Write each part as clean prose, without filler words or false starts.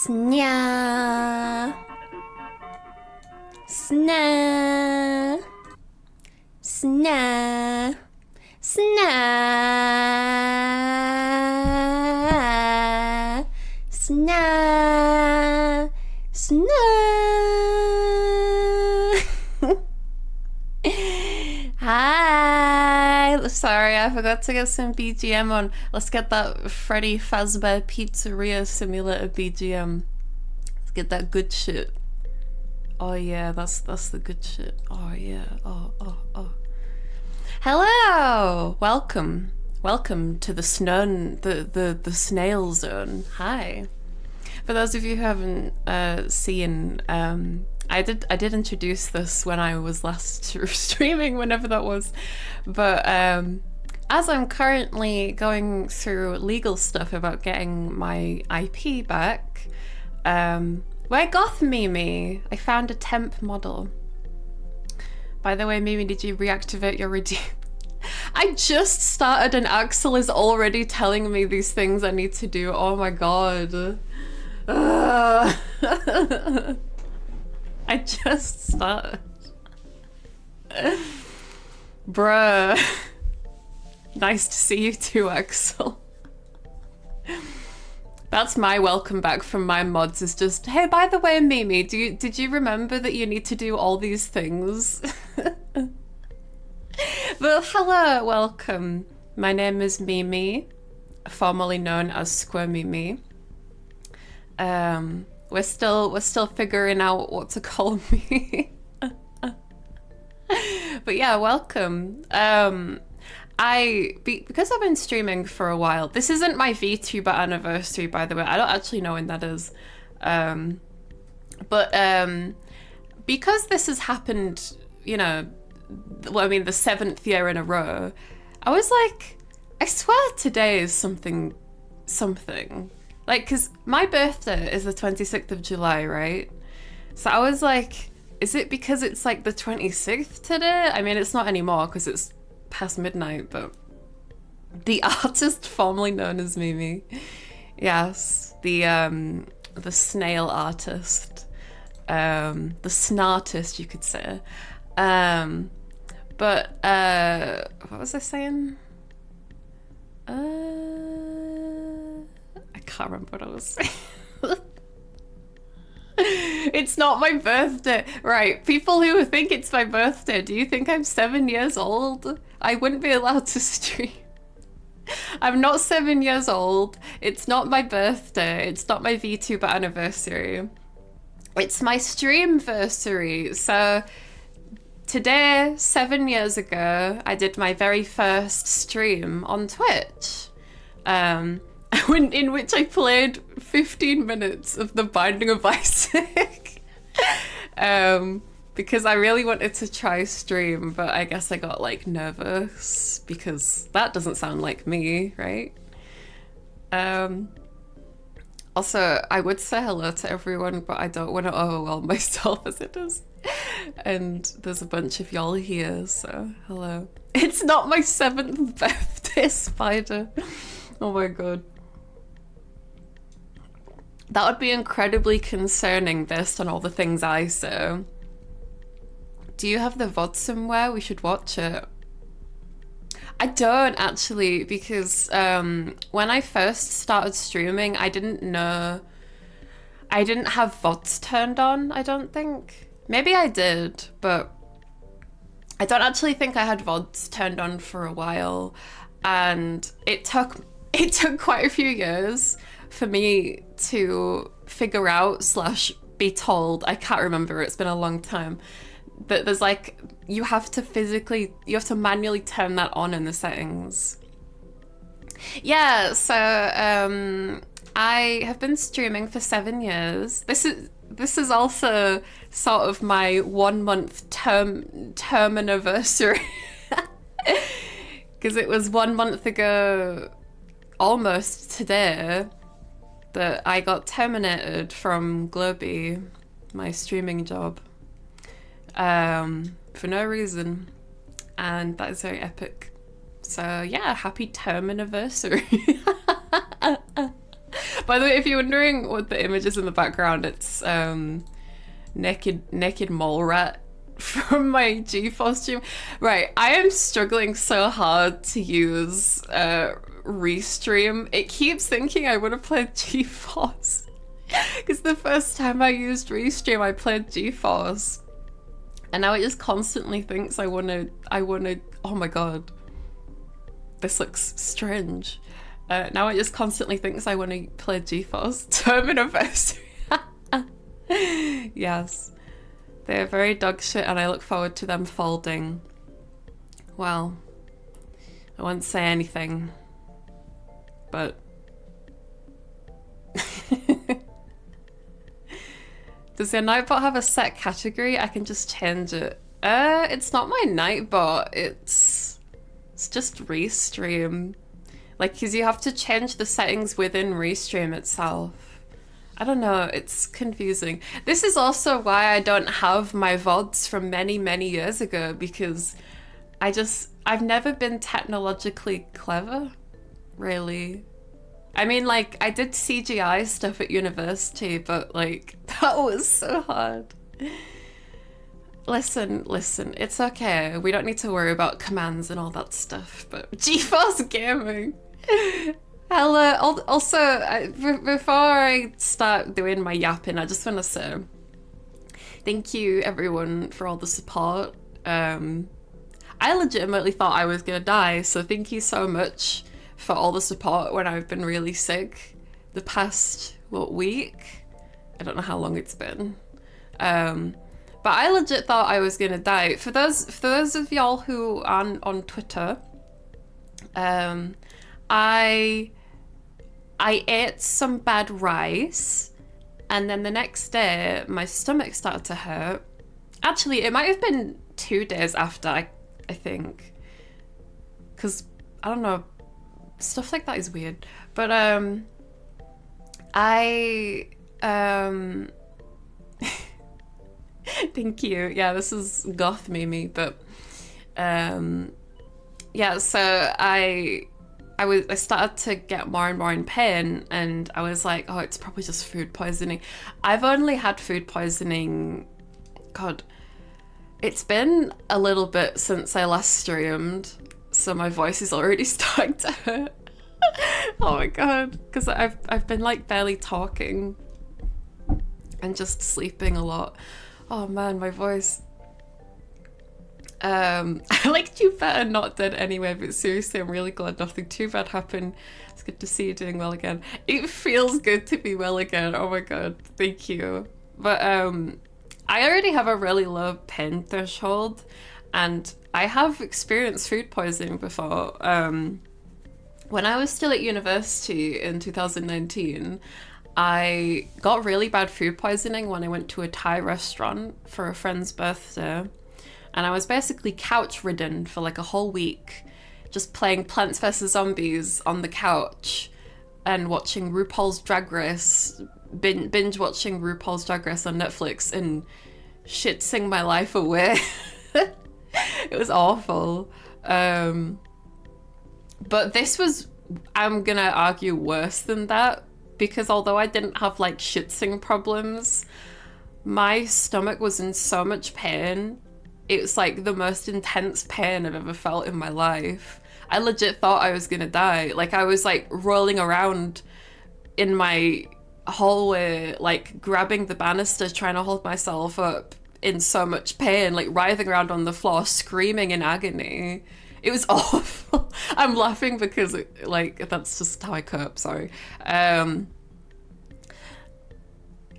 Snya. Snya. Snya. Snya. Snya. Snya. Hi. Sorry, I forgot to get some BGM on. Let's get that Freddy Fazbear Pizzeria Simulator BGM. Let's get that good shit. Oh yeah, that's the good shit. Oh yeah. Oh. Hello. Welcome to the the snail zone. Hi. For those of you who haven't seen, I did introduce this when I was last streaming, whenever that was, but as I'm currently going through legal stuff about getting my IP back, where goth Mimi? I found a temp model. By the way, Mimi, did you reactivate your redeem? I just started and Axel is already telling me these things I need to do. Oh my god. I just started. Bruh. Nice to see you too, Axel. That's my welcome back from my mods, is just, hey, by the way, Mimi, did you remember that you need to do all these things? Well, hello, welcome. My name is Mimi, formerly known as squirmimi. We're still figuring out what to call me. But yeah, welcome. Because I've been streaming for a while. This isn't my VTuber anniversary, by the way. I don't actually know when that is. Because this has happened, you know, well, I mean, the 7th year in a row, I was like, I swear today is something. Like, because my birthday is the 26th of July, right? So I was like, is it because it's like the 26th today? I mean, it's not anymore because it's past midnight, but the artist formerly known as Mimi. Yes, the snail artist. The snartist, you could say. What was I saying? I can't remember what I was saying. It's not my birthday. Right, people who think it's my birthday, do you think I'm 7 years old? I wouldn't be allowed to stream. I'm not 7 years old. It's not my birthday. It's not my VTuber anniversary. It's my streamversary. So today, 7 years ago, I did my very first stream on Twitch. In which I played 15 minutes of The Binding of Isaac. Because I really wanted to try stream, but I guess I got like nervous because that doesn't sound like me, right? Also, I would say hello to everyone, but I don't want to overwhelm myself as it is. And there's a bunch of y'all here, so hello. It's not my 7th birthday, Spider. Oh my god. That would be incredibly concerning based on all the things I say. Do you have the VOD somewhere? We should watch it. I don't actually, because when I first started streaming, I didn't have VODs turned on, I don't think. Maybe I did, but I don't actually think I had VODs turned on for a while. And it took quite a few years for me to figure out / be told, I can't remember, it's been a long time, that there's like, you have to manually turn that on in the settings. Yeah, so I have been streaming for 7 years. This is also sort of my 1 month term anniversary. Because it was 1 month ago, almost today, that I got terminated from Globy, my streaming job, for no reason, and that is very epic. So yeah, happy term anniversary. By the way, if you're wondering what the image is in the background, it's naked mole rat from my GeForce stream. Right, I am struggling so hard to use Restream. It keeps thinking I would have played GeForce. Because the first time I used Restream, I played GeForce. And now it just constantly thinks I wanna, oh my god. This looks strange. Now it just constantly thinks I wanna play GeForce. Terminaversary. Yes. They're very dog shit and I look forward to them folding. Well, I won't say anything, but does your Nightbot have a set category? I can just change it. It's not my Nightbot, it's just Restream. Like, because you have to change the settings within Restream itself. I don't know, it's confusing. This is also why I don't have my VODs from many, many years ago, because I've never been technologically clever, really. I mean, like, I did CGI stuff at university, but like, that was so hard. Listen, it's okay. We don't need to worry about commands and all that stuff, but GeForce Gaming. Hello. Also, before I start doing my yapping, I just want to say thank you everyone for all the support. I legitimately thought I was gonna die, so thank you so much for all the support when I've been really sick the past, what, week? I don't know how long it's been. But I legit thought I was gonna die. For those of y'all who aren't on Twitter, I ate some bad rice, and then the next day my stomach started to hurt. Actually, it might have been 2 days after, I think, because I don't know, stuff like that is weird. But thank you. Yeah, this is goth Mimi, but yeah, so I started to get more and more in pain, and I was like, oh, it's probably just food poisoning. I've only had food poisoning, God, it's been a little bit since I last streamed, so my voice is already starting to hurt. Oh my god, because I've been like barely talking and just sleeping a lot. Oh man, my voice. I liked you better not dead anyway, but seriously, I'm really glad nothing too bad happened. It's good to see you doing well again. It feels good to be well again. Oh my god, thank you. But I already have a really low pain threshold, and I have experienced food poisoning before. When I was still at university in 2019, I got really bad food poisoning when I went to a Thai restaurant for a friend's birthday. And I was basically couch ridden for like a whole week, just playing Plants vs. Zombies on the couch and watching RuPaul's Drag Race, binge watching RuPaul's Drag Race on Netflix and shitsing my life away. It was awful. But this was, I'm gonna argue, worse than that, because although I didn't have like shitsing problems, my stomach was in so much pain. It was like the most intense pain I've ever felt in my life. I legit thought I was gonna die. Like, I was like rolling around in my hallway, like grabbing the banister, trying to hold myself up in so much pain, like writhing around on the floor, screaming in agony. It was awful. I'm laughing because like that's just how I cope, sorry.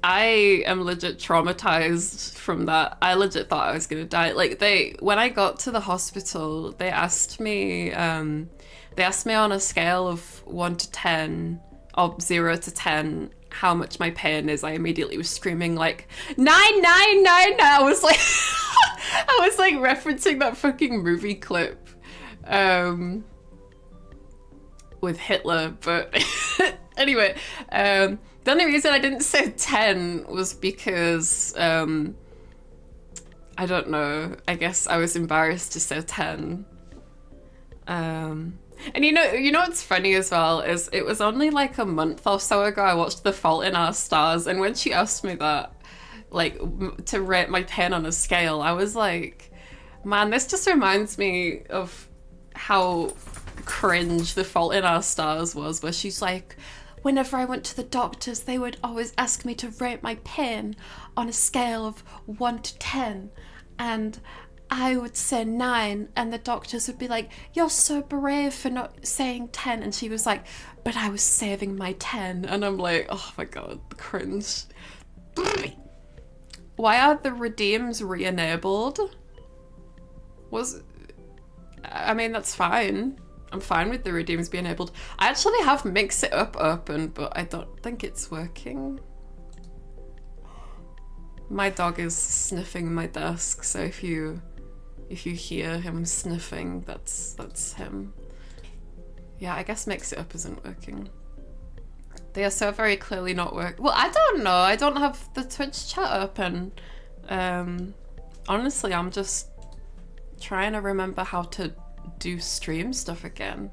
I am legit traumatized from that. I legit thought I was gonna die. Like, when I got to the hospital, they asked me on a scale of 1 to 10, or 0 to 10, how much my pain is. I immediately was screaming like 999. I was like, I was like referencing that fucking movie clip with Hitler, but anyway, the only reason I didn't say 10 was because I don't know, I guess I was embarrassed to say 10. And you know what's funny as well is it was only like a month or so ago I watched The Fault in Our Stars, and when she asked me that, like, to rate my pen on a scale, I was like, man, this just reminds me of how cringe The Fault in Our Stars was, where she's like, whenever I went to the doctors, they would always ask me to rate my pen on a scale of 1 to 10, and I would say 9, and the doctors would be like, you're so brave for not saying 10, and she was like, but I was saving my 10, and I'm like, oh my god, cringe. Why are the redeems re-enabled? I mean, that's fine. I'm fine with the redeems being enabled. I actually have Mix It Up open, but I don't think it's working. My dog is sniffing my desk, so if you hear him sniffing, that's him. Yeah, I guess Mix It Up isn't working. They are so very clearly not working. Well, I don't know. I don't have the Twitch chat open. Honestly, I'm just trying to remember how to do stream stuff again.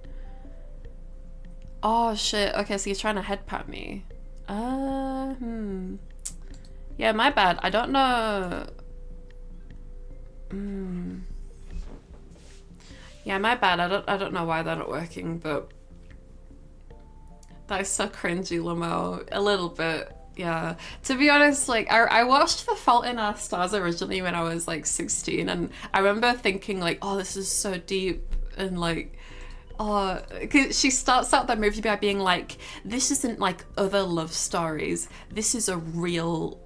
Oh shit. Okay, so you're trying to head pat me. Yeah, my bad. I don't know. Yeah, my bad. I don't know why they're not working, but that is so cringy, Lamo. A little bit, yeah. To be honest, like I watched The Fault in Our Stars originally when I was like 16, and I remember thinking like, oh, this is so deep, and like, oh, because she starts out the movie by being like, this isn't like other love stories. This is a real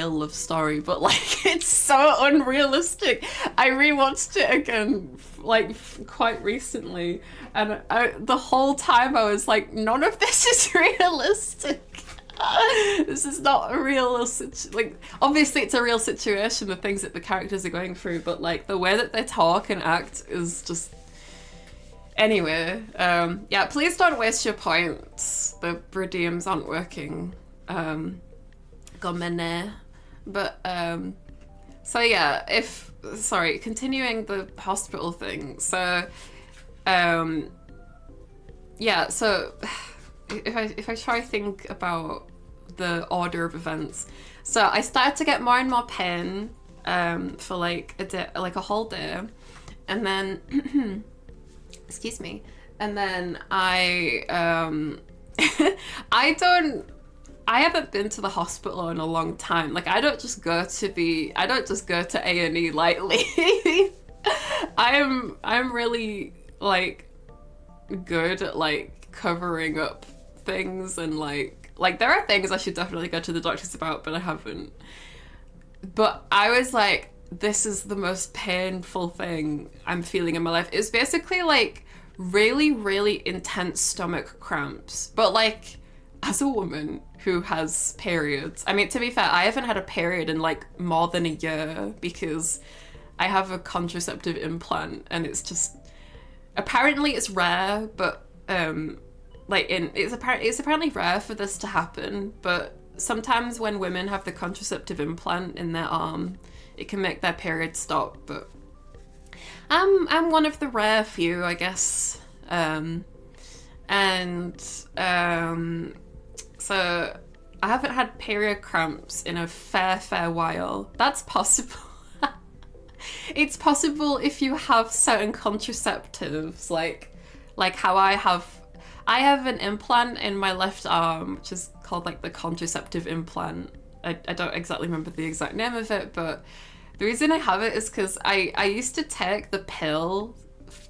love story, but like it's so unrealistic. I rewatched it again like quite recently, and the whole time I was like, none of this is realistic. This is not a real like, obviously it's a real situation, the things that the characters are going through, but like the way that they talk and act is just, anyway. Yeah, please don't waste your points. The redeems aren't working. But so yeah, sorry, continuing the hospital thing. So yeah, so if I try to think about the order of events, so I started to get more and more pain for like a day, like a whole day, and then excuse me, and then I I haven't been to the hospital in a long time. Like, I don't just go to A&E lightly. I'm really like good at like covering up things, and like there are things I should definitely go to the doctors about, but I haven't. But I was like, this is the most painful thing I'm feeling in my life. It's basically like really, really intense stomach cramps, but like, as a woman who has periods, I mean, to be fair, I haven't had a period in like more than a year because I have a contraceptive implant, and it's just, apparently it's rare, but like it's apparently rare for this to happen, but sometimes when women have the contraceptive implant in their arm, it can make their period stop. But I'm one of the rare few, I guess. So I haven't had period cramps in a fair while. That's possible. It's possible if you have certain contraceptives, like how I have an implant in my left arm, which is called like the contraceptive implant. I don't exactly remember the exact name of it, but the reason I have it is because I used to take the pill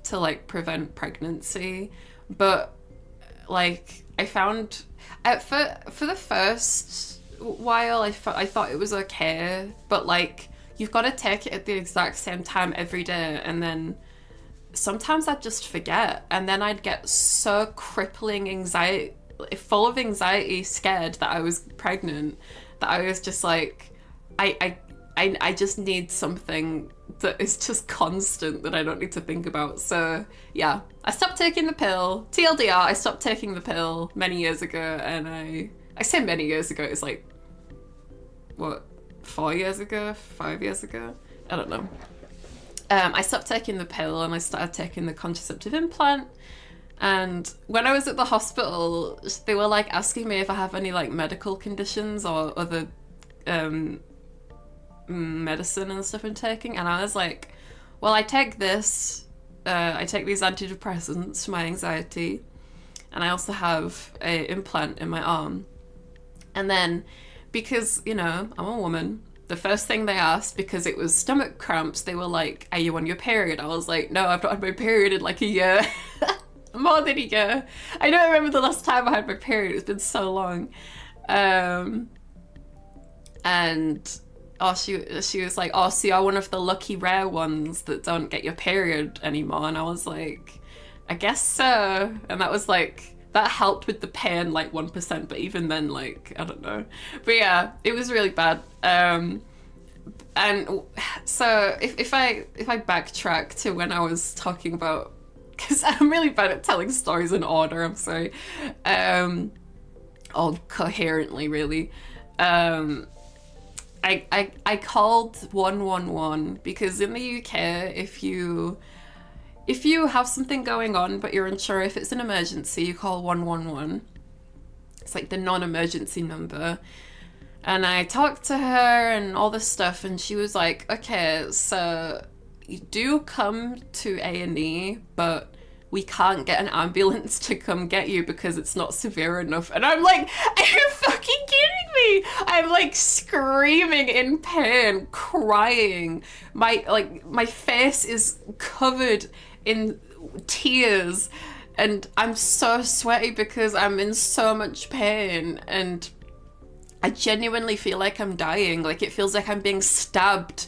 to like prevent pregnancy, but like I found for the first while I thought it was okay, but like you've got to take it at the exact same time every day, and then sometimes I'd just forget, and then I'd get so crippling anxiety, full of anxiety, scared that I was pregnant, that I was just like, I just need something that is just constant, that I don't need to think about. So yeah, I stopped taking the pill. TLDR, I stopped taking the pill many years ago, and I say many years ago, it's like, what, 4 years ago, 5 years ago? I don't know. I stopped taking the pill and I started taking the contraceptive implant. And when I was at the hospital, they were like asking me if I have any like medical conditions or other medicine and stuff I'm taking, and I was like, well, I take this, I take these antidepressants for my anxiety, and I also have an implant in my arm. And then, because, you know, I'm a woman, the first thing they asked, because it was stomach cramps, they were like, are you on your period? I was like, no, I've not had my period in like a year. More than a year. I don't remember the last time I had my period. It's been so long. And oh, she was like, oh, so you're one of the lucky rare ones that don't get your period anymore. And I was like, I guess so. And that was like, that helped with the pain like 1%, but even then, like, I don't know. But yeah, it was really bad. And so if I backtrack to when I was talking about, because I'm really bad at telling stories in order, I'm sorry, or coherently, really. I called 111 because in the UK, if you have something going on but you're unsure if it's an emergency, you call 111. It's like the non-emergency number. And I talked to her and all this stuff, and she was like, okay, so you do come to A&E, but we can't get an ambulance to come get you because it's not severe enough. And I'm like, are you fucking kidding me? I'm like screaming in pain, crying. My face is covered in tears, and I'm so sweaty because I'm in so much pain, and I genuinely feel like I'm dying. Like, it feels like I'm being stabbed.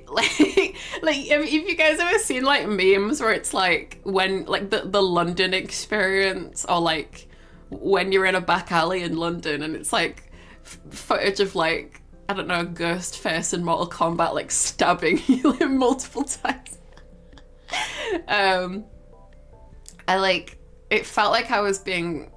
Like if you guys ever seen like memes where it's like when like the London experience, or like when you're in a back alley in London and it's like footage of like, I don't know, Ghostface in Mortal Kombat like stabbing you like multiple times. It felt like I was being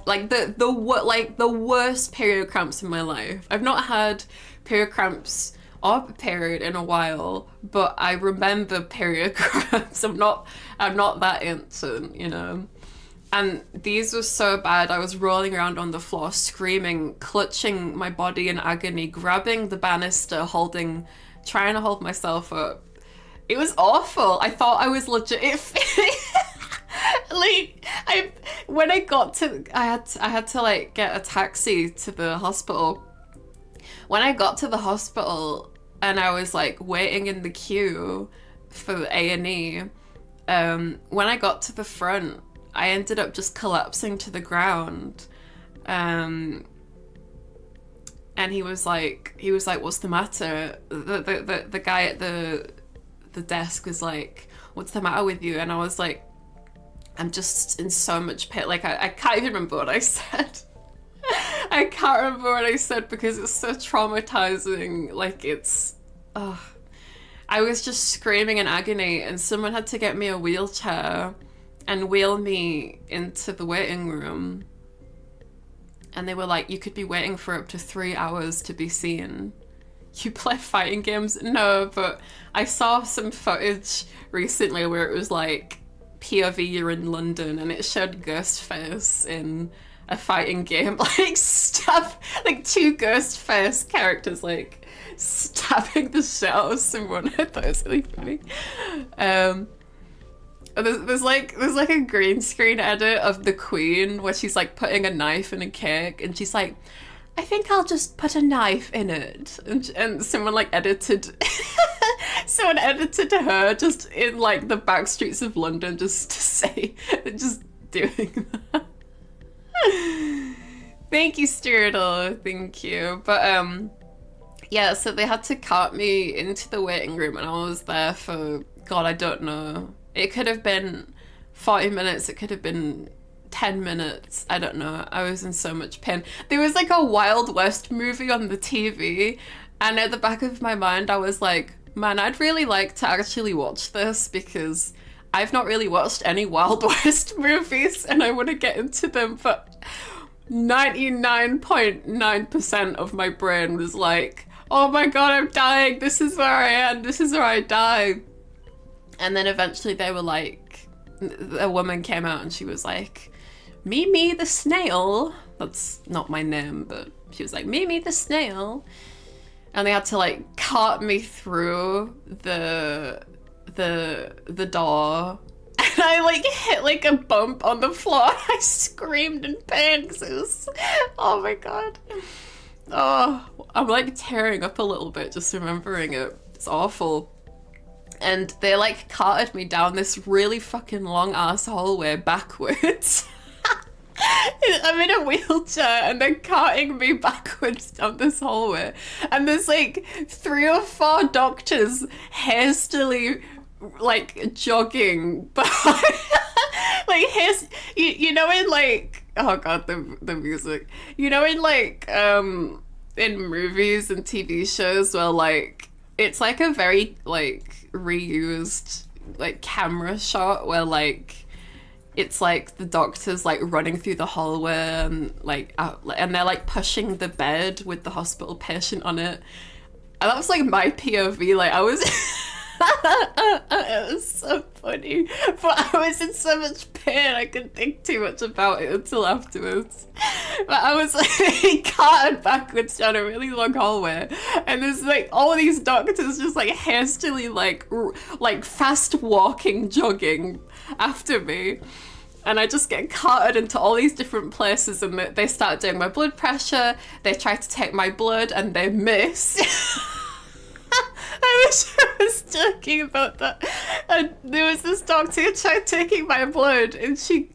like the worst period cramps in my life. I've not had period cramps or period in a while, but I remember period cramps. I'm not that ancient, you know. And these were so bad. I was rolling around on the floor, screaming, clutching my body in agony, grabbing the banister, trying to hold myself up. It was awful. I thought I was legit. When I got to, I had to like get a taxi to the hospital. When I got to the hospital and I was like waiting in the queue for A&E, when I got to the front, I ended up just collapsing to the ground. And he was like, what's the matter? The guy at the desk was like, what's the matter with you? And I was like, I'm just in so much pain. Like, I can't even remember what I said. I can't remember what I said because it's so traumatizing. Like, it's, I was just screaming in agony, and someone had to get me a wheelchair and wheel me into the waiting room. And they were like, you could be waiting for up to 3 hours to be seen. You play fighting games? No, but I saw some footage recently where it was like, POV, you're in London, and it showed Ghostface in a fighting game, like two Ghostface characters like stabbing the shit out of someone. I thought it was really funny. There's like a green screen edit of the Queen where she's like putting a knife in a cake, and she's like, I think I'll just put a knife in it, and someone like edited someone edited her just in like the back streets of London just to say, just doing that. Thank you, Sturdle, thank you. But yeah, so they had to cart me into the waiting room, and I was there for, God, I don't know, it could have been 40 minutes, it could have been 10 minutes, I don't know. I was in so much pain. There was like a Wild West movie on the TV, and at the back of my mind I was like, man, I'd really like to actually watch this because I've not really watched any Wild West movies and I want to get into them, but 99.9% of my brain was like, oh my god, I'm dying, this is where I am, this is where I die. And then eventually they were like, a woman came out and she was like, Mimi the snail. That's not my name, but she was like, Mimi the snail. And they had to like cart me through the door. And I like hit like a bump on the floor. I screamed in pain because it was, oh my god. Oh, I'm like tearing up a little bit just remembering it. It's awful. And they like carted me down this really fucking long ass hallway backwards. I'm in a wheelchair and they're carting me backwards down this hallway. And there's like 3 or 4 doctors hastily like jogging behind. Like you know, in like, oh god, the music. You know, in like in movies and TV shows where like it's like a very like reused like camera shot where like it's like the doctor's like running through the hallway and like and they're like pushing the bed with the hospital patient on it. And that was like my POV. Like I was it was so funny, but I was in so much pain I couldn't think too much about it until afterwards. But I was like carted backwards down a really long hallway, and there's like all these doctors just like hastily like fast walking, jogging after me. And I just get carted into all these different places, and they start doing my blood pressure. They try to take my blood and they miss. I wish I was joking about that. And there was this doctor who tried taking my blood, and she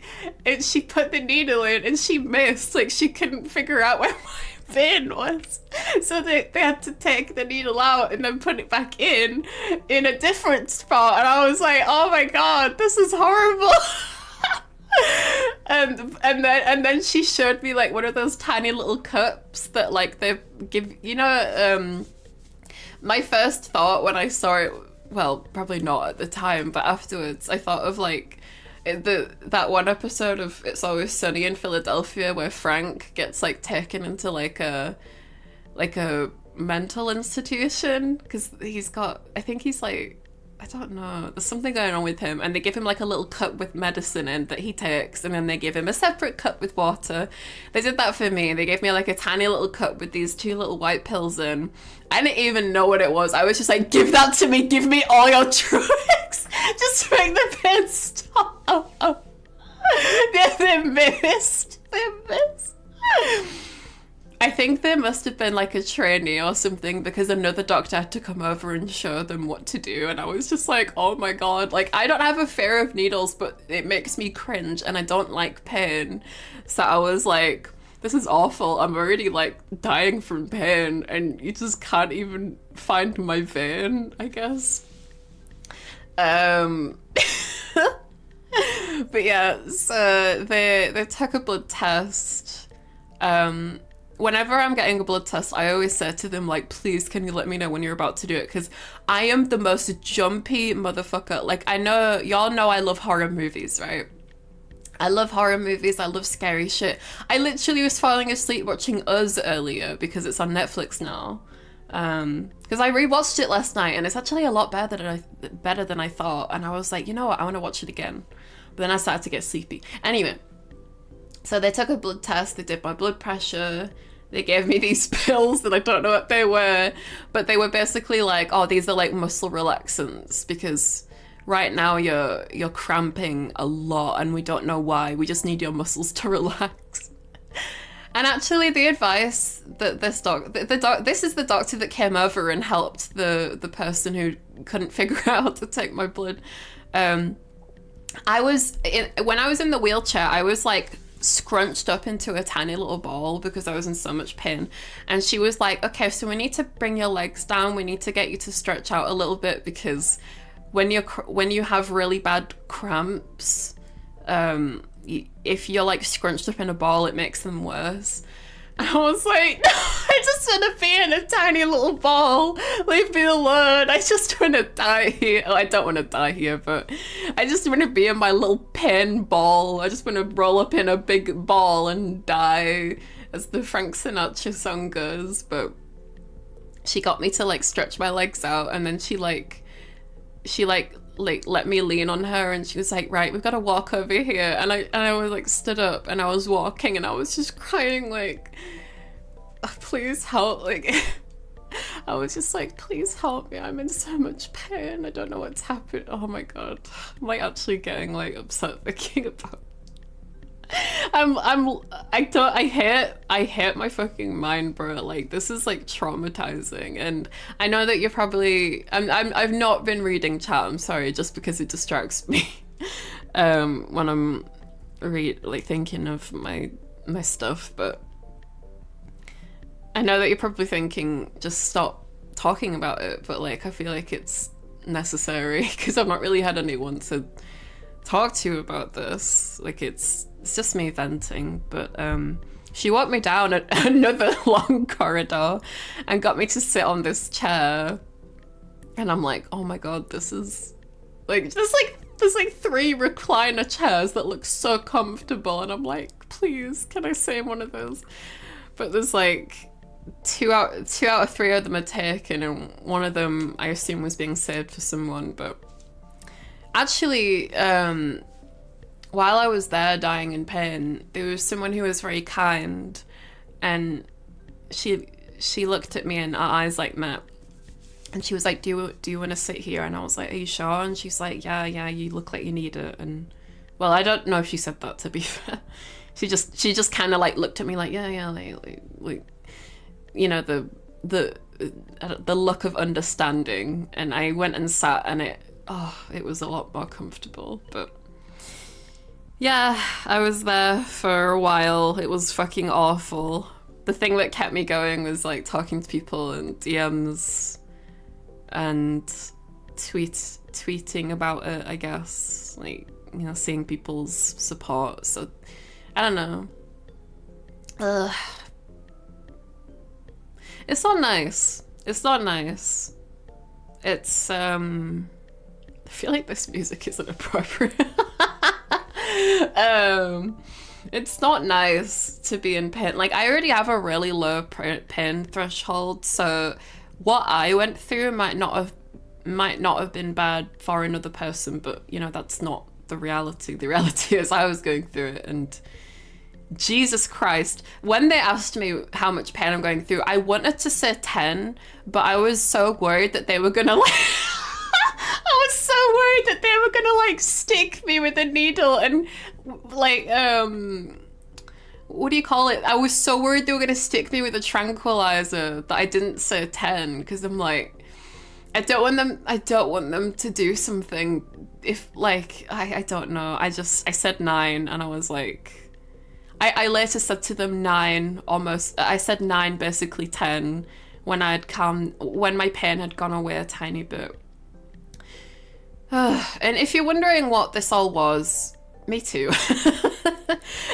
put the needle in and she missed. Like she couldn't figure out where my vein was. So they had to take the needle out and then put it back in a different spot. And I was like, oh my god, this is horrible. And then she showed me like one of those tiny little cups that like they give, you know, my first thought when I saw it, well, probably not at the time, but afterwards, I thought of like that one episode of It's Always Sunny in Philadelphia where Frank gets like taken into like a mental institution because he's got, I think he's like, I don't know, there's something going on with him, and they give him like a little cup with medicine in that he takes, and then they give him a separate cup with water. They did that for me. They gave me like a tiny little cup with these 2 little white pills in. I didn't even know what it was. I was just like, give that to me, give me all your drugs, just make the pain stop. They missed. I think there must have been like a trainee or something, because another doctor had to come over and show them what to do, and I was just like, oh my god, like I don't have a fear of needles, but it makes me cringe and I don't like pain. So I was like, this is awful, I'm already like dying from pain and you just can't even find my vein, I guess. But yeah, so they took a blood test. Whenever I'm getting a blood test, I always say to them, like, please, can you let me know when you're about to do it? Because I am the most jumpy motherfucker. Like, I know, y'all know I love horror movies, right? I love horror movies. I love scary shit. I literally was falling asleep watching Us earlier because it's on Netflix now. Because I rewatched it last night and it's actually a lot better than I thought. And I was like, you know what? I want to watch it again. But then I started to get sleepy. Anyway, so they took a blood test. They did my blood pressure. They gave me these pills that I don't know what they were, but they were basically like, oh, these are like muscle relaxants because right now you're cramping a lot and we don't know why. We just need your muscles to relax. And actually the advice that this is the doctor that came over and helped the person who couldn't figure out how to take my blood. When I was in the wheelchair, I was like scrunched up into a tiny little ball because I was in so much pain, and she was like, okay, so we need to bring your legs down, we need to get you to stretch out a little bit because when you have really bad cramps, if you're like scrunched up in a ball, it makes them worse. And I was like, no, I just want to be in a tiny little ball. Leave me alone. I just want to die here. Oh, I don't want to die here, but I just want to be in my little pain ball. I just want to roll up in a big ball and die, as the Frank Sinatra song goes. But she got me to like stretch my legs out, and then she like let me lean on her, and she was like, right, we've got to walk over here. And I was like stood up and I was walking and I was just crying like, oh, please help. Like I was just like, please help me, I'm in so much pain, I don't know what's happened. Oh my god, I'm like actually getting like upset thinking about I hate my fucking mind, bro. Like this is like traumatizing, and I know that you're probably I've not been reading chat, I'm sorry, just because it distracts me when I'm like thinking of my stuff. But I know that you're probably thinking just stop talking about it, but like I feel like it's necessary because I've not really had anyone to talk to about this. Like it's just me venting. But she walked me down another long corridor and got me to sit on this chair, and I'm like, oh my god, this is like there's like 3 recliner chairs that look so comfortable, and I'm like, please can I sit in one of those? But there's like two out of 3 of them are taken, and one of them I assume was being saved for someone. But actually, while I was there dying in pain, there was someone who was very kind, and she looked at me and our eyes like met, and she was like, do you want to sit here? And I was like, are you sure? And she's like, yeah, you look like you need it. And well, I don't know if she said that, to be fair. She just kind of like looked at me like, yeah, like you know, the look of understanding. And I went and sat, and it was a lot more comfortable. But yeah, I was there for a while. It was fucking awful. The thing that kept me going was like talking to people and DMs and tweeting about it, I guess. Like, you know, seeing people's support. So I don't know. It's not nice. It's not nice. It's I feel like this music isn't appropriate. It's not nice to be in pain. Like, I already have a really low pain threshold, so what I went through might not have been bad for another person, but you know, that's not the reality. The reality is I was going through it, and Jesus Christ, when they asked me how much pain I'm going through, I wanted to say 10, but I was so worried that they were gonna like I was so worried that they were gonna like stick me with a needle and like what do you call it? I was so worried they were gonna stick me with a tranquilizer that I didn't say 10, because I'm like, I don't want them to do something if like I don't know. I said 9, and I was like, I later said to them 9 almost. I said 9, basically 10, when when my pain had gone away a tiny bit. And if you're wondering what this all was, me too.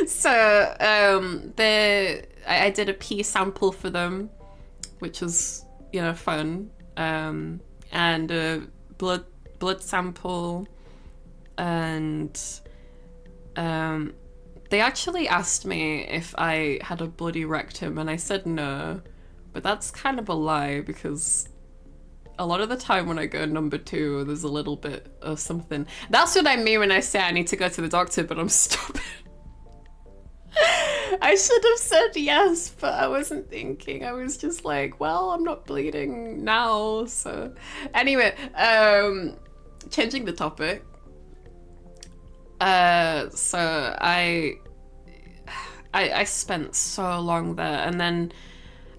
So I did a pee sample for them, which was, you know, fun, and a blood sample, and they actually asked me if I had a bloody rectum, and I said no, but that's kind of a lie, because a lot of the time when I go number 2, there's a little bit of something. That's what I mean when I say I need to go to the doctor, but I'm stupid. I should have said yes, but I wasn't thinking. I was just like, well, I'm not bleeding now, so. Anyway, changing the topic. So I spent so long there, and then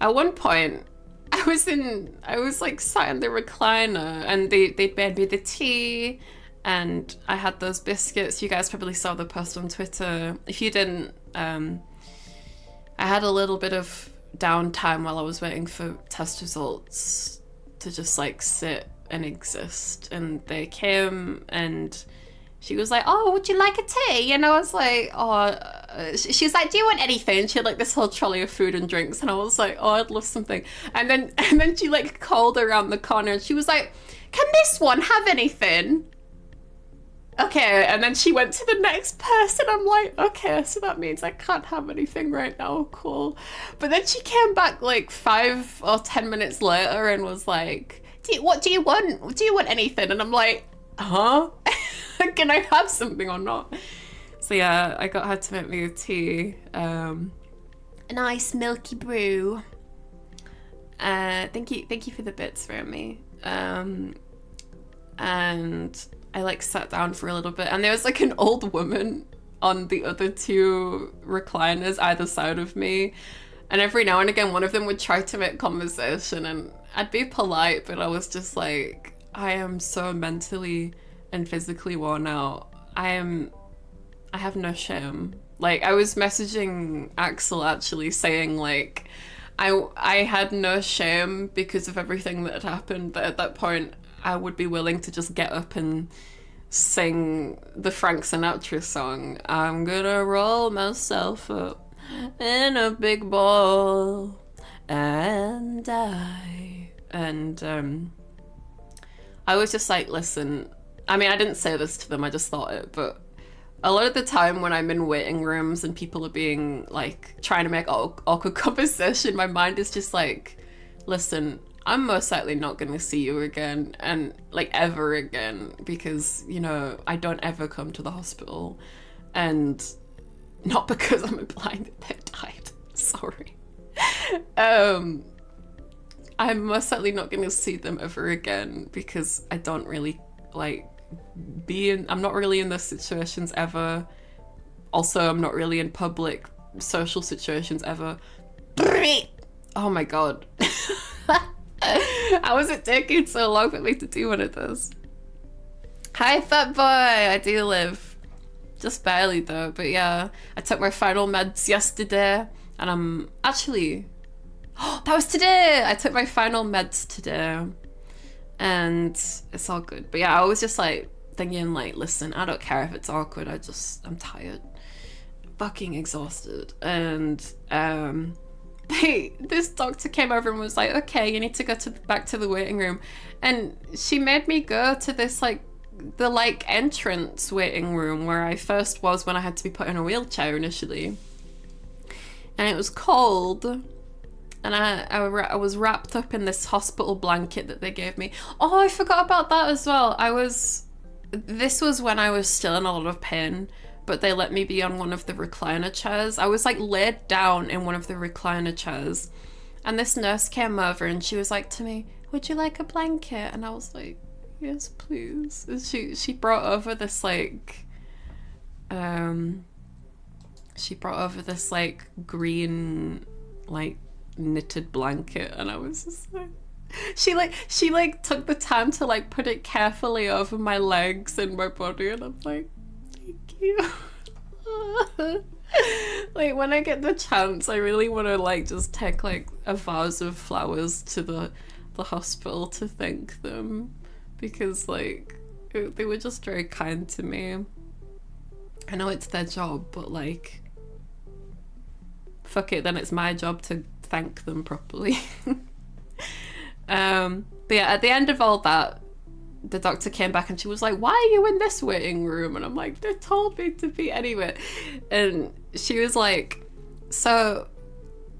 at one point I was like sat in the recliner, and they'd made me the tea, and I had those biscuits. You guys probably saw the post on Twitter. If you didn't, I had a little bit of downtime while I was waiting for test results to just like sit and exist, and they came, and she was like, oh, would you like a tea? And I was like, oh, she's like, do you want anything? She had like this whole trolley of food and drinks, and I was like, oh, I'd love something. And then she like called around the corner, and she was like, can this one have anything? Okay, and then she went to the next person. I'm like, okay, so that means I can't have anything right now, cool. But then she came back like 5 or 10 minutes later and was like, what do you want? Do you want anything? And I'm like, huh? Can I have something or not? So yeah, I got her to make me a tea. A nice milky brew. Thank you for the bits, Remy. And I like sat down for a little bit, and there was like an old woman on the other two recliners either side of me, and every now and again one of them would try to make conversation, and I'd be polite, but I was just like, I am so mentally and physically worn out. I have no shame. Like, I was messaging Axel actually saying like I had no shame because of everything that had happened, but at that point I would be willing to just get up and sing the Frank Sinatra song. I'm gonna roll myself up in a big ball and die. And I was just like, listen, I mean, I didn't say this to them, I just thought it, but a lot of the time when I'm in waiting rooms and people are being like trying to make awkward conversation, my mind is just like, listen, I'm most likely not going to see you again, and like ever again, because, you know, I don't ever come to the hospital, and not because I'm implying that they've died, sorry. I'm most likely not going to see them ever again because I don't really like I'm not really in those situations ever. Also, I'm not really in public social situations ever. Oh my god. How is it taking so long for me to do one of those? Hi, fat boy! I do live. Just barely though, but yeah. I took my final meds yesterday, and I'm actually... Oh, that was today! I took my final meds today, and it's all good. But yeah, I was just like thinking like, listen, I don't care if it's awkward, I'm tired. Fucking exhausted. And this doctor came over and was like, okay, you need to go back to the waiting room, and she made me go to this like the entrance waiting room where I first was when I had to be put in a wheelchair initially, and it was cold, and I was wrapped up in this hospital blanket that they gave me. Oh, I forgot about that as well. This was when I was still in a lot of pain, but they let me be on one of the recliner chairs. I was like laid down in one of the recliner chairs, and this nurse came over and she was like to me, would you like a blanket? And I was like, yes, please. And she brought over this like green like knitted blanket, and I was just like, she took the time to like put it carefully over my legs and my body, and I'm like, thank you. Like, when I get the chance, I really want to like just take like a vase of flowers to the hospital to thank them, because like they were just very kind to me. I know it's their job, but like, fuck it, then it's my job to thank them properly. But yeah, at the end of all that, the doctor came back and she was like, why are you in this waiting room? And I'm like, they told me to be anyway. And she was like, so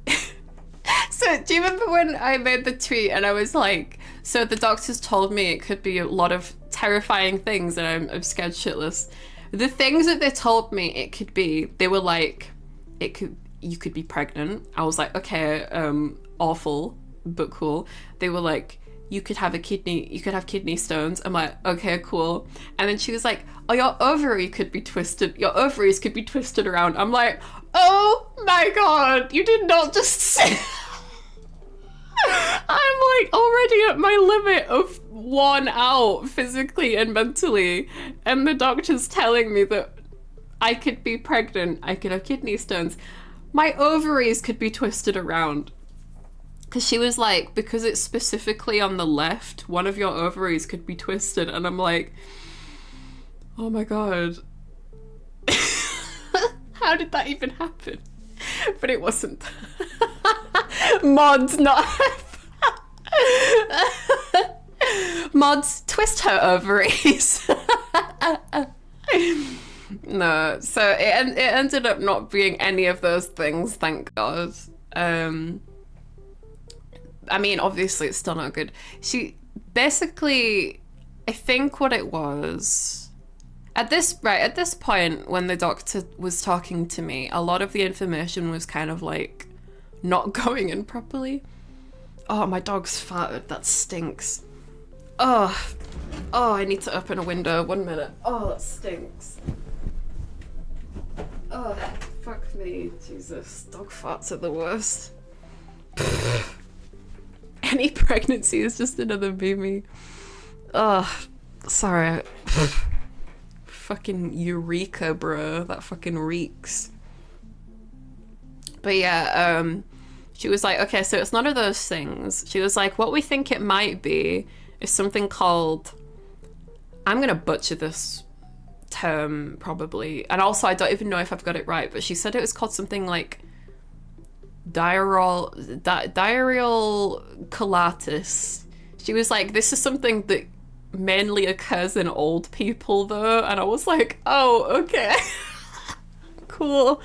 do you remember when I made the tweet and I was like, so the doctors told me it could be a lot of terrifying things and I'm scared shitless. The things that they told me it could be, they were like, you could be pregnant. I was like, okay, awful, but cool. They were like, you could have kidney stones. I'm like, okay, cool. And then she was like, oh, your ovaries could be twisted around. I'm like, oh my god, you did not just say. I'm like already at my limit of worn out physically and mentally, and the doctor's telling me that I could be pregnant, I could have kidney stones, my ovaries could be twisted around. Because she was like, because it's specifically on the left, one of your ovaries could be twisted. And I'm like, oh my god. How did that even happen? But it wasn't. Mods, not... Mods, twist her ovaries. No, so it ended up not being any of those things, thank god. I mean, obviously it's still not good. She basically, I think what it was, at this point when the doctor was talking to me, a lot of the information was kind of like not going in properly. Oh, my dog's farted. That stinks. Oh, I need to open a window. 1 minute. Oh, that stinks. Oh, fuck me. Jesus, dog farts are the worst. Any pregnancy is just another baby. Oh, sorry. Fucking eureka, bro. That fucking reeks. But yeah, she was like, okay, so it's none of those things. She was like, what we think it might be is something called, I'm gonna butcher this term probably, and also I don't even know if I've got it right, but she said it was called something like diarrheal colitis. She was like, this is something that mainly occurs in old people though, and I was like, oh, okay. Cool.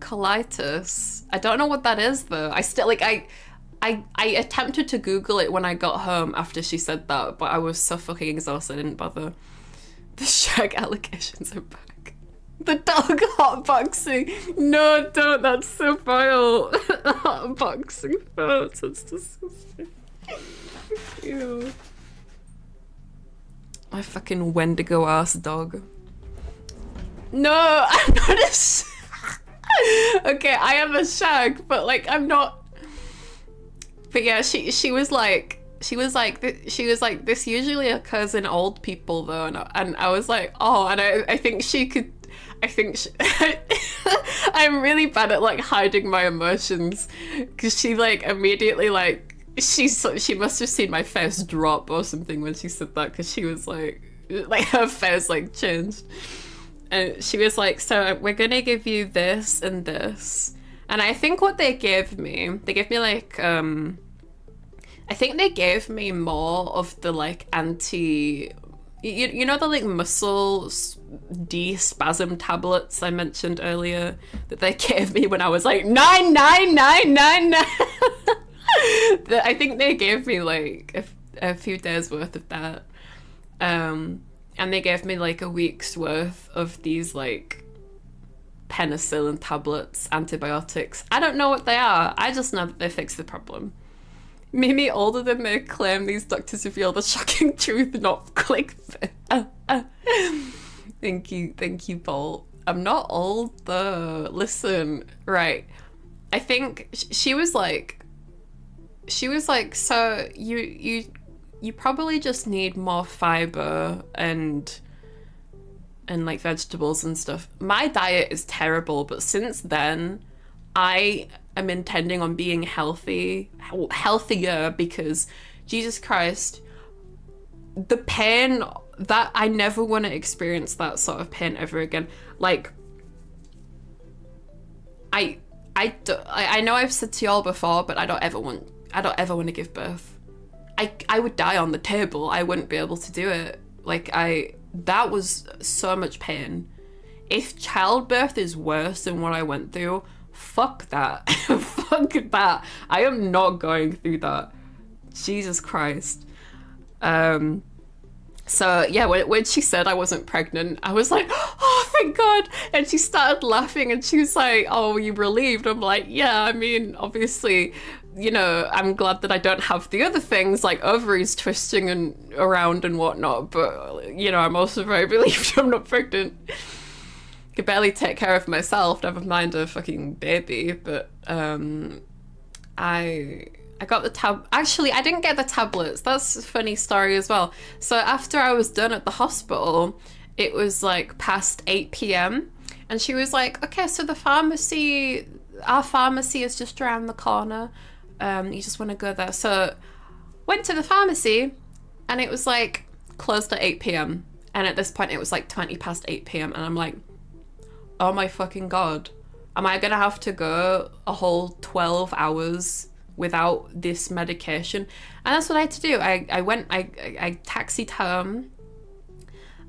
Colitis. I don't know what that is though. I still like I attempted to Google it when I got home after she said that, but I was so fucking exhausted I didn't bother. The shag allegations are back. The dog hotboxing. No, don't. That's so vile. Hotboxing photos. That's disgusting. Ew. My fucking Wendigo ass dog. No, I'm not a okay, I am a shag, but like I'm not. But yeah, she was like this usually occurs in old people though, and I was like, oh, and I think she could. I'm really bad at like hiding my emotions, because she like immediately like she must have seen my face drop or something when she said that, because she was like her face like changed. And she was like, so we're gonna give you this and this. And I think what they gave me like, I think they gave me more of the like you know the like muscle de-spasm tablets I mentioned earlier that they gave me when I was like 99999. I think they gave me like a few days worth of that. And they gave me like a week's worth of these like penicillin tablets, antibiotics. I don't know what they are. I just know that they fix the problem. Mimi older than me claim these doctors reveal the shocking truth, not clickbait. Thank you, Paul. I'm not old though. Listen, right. I think she was like, so you probably just need more fiber and like vegetables and stuff. My diet is terrible, but since then I am intending on being healthier, because Jesus Christ, the pain that I never want to experience that sort of pain ever again. Like I know I've said to y'all before, but I don't ever want to give birth. I would die on the table. I wouldn't be able to do it. Like that was so much pain. If childbirth is worse than what I went through, fuck that. Fuck that. I am not going through that. Jesus Christ. So yeah, when she said I wasn't pregnant, I was like, oh, thank God. And she started laughing and she was like, oh, were you relieved? I'm like, yeah, I mean, obviously, you know, I'm glad that I don't have the other things like ovaries twisting and around and whatnot, but you know, I'm also very relieved I'm not pregnant. Could barely take care of myself, never mind a fucking baby. But I got the actually I didn't get the tablets. That's a funny story as well. So after I was done at the hospital, it was like past 8 p.m. and she was like, okay, so our pharmacy is just around the corner. You just want to go there. So went to the pharmacy and it was like closed at 8 p.m. and at this point it was like 20 past 8 p.m. and I'm like, oh my fucking God, am I gonna have to go a whole 12 hours without this medication? And that's what I had to do. I taxied home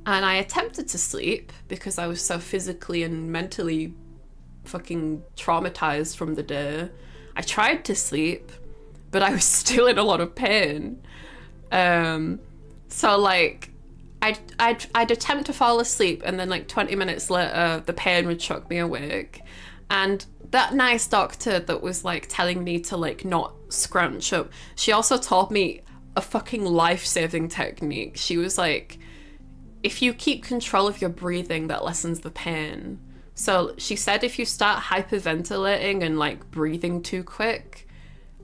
and I attempted to sleep because I was so physically and mentally fucking traumatized from the day. I tried to sleep, but I was still in a lot of pain. So like, I'd attempt to fall asleep, and then like 20 minutes later, the pain would chuck me awake. And that nice doctor that was like telling me to like not scrunch up, she also taught me a fucking life-saving technique. She was like, if you keep control of your breathing, that lessens the pain. So she said if you start hyperventilating and like breathing too quick,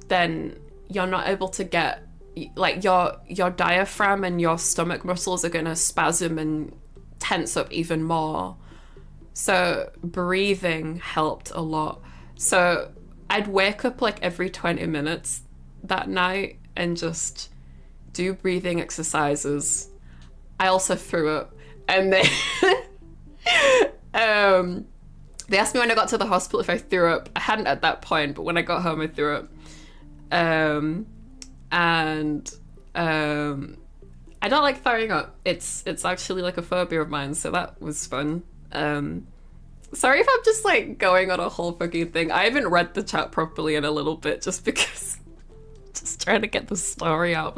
then you're not able to get, like, your diaphragm and your stomach muscles are gonna spasm and tense up even more. So breathing helped a lot. So I'd wake up like every 20 minutes that night and just do breathing exercises. I also threw up, and then they asked me when I got to the hospital if I threw up. I hadn't at that point, but when I got home I threw up. I don't like throwing up. It's actually like a phobia of mine, so that was fun. Sorry if I'm just like going on a whole fucking thing. I haven't read the chat properly in a little bit, just because just trying to get the story out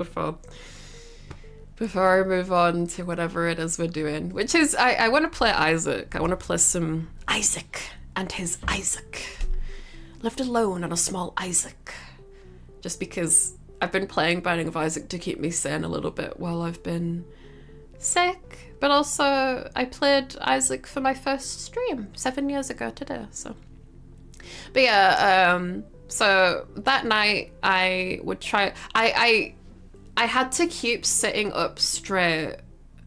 before I move on to whatever it is we're doing, which is I want to play Isaac. I want to play some Isaac and his Isaac. Left alone on a small Isaac. Just because I've been playing Binding of Isaac to keep me sane a little bit while I've been sick. But also, I played Isaac for my first stream 7 years ago today, so. But yeah, so that night I would try, I had to keep sitting up straight.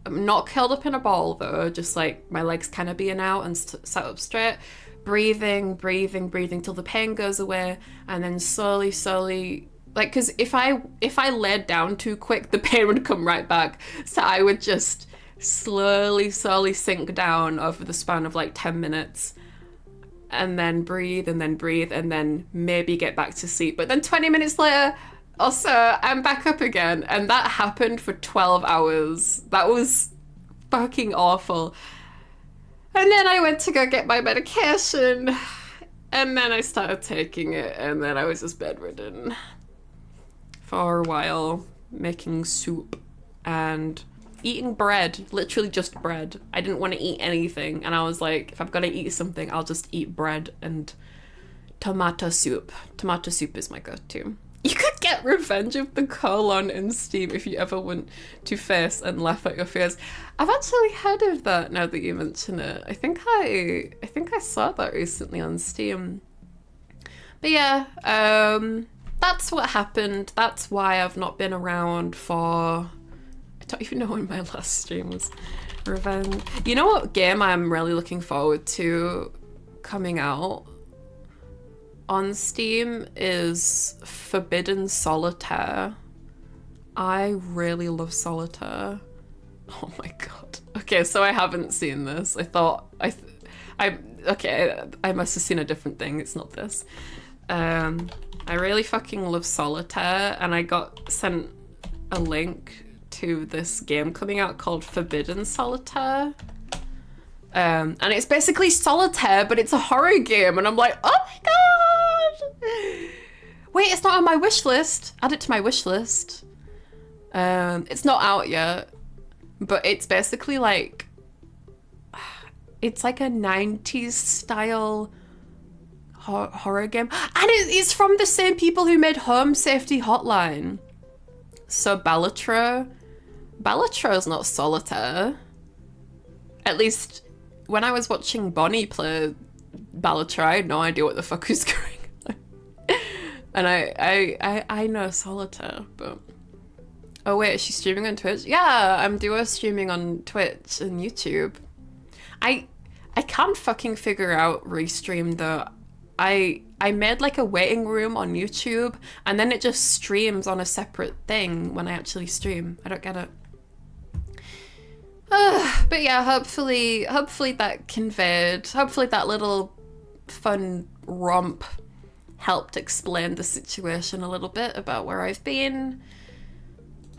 I'm not curled up in a ball though, just like my legs kind of being out and sat up straight. Breathing till the pain goes away, and then slowly, like, because if I laid down too quick, the pain would come right back. So I would just slowly sink down over the span of like 10 minutes, and then breathe, and then maybe get back to sleep. But then 20 minutes later, also, I'm back up again, and that happened for 12 hours. That was fucking awful. And then I went to go get my medication, and then I started taking it, and then I was just bedridden for a while, making soup and eating bread, literally just bread. I didn't want to eat anything, and I was like, if I've got to eat something, I'll just eat bread and tomato soup. Tomato soup is my go-to. You could get Revenge of the Colon in Steam if you ever want to face and laugh at your fears. I've actually heard of that now that you mention it. I think I saw that recently on Steam. But yeah, that's what happened. That's why I've not been around for... I don't even know when my last stream was. Revenge. You know what game I'm really looking forward to coming out on Steam is Forbidden Solitaire. I really love Solitaire. Oh my god. Okay, so I haven't seen this. I thought okay, I must have seen a different thing. It's not this. I really fucking love Solitaire, and I got sent a link to this game coming out called Forbidden Solitaire. And it's basically Solitaire, but it's a horror game, and I'm like, oh my god! Wait, it's not on my wish list. Add it to my wish list. It's not out yet, but it's basically like, it's like a 90s style horror game, and it's from the same people who made Home Safety Hotline. So Balatro is not Solitaire. At least when I was watching Bonnie play Balatro, I had no idea what the fuck was going on. And I know Solitaire, but... Oh wait, is she streaming on Twitch? Yeah, I'm duo streaming on Twitch and YouTube. I can't fucking figure out Restream though. I made like a waiting room on YouTube, and then it just streams on a separate thing when I actually stream. I don't get it. But yeah, hopefully that conveyed, hopefully that little fun romp helped explain the situation a little bit about where I've been.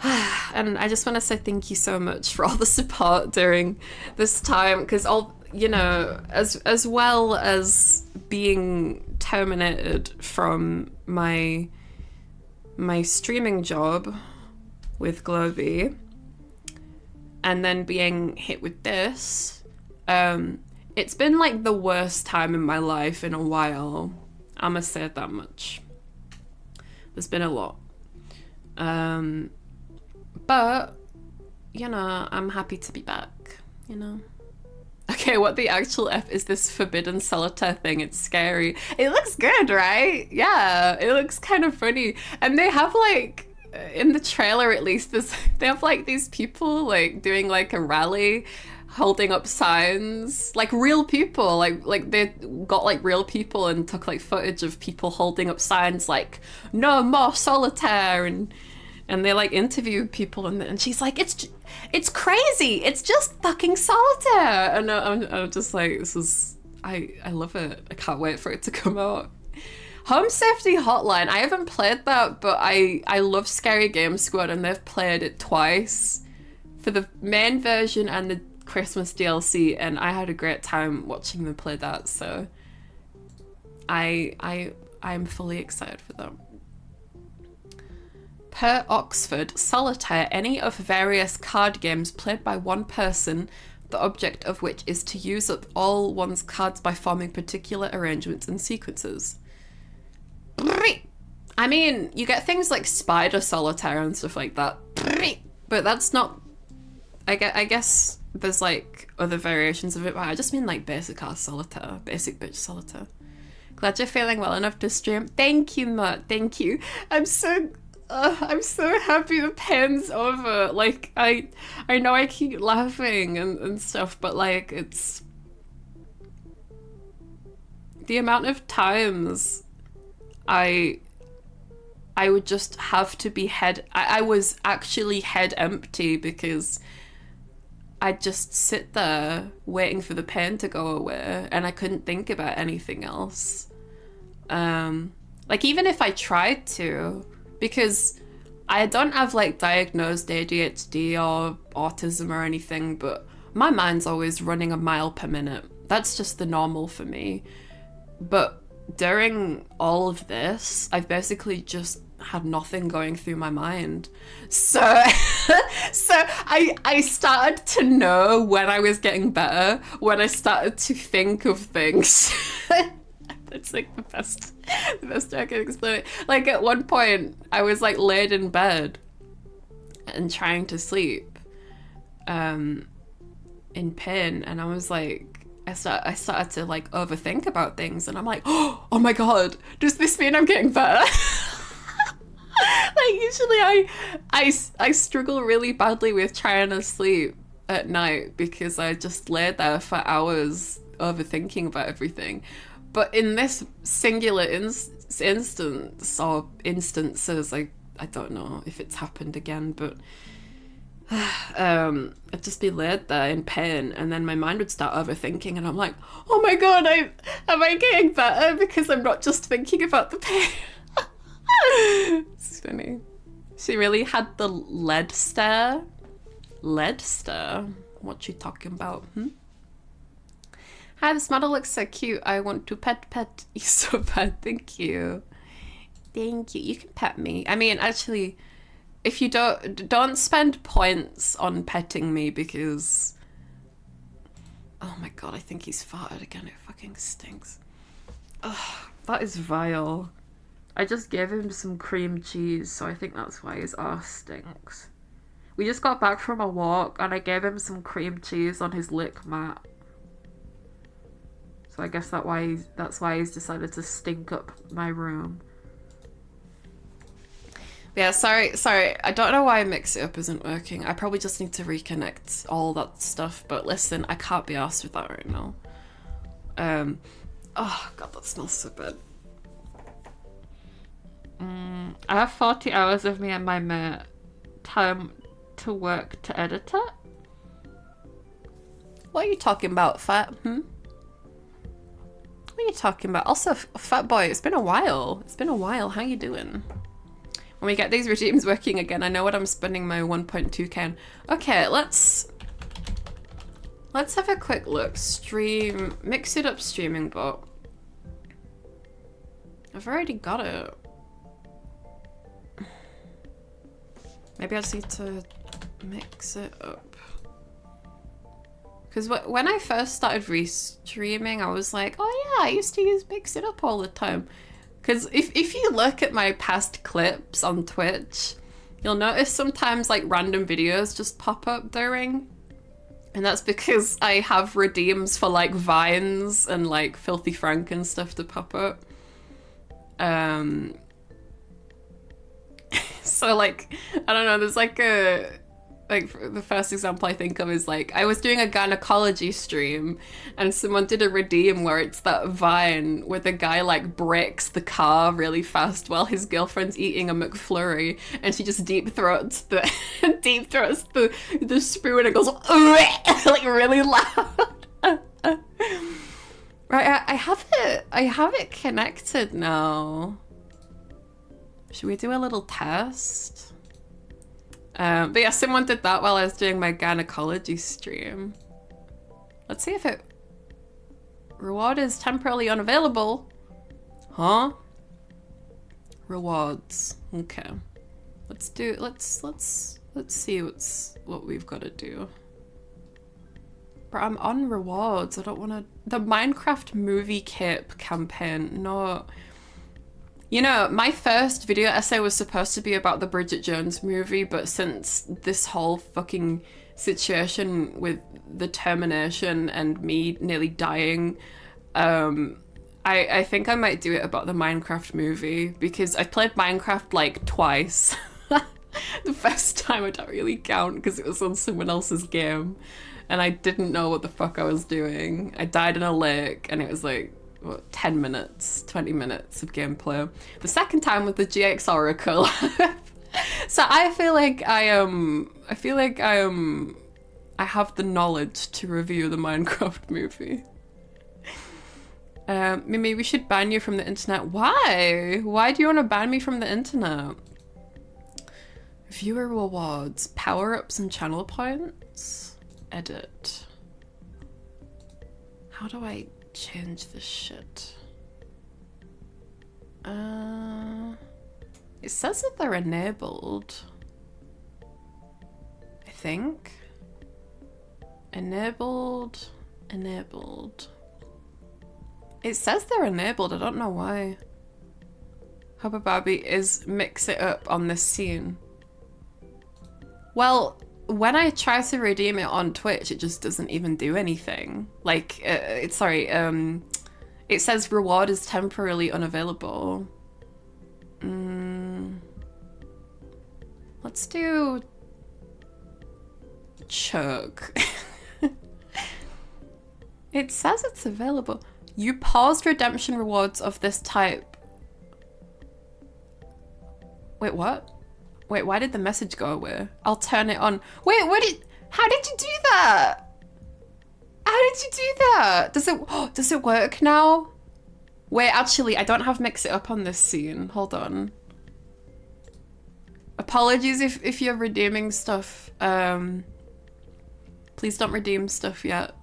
And I just want to say thank you so much for all the support during this time, because you know, as well as being terminated from my streaming job with Globey, and then being hit with this, it's been like the worst time in my life in a while. I'ma say it that much. There's been a lot. But, you know, I'm happy to be back, you know. Okay, what the actual F is this forbidden solitaire thing? It's scary. It looks good, right? Yeah, it looks kind of funny. And they have like, in the trailer at least, they have like these people like doing like a rally, holding up signs, like real people, like they got like real people and took like footage of people holding up signs like no more solitaire, and they like interviewed people, and she's like, it's crazy, it's just fucking solitaire, and I'm just like, this is, I love it. I can't wait for it to come out. Home Safety Hotline, I haven't played that, but I love Scary Game Squad, and they've played it twice for the main version and the Christmas DLC, and I had a great time watching them play that, so I'm fully excited for them. Per Oxford, solitaire, any of various card games played by one person, the object of which is to use up all one's cards by forming particular arrangements and sequences. I mean, you get things like Spider Solitaire and stuff like that, but that's not, I guess there's like other variations of it, but I just mean like basic ass solitaire, basic bitch solitaire. Glad you're feeling well enough to stream. Thank you, Mutt, thank you. I'm so happy the pain's over. Like, I know I keep laughing and stuff, but like, it's the amount of times I would just have to be I was actually head empty because I'd just sit there waiting for the pain to go away, and I couldn't think about anything else. Like, even if I tried to, because I don't have like diagnosed ADHD or autism or anything, but my mind's always running a mile per minute. That's just the normal for me. But during all of this, I've basically just had nothing going through my mind. So I started to know when I was getting better, when I started to think of things. That's like the best way I can explain it. Like, at one point I was like laid in bed and trying to sleep in pain, and I was like, I started to like overthink about things, and I'm like, oh my god, does this mean I'm getting better? Like, usually I struggle really badly with trying to sleep at night because I just lay there for hours overthinking about everything. But in this singular instance, or instances, I don't know if it's happened again, but I'd just be laid there in pain, and then my mind would start overthinking, and I'm like, oh my god, am I getting better because I'm not just thinking about the pain? It's funny. She really had the lead stare. Lead stare? What you talking about? Hi, this model looks so cute. I want to pet you so bad. Thank you. Thank you. You can pet me. I mean, actually, if you don't spend points on petting me, because oh my god, I think he's farted again. It fucking stinks. Ugh, that is vile. I just gave him some cream cheese, so I think that's why his arse stinks. We just got back from a walk, and I gave him some cream cheese on his lick mat. So I guess that's why he's decided to stink up my room. Yeah, sorry. I don't know why Mix It Up isn't working. I probably just need to reconnect all that stuff. But listen, I can't be arsed with that right now. Oh god, that smells so bad. I have 40 hours of me and my mate. Time to work to edit it. What are you talking about, Fat? What are you talking about? Also, Fat Boy, it's been a while. How you doing? When we get these regimes working again, I know what I'm spending my 1.2k on. Okay, let's Let's have a quick look. Stream, mix it up streaming bot. I've already got it. Maybe I just need to mix it up. Because when I first started restreaming, I was like, oh yeah, I used to use Mix It Up all the time. Because if you look at my past clips on Twitch, you'll notice sometimes like random videos just pop up during. And that's because I have redeems for like Vines and like Filthy Frank and stuff to pop up. So like, I don't know, there's like a... Like, the first example I think of is like, I was doing a gynecology stream and someone did a redeem where it's that Vine where the guy like breaks the car really fast while his girlfriend's eating a McFlurry and she just deep throats the spoon and goes like really loud. Right, I have it connected now. Should we do a little test? But yeah, someone did that while I was doing my gynecology stream. Let's see if it... Reward is temporarily unavailable. Huh? Rewards. Okay. Let's see what we've got to do. But I'm on rewards. I don't want to... The Minecraft movie kit campaign. No... You know, my first video essay was supposed to be about the Bridget Jones movie, but since this whole fucking situation with the termination and me nearly dying, I think I might do it about the Minecraft movie, because I played Minecraft like twice. The first time I don't really count because it was on someone else's game, and I didn't know what the fuck I was doing. I died in a lake, and it was like, what, 10 minutes, 20 minutes of gameplay. The second time with the GX Oracle. So I feel like I have the knowledge to review the Minecraft movie. Mimi, we should ban you from the internet. Why? Why do you want to ban me from the internet? Viewer rewards, power-ups and channel points. Edit. How do I change this shit? It says that they're enabled. I think. Enabled. It says they're enabled, I don't know why. Hubba Barbie is mix it up on this scene. Well, when I try to redeem it on Twitch, it just doesn't even do anything. Like, it says reward is temporarily unavailable. Let's do chug. It says it's available. You paused redemption rewards of this type. Wait, what? Wait, why did the message go away? I'll turn it on. Wait, how did you do that? How did you do that? Does it work now? Wait, actually, I don't have mix it up on this scene. Hold on. Apologies if you're redeeming stuff. Please don't redeem stuff yet.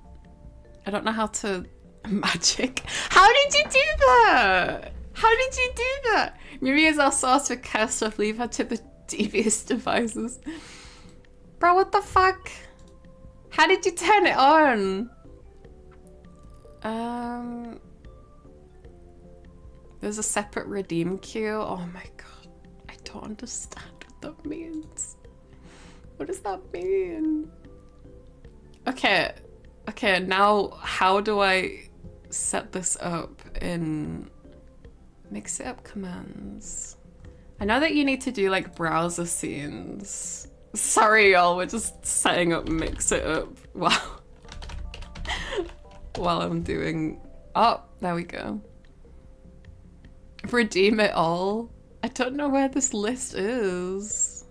I don't know how to magic. How did you do that? How did you do that? Miri is our source for curse stuff. Leave her to the devious devices. Bro, what the fuck? How did you turn it on? There's a separate redeem queue. Oh my god. I don't understand what that means. What does that mean? Okay, now how do I set this up in mix it up commands? I know that you need to do like browser scenes. Sorry y'all, we're just setting up mix it up while I'm doing... Oh, there we go. Redeem it all. I don't know where this list is.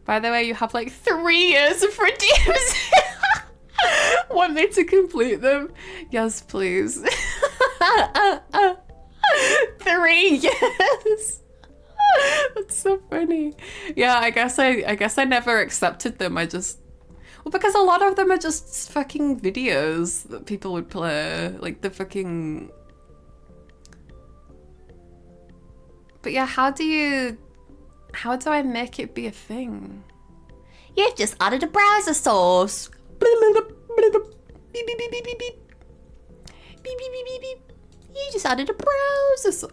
By the way, you have like 3 years of redeems. Want me to complete them? Yes, please. 3 years. That's so funny. Yeah, I guess I never accepted them. I just, well, because a lot of them are just fucking videos that people would play, like the fucking. But yeah, how do I make it be a thing? You've just added a browser source. You just added a browser source.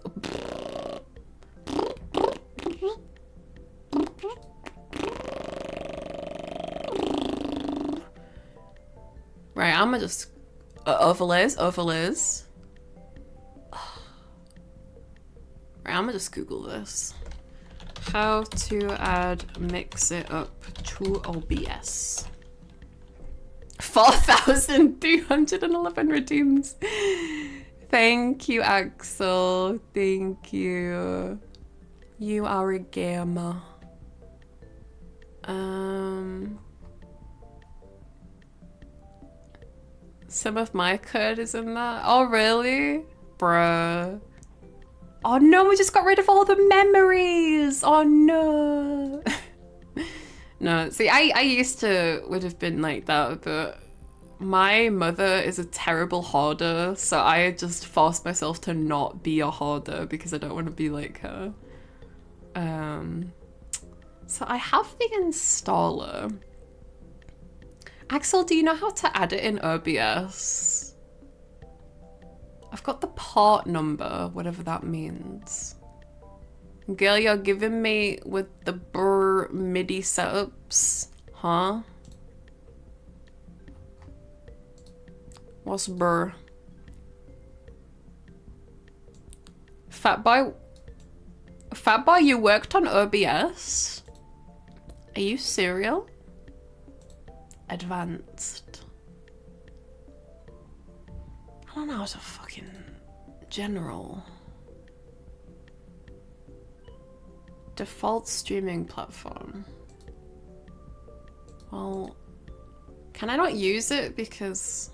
Right, I'ma just overlays. Right, I'ma just Google this. How to add mix it up to OBS. 4,311 redeems. Thank you, Axel. Thank you. You are a gamer. Some of my code is in that. Oh, really? Bruh. Oh no, we just got rid of all the memories. Oh no. No, see, I used to would have been like that, but my mother is a terrible hoarder, so I just forced myself to not be a hoarder because I don't want to be like her. So I have the installer. Axel, do you know how to add it in OBS? I've got the port number, whatever that means. Girl, you're giving me with the brr MIDI setups, huh? What's brr? Fatboy, you worked on OBS? Are you serial? Advanced. I don't know how to fucking general. Default streaming platform. Well, can I not use it because...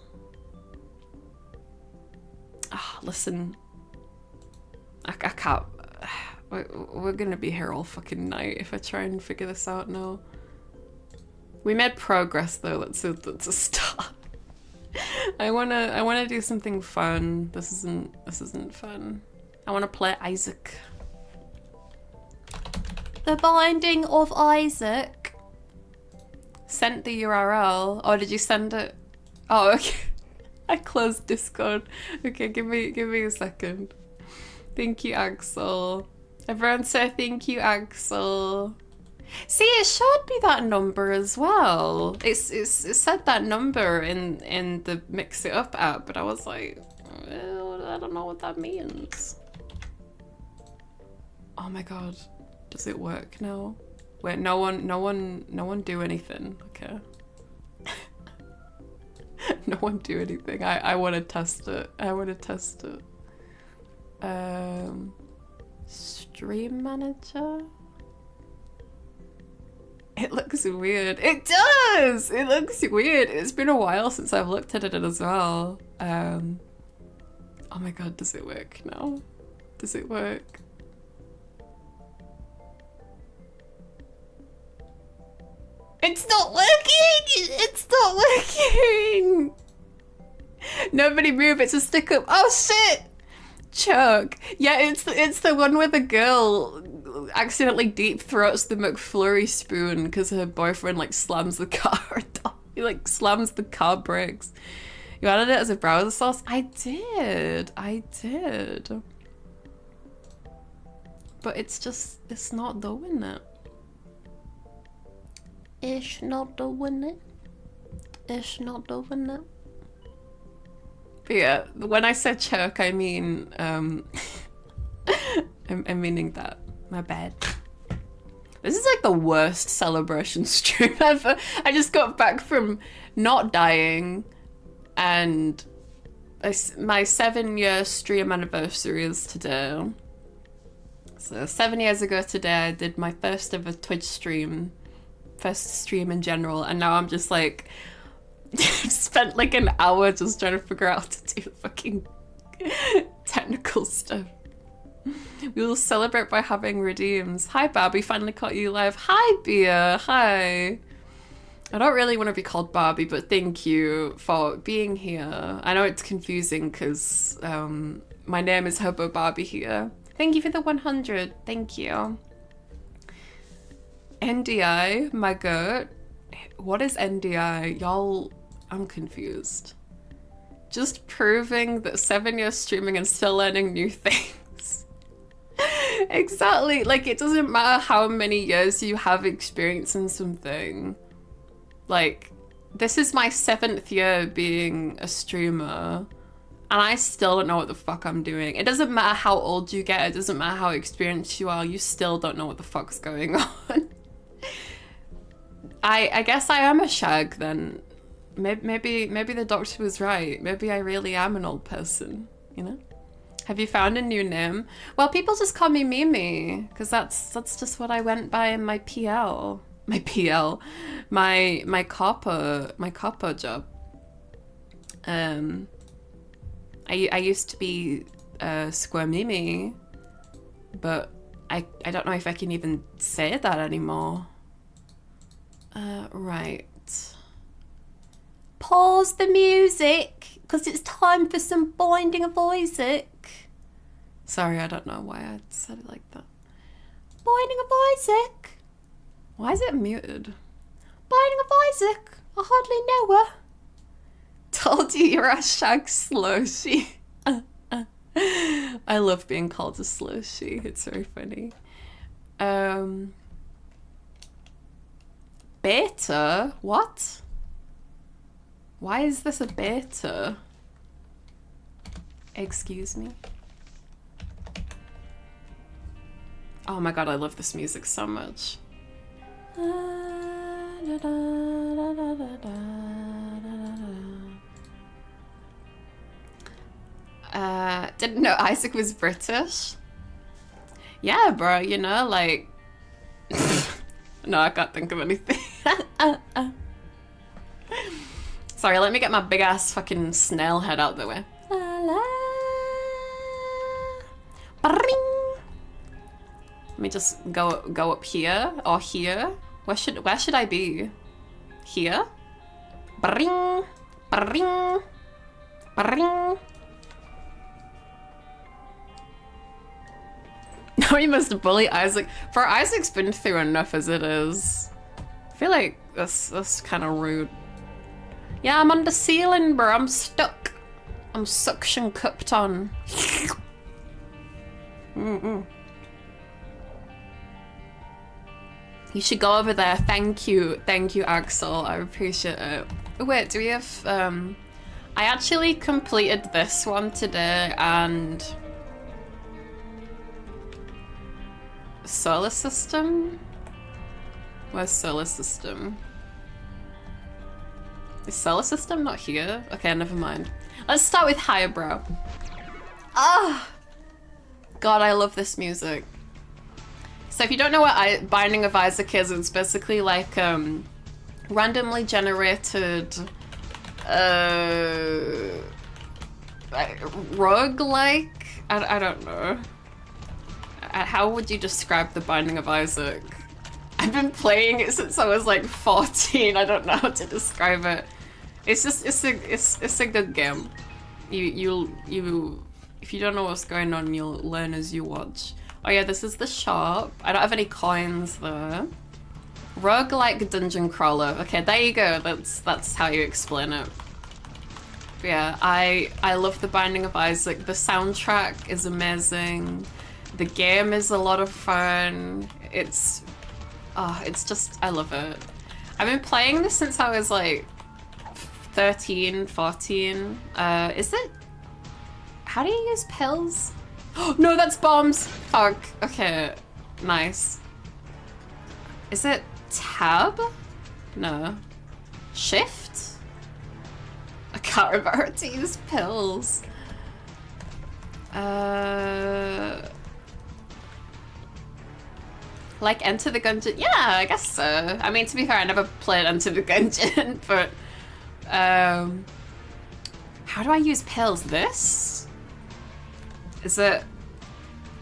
listen. I can't... We're gonna be here all fucking night if I try and figure this out now. We made progress though, that's a start. I wanna do something fun. This isn't fun. I wanna play Isaac. The Binding of Isaac. Sent the URL. Oh, did you send it? Oh, okay. I closed Discord. Okay, give me a second. Thank you, Axel. Everyone say thank you, Axel. See, it showed me that number as well. It said that number in the Mix It Up app, but I was like, well, I don't know what that means. Oh my god, does it work now? Wait, no one do anything. Okay. No one do anything. I want to test it. I want to test it. Stream manager. It looks weird. It does! It looks weird. It's been a while since I've looked at it as well. Oh my god, does it work now? Does it work? It's not working! It's not working! Nobody move, it's a stick up. Oh shit! Chuck. Yeah, it's the one where the girl accidentally deep throats the McFlurry spoon because her boyfriend like slams the car. He like slams the car brakes. You added it as a browser source? I did. But it's not doing it. It's not doing it. It's not doing it. But yeah, when I said Chuck, I mean, I'm meaning that. My bad. This is like the worst celebration stream ever. I just got back from not dying, and my 7-year stream anniversary is today. So 7 years ago today, I did my first ever Twitch stream, first stream in general, and now I'm just like, spent like an hour just trying to figure out how to do fucking technical stuff. We will celebrate by having redeems. Hi, Barbie. Finally caught you live. Hi, Bia. Hi. I don't really want to be called Barbie, but thank you for being here. I know it's confusing because my name is Hobo Barbie here. Thank you for the 100. Thank you. NDI, my goat. What is NDI? Y'all, I'm confused. Just proving that 7 years streaming and still learning new things. Exactly. Like, it doesn't matter how many years you have experience in something. Like, this is my 7th year being a streamer, and I still don't know what the fuck I'm doing. It doesn't matter how old you get, it doesn't matter how experienced you are, you still don't know what the fuck's going on. I guess I am a shag then. Maybe the doctor was right. Maybe I really am an old person, you know? Have you found a new name? Well, people just call me Mimi, because that's just what I went by in my PL. My PL, my copper job. I used to be squirmimi, but I don't know if I can even say that anymore. Right. Pause the music, because it's time for some Binding of Isaac. Sorry, I don't know why I said it like that. Binding of Isaac. Why is it muted? Binding of Isaac. I hardly know her. Told you you're a shag sloshy. I love being called a sloshy. It's very funny. Beta? What? Why is this a beta? Excuse me? Oh my god, I love this music so much. Didn't know Isaac was British. Yeah, bro, you know, like... No, I can't think of anything. Sorry, let me get my big ass fucking snail head out the way. Let me just go up here or here. Where should I be? Here? Bring, bring, bring. No, you must bully Isaac. For Isaac's been through enough as it is. I feel like that's kind of rude. Yeah, I'm on the ceiling, bro. I'm stuck. I'm suction cupped on. You should go over there. Thank you, Axel. I appreciate it. Oh, wait, do we have? I actually completed this one today and solar system. Where's solar system? Is solar system not here? Okay, never mind. Let's start with higher brow. Ah, God, I love this music. So if you don't know what Binding of Isaac is, it's basically like randomly generated roguelike. I don't know. How would you describe the Binding of Isaac? I've been playing it since I was like 14. I don't know how to describe it. It's just it's a good game. You if you don't know what's going on, you'll learn as you watch. Oh yeah, this is the shop. I don't have any coins there. Roguelike dungeon crawler. Okay, there you go. That's how you explain it. But yeah, I love the Binding of Isaac. The soundtrack is amazing. The game is a lot of fun. It's just, I love it. I've been playing this since I was like 13, 14. Is it? How do you use pills? No, that's bombs. Fuck. Okay, nice. Is it tab? No. Shift? I can't remember how to use pills. Like Enter the Gungeon? Yeah, I guess so. I mean, to be fair, I never played Enter the Gungeon, but how do I use pills? This? Is it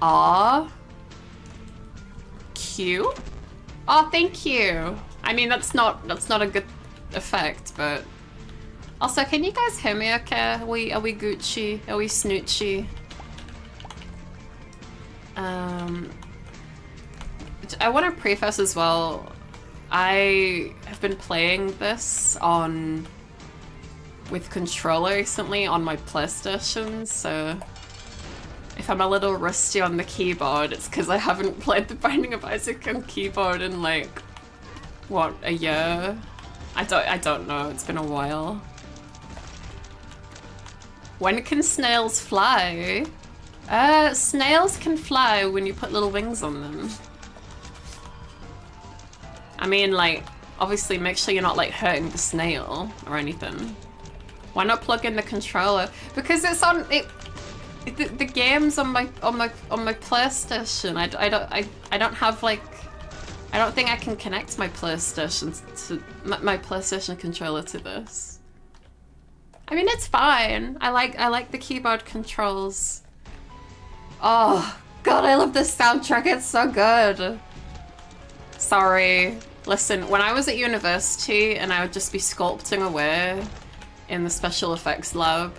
R Q. Oh, thank you. I mean, that's not a good effect, but also, can you guys hear me? Okay, are we Gucci? Are we Snoochie? I want to preface as well. I have been playing this with controller recently on my PlayStation, so if I'm a little rusty on the keyboard, it's because I haven't played The Binding of Isaac on keyboard in like, what, a year? I don't know, it's been a while. When can snails fly? Snails can fly when you put little wings on them. I mean, like, obviously make sure you're not like hurting the snail or anything. Why not plug in the controller? Because it's on the game's on my PlayStation. I don't have like, I don't think I can connect my PlayStation to my PlayStation controller to this. I mean, it's fine. I like the keyboard controls. Oh god, I love this soundtrack. It's so good. Sorry. Listen, when I was at university and I would just be sculpting away in the special effects lab,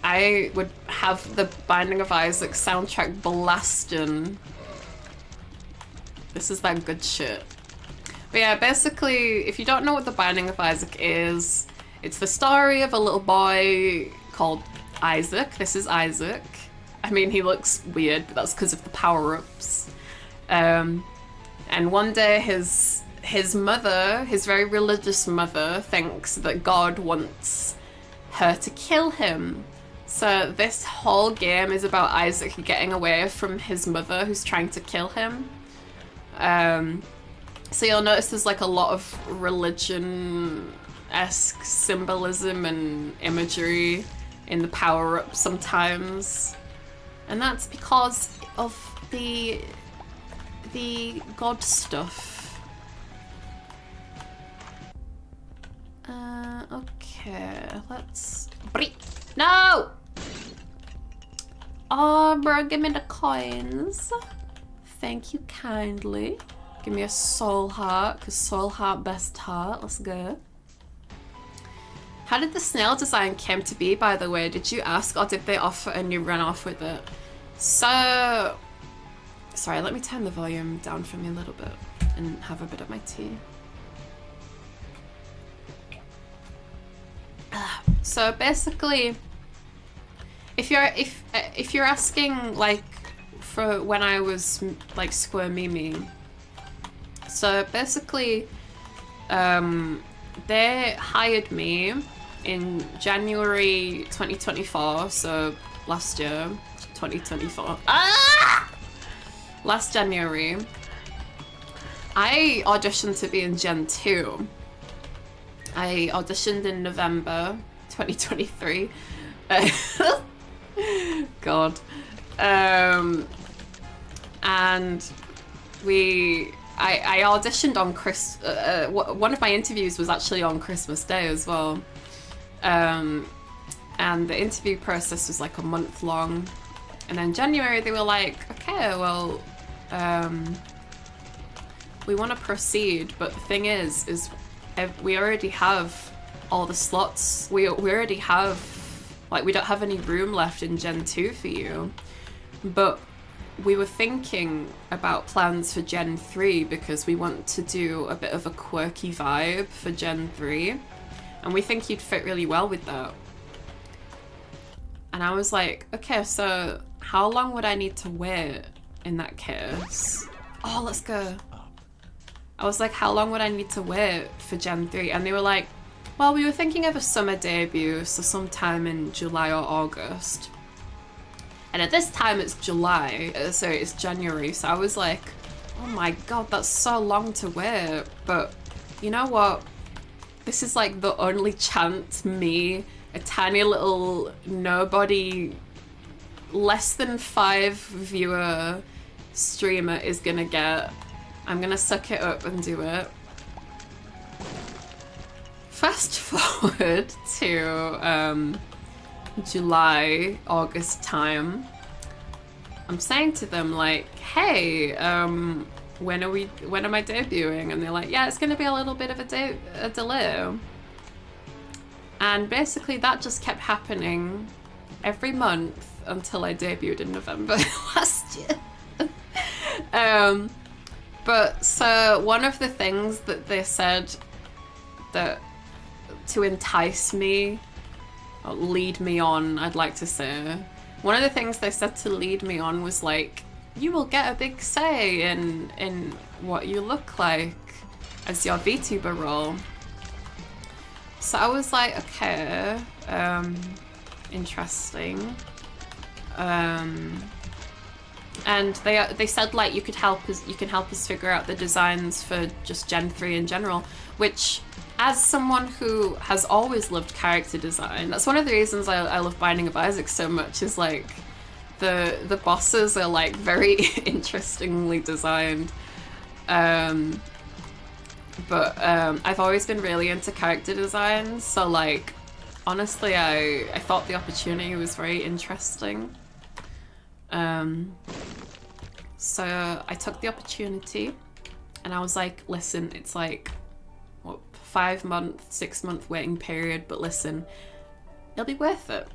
I would have the Binding of Isaac soundtrack blasting. This is that good shit. But yeah, basically, if you don't know what the Binding of Isaac is, it's the story of a little boy called Isaac. This is Isaac. I mean, he looks weird, but that's because of the power-ups. And one day his mother, his very religious mother, thinks that God wants her to kill him. So this whole game is about Isaac getting away from his mother who's trying to kill him. So you'll notice there's like a lot of religion-esque symbolism and imagery in the power-up sometimes. And that's because of the God stuff. Okay, let's... No! Oh, bro, give me the coins. Thank you kindly. Give me a soul heart, because soul heart, best heart. Let's go. How did the snail design came to be, by the way? Did you ask, or did they offer and you ran off with it? So... Sorry, let me turn the volume down for me a little bit and have a bit of my tea. So basically, if you're asking like for when I was like squirmimi, so basically they hired me in January 2024, so last year, 2024. Last January, I auditioned to be in Gen 2. I auditioned in November 2023. God. And I auditioned on one of my interviews was actually on Christmas Day as well. And the interview process was like a month long. And then January they were like, okay, well, we want to proceed, but the thing is we already have all the slots. We already have, like, we don't have any room left in Gen 2 for you. But we were thinking about plans for Gen 3 because we want to do a bit of a quirky vibe for Gen 3. And we think you'd fit really well with that. And I was like, okay, so how long would I need to wait in that case? Oh, let's go. I was like, how long would I need to wait for Gen 3? And they were like, well, we were thinking of a summer debut, so sometime in July or August. And at this time it's it's January, so I was like, oh my god, that's so long to wait. But you know what? This is like the only chance me, a tiny little nobody, less than 5 viewer streamer is gonna get. I'm gonna suck it up and do it. Fast forward to July, August time. I'm saying to them like, hey, when am I debuting? And they're like, yeah, it's gonna be a little bit of a delay. And basically that just kept happening every month until I debuted in November last year. But so one of the things that they said that to entice me, or lead me on, I'd like to say, one of the things they said to lead me on was like, you will get a big say in what you look like as your VTuber role. So I was like, okay, interesting. And they said like you can help us figure out the designs for just Gen 3 in general, which, as someone who has always loved character design, that's one of the reasons I love Binding of Isaac so much, is like the bosses are like very interestingly designed. But I've always been really into character design, so like honestly I thought the opportunity was very interesting. So I took the opportunity and I was like, listen, it's like, what, 5-month, 6-month waiting period, but listen, it'll be worth it.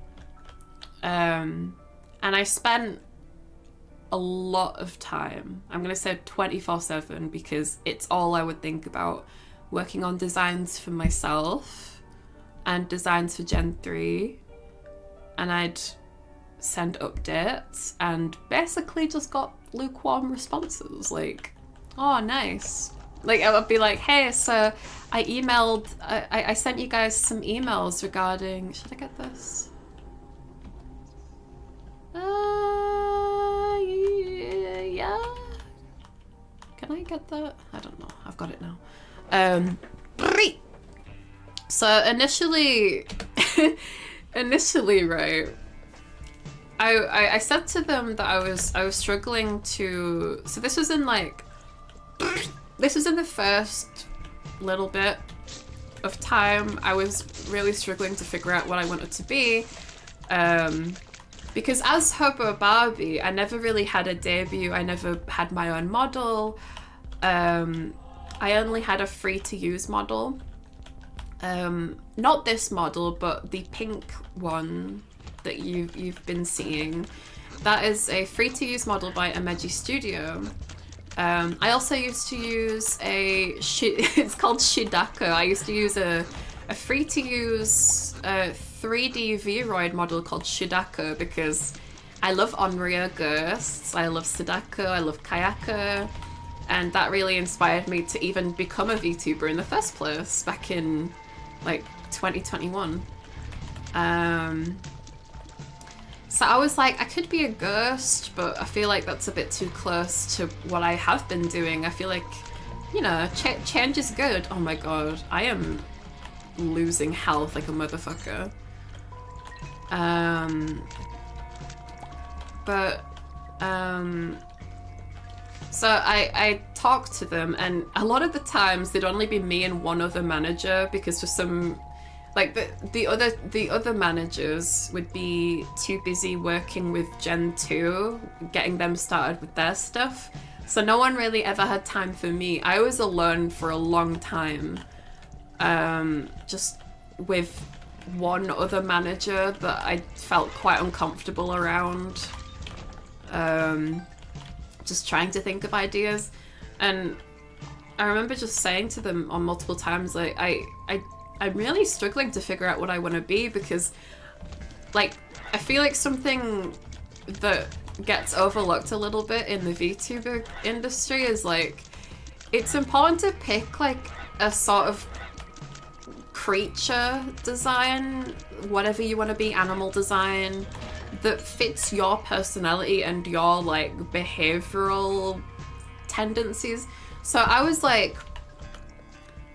And I spent a lot of time, I'm gonna say 24/7, because it's all I would think about, working on designs for myself and designs for Gen 3, and I'd send updates and basically just got lukewarm responses like, oh nice. Like I would be like, hey, so I emailed, I sent you guys some emails regarding, should I get this? Yeah. Can I get that? I don't know. I've got it now. So initially, right, I said to them that I was struggling to. So this was in like, this was in the first little bit of time. I was really struggling to figure out what I wanted to be. Because as Hobo Barbie, I never really had a debut. I never had my own model. I only had a free-to-use model. Not this model, but the pink one that you've been seeing. That is a free-to-use model by Ameji Studio. I also used to use it's called Shidako. I used to use a free-to-use 3D Vroid model called Shidako because I love Onryo Ghosts, I love Sadako, I love Kayako, and that really inspired me to even become a VTuber in the first place back in like 2021. So I was like, I could be a ghost, but I feel like that's a bit too close to what I have been doing. I feel like, you know, change is good. Oh my god, I am losing health like a motherfucker. So I talked to them, and a lot of the times there'd only be me and one other manager, because for some, like the other managers would be too busy working with Gen 2, getting them started with their stuff. So no one really ever had time for me. I was alone for a long time, just with one other manager that I felt quite uncomfortable around, just trying to think of ideas. And I remember just saying to them on multiple times, like, I'm really struggling to figure out what I want to be, because like I feel like something that gets overlooked a little bit in the VTuber industry is like, it's important to pick like a sort of creature design, whatever you want to be, animal design, that fits your personality and your like behavioral tendencies. So I was like,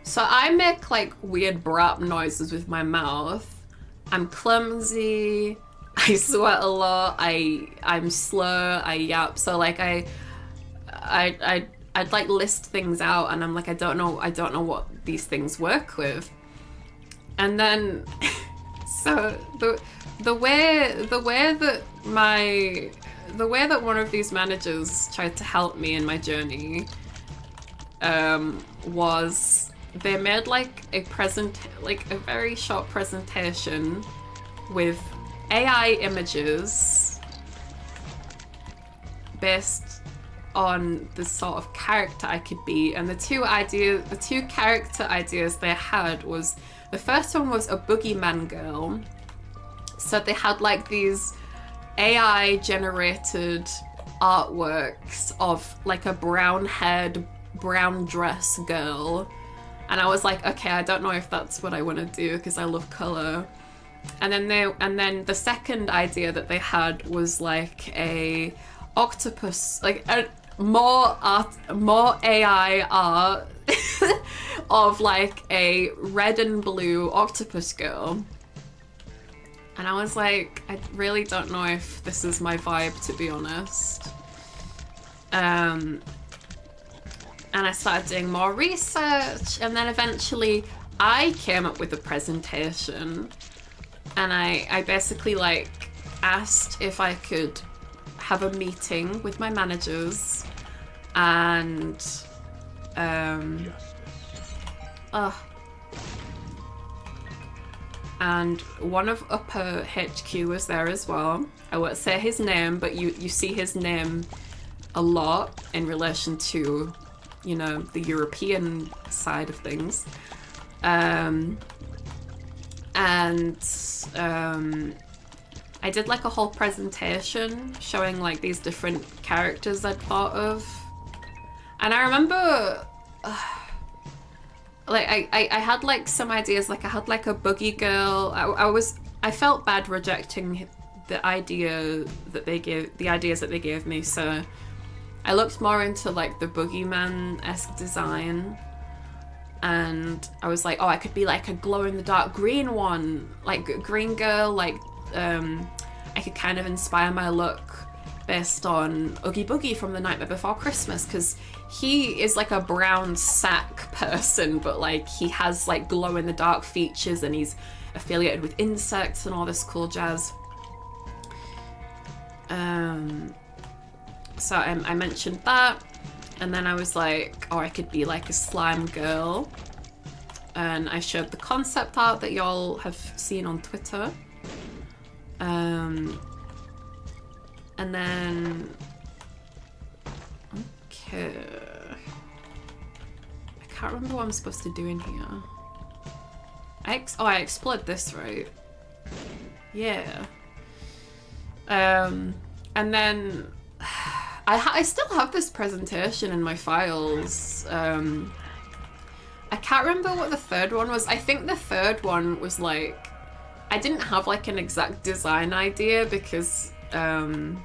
so I make like weird brap noises with my mouth, I'm clumsy, I sweat a lot, I'm slow, I yap. So like I'd like list things out, and I'm like, I don't know what these things work with. And then So the way that one of these managers tried to help me in my journey was they made like a very short presentation with AI images based on the sort of character I could be, and the two character ideas they had was, the first one was a boogeyman girl. So they had like these AI generated artworks of like a brown-haired, brown dress girl, and I was like, okay, I don't know if that's what I want to do because I love color. And then the second idea that they had was like a octopus, like a more AI art of like a red and blue octopus girl. And I was like, I really don't know if this is my vibe, to be honest. And I started doing more research, and then eventually I came up with a presentation, and I basically like asked if I could have a meeting with my managers, and and one of Upper HQ was there as well. I won't say his name, but you see his name a lot in relation to, you know, the European side of things. I did like a whole presentation showing like these different characters I'd thought of. And I remember like I had like some ideas, like I had like a boogie girl. I felt bad rejecting the ideas that they gave me, so I looked more into like the boogeyman-esque design, and I was like, oh, I could be like a glow-in-the-dark green one, like green girl, like I could kind of inspire my look based on Oogie Boogie from The Nightmare Before Christmas, because he is like a brown sack person, but like he has like glow-in-the-dark features, and he's affiliated with insects and all this cool jazz. So I mentioned that, and then I was like, oh, I could be like a slime girl, and I showed the concept art that y'all have seen on Twitter. And then, okay, I can't remember what I'm supposed to do in here. I explored this, right? Yeah. And then I still have this presentation in my files. I can't remember what the third one was. I think the third one was like, I didn't have like an exact design idea because I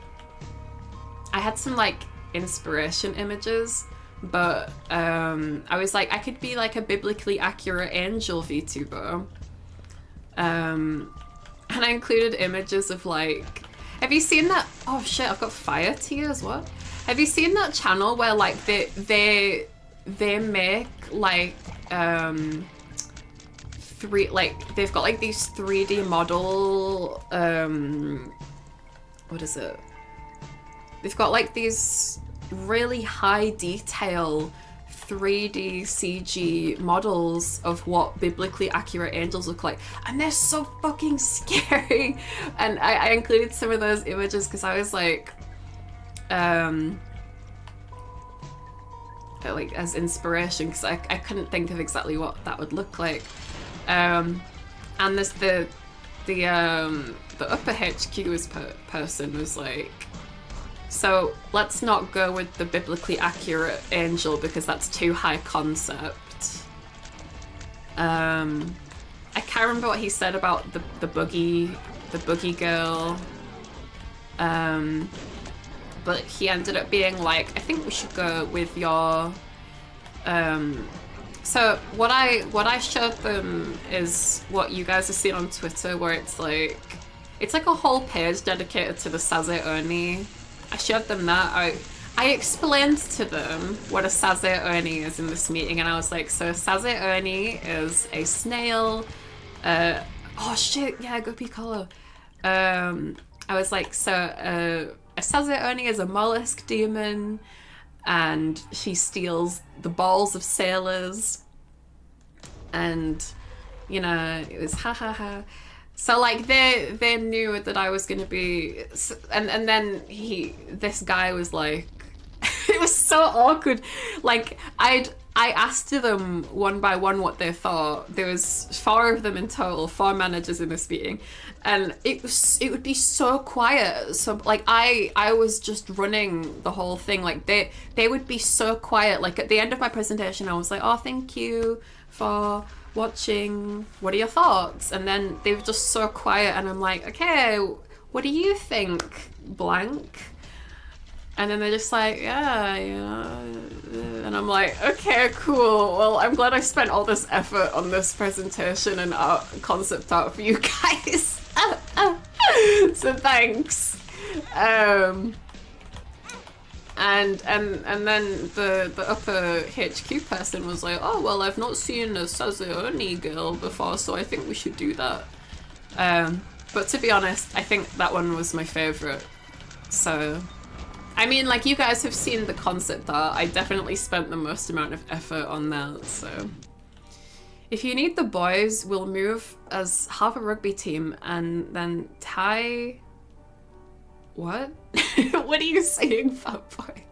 had some like inspiration images, but I was like, I could be like a biblically accurate angel VTuber. And I included images of like, have you seen that? Oh shit, I've got fire tears, what? Have you seen that channel where like they make like they've got like these 3D model, what is it? They've got like these really high detail 3D CG models of what biblically accurate angels look like, and they're so fucking scary. And I included some of those images because I was like as inspiration, because I couldn't think of exactly what that would look like. And there's the Upper HQ person was like, so let's not go with the biblically accurate angel because that's too high concept. I can't remember what he said about the boogie girl. But he ended up being like, I think we should go with your so what I showed them is what you guys have seen on Twitter, where it's like a whole page dedicated to the Saze Oni. I showed them that. I explained to them what a Saze Oni is in this meeting, and I was like, so Saze Oni is a snail, Oh shit, yeah, Guppy Color. I was like, so Asaze is a mollusk demon, and she steals the balls of sailors, and you know, it was ha ha ha. So like they knew that I was gonna be, and then this guy was like, it was so awkward. Like I asked them one by one what they thought. There was 4 of them in total, 4 managers in this meeting, and it would be so quiet. So like I was just running the whole thing. Like they would be so quiet. Like at the end of my presentation, I was like, oh, thank you for watching. What are your thoughts? And then they were just so quiet, and I'm like, okay, what do you think, blank? And then they're just like, yeah, you know, and I'm like, okay, cool. Well, I'm glad I spent all this effort on this presentation and art, concept art for you guys. So thanks. And then the upper HQ person was like, oh, well, I've not seen a Sazeoni girl before, so I think we should do that. But to be honest, I think that one was my favorite. So, I mean, like, you guys have seen the concept art. I definitely spent the most amount of effort on that, so. If you need the boys, we'll move as half a rugby team and then tie... What? What are you saying, fat boy?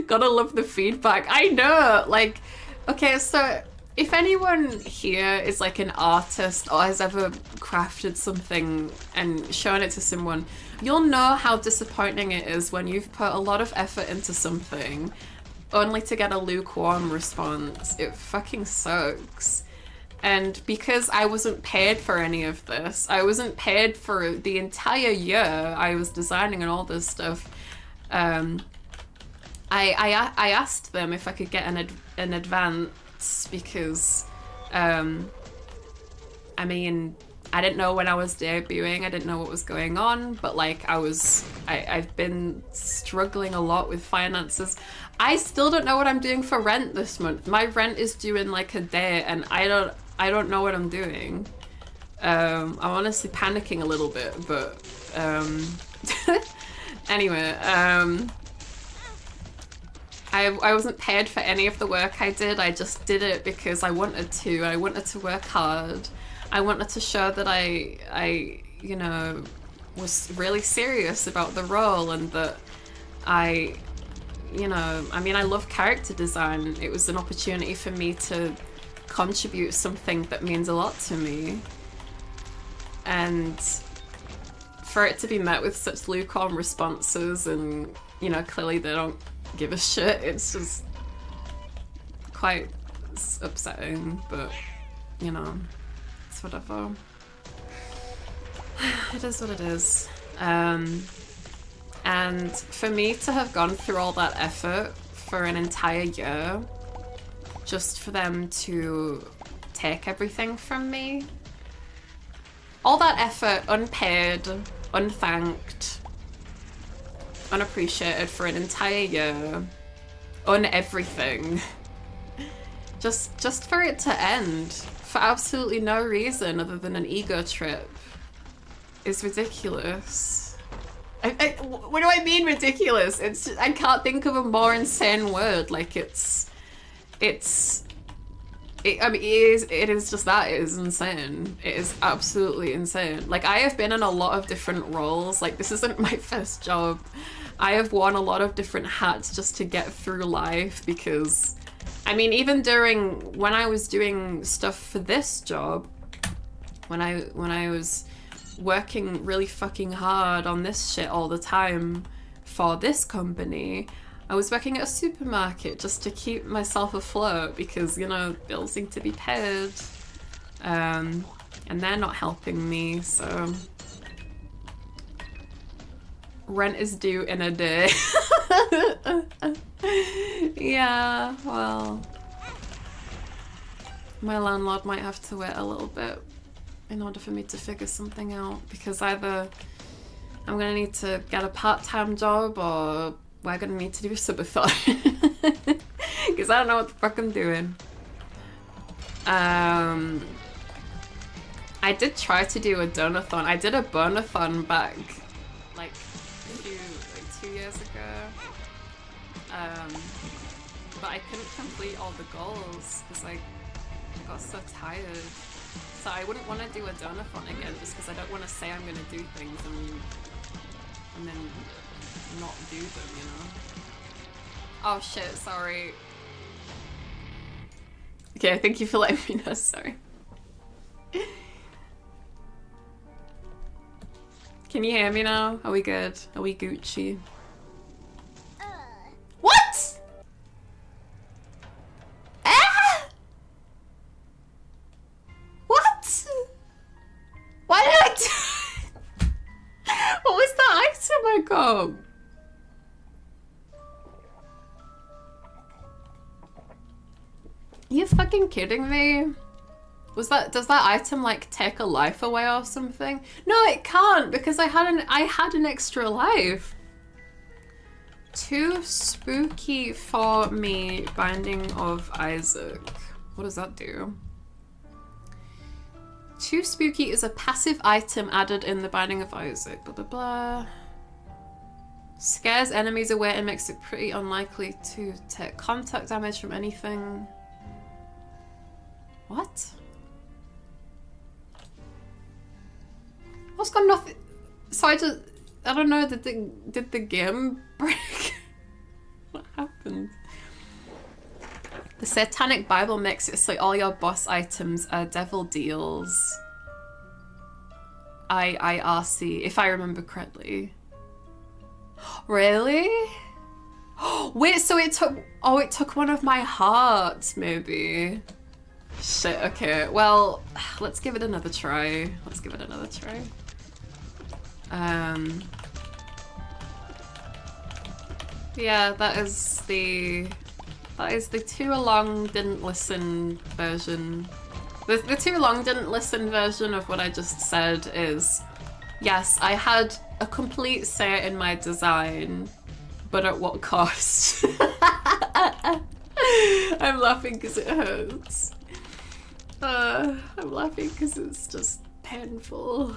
Gotta love the feedback. I know, like, okay, so if anyone here is like an artist or has ever crafted something and shown it to someone, you'll know how disappointing it is when you've put a lot of effort into something only to get a lukewarm response. It fucking sucks. And because I wasn't paid for any of this, I wasn't paid for the entire year I was designing and all this stuff, I asked them if I could get an advance because, I mean, I didn't know when I was debuting, I didn't know what was going on, but like I've been struggling a lot with finances. I still don't know what I'm doing for rent this month. My rent is due in like a day and I don't know what I'm doing. I'm honestly panicking a little bit, but anyway, I wasn't paid for any of the work I did. I just did it because I wanted to. I wanted to work hard. I wanted to show that I you know, was really serious about the role and that you know, I mean, I love character design. It was an opportunity for me to contribute something that means a lot to me. And for it to be met with such lukewarm responses and, you know, clearly they don't give a shit, it's just quite upsetting, but, you know, it's whatever. It is what it is. And for me to have gone through all that effort for an entire year, just for them to take everything from me, all that effort, unpaid, unthanked, unappreciated for an entire year, on everything, just for it to end for absolutely no reason other than an ego trip is ridiculous. What do I mean ridiculous? It's I can't think of a more insane word. Like it is just that. It is insane. It is absolutely insane. Like I have been in a lot of different roles. Like this isn't my first job. I have worn a lot of different hats just to get through life because, I mean, even when I was doing stuff for this job, when I was working really fucking hard on this shit all the time for this company, I was working at a supermarket just to keep myself afloat because, you know, bills need to be paid, and they're not helping me, so rent is due in a day. Yeah, well, my landlord might have to wait a little bit in order for me to figure something out, because either I'm gonna need to get a part-time job or we're gonna need to do a subathon. Because I don't know what the fuck I'm doing. I did try to do a donathon. I did a bonathon back like 2 years ago. But I couldn't complete all the goals because I got so tired. So I wouldn't want to do a donathon again just because I don't want to say I'm going to do things and then not do them, you know? Oh shit, sorry. Okay, thank you for letting me know, sorry. Can you hear me now? Are we good? Are we Gucci? What? Ah! What? Why did I do? What was the item I got? You fucking kidding me? Was that, does that item like take a life away or something? No, it can't because I had an extra life. Too spooky for me, Binding of Isaac. What does that do? Too spooky is a passive item added in the Binding of Isaac. Blah blah blah. Scares enemies away and makes it pretty unlikely to take contact damage from anything. What? What's got nothing? So I don't know, did the game break? What happened? The Satanic Bible makes it so all your boss items are devil deals. IRC, if I remember correctly. Really? Wait, so it took one of my hearts, maybe. Shit, okay. Well, let's give it another try. Let's give it another try. Yeah, that is the too long didn't listen version. The too long didn't listen version of what I just said is, yes, I had a complete say in my design, but at what cost? I'm laughing because it hurts. I'm laughing because it's just painful.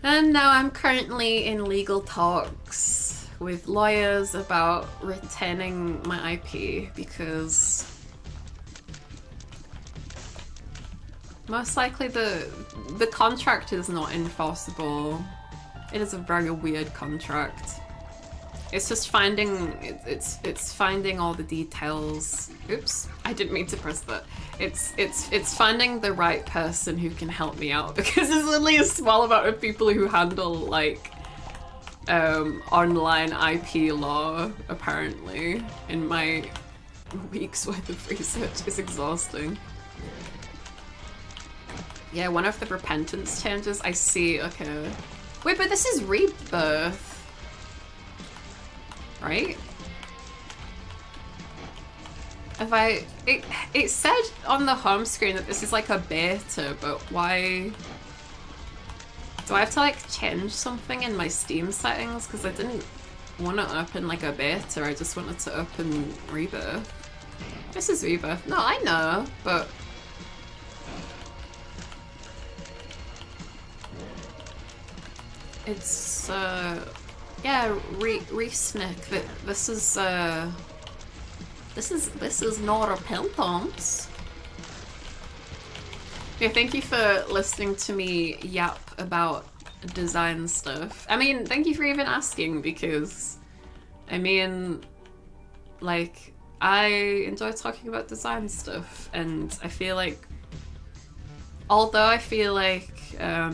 And now I'm currently in legal talks with lawyers about retaining my IP because most likely the contract is not enforceable. It is a very weird contract. It's just finding it's finding all the details. Oops, I didn't mean to press that. It's finding the right person who can help me out because there's only a small amount of people who handle like online IP law apparently. In my week's worth of research is exhausting. Yeah, one of the repentance changes I see. Okay, wait, but this is rebirth. Right? It said on the home screen that this is like a beta, but why? Do I have to like change something in my Steam settings? Because I didn't want to open like a beta, I just wanted to open rebirth. This is rebirth. No, I know, but it's yeah, Reefsnick, this is not repentance. Yeah, thank you for listening to me yap about design stuff. I mean, thank you for even asking because, I mean, like, I enjoy talking about design stuff and I feel like, although I feel like, I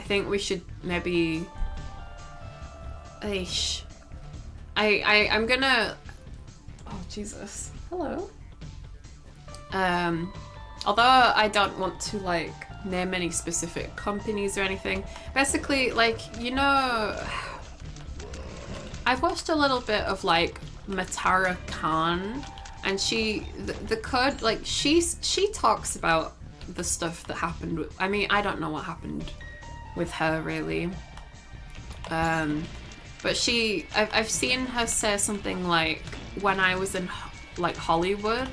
think we should maybe I'm gonna, oh Jesus, hello. Although I don't want to like name any specific companies or anything, basically like, you know, I've watched a little bit of like Matara Khan and the code, like she talks about the stuff that happened with, I mean, I don't know what happened with her really. But I've seen her say something like, when I was in like Hollywood,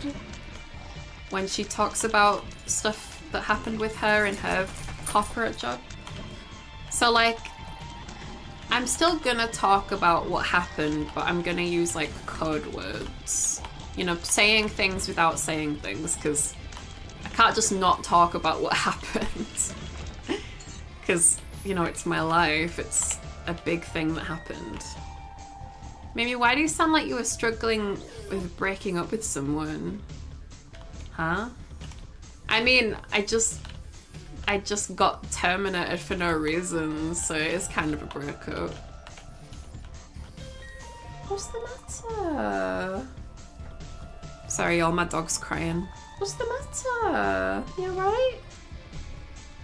when she talks about stuff that happened with her in her corporate job. So like, I'm still gonna talk about what happened, but I'm gonna use like code words. You know, saying things without saying things, because I can't just not talk about what happened. Because, you know, it's my life, it's a big thing that happened. Mimi, why do you sound like you were struggling with breaking up with someone? Huh? I mean, I just got terminated for no reason, so it's kind of a breakup. What's the matter? Sorry, all my dog's crying. What's the matter? You alright?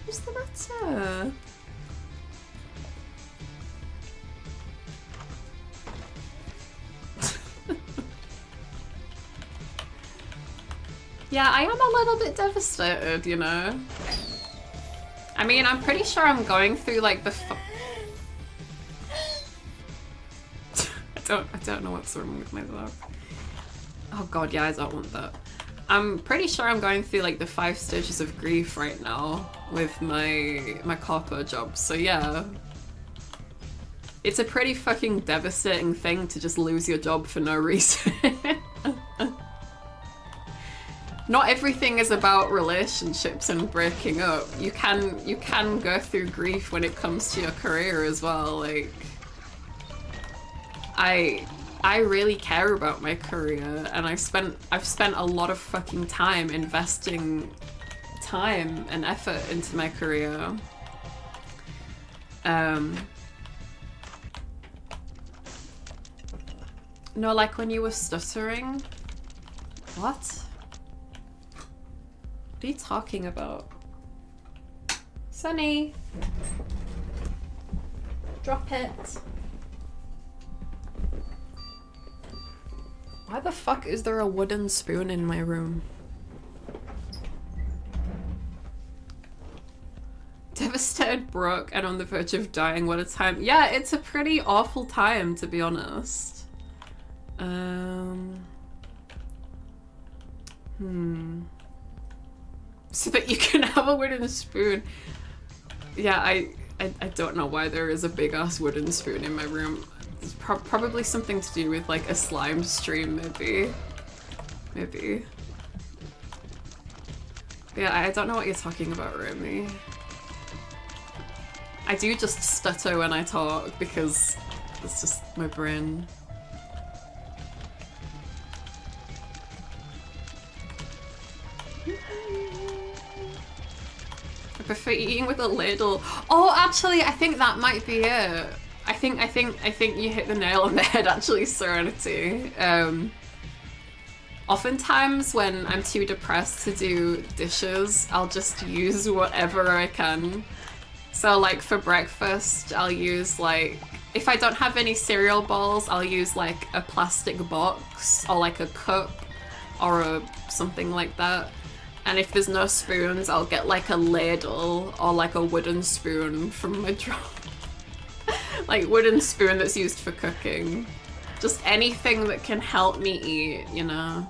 What's the matter? Yeah, I am a little bit devastated, you know? I mean, I'm pretty sure I'm going through like the I don't know what's wrong with my dog. Oh god, yeah, I don't want that. I'm pretty sure I'm going through like the 5 stages of grief right now with my corpo job, so yeah. It's a pretty fucking devastating thing to just lose your job for no reason. Not everything is about relationships and breaking up. You can go through grief when it comes to your career as well. Like, I really care about my career, and I've spent a lot of fucking time investing time and effort into my career. No, like when you were stuttering. What? What are you talking about? Sunny! Drop it. Why the fuck is there a wooden spoon in my room? Devastated, broke, and on the verge of dying. What a time. Yeah, it's a pretty awful time, to be honest. So that you can have a wooden spoon. Yeah, I don't know why there is a big ass wooden spoon in my room. It's probably something to do with like a slime stream, maybe. Maybe. Yeah, I don't know what you're talking about, Remy. I do just stutter when I talk because it's just my brain. I prefer eating with a ladle. Oh, actually, I think that might be it. I think you hit the nail on the head, actually, Serenity. Oftentimes when I'm too depressed to do dishes, I'll just use whatever I can. So like for breakfast, I'll use like, if I don't have any cereal bowls, I'll use like a plastic box or like a cup or something like that. And if there's no spoons, I'll get like a ladle or like a wooden spoon from my drawer. Like wooden spoon that's used for cooking. Just anything that can help me eat, you know?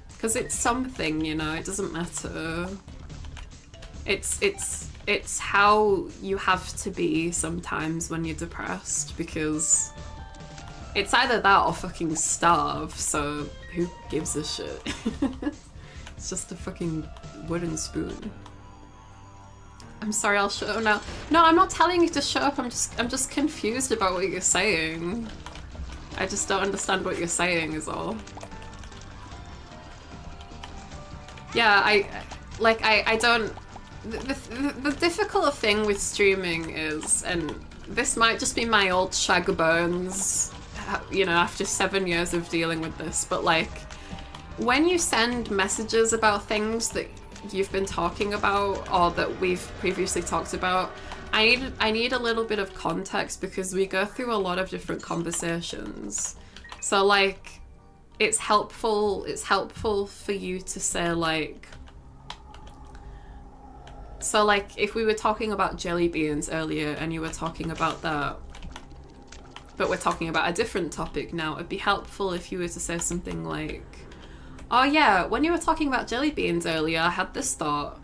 Because it's something, you know, it doesn't matter. It's how you have to be sometimes when you're depressed, because it's either that or fucking starve, so who gives a shit? It's just a fucking wooden spoon. I'm sorry, I'll shut up now. No, I'm not telling you to shut up, I'm just confused about what you're saying. I just don't understand what you're saying is all. Yeah, I don't... The difficult thing with streaming is, and this might just be my old shag bones, you know, after 7 years of dealing with this, but like, when you send messages about things that you've been talking about or that we've previously talked about, I need a little bit of context because we go through a lot of different conversations. So like, it's helpful for you to say like, so like if we were talking about jelly beans earlier and you were talking about that, but we're talking about a different topic now, it'd be helpful if you were to say something like, Oh yeah, when you were talking about jelly beans earlier, I had this thought.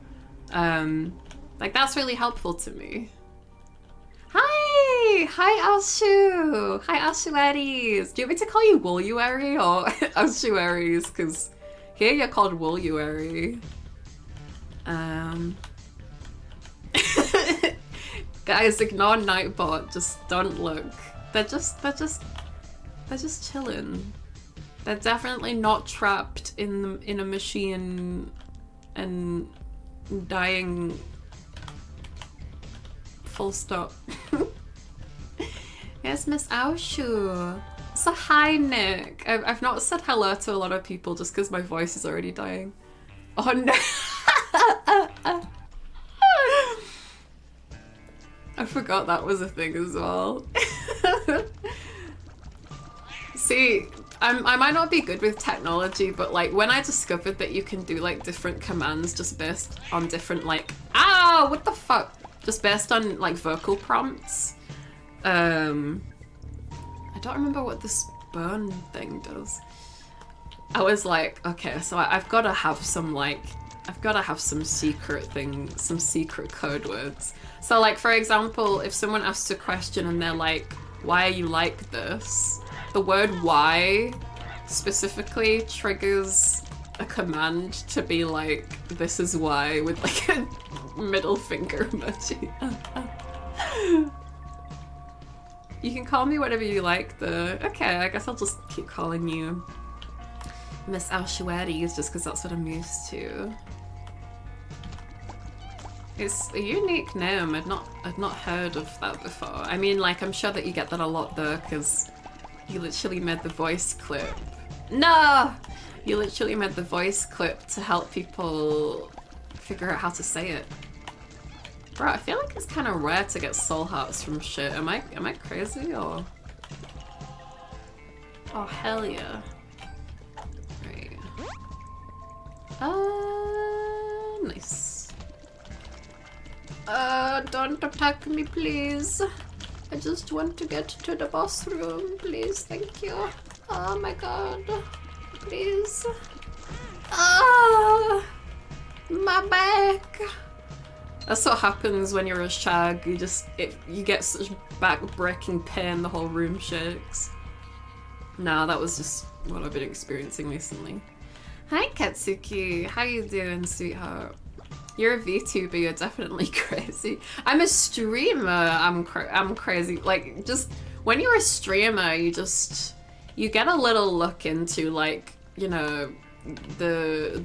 Like that's really helpful to me. Hi! Hi Ashu! Hi Ashueries! Do you want me to call you Wooluary or Ashueries? Because here you're called Wooluary. Guys, ignore Nightbot, just don't look. They're just chilling. They're definitely not trapped in a machine and dying. Full stop. Yes, Miss Aoshu. So hi, Nick. I've not said hello to a lot of people just because my voice is already dying. Oh no. I forgot that was a thing as well. See, I might not be good with technology, but like when I discovered that you can do like different commands just based on different like, ah, what the fuck? Just based on like vocal prompts. I don't remember what this burn thing does. I was like, okay, so I've got to have some like, I've got to have some secret thing, some secret code words. So like, for example, if someone asks a question and they're like, why are you like this? The word why specifically triggers a command to be like, this is why, with like a middle finger emoji. You can call me whatever you like though. Okay, I guess I'll just keep calling you Miss Alshueris just because that's what I'm used to. It's a unique name. I'd not heard of that before. I mean, like, I'm sure that you get that a lot though, because you literally made the voice clip. No! You literally made the voice clip to help people figure out how to say it. Bro, I feel like it's kind of rare to get soul hearts from shit. Am I crazy or? Oh hell yeah! Right. Nice. Don't attack me, please. I just want to get to the boss room, please. Thank you. Oh my god. Please. Ah, my back. That's what happens when you're a shag. You just, you get such back-breaking pain, the whole room shakes. Nah, that was just what I've been experiencing recently. Hi Katsuki, how you doing, sweetheart? You're a VTuber, you're definitely crazy. I'm a streamer, I'm crazy. Like, just, when you're a streamer, you get a little look into, like, you know, the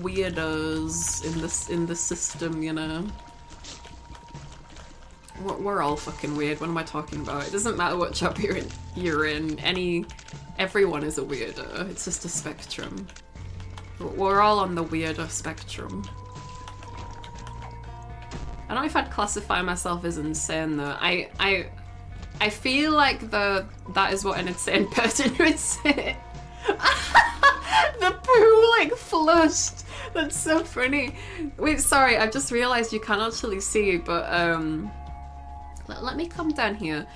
weirdos in the system, you know. We're all fucking weird. What am I talking about? It doesn't matter what job you're in. Everyone is a weirdo. It's just a spectrum. We're all on the weirdo spectrum. I don't know if I'd classify myself as insane though. I feel like that is what an insane person would say. The poo like flushed. That's so funny. Wait, sorry, I just realized you can't actually see, but let me come down here.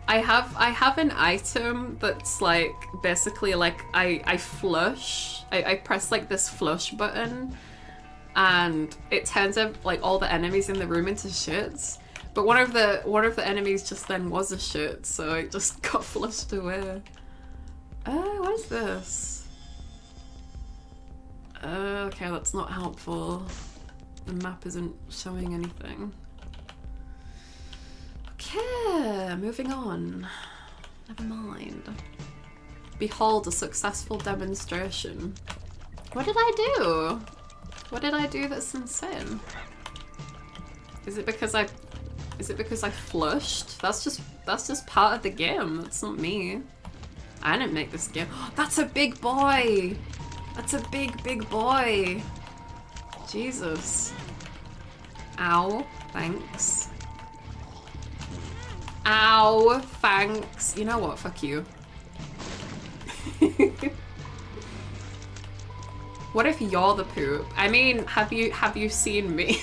I have an item that's like basically like I flush. I press like this flush button and it turns out like all the enemies in the room into shits. But one of the enemies just then was a shit, so it just got flushed away. What is this? Okay, that's not helpful. The map isn't showing anything. Okay, moving on. Never mind. Behold a successful demonstration. What did I do? What did I do that's insane? Is it because I flushed? That's just part of the game. That's not me. I didn't make this game. That's a big boy! That's a big boy! Jesus. Ow. Thanks. Ow. Thanks. You know what? Fuck you. What if you're the poop? I mean, have you seen me?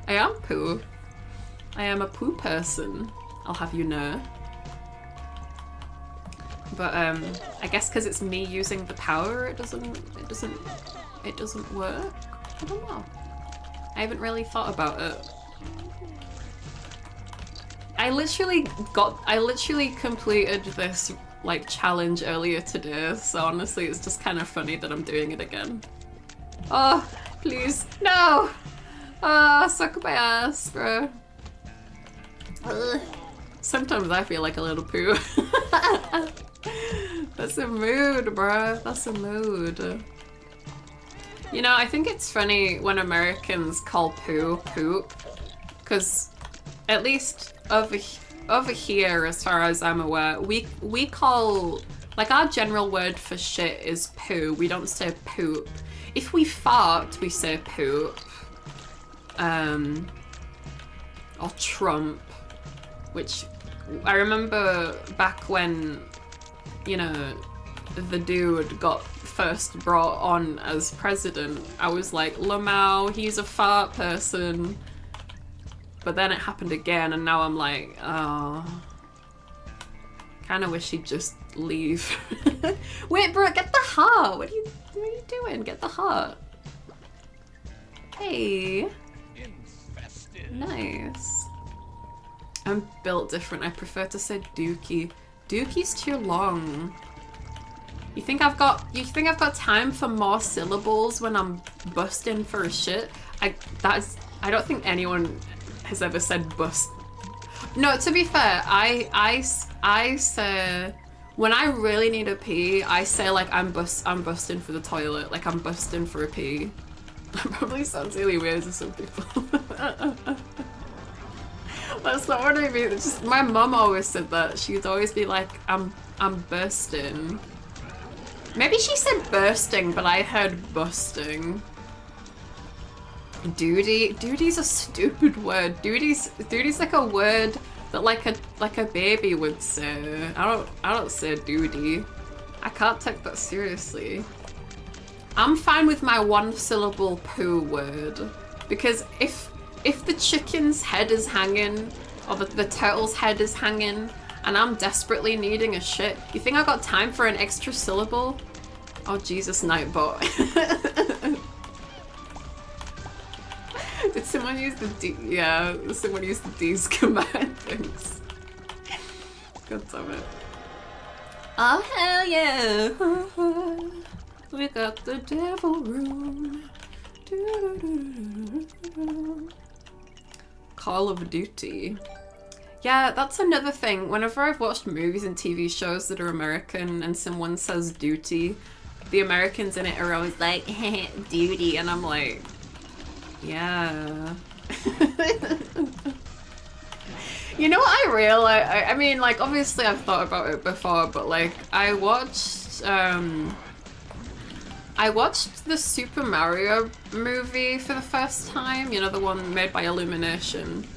I am poo. I am a poo person. I'll have you know. But I guess because it's me using the power, it doesn't work. I don't know. I haven't really thought about it. I literally completed this like challenge earlier today, so honestly it's just kind of funny that I'm doing it again. Oh, please, no! Oh, suck my ass, bro. Ugh. Sometimes I feel like a little poo. That's a mood, bro. That's a mood. You know, I think it's funny when Americans call poo poop, because at least over here, as far as I'm aware, we call, like, our general word for shit is poo. We don't say poop. If we fart, we say poop. Or trump, which I remember back when, you know, the dude got first brought on as president, I was like, Lamau, he's a fart person. But then it happened again, and now I'm like, oh, kind of wish he'd just leave. Wait, bro, get the heart. What are you doing? Get the heart. Hey. Infested. Nice. I'm built different. I prefer to say dookie. Dookie's too long. You think I've got time for more syllables when I'm busting for a shit? I don't think anyone has ever said bust. No, to be fair, I say when I really need a pee, I say like I'm busting for the toilet, like I'm busting for a pee. That probably sounds really weird to some people. That's not what I mean. It's just my mum always said that. She'd always be like, I'm bursting. Maybe she said bursting, but I heard busting. Duty. Duty's a stupid word. Duty's like a word that like a baby would say. I don't say duty. I can't take that seriously. I'm fine with my one syllable poo word, because if the chicken's head is hanging or the turtle's head is hanging and I'm desperately needing a shit, you think I got time for an extra syllable? Oh Jesus, Nightbot. Did someone use the D? Yeah, someone used the D's command. Thanks. God damn it. Oh hell yeah! We got the devil room. Call of Duty. Yeah, that's another thing. Whenever I've watched movies and TV shows that are American and someone says duty, the Americans in it are always like, duty, and I'm like, yeah. You know what I realized? I mean, like, obviously I've thought about it before, but like, I watched the Super Mario movie for the first time, you know, the one made by Illumination.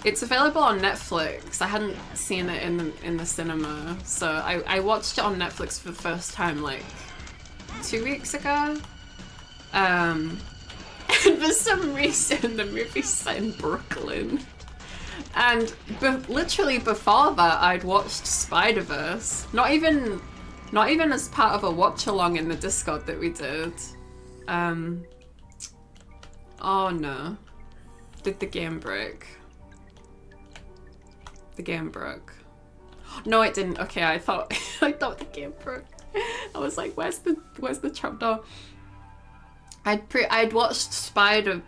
It's available on Netflix. I hadn't seen it in the cinema, so I watched it on Netflix for the first time like 2 weeks ago. And for some reason the movie's set in Brooklyn. And literally before that I'd watched Spider-Verse. Not even as part of a watch along in the Discord that we did. Oh no. Did the game break? The game broke. No, it didn't. Okay, I thought the game broke. I was like, where's the trapdoor? I'd watched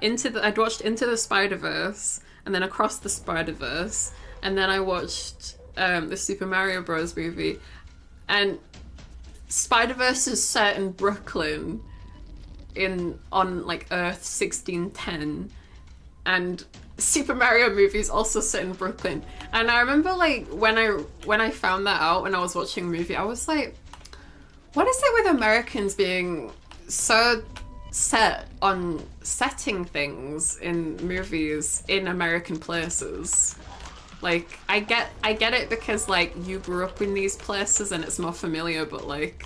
Into the Spider-Verse, and then Across the Spider-Verse, and then I watched the Super Mario Bros. Movie, and Spider-Verse is set in Brooklyn, on like Earth 1610, and Super Mario movie is also set in Brooklyn. And I remember like when I found that out when I was watching a movie, I was like, what is it with Americans being so set on setting things in movies in American places? Like, I get it because like you grew up in these places and it's more familiar, but like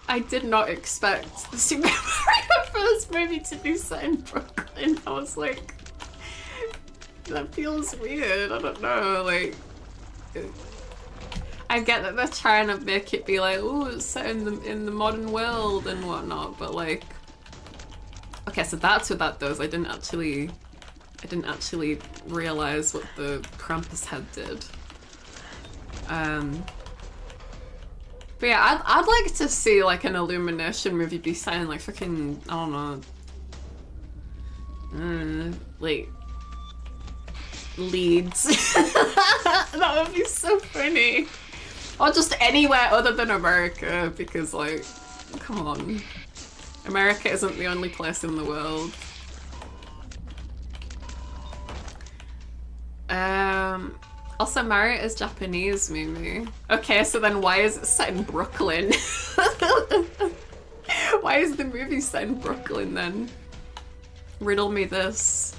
I did not expect the Super Mario Bros. Movie to be set in Brooklyn. I was like, that feels weird. I don't know, like, I get that they're trying to make it be like, oh, it's set in the modern world and whatnot, but like, okay, so that's what that does. I didn't actually realize what the Krampus head did. But yeah, I'd like to see like an Illumination movie be set in like fucking, I don't know, like Leeds. That would be so funny. Or just anywhere other than America, because like, come on. America isn't the only place in the world. Also, Mario is Japanese, Mimi. Okay, so then why is it set in Brooklyn? Why is the movie set in Brooklyn then? Riddle me this.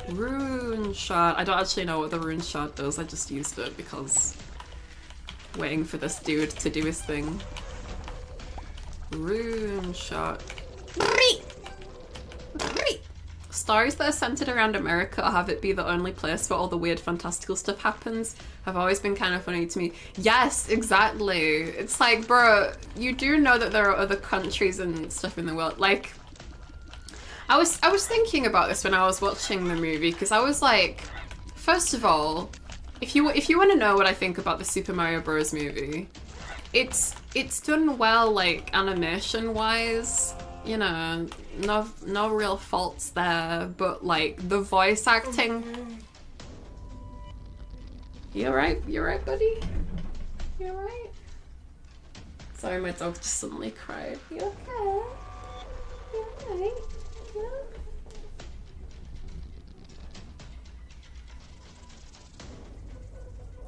Rune shard. I don't actually know what the rune shard does, I just used it because waiting for this dude to do his thing. Rune shard. Stories that are centered around America or have it be the only place where all the weird fantastical stuff happens have always been kind of funny to me. Yes, exactly. It's like, bro, you do know that there are other countries and stuff in the world. Like, I was thinking about this when I was watching the movie, because I was like, first of all, if you want to know what I think about the Super Mario Bros. Movie, it's done well, like animation wise. You know, no real faults there, but like the voice acting. You alright? You alright, buddy? You alright? Sorry, my dog just suddenly cried. You okay? You alright? Yeah?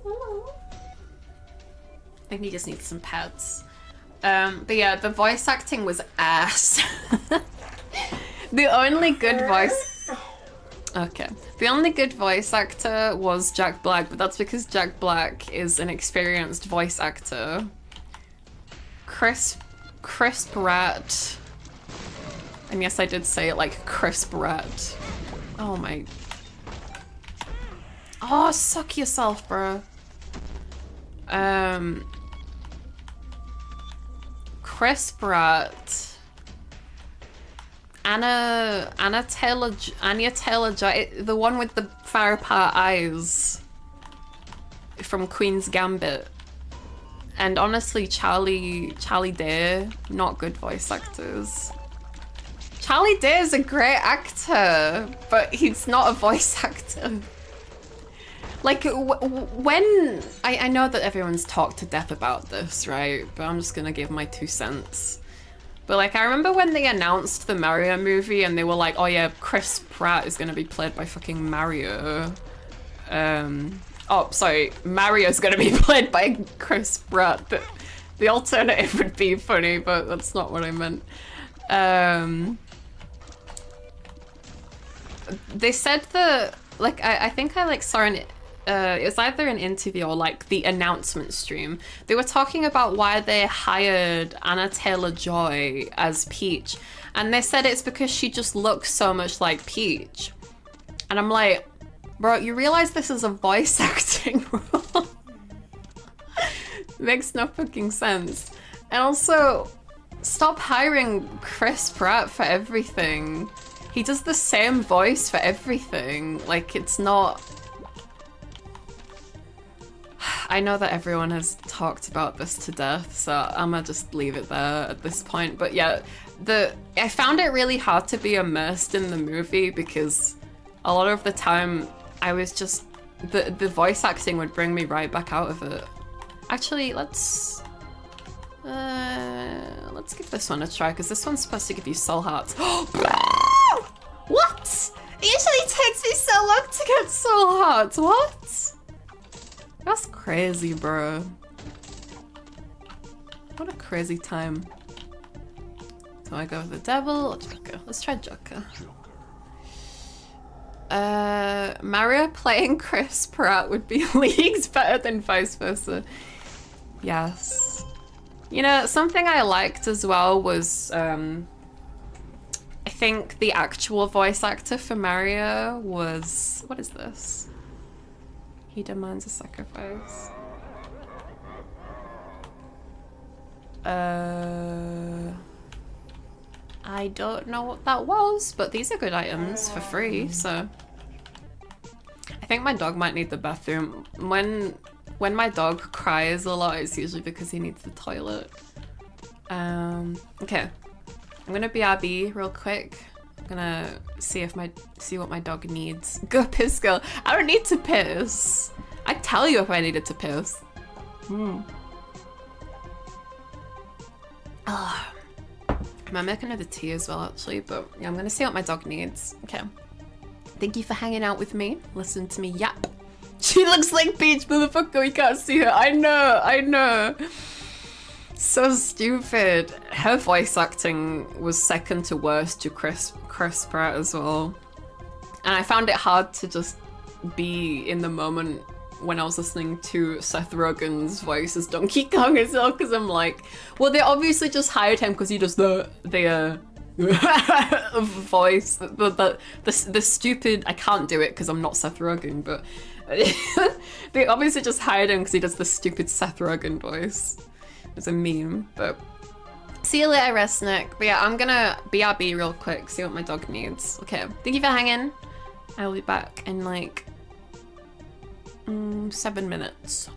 Hello? I think he just needs some pets. But yeah, the voice acting was ass. The only good voice... Okay. The only good voice actor was Jack Black, but that's because Jack Black is an experienced voice actor. Chris Pratt. And yes, I did say it like Chris Pratt. Oh my... Oh, suck yourself, bro. Chris Pratt, Anya Taylor-Joy, the one with the fire part eyes from Queen's Gambit, and honestly Charlie Day, not good voice actors. Charlie Day is a great actor, but he's not a voice actor. Like, when... I know that everyone's talked to death about this, right? But I'm just gonna give my 2 cents. But, like, I remember when they announced the Mario movie and they were like, oh yeah, Chris Pratt is gonna be played by fucking Mario. Oh, sorry, Mario's gonna be played by Chris Pratt. The alternative would be funny, but that's not what I meant. They said that... Like, I think I, like, saw an... it was either an interview or like the announcement stream. They were talking about why they hired Anya Taylor-Joy as Peach, and they said it's because she just looks so much like Peach. And I'm like, bro, you realize this is a voice acting role? Makes no fucking sense. And also, stop hiring Chris Pratt for everything. He does the same voice for everything. Like, it's not... I know that everyone has talked about this to death, so I'm gonna just leave it there at this point. But yeah, I found it really hard to be immersed in the movie because a lot of the time I was just... The voice acting would bring me right back out of it. Actually, let's give this one a try, because this one's supposed to give you soul hearts. What? It usually takes me so long to get soul hearts. What? That's crazy, bro. What a crazy time. Do I go with the devil or Joker? Let's try Joker. Mario playing Chris Pratt would be leagues better than vice versa. Yes. You know, something I liked as well was, I think the actual voice actor for Mario was... What is this? He demands a sacrifice. I don't know what that was, but these are good items for free, so. I think my dog might need the bathroom. When my dog cries a lot, it's usually because he needs the toilet. Okay. I'm gonna BRB real quick. I'm gonna see what my dog needs. Go piss, girl. I don't need to piss. I'd tell you if I needed to piss. Oh. I might make another tea as well, actually, but yeah, I'm gonna see what my dog needs. Okay. Thank you for hanging out with me. Listen to me yap. She looks like Peach, motherfucker. We can't see her. I know. So stupid. Her voice acting was second to worst to Chris Pratt as well. And I found it hard to just be in the moment when I was listening to Seth Rogen's voice as Donkey Kong as well, because I'm like, well, they obviously just hired him because he does the voice, the stupid, I can't do it because I'm not Seth Rogen, but they obviously just hired him because he does the stupid Seth Rogen voice. It's a meme, but see you later, Resnick. But yeah, I'm gonna BRB real quick, see what my dog needs. Okay, thank you for hanging. I will be back in like 7 minutes.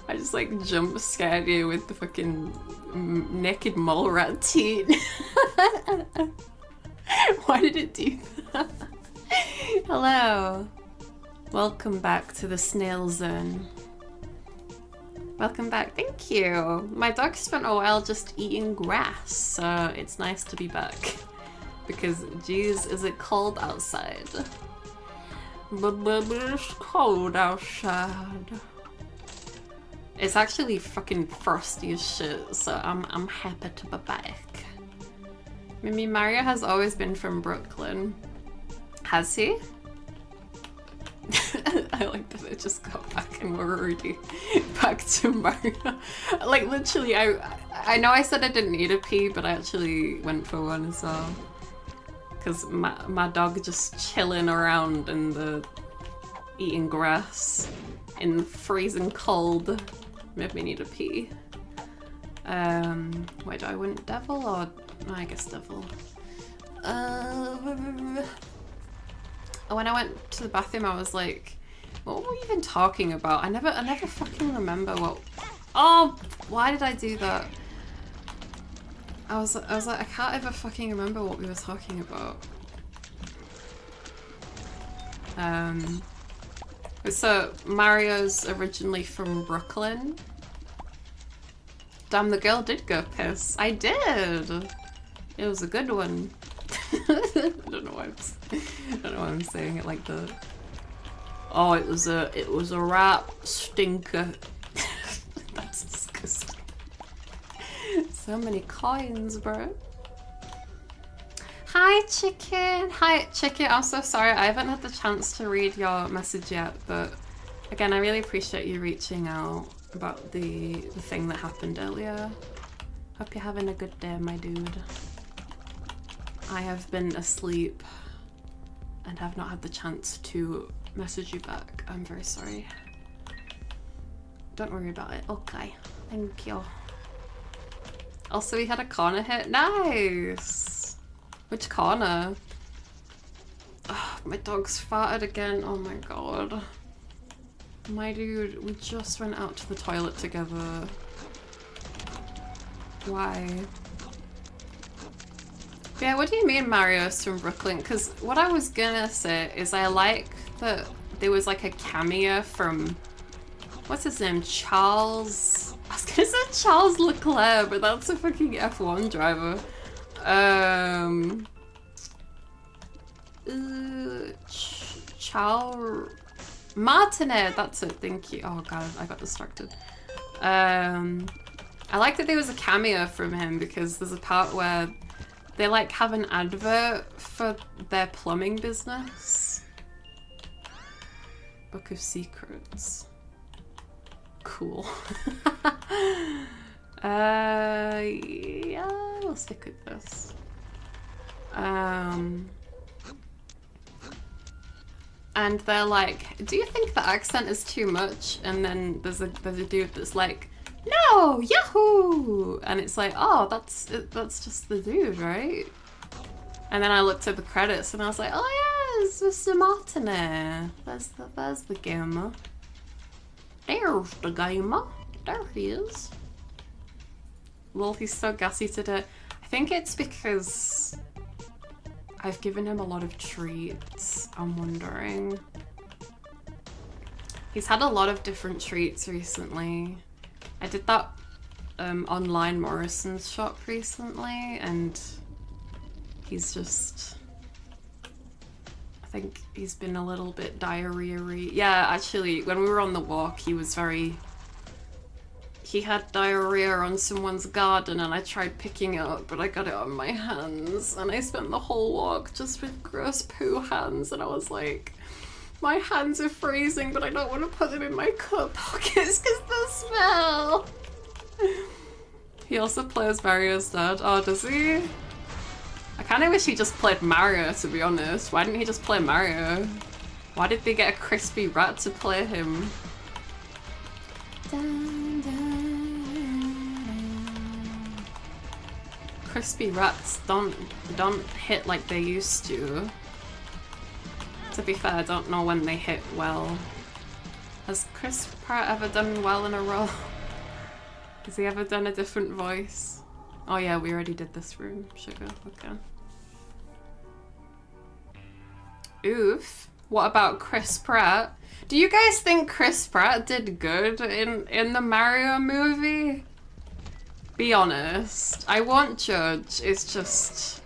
I just like jump scared you with the fucking naked mole rat teen. Why did it do that? Hello. Welcome back to the snail zone. Welcome back. Thank you. My dog spent a while just eating grass, so it's nice to be back. Because, geez, is it cold outside? But it's cold outside. It's actually fucking frosty as shit, so I'm happy to be back. Mimi Mario has always been from Brooklyn. Has he? I like that I just got back and we're already back to Mario. Like literally, I know I said I didn't need a pee, but I actually went for one as well. Cause my dog just chilling around in the eating grass in the freezing cold made me need a pee. Wait, do I want devil or no, I guess devil. When I went to the bathroom, I was like, what were we even talking about? I never fucking remember what. Oh, why did I do that? I was like, I can't ever fucking remember what we were talking about. So Mario's originally from Brooklyn. Damn, the girl did go piss. I did. It was a good one. I don't know why I'm saying it like that. Oh, it was a rap stinker. That's disgusting. So many coins, bro. Hi, Chicken. Hi, Chicken. I'm so sorry. I haven't had the chance to read your message yet, but again, I really appreciate you reaching out about the thing that happened earlier. Hope you're having a good day, my dude. I have been asleep and have not had the chance to message you back. I'm very sorry. Don't worry about it. Okay. Thank you. Also, we had a corner hit. Nice! Which corner? Oh, my dog's farted again. Oh my god. My dude, we just went out to the toilet together. Why? Yeah, what do you mean Mario's from Brooklyn? Because what I was gonna say is I like that there was like a cameo from, what's his name? Charles? I was gonna say Charles Leclerc, but that's a fucking F1 driver. Charles Martinet, that's it, thank you. Oh god, I got distracted. I like that there was a cameo from him because there's a part where they like have an advert for their plumbing business. Book of Secrets. Cool. Yeah, we'll stick with this. And they're like, do you think the accent is too much? And then there's a dude that's like, no, Yahoo! And it's like, oh, that's just the dude, right? And then I looked at the credits and I was like, oh yeah, it's Mr. Martinet. There's the gamer. There's the gamer. There he is. Lol, he's so gassy today. I think it's because I've given him a lot of treats, I'm wondering. He's had a lot of different treats recently. I did that online Morrison's shop recently, and he's just... I think he's been a little bit diarrhea-y. Yeah, actually, when we were on the walk, he was very... He had diarrhea on someone's garden and I tried picking it up, but I got it on my hands. And I spent the whole walk just with gross poo hands, and I was like, my hands are freezing, but I don't want to put them in my coat pockets because they'll smell. He also plays Mario's dad. Oh, does he? I kind of wish he just played Mario, to be honest. Why didn't he just play Mario? Why did they get a crispy rat to play him? Dun, dun. Crispy rats don't hit like they used to. To be fair, I don't know when they hit well. Has Chris Pratt ever done well in a role? Has he ever done a different voice? Oh yeah, we already did this room. Sugar, okay. Oof. What about Chris Pratt? Do you guys think Chris Pratt did good in the Mario movie? Be honest. I won't judge. It's just...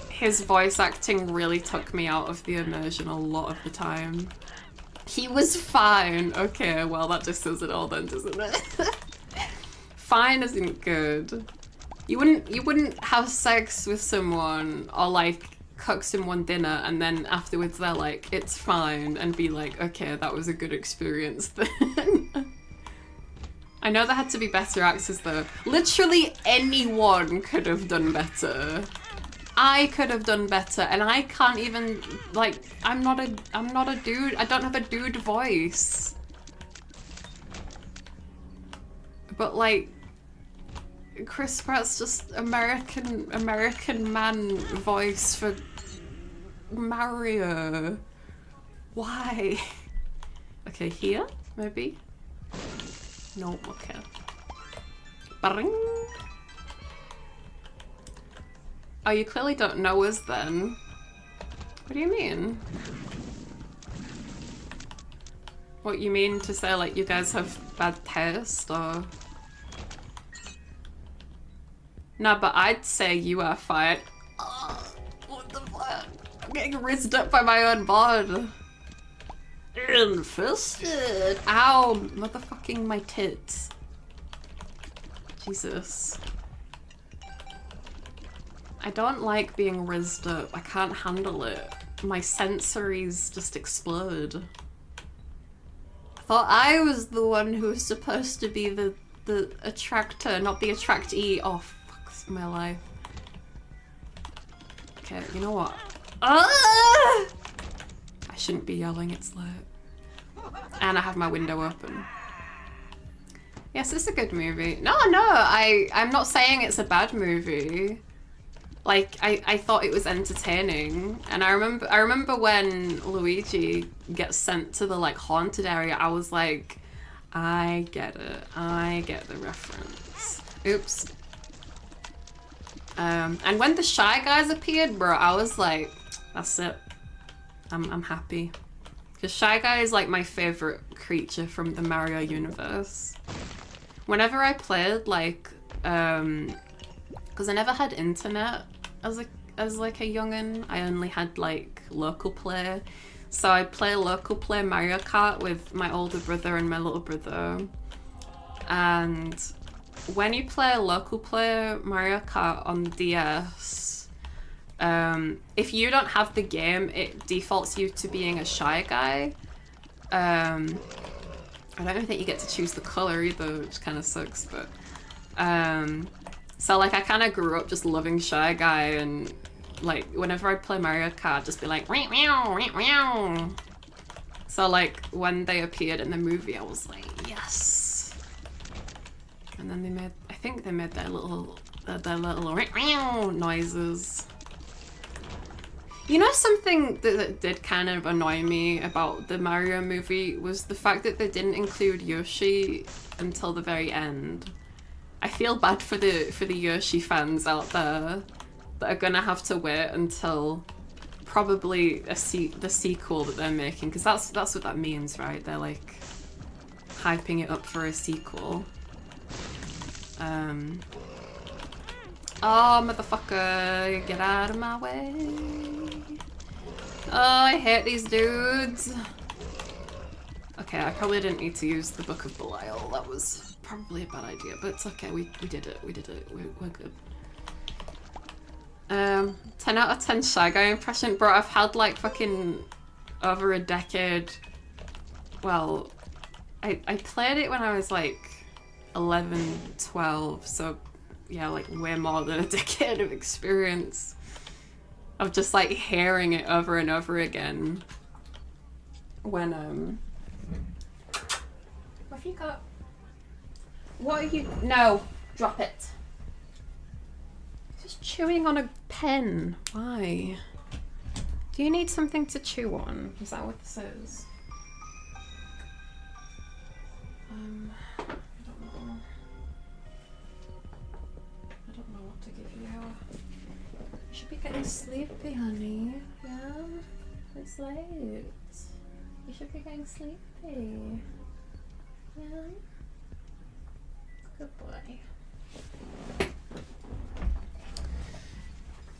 his voice acting really took me out of the immersion a lot of the time. He was fine. Okay, well that just says it all then, doesn't it? Fine isn't good. You wouldn't have sex with someone or like cook someone dinner and then afterwards they're like, it's fine, and be like, okay, that was a good experience then. I know there had to be better actors though. Literally anyone could have done better. I could have done better, and I can't even, like, I'm not a dude. I don't have a dude voice. But like, Chris Pratt's just American man voice for Mario. Why? Okay, here maybe. No, okay. Ba-ring. Oh, you clearly don't know us then. What do you mean? What you mean to say, like, you guys have bad taste, or? No, but I'd say you are fine. Oh, what the fuck? I'm getting rizzed up by my own bod. Infested. Ow, motherfucking my tits. Jesus. I don't like being rizzed up. I can't handle it. My sensories just explode. I thought I was the one who was supposed to be the attractor, not the attractee. Oh, fuck my life. Okay, you know what? Ah! I shouldn't be yelling, it's late. And I have my window open. Yes, it's a good movie. No, I'm not saying it's a bad movie. Like, I thought it was entertaining, and I remember when Luigi gets sent to the like haunted area, I was like, I get it, I get the reference. Oops. And when the Shy Guys appeared, bro, I was like, that's it. I'm happy. Because Shy Guy is like my favorite creature from the Mario universe. Whenever I played, like, because I never had internet as like a youngin'. I only had like local play. So I'd play local play Mario Kart with my older brother and my little brother. And when you play local play Mario Kart on the DS, if you don't have the game, it defaults you to being a Shy Guy. I don't even think you get to choose the color either, which kind of sucks, but So like I kind of grew up just loving Shy Guy, and like whenever I'd play Mario Kart, I'd just be like meow, meow, meow. So like when they appeared in the movie, I was like, yes. And then they made, I think they made their little meow noises. You know, something that did kind of annoy me about the Mario movie was the fact that they didn't include Yoshi until the very end. I feel bad for the Yoshi fans out there that are gonna have to wait until probably the sequel that they're making, because that's what that means, right? They're like hyping it up for a sequel. Oh, motherfucker, get out of my way. Oh, I hate these dudes. Okay, I probably didn't need to use the Book of Belial. That was probably a bad idea, but it's okay. We did it. We did it. We're good. 10 out of 10 Shy Guy impression. Bro, I've had like fucking over a decade. Well, I played it when I was like 11, 12, so yeah, like way more than a decade of experience of just like hearing it over and over again. When what have you got? What are you? No, drop it. Just chewing on a pen. Why? Do you need something to chew on? Is that what this is? I don't know. I don't know what to give you. You should be getting sleepy, honey. Yeah? It's late. You should be getting sleepy. Yeah? Good boy.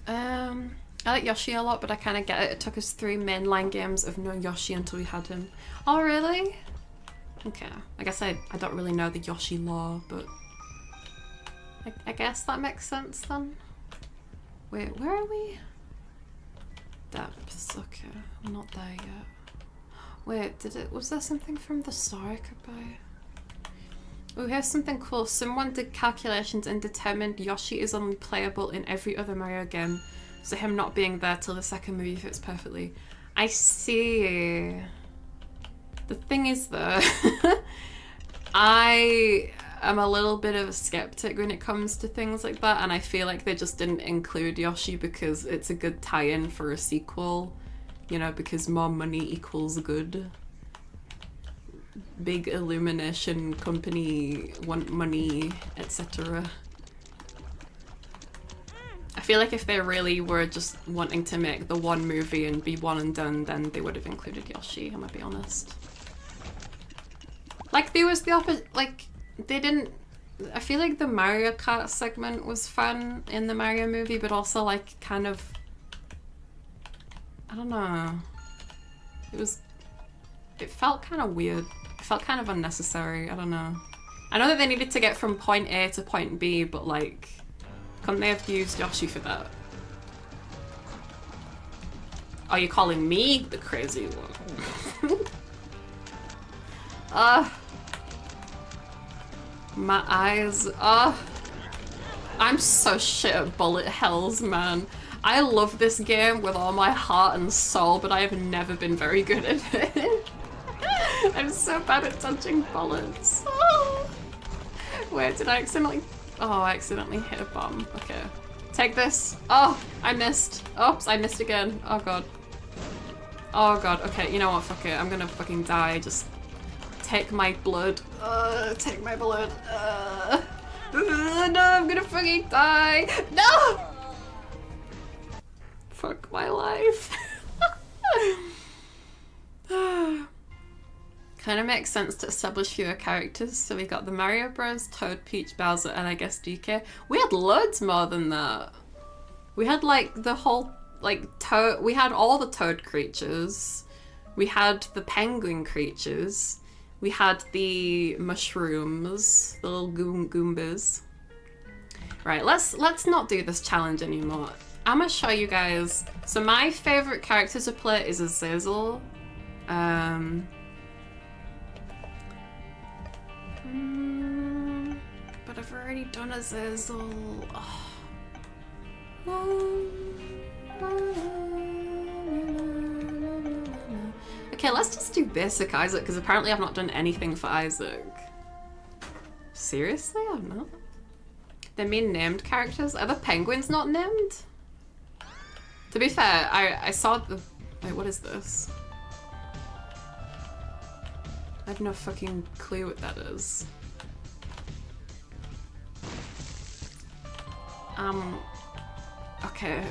I like Yoshi a lot, but I kind of get it. It took us 3 mainline games of no Yoshi until we had him. Oh, really? Okay. I guess I don't really know the Yoshi lore, but I guess that makes sense then. Wait, where are we? Depths. Okay, I'm not there yet. Wait, was there something from the store I could buy? Oh, here's something cool. Someone did calculations and determined Yoshi is only playable in every other Mario game, so him not being there till the second movie fits perfectly. I see. The thing is though, I am a little bit of a skeptic when it comes to things like that, and I feel like they just didn't include Yoshi because it's a good tie-in for a sequel, you know, because more money equals good. Big illumination company want money, etc. I feel like if they really were just wanting to make the one movie and be one and done, then they would have included Yoshi, I'm gonna be honest. Like, there was the opposite, like, they didn't... I feel like the Mario Kart segment was fun in the Mario movie, but also, like, kind of... I don't know. It felt kind of weird. It felt kind of unnecessary, I don't know. I know that they needed to get from point A to point B, but, like, couldn't they have used Yoshi for that? Are you calling me the crazy one? My eyes. I'm so shit at bullet hells, man. I love this game with all my heart and soul, but I have never been very good at it. I'm so bad at dodging bullets. Oh. Wait, did I accidentally... Oh, I accidentally hit a bomb. Okay. Take this. Oh, I missed. Oops, I missed again. Oh god. Oh god. Okay, you know what? Fuck it. I'm gonna fucking die. Just take my blood. Take my blood. No, I'm gonna fucking die. No! Fuck my life. Kind of makes sense to establish fewer characters. So we got the Mario Bros, Toad, Peach, Bowser, and I guess DK. We had loads more than that. We had like the whole, like, Toad. We had all the Toad creatures. We had the penguin creatures. We had the mushrooms, the little Goombas. Right, let's not do this challenge anymore. I'm gonna show you guys. So my favorite character to play is Azazel. But god, I've already done a Zizzle. Okay, let's just do basic Isaac, because apparently I've not done anything for Isaac. Seriously? I've not? They mean named characters? Are the penguins not named? To be fair, I saw the... Wait, what is this? I have no fucking clue what that is. Okay.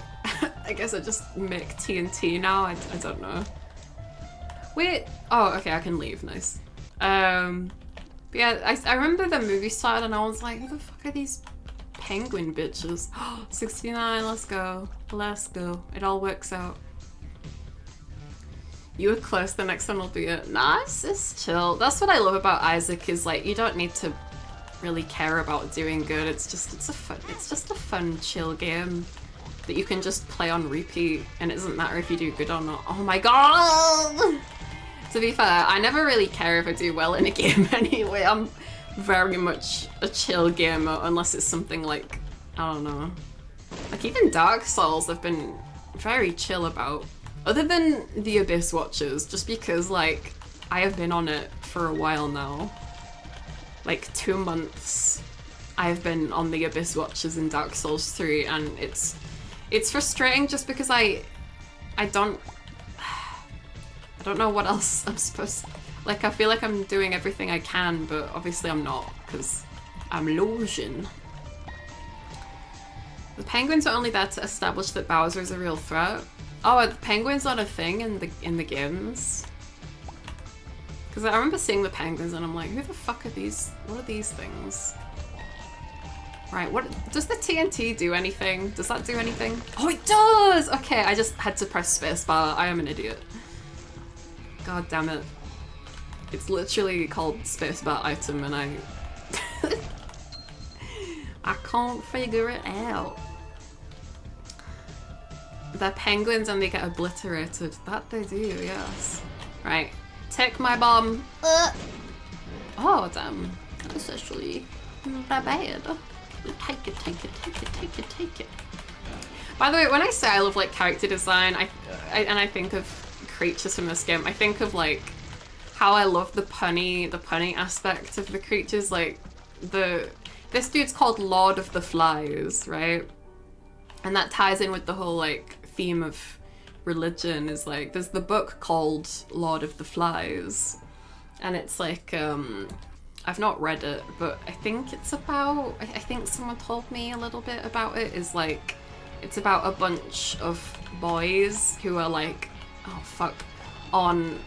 I guess I just make TNT now, I don't know. Wait, oh, okay, I can leave, nice. But yeah, I remember the movie started and I was like, who the fuck are these penguin bitches? 69, let's go. Let's go. It all works out. You were close, the next one will be it. Nice, it's chill. That's what I love about Isaac is like, you don't need to really care about doing good. It's just a fun, chill game that you can just play on repeat and it doesn't matter if you do good or not. Oh my god! To be fair, I never really care if I do well in a game anyway. I'm very much a chill gamer unless it's something like, I don't know. Like even Dark Souls I've been very chill about. Other than the Abyss Watchers, just because like I have been on it for a while now. Like 2 months I have been on the Abyss Watchers in Dark Souls 3 and it's frustrating just because I don't know what else I'm supposed to... Like, I feel like I'm doing everything I can, but obviously I'm not, because I'm losing. The penguins are only there to establish that Bowser is a real threat. Oh, are the penguins not a thing in the games? Because I remember seeing the penguins and I'm like, who the fuck are these? What are these things? Right, what does the TNT do anything? Does that do anything? Oh, it does! Okay, I just had to press spacebar. I am an idiot. God damn it. It's literally called spacebar item and I can't figure it out. They're penguins and they get obliterated. That they do, yes. Right, take my bomb. Oh, damn. That's actually not bad. Take it, take it, take it, take it, take it. By the way, when I say I love like character design, I think of creatures from this game, I think of like how I love the punny aspect of the creatures. Like this dude's called Lord of the Flies, right? And that ties in with the whole like theme of religion. Is like there's the book called Lord of the Flies, and it's like I've not read it, but I think it's about, I think someone told me a little bit about it, is like, it's about a bunch of boys who are like, oh fuck, on,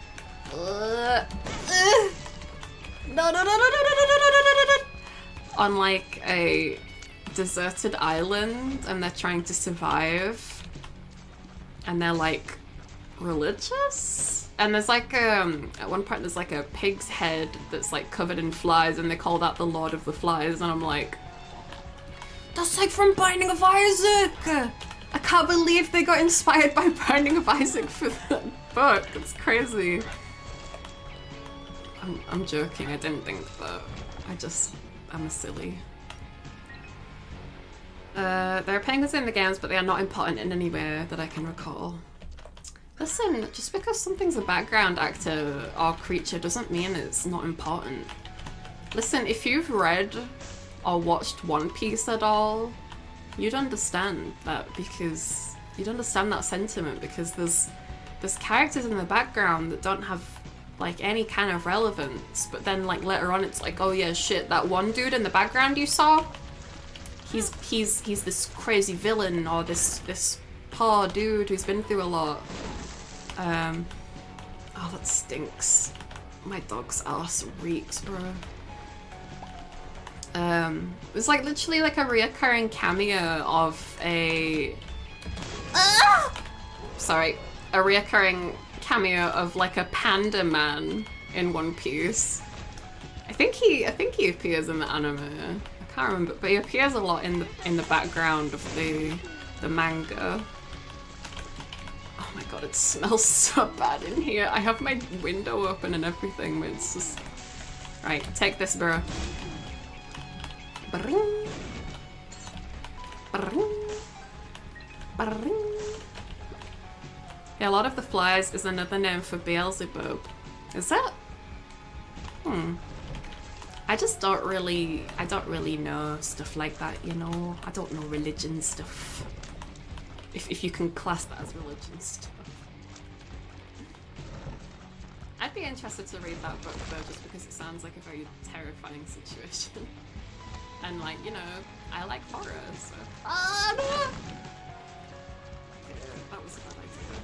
on like a deserted island and they're trying to survive and they're like religious? And there's like, at one point there's like a pig's head that's like covered in flies and they call that the Lord of the Flies, and I'm like, that's like from Binding of Isaac! I can't believe they got inspired by Binding of Isaac for that book, it's crazy. I'm joking, I didn't think that. I'm a silly. There are penguins in the games, but they are not important in any way that I can recall. Listen, just because something's a background actor or creature doesn't mean it's not important. Listen, if you've read or watched One Piece at all, you'd understand that, because you'd understand that sentiment, because there's characters in the background that don't have like any kind of relevance, but then like later on it's like, oh yeah, shit, that one dude in the background you saw, he's this crazy villain, or this poor dude who's been through a lot. Oh, that stinks. My dog's ass reeks, bro. It was like literally like a reoccurring cameo of a... Sorry. A reoccurring cameo of like a panda man in One Piece. I think he appears in the anime. I can't remember, but he appears a lot in the background of the manga. Oh my god, it smells so bad in here. I have my window open and everything, but it's just... Right, take this, bro. Bring. Bring. Bring. Yeah, a lot of the flies is another name for Beelzebub. Is that? I just don't really know stuff like that, you know? I don't know religion stuff. If you can class that as religion stuff. I'd be interested to read that book though, just because it sounds like a very terrifying situation. And like, you know, I like horror, so... Oh no! Yeah, that was a bad idea.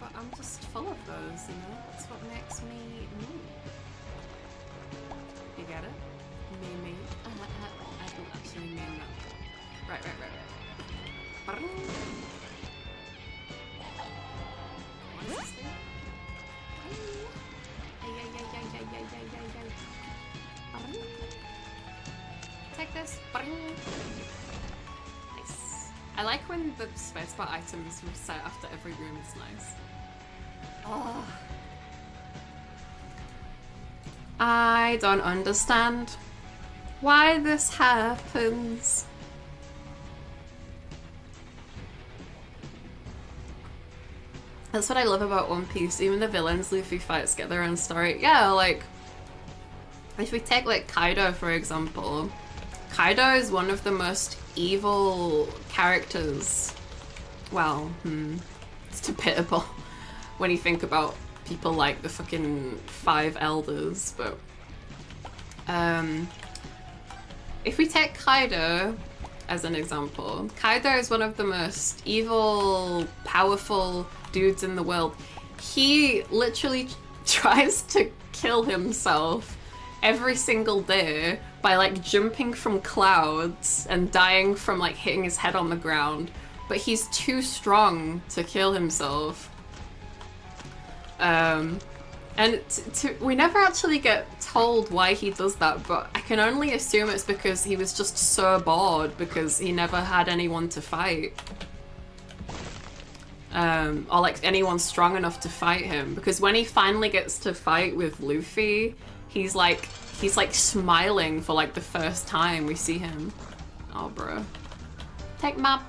But I'm just full of those, you know? That's what makes me me. You get it? Me. I don't actually mean that. Right. What is this thing? Take this. Nice. I like when the spacebar items were set after every room. It's nice. Oh. I don't understand why this happens. That's what I love about One Piece. Even the villains Luffy fights get their own story. Yeah, like, if we take like Kaido for example, Kaido is one of the most evil characters. Well, it's debatable when you think about people like the fucking 5 elders, but if we take Kaido as an example, Kaido is one of the most evil, powerful dudes in the world. He literally tries to kill himself every single day by like jumping from clouds and dying from like hitting his head on the ground, but he's too strong to kill himself. And we never actually get told why he does that, but I can only assume it's because he was just so bored because he never had anyone to fight. Or like anyone strong enough to fight him, because when he finally gets to fight with Luffy, he's like smiling for like the first time we see him. Oh bro. Take my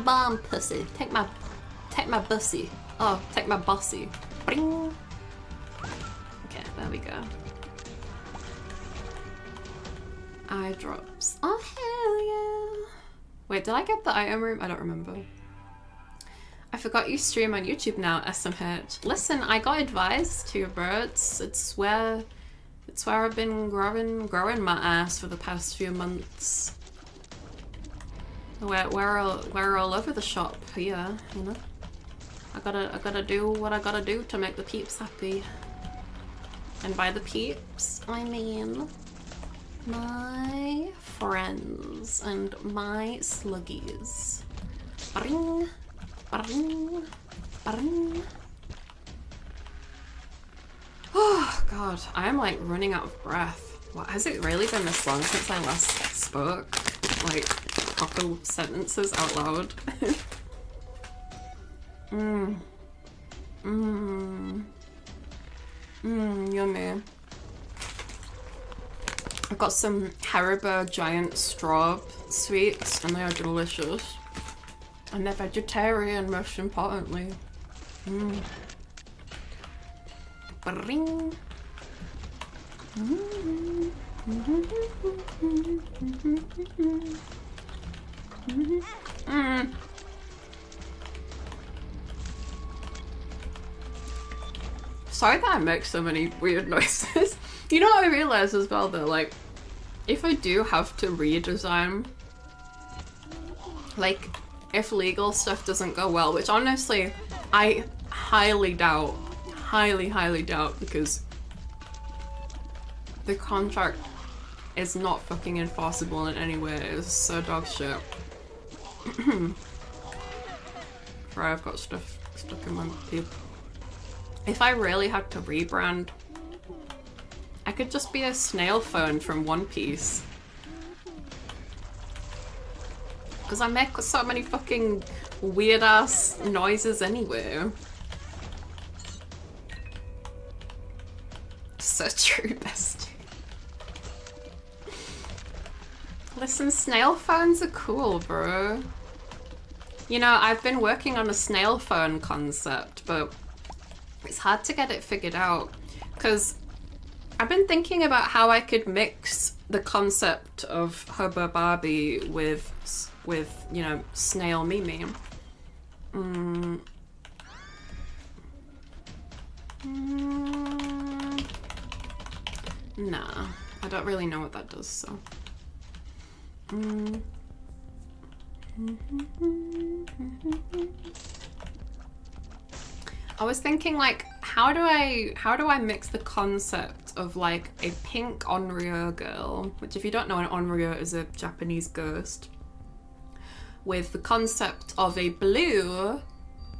bomb pussy. Take my bussy. Oh, take my bossy. Bring. Okay, there we go. Eye drops. Oh hell yeah. Wait, did I get the item room? I don't remember. I forgot you stream on YouTube now, SMH. Listen, I got advice to your birds. It's where I've been growing my ass for the past few months. We're all over the shop here, you know. I gotta do what I gotta do to make the peeps happy. And by the peeps, I mean my friends and my sluggies. Bring. Bring. Bring. Oh god, I am like running out of breath. What, has it really been this long since I last spoke? Like, proper sentences out loud? Yummy. I've got some Haribo giant straw sweets and they are delicious. And they're vegetarian, most importantly. Bring. Sorry that I make so many weird noises. You know what I realized as well though, like, if I do have to redesign, like, if legal stuff doesn't go well, which honestly, I highly doubt, highly doubt, because the contract is not fucking enforceable in any way. It's so dog shit. Right, I've got stuff stuck in my teeth. If I really had to rebrand, I could just be a snail phone from One Piece. Because I make so many fucking weird ass noises anyway. So true, bestie. Listen, snail phones are cool, bro. You know, I've been working on a snail phone concept, but it's hard to get it figured out because I've been thinking about how I could mix the concept of Hobo Barbie with you know, snail Mimi. Nah, I don't really know what that does, so. I was thinking, like, how do I mix the concept of like a pink onryo girl, which if you don't know, an onryo is a Japanese ghost, with the concept of a blue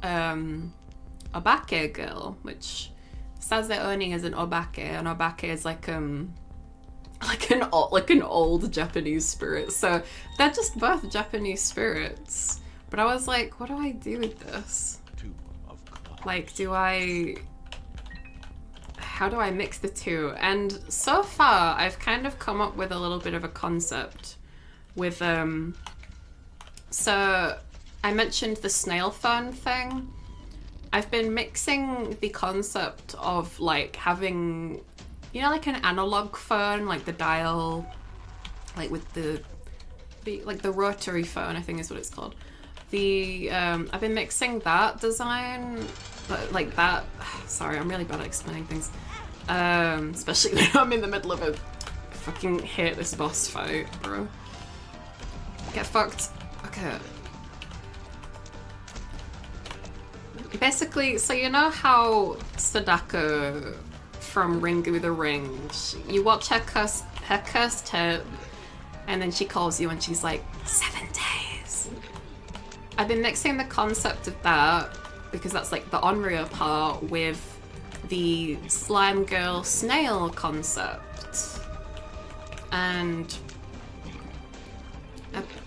obake girl, which says they're owning as an obake, and obake is like an old Japanese spirit. So they're just both Japanese spirits. But I was like, what do I do with this? Like, how do I mix the two? And so far, I've kind of come up with a little bit of a concept with, so I mentioned the snail phone thing. I've been mixing the concept of like having, you know, like an analog phone, like the dial, like with the rotary phone, I think is what it's called. I've been mixing that design, like that. Sorry, I'm really bad at explaining things, especially when I'm in the middle of a fucking hate this boss fight, bro. Get fucked. Okay. Basically, so you know how Sadako from Ringu the Ring, you watch her cursed tape, and then she calls you and she's like, 7 days. I've been mixing the concept of that, because that's like the onryo part, with the slime girl snail concept. And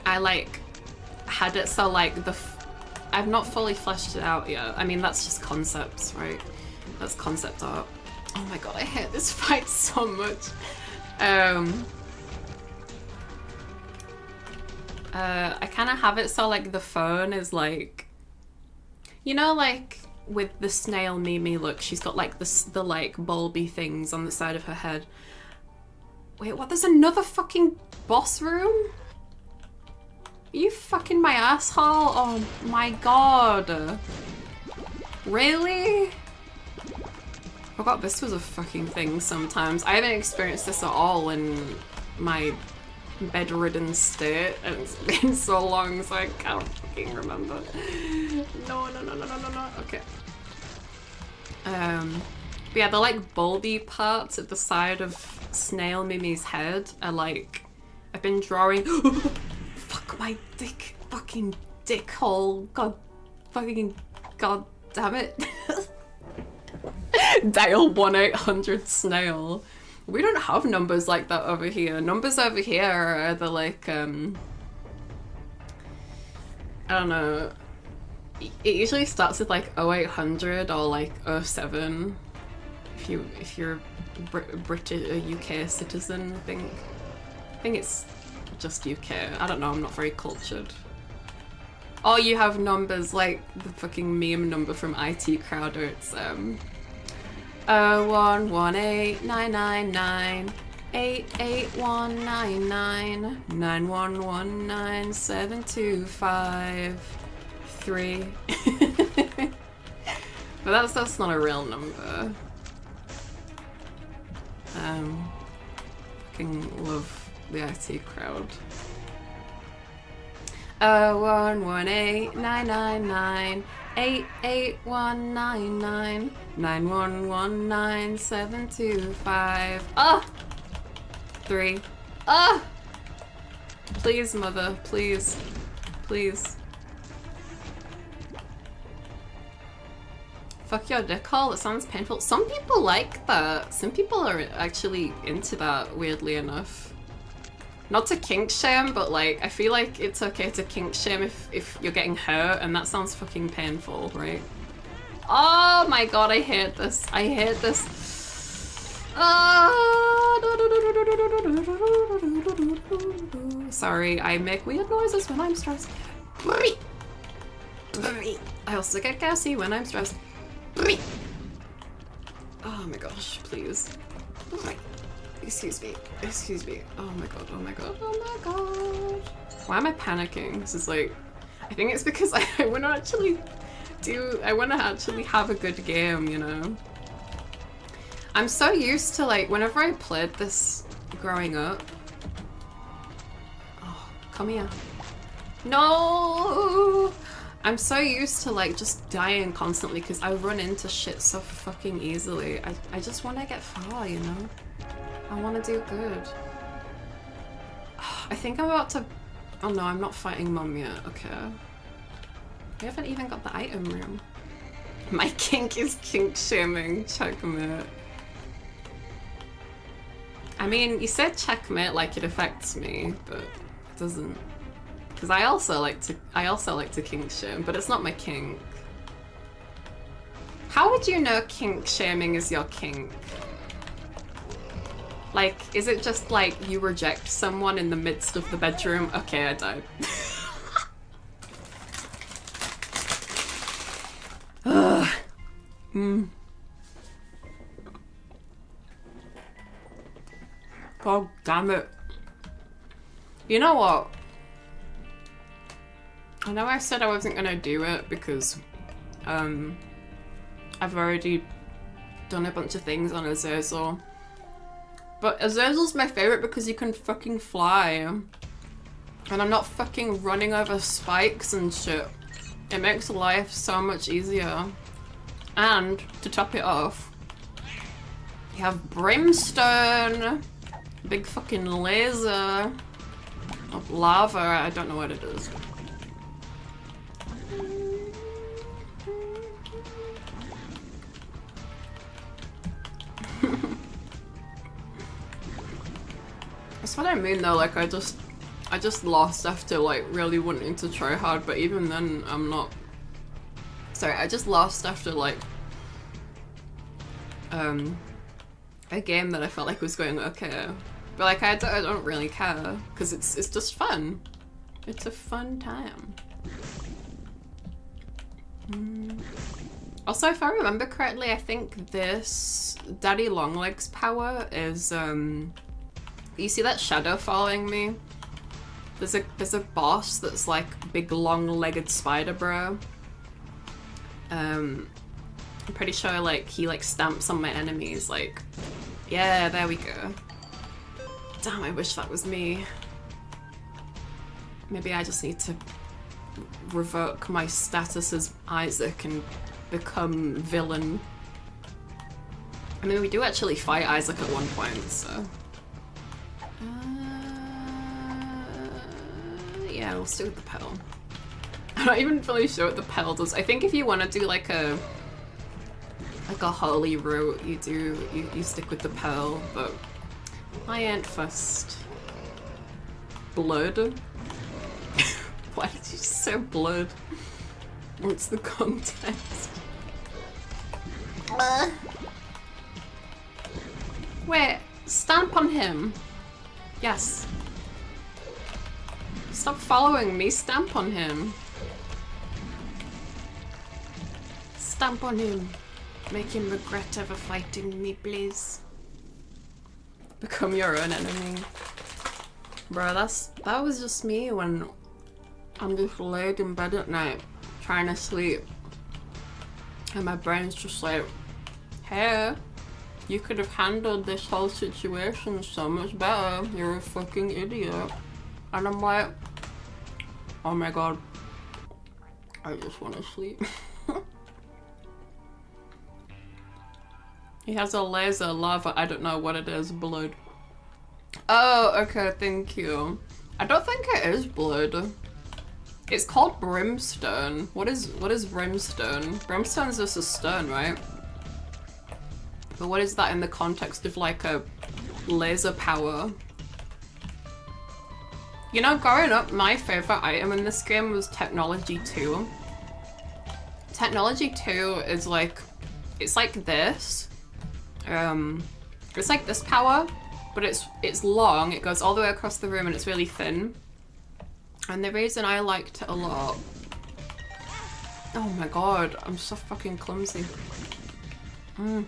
I like had it so like I've not fully fleshed it out yet. I mean, that's just concepts, right? That's concept art. Oh my god, I hate this fight so much. I kind of have it so like the phone is like, you know, like with the snail Mimi look, she's got like the like bulby things on the side of her head. Wait, what? There's another fucking boss room? Are you fucking my asshole? Oh my god. Really? I forgot this was a fucking thing sometimes. I haven't experienced this at all in my bedridden state, and it's been so long, so I can't fucking remember. No. Okay. But yeah, the like bulby parts at the side of Snail Mimi's head are like, I've been drawing. Fuck my dick, fucking dick hole. God, fucking god damn it. Dial 1-800-SNAIL. We don't have numbers like that over here. Numbers over here are the like, I don't know. It usually starts with like 0800 or like 07. If you're British, a UK citizen, I think it's just UK. I don't know, I'm not very cultured. Or you have numbers like the fucking meme number from IT Crowder. It's 0118999 88199 9119725 But that's not a real number. Fucking love the IT crowd. 0118999 88199 9119725 Ah! 3. Ah! Please, mother, please. Please. Fuck your dick hole, it sounds painful. Some people like that. Some people are actually into that, weirdly enough. Not to kink shame, but like, I feel like it's okay to kink shame if you're getting hurt, and that sounds fucking painful, right? Oh my god, I hate this. I hate this. Oh! Sorry, I make weird noises when I'm stressed. I also get gassy when I'm stressed. Oh my gosh, please. Excuse me. Excuse me. Oh my god, oh my god, oh my god. Why am I panicking? This is like, I think it's because I want to actually have a good game, you know? I'm so used to, like, whenever I played this growing up. Oh, come here. No! I'm so used to, like, just dying constantly because I run into shit so fucking easily. I just want to get far, you know? I want to do good. I think I'm about to... Oh no, I'm not fighting Mum yet. Okay. We haven't even got the item room. My kink is kink shaming. Checkmate. I mean, you said checkmate like it affects me, but it doesn't. Because I also like to kink shame, but it's not my kink. How would you know kink shaming is your kink? Like, is it just like you reject someone in the midst of the bedroom? Okay, I died. God damn it. You know what? I know I said I wasn't gonna do it because I've already done a bunch of things on Azazel. But Azazel's my favorite because you can fucking fly. And I'm not fucking running over spikes and shit. It makes life so much easier. And, to top it off, you have brimstone, big fucking laser of lava, I don't know what it is. That's what I mean though, like I just lost after like really wanting to try hard, but even then I'm not. Sorry, I just lost after like a game that I felt like was going okay. But like I don't really care because it's just fun. It's a fun time. Also, if I remember correctly, I think this Daddy Longlegs power is you see that shadow following me? There's a boss that's like big long-legged spider bro. I'm pretty sure like he like stamps on my enemies, like, yeah, there we go. Damn, I wish that was me. Maybe I just need to revoke my status as Isaac and become villain. I mean, we do actually fight Isaac at one point, so. Yeah, we'll stick with the pearl. I'm not even fully sure what the pearl does. I think if you want to do like a holy route, you stick with the pearl, but I ain't fussed. Blood? Why did you say blood? What's the context? Wait, stamp on him. Yes. Stop following me, stamp on him. Stamp on him. Make him regret ever fighting me, please. Become your own enemy. Bro, that was just me when I'm just laid in bed at night trying to sleep. And my brain's just like, hey, you could have handled this whole situation so much better. You're a fucking idiot. And I'm like, oh my god, I just want to sleep. He has a laser lava, I don't know what it is, blood. Oh, okay, thank you. I don't think it is blood. It's called brimstone. What is brimstone? Brimstone is just a stone, right? But what is that in the context of like a laser power? You know, growing up, my favorite item in this game was Technology 2. Technology 2 is like, it's like this. It's like this power, but it's long. It goes all the way across the room and it's really thin. And the reason I liked it a lot... Oh my god, I'm so fucking clumsy. The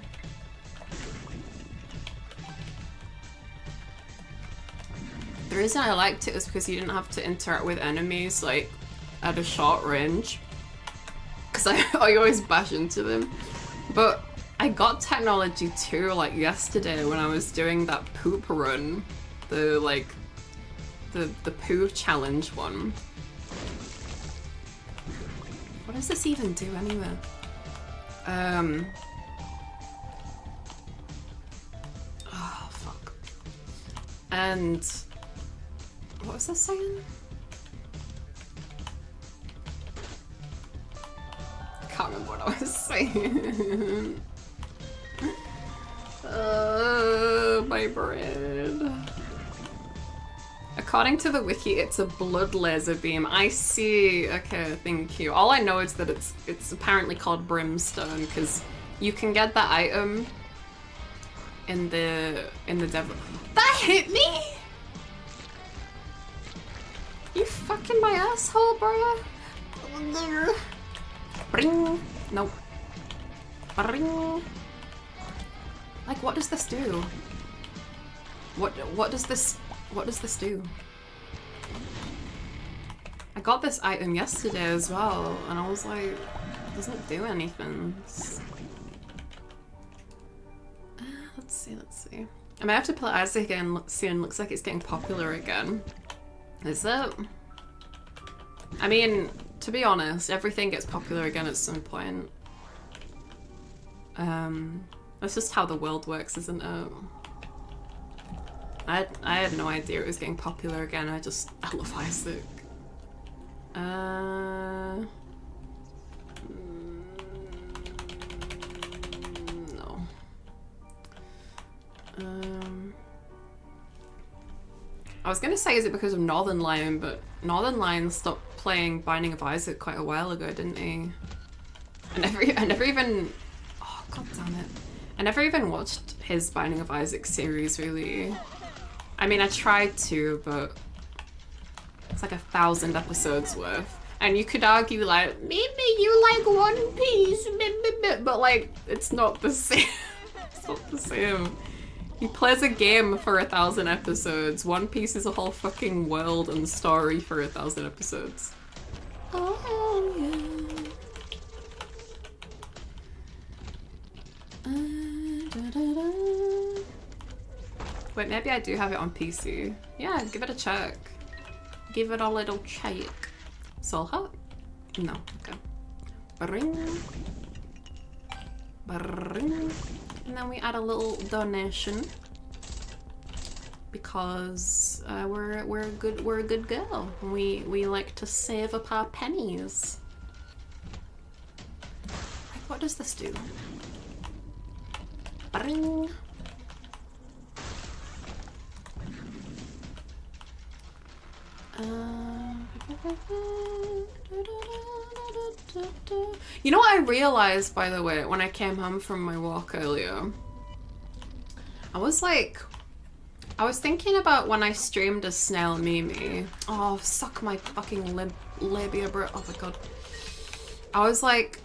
reason I liked it was because you didn't have to interact with enemies like at a short range. Because I always bash into them. But I got technology too, like yesterday when I was doing that poop run. The poo challenge one. What does this even do anyway? Oh fuck. And what was I saying? I can't remember what I was saying. My brain. According to the wiki, it's a blood laser beam. I see. Okay, thank you. All I know is that it's apparently called brimstone because you can get that item in the devil. That hit me. You fucking my asshole, bro. Bring. Nope. Bring. Like, what does this do? What does this do? I got this item yesterday as well, and I was like, it doesn't do anything. Let's see. I might have to play Isaac again soon. Looks like it's getting popular again. Is it? I mean, to be honest, everything gets popular again at some point. That's just how the world works, isn't it? I had no idea it was getting popular again. I love Isaac. No. I was gonna say, is it because of Northern Lion, but Northern Lion stopped playing Binding of Isaac quite a while ago, didn't he? I never even... Oh, god damn it. I never even watched his Binding of Isaac series, really. I mean, I tried to, but it's like 1,000 episodes worth. And you could argue, like, maybe you like One Piece, but like, it's not the same. It's not the same. He plays a game for 1,000 episodes. One Piece is a whole fucking world and story for 1,000 episodes. Oh, yeah. Wait, maybe I do have it on PC. Yeah, give it a check. Give it a little check. Soul Heart? No, okay. Bring. Bring. And then we add a little donation. Because we're a good girl. We like to save up our pennies. Like, what does this do? Bring. You know what I realized, by the way, when I came home from my walk earlier? I was thinking about when I streamed as Snail Mimi. Oh, suck my fucking labia, bro. Oh my god. I was like,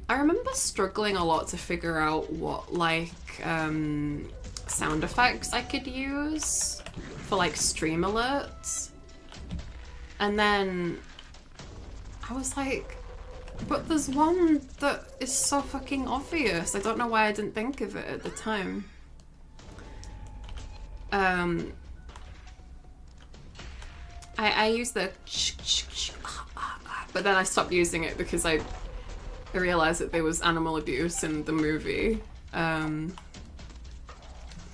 I remember struggling a lot to figure out what, like, sound effects I could use for, like, stream alerts. And then I was like, but there's one that is so fucking obvious. I don't know why I didn't think of it at the time. I used the but then I stopped using it because I realized that there was animal abuse in the movie. Wait,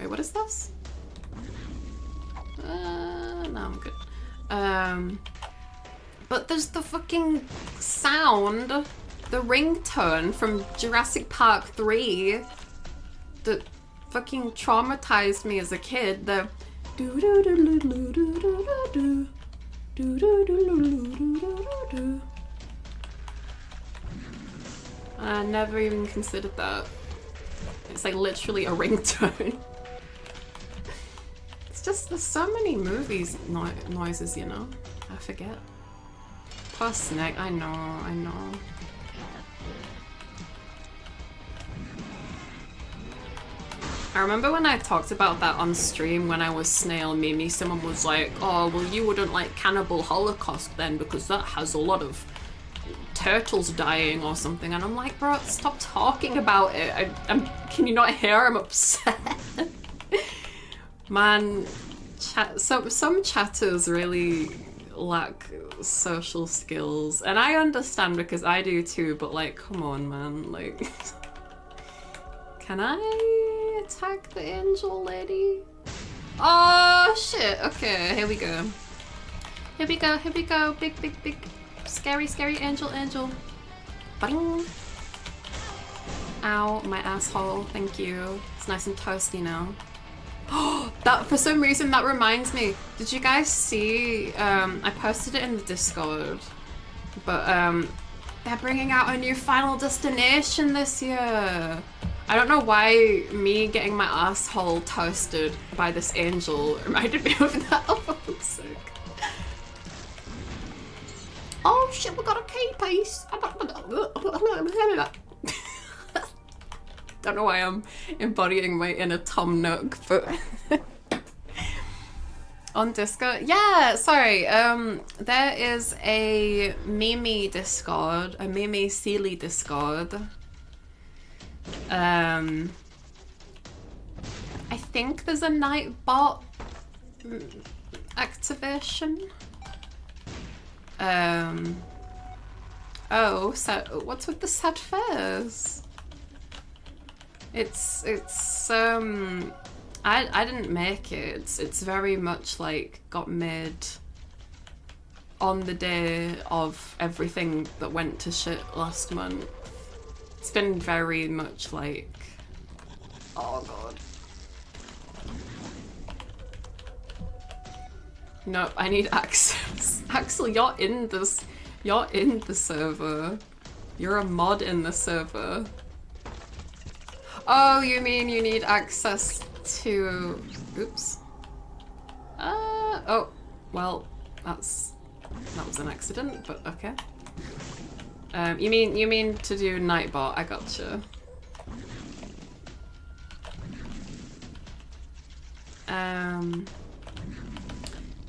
what is this? No, I'm good. But there's the fucking sound, the ringtone from Jurassic Park 3 that fucking traumatized me as a kid. The I never even considered that. It's like literally a ringtone. just, there's so many movies noises, you know? I forget. Poor Snake, I know, I know. I remember when I talked about that on stream when I was Snail Mimi, someone was like, oh, well you wouldn't like Cannibal Holocaust then because that has a lot of turtles dying or something, and I'm like, bro, stop talking about it. Can you not hear I'm upset? Man, some chatters really lack social skills, and I understand because I do too, but like, come on, man, like, can I attack the angel lady? Oh shit, okay, here we go. Here we go, here we go, big, scary, scary angel. Bang. Ow, my asshole, thank you. It's nice and toasty now. That, for some reason, that reminds me. Did you guys see, I posted it in the Discord, but they're bringing out a new Final Destination this year. I don't know why me getting my asshole toasted by this angel reminded me of that. Oh, for fuck's sake. Oh shit, we got a key piece. Don't know why I'm embodying my inner Tom Nook, but on Discord, yeah, sorry. There is a Mimi Discord, a Mimi Sealy Discord. I think there's a Nightbot activation. Oh, so what's with the sad face? It's I didn't make it. It's very much like got made on the day of everything that went to shit last month. It's been very much like, oh god. Nope, I need access. Axel, you're in this. You're in the server. You're a mod in the server. Oh, you mean you need access to... Oops. Oh, well, that was an accident, but okay. You mean to do Nightbot? I gotcha.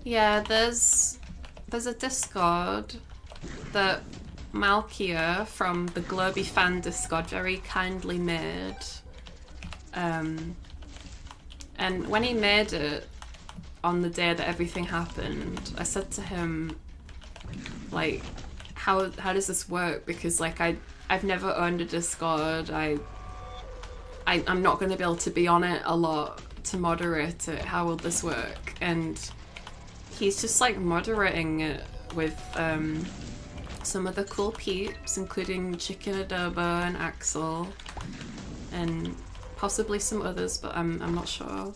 Yeah, there's a Discord that Malkia from the Globy Fan Discord very kindly made. And when he made it on the day that everything happened, I said to him, like, how does this work? Because like I've never owned a Discord. I'm not going to be able to be on it a lot to moderate it. How will this work? And he's just like moderating it with some of the cool peeps, including Chicken Adobo and Axel, and possibly some others, but I'm not sure.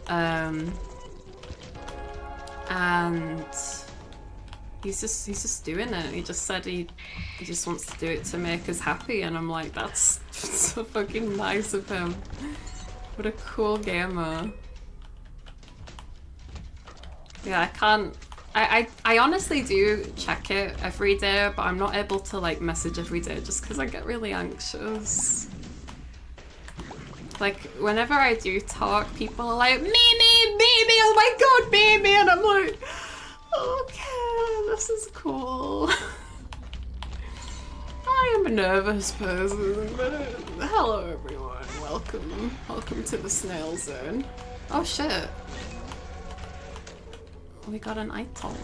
And he's just doing it. He just said he just wants to do it to make us happy, and I'm like, that's so fucking nice of him. What a cool gamer. Yeah, I can't. I honestly do check it every day, but I'm not able to like message every day just because I get really anxious. Like, whenever I do talk, people are like, Mimi, oh my god, Mimi, and I'm like, okay, this is cool. I am a nervous person, but hello everyone, welcome to the snail zone. Oh shit. We got an item.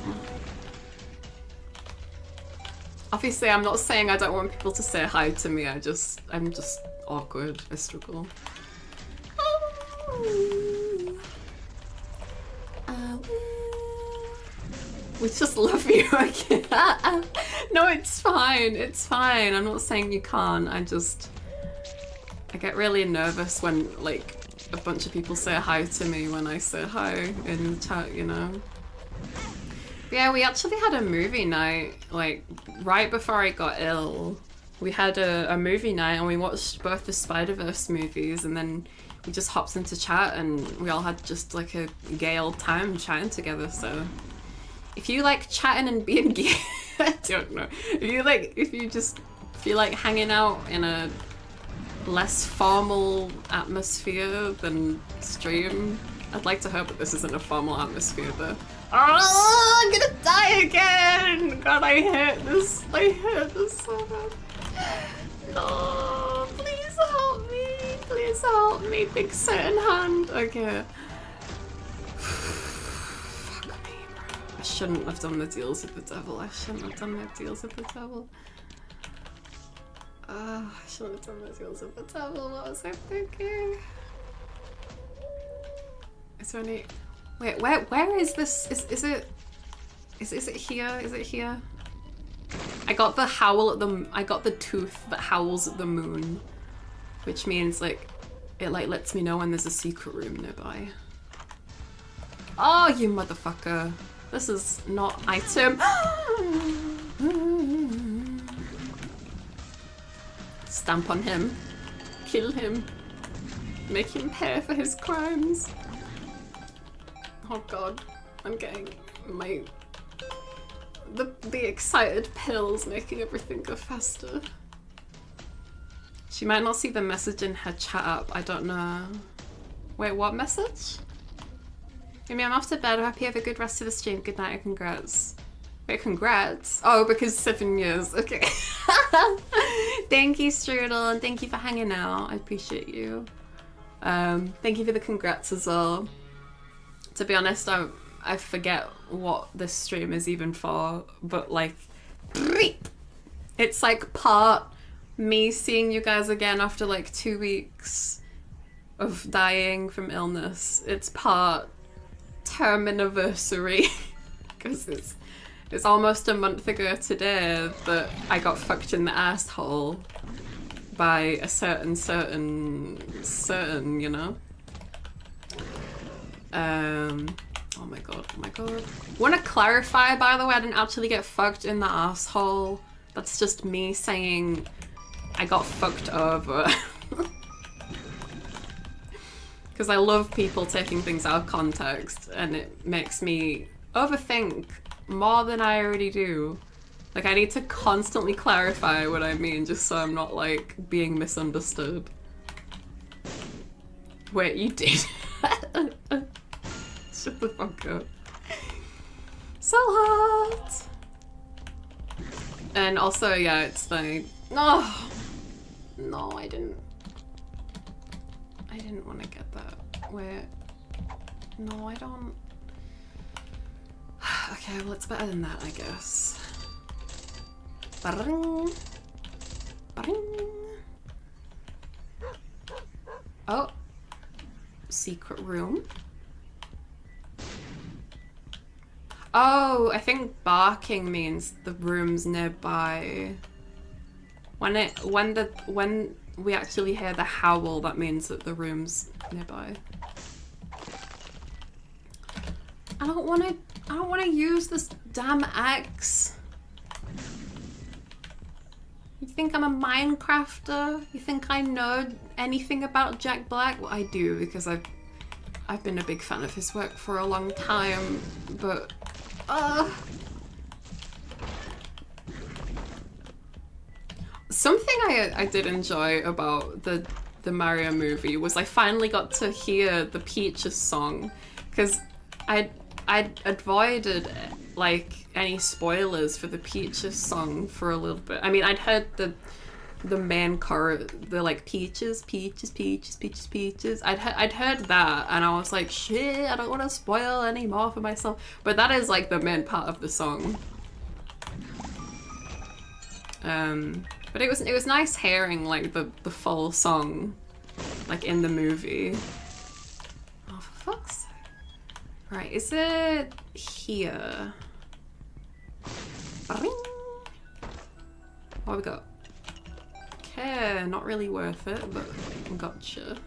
Obviously, I'm not saying I don't want people to say hi to me. I'm just awkward. I struggle. We just love you. No, it's fine. It's fine. I'm not saying you can't. I get really nervous when like a bunch of people say hi to me when I say hi in the chat, you know. Yeah, we actually had a movie night, like, right before I got ill. We had a movie night and we watched both the Spider-Verse movies, and then we just hopped into chat and we all had just like a gay old time chatting together. So if you like chatting and being gay, I don't know. If you just feel like hanging out in a less formal atmosphere than stream, I'd like to hope that this isn't a formal atmosphere though. Oh, I'm gonna die again! God, I hate this. I hate this so bad. No, please help me. Please help me. Big certain hand. Okay. Fuck me, bro. I shouldn't have done the deals with the devil. I shouldn't have done the deals with the devil. I shouldn't have done the deals with the devil. What was I thinking? Is there any... Wait, where is this? Is it here? Is it here? I got the howl at the... I got the tooth that howls at the moon, which means like it like lets me know when there's a secret room nearby. Oh, you motherfucker! This is not item. Stamp on him, kill him, make him pay for his crimes. Oh god, I'm getting the excited pills making everything go faster. She might not see the message in her chat up, I don't know. Wait, what message? Maybe I'm off to bed. I hope you have a good rest of the stream. Good night and congrats. Wait, congrats? Oh, because 7 years. Okay. Thank you, Strudel, and thank you for hanging out. I appreciate you. Thank you for the congrats as well. To be honest, I forget what this stream is even for, but like, it's like part me seeing you guys again after like 2 weeks of dying from illness. It's part Terminaversary, because it's almost a month ago today that I got fucked in the asshole by a certain, you know? Oh my god, oh my god. Wanna clarify, by the way, I didn't actually get fucked in the asshole. That's just me saying I got fucked over. Because I love people taking things out of context, and it makes me overthink more than I already do. Like, I need to constantly clarify what I mean just so I'm not, like, being misunderstood. Wait, you did? Shut the fuck up. So hot! And also, yeah, it's like, oh, no, I didn't want to get that. Wait, no, I don't. Okay, well, it's better than that, I guess. Ba-ring. Ba-ring. Oh, secret room. Oh, I think barking means the room's nearby. When we actually hear the howl, that means that the room's nearby. I don't wanna use this damn axe. You think I'm a Minecrafter? You think I know anything about Jack Black? Well, I do, because I've been a big fan of his work for a long time, but something I did enjoy about the Mario movie was I finally got to hear the Peaches song, because I'd avoided like any spoilers for the Peaches song for a little bit. I mean, I'd heard the main chorus, the like peaches, peaches, peaches, peaches, peaches. I'd heard that, and I was like, shit, I don't want to spoil any more for myself. But that is like the main part of the song. But it was nice hearing like the full song, like in the movie. Oh, for fuck's sake! Right, is it here? Bing. What have we got? Okay, not really worth it, but gotcha.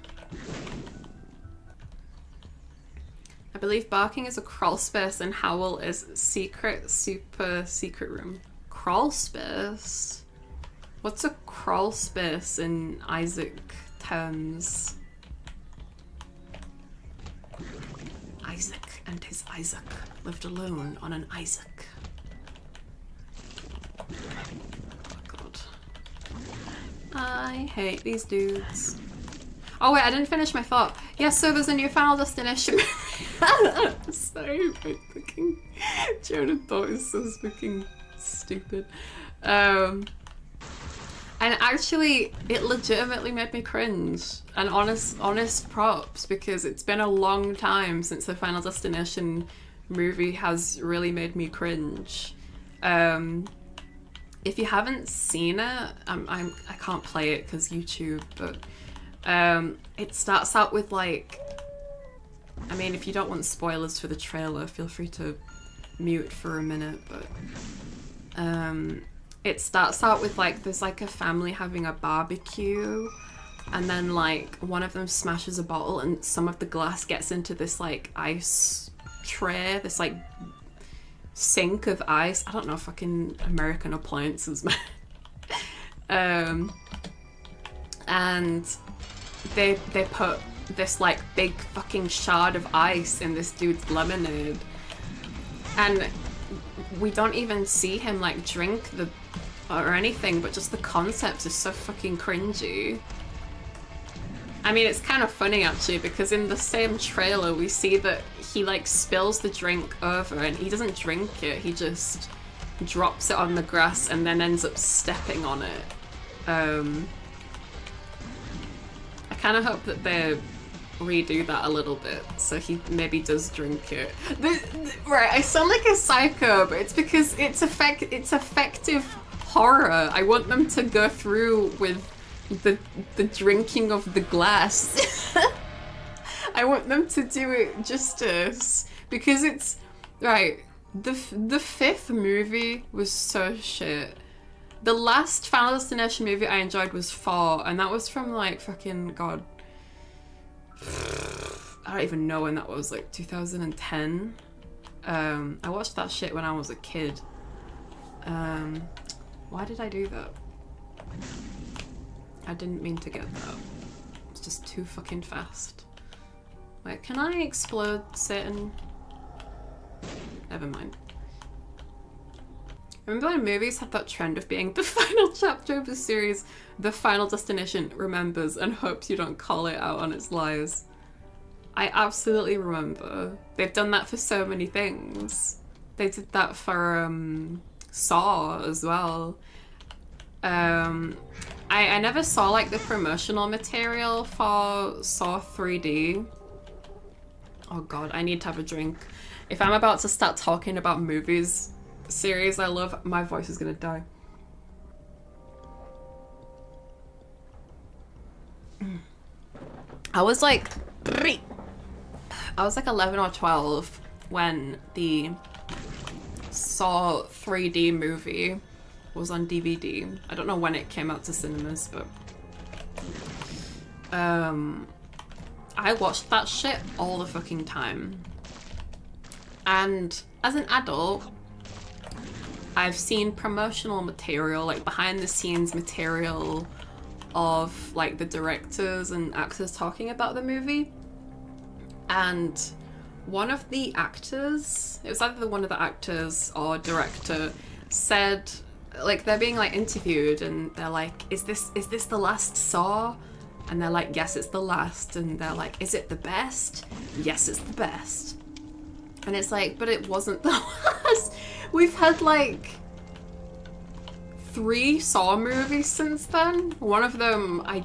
I believe barking is a crawl space and howl is secret, super secret room. Crawl space? What's a crawl space in Isaac terms? Isaac and his Isaac lived alone on an Isaac. Oh god. I hate these dudes. Oh wait, I didn't finish my thought. Yeah, so there's a new Final Destination movie. Sorry, my fucking train of thought is so fucking stupid. And actually, it legitimately made me cringe. And honest props, because it's been a long time since the Final Destination movie has really made me cringe. If you haven't seen it, I can't play it because YouTube, but it starts out with like, I mean, if you don't want spoilers for the trailer, feel free to mute for a minute, but it starts out with like, there's like a family having a barbecue, and then like one of them smashes a bottle and some of the glass gets into this like ice tray, this like sink of ice. I don't know, fucking American appliances, man. And they put this like big fucking shard of ice in this dude's lemonade, and we don't even see him like drink the or anything, but just the concept is so fucking cringy. I mean, it's kind of funny actually, because in the same trailer we see that he like spills the drink over and he doesn't drink it, he just drops it on the grass and then ends up stepping on it. I kind of hope that they redo that a little bit so he maybe does drink it. Right, I sound like a psycho, but it's because it's effective horror. I want them to go through with the drinking of the glass. I want them to do it justice, because it's right. The fifth movie was so shit. The last Final Destination movie I enjoyed was 4, and that was from like fucking god. I don't even know when that was, like 2010. I watched that shit when I was a kid. Why did I do that? I didn't mean to get that. It's just too fucking fast. Wait, can I explode Satan? Never mind. Remember when movies had that trend of being the final chapter of the series, the Final Destination remembers and hopes you don't call it out on its lies? I absolutely remember. They've done that for so many things. They did that for Saw as well. I never saw like the promotional material for Saw 3D. Oh god, I need to have a drink. If I'm about to start talking about movies, series I love, my voice is gonna die. I was like 11 or 12 when the Saw 3D movie was on DVD. I don't know when it came out to cinemas, but I watched that shit all the fucking time. And as an adult, I've seen promotional material, like behind the scenes material of like the directors and actors talking about the movie. And one of the actors, it was either one of the actors or director, said, like, they're being like interviewed and they're like, is this the last Saw? And they're like, yes, it's the last. And they're like, is it the best? Yes, it's the best. And it's like, but it wasn't the last. We've had like 3 Saw movies since then. One of them I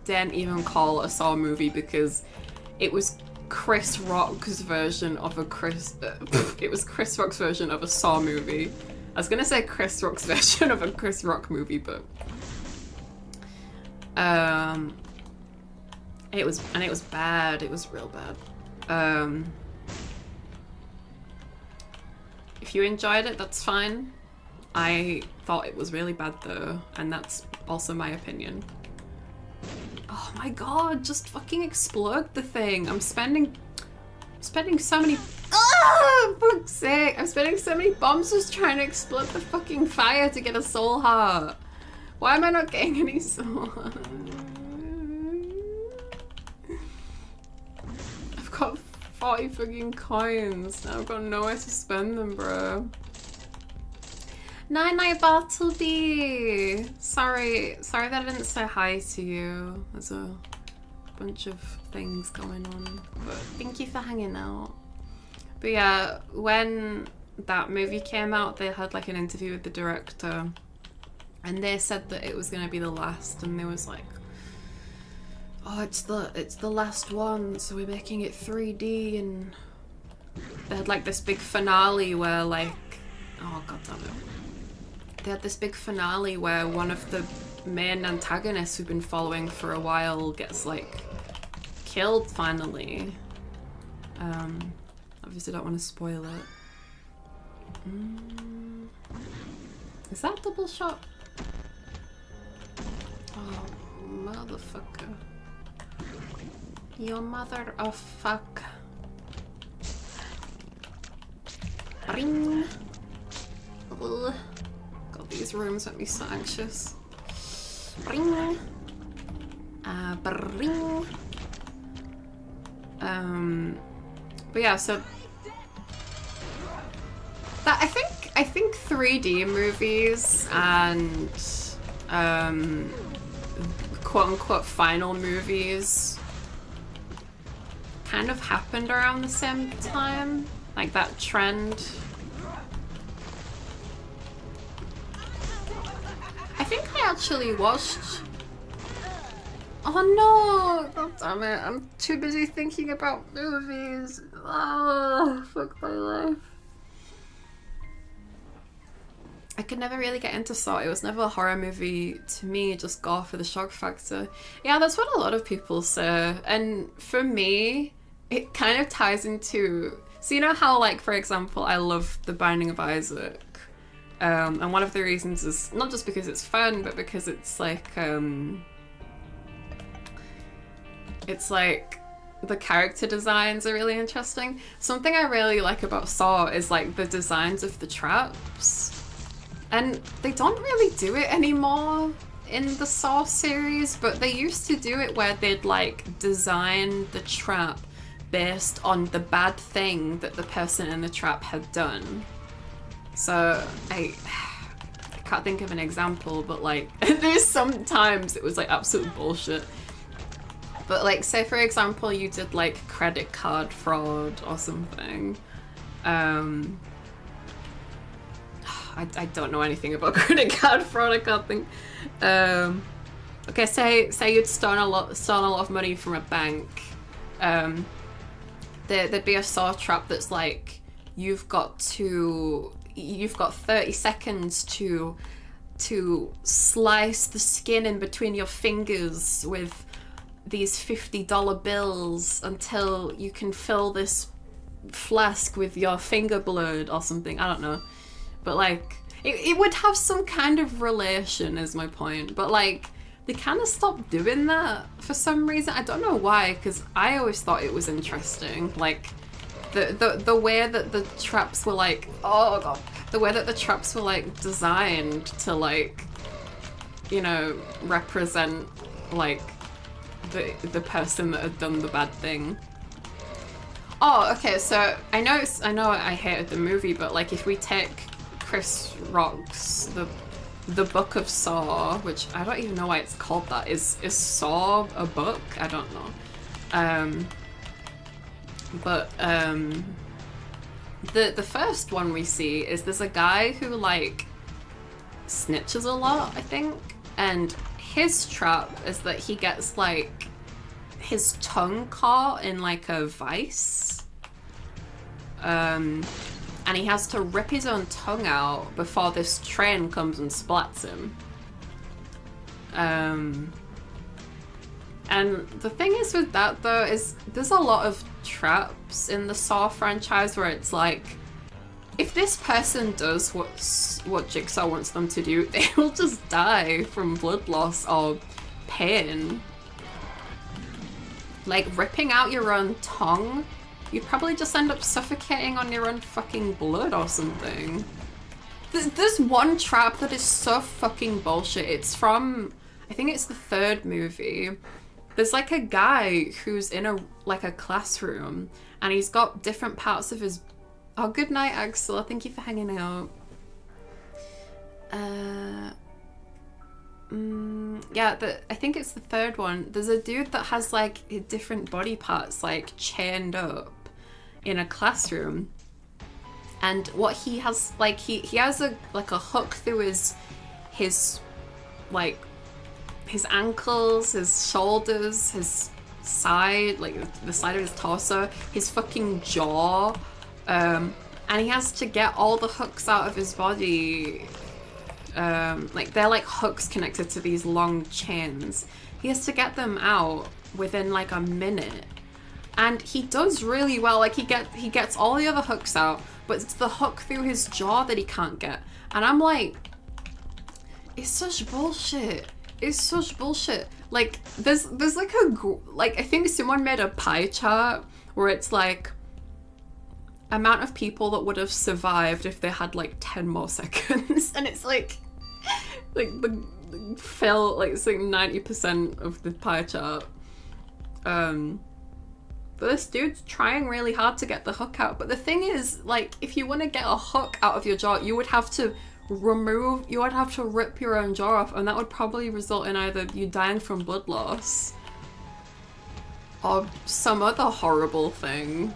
daren't even call a Saw movie because it was Chris Rock's version of it was Chris Rock's version of a Saw movie. I was gonna say Chris Rock's version of a Chris Rock movie, but it was bad. It was real bad. If you enjoyed it, that's fine. I thought it was really bad though, and that's also my opinion. Oh my god, just fucking explode the thing. I'm spending so many, fuck's sake. I'm spending so many bombs just trying to explode the fucking fire to get a soul heart. Why am I not getting any soul hearts? I've got 40 fucking coins. Now I've got nowhere to spend them, bro. Night Bartleby! Sorry that I didn't say hi to you. There's a bunch of things going on. But thank you for hanging out. But yeah, when that movie came out, they had like an interview with the director. And they said that it was gonna be the last, and they was like, oh, it's the last one, so we're making it 3D, and they had like this big finale where like, oh god damn it. They had this big finale where one of the main antagonists we've been following for a while gets like killed finally. Obviously don't want to spoil it. Is that double shot? Oh, motherfucker. Your mother of fuck. Ring. Ugh. God, these rooms make me so anxious. Ring. Ring. But yeah, so that I think 3D movies and quote-unquote final movies kind of happened around the same time, like that trend. I think I actually watched... Oh no! God damn it, I'm too busy thinking about movies. Oh, fuck my life. I could never really get into Saw. It was never a horror movie to me, just gore for the shock factor. Yeah, that's what a lot of people say. And for me, it kind of ties into... So you know how, like, for example, I love The Binding of Isaac? And one of the reasons is not just because it's fun, but because it's like the character designs are really interesting. Something I really like about Saw is like the designs of the traps. And they don't really do it anymore in the Saw series, but they used to do it where they'd like design the trap based on the bad thing that the person in the trap had done. So I can't think of an example, but like there's sometimes it was like absolute bullshit. But like, say for example, you did like credit card fraud or something. I don't know anything about credit card fraud, I can't think. Okay, say you'd stolen a lot of money from a bank. There'd be a Saw trap that's like, you've got 30 seconds to slice the skin in between your fingers with these $50 bills until you can fill this flask with your finger blood or something. I don't know. But like, it would have some kind of relation is my point. But like, they kind of stopped doing that for some reason. I don't know why, because I always thought it was interesting. Like, the way that the traps were like, oh god, the way that the traps were like designed to like, you know, represent like the person that had done the bad thing. Oh, okay, so I know I hated the movie, but like if we take Chris Rock's the Book of Saw, which I don't even know why it's called that. Is Saw a book? I don't know. The first one we see is there's a guy who like snitches a lot, I think, and his trap is that he gets like his tongue caught in like a vice. And he has to rip his own tongue out before this train comes and splats him. And the thing is with that though is there's a lot of traps in the Saw franchise where it's like, if this person does what Jigsaw wants them to do, they will just die from blood loss or pain. Like ripping out your own tongue, you'd probably just end up suffocating on your own fucking blood or something. There's one trap that is so fucking bullshit. It's from, I think it's the third movie, There's like a guy who's in a classroom, and he's got different parts of his... Oh, good night, Axel. Thank you for hanging out. Yeah, I think it's the third one. There's a dude that has like different body parts like chained up in a classroom, and what he has, like, he has a hook through his like his ankles, his shoulders, his side, like the side of his torso, his fucking jaw, and he has to get all the hooks out of his body. Like they're like hooks connected to these long chains. He has to get them out within like a minute, and he does really well. Like he gets all the other hooks out, but it's the hook through his jaw that he can't get. And I'm like, it's such bullshit. It's such bullshit. Like there's like I think someone made a pie chart where it's like amount of people that would have survived if they had like 10 more seconds, and it's like the fell like it's like 90% of the pie chart. But this dude's trying really hard to get the hook out. But the thing is, like, if you want to get a hook out of your jaw, you would have to rip your own jaw off, and that would probably result in either you dying from blood loss or some other horrible thing.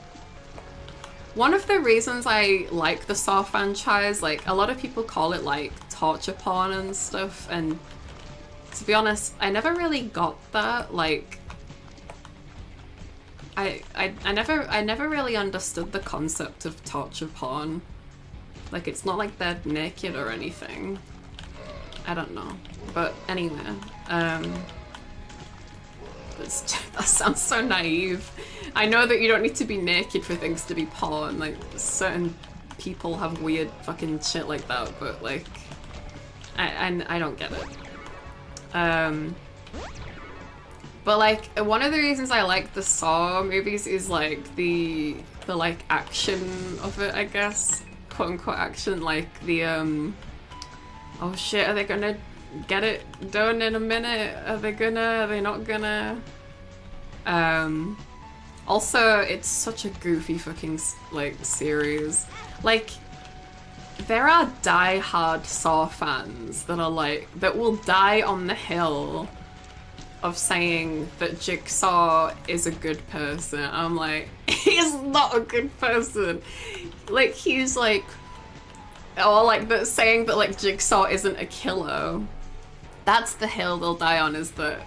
One of the reasons I like the Saw franchise, like a lot of people call it like torture porn and stuff, and to be honest, I never really got that. Like I never really understood the concept of torture porn. Like it's not like they're naked or anything. I don't know. But anyway, that sounds so naive. I know that you don't need to be naked for things to be porn. Like certain people have weird fucking shit like that, but like I don't get it. But like one of the reasons I like the Saw movies is like the like action of it, I guess, quote unquote action. Like the oh shit, are they gonna get it done in a minute? Are they not gonna? Also, it's such a goofy fucking like series. Like there are die-hard Saw fans that are like that will die on the hill of saying that Jigsaw is a good person. I'm like, he's not a good person. Like he's like, or like that saying that like Jigsaw isn't a killer. That's the hill they'll die on, is that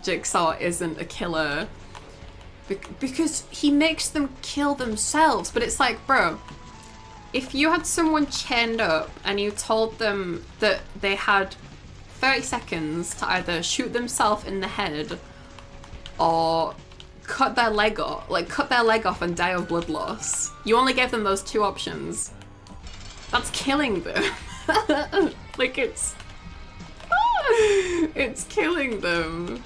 Jigsaw isn't a killer. Because he makes them kill themselves. But it's like, bro, if you had someone chained up and you told them that they had 30 seconds to either shoot themselves in the head or cut their leg off and die of blood loss. You only gave them those two options. That's killing them. Like it's killing them.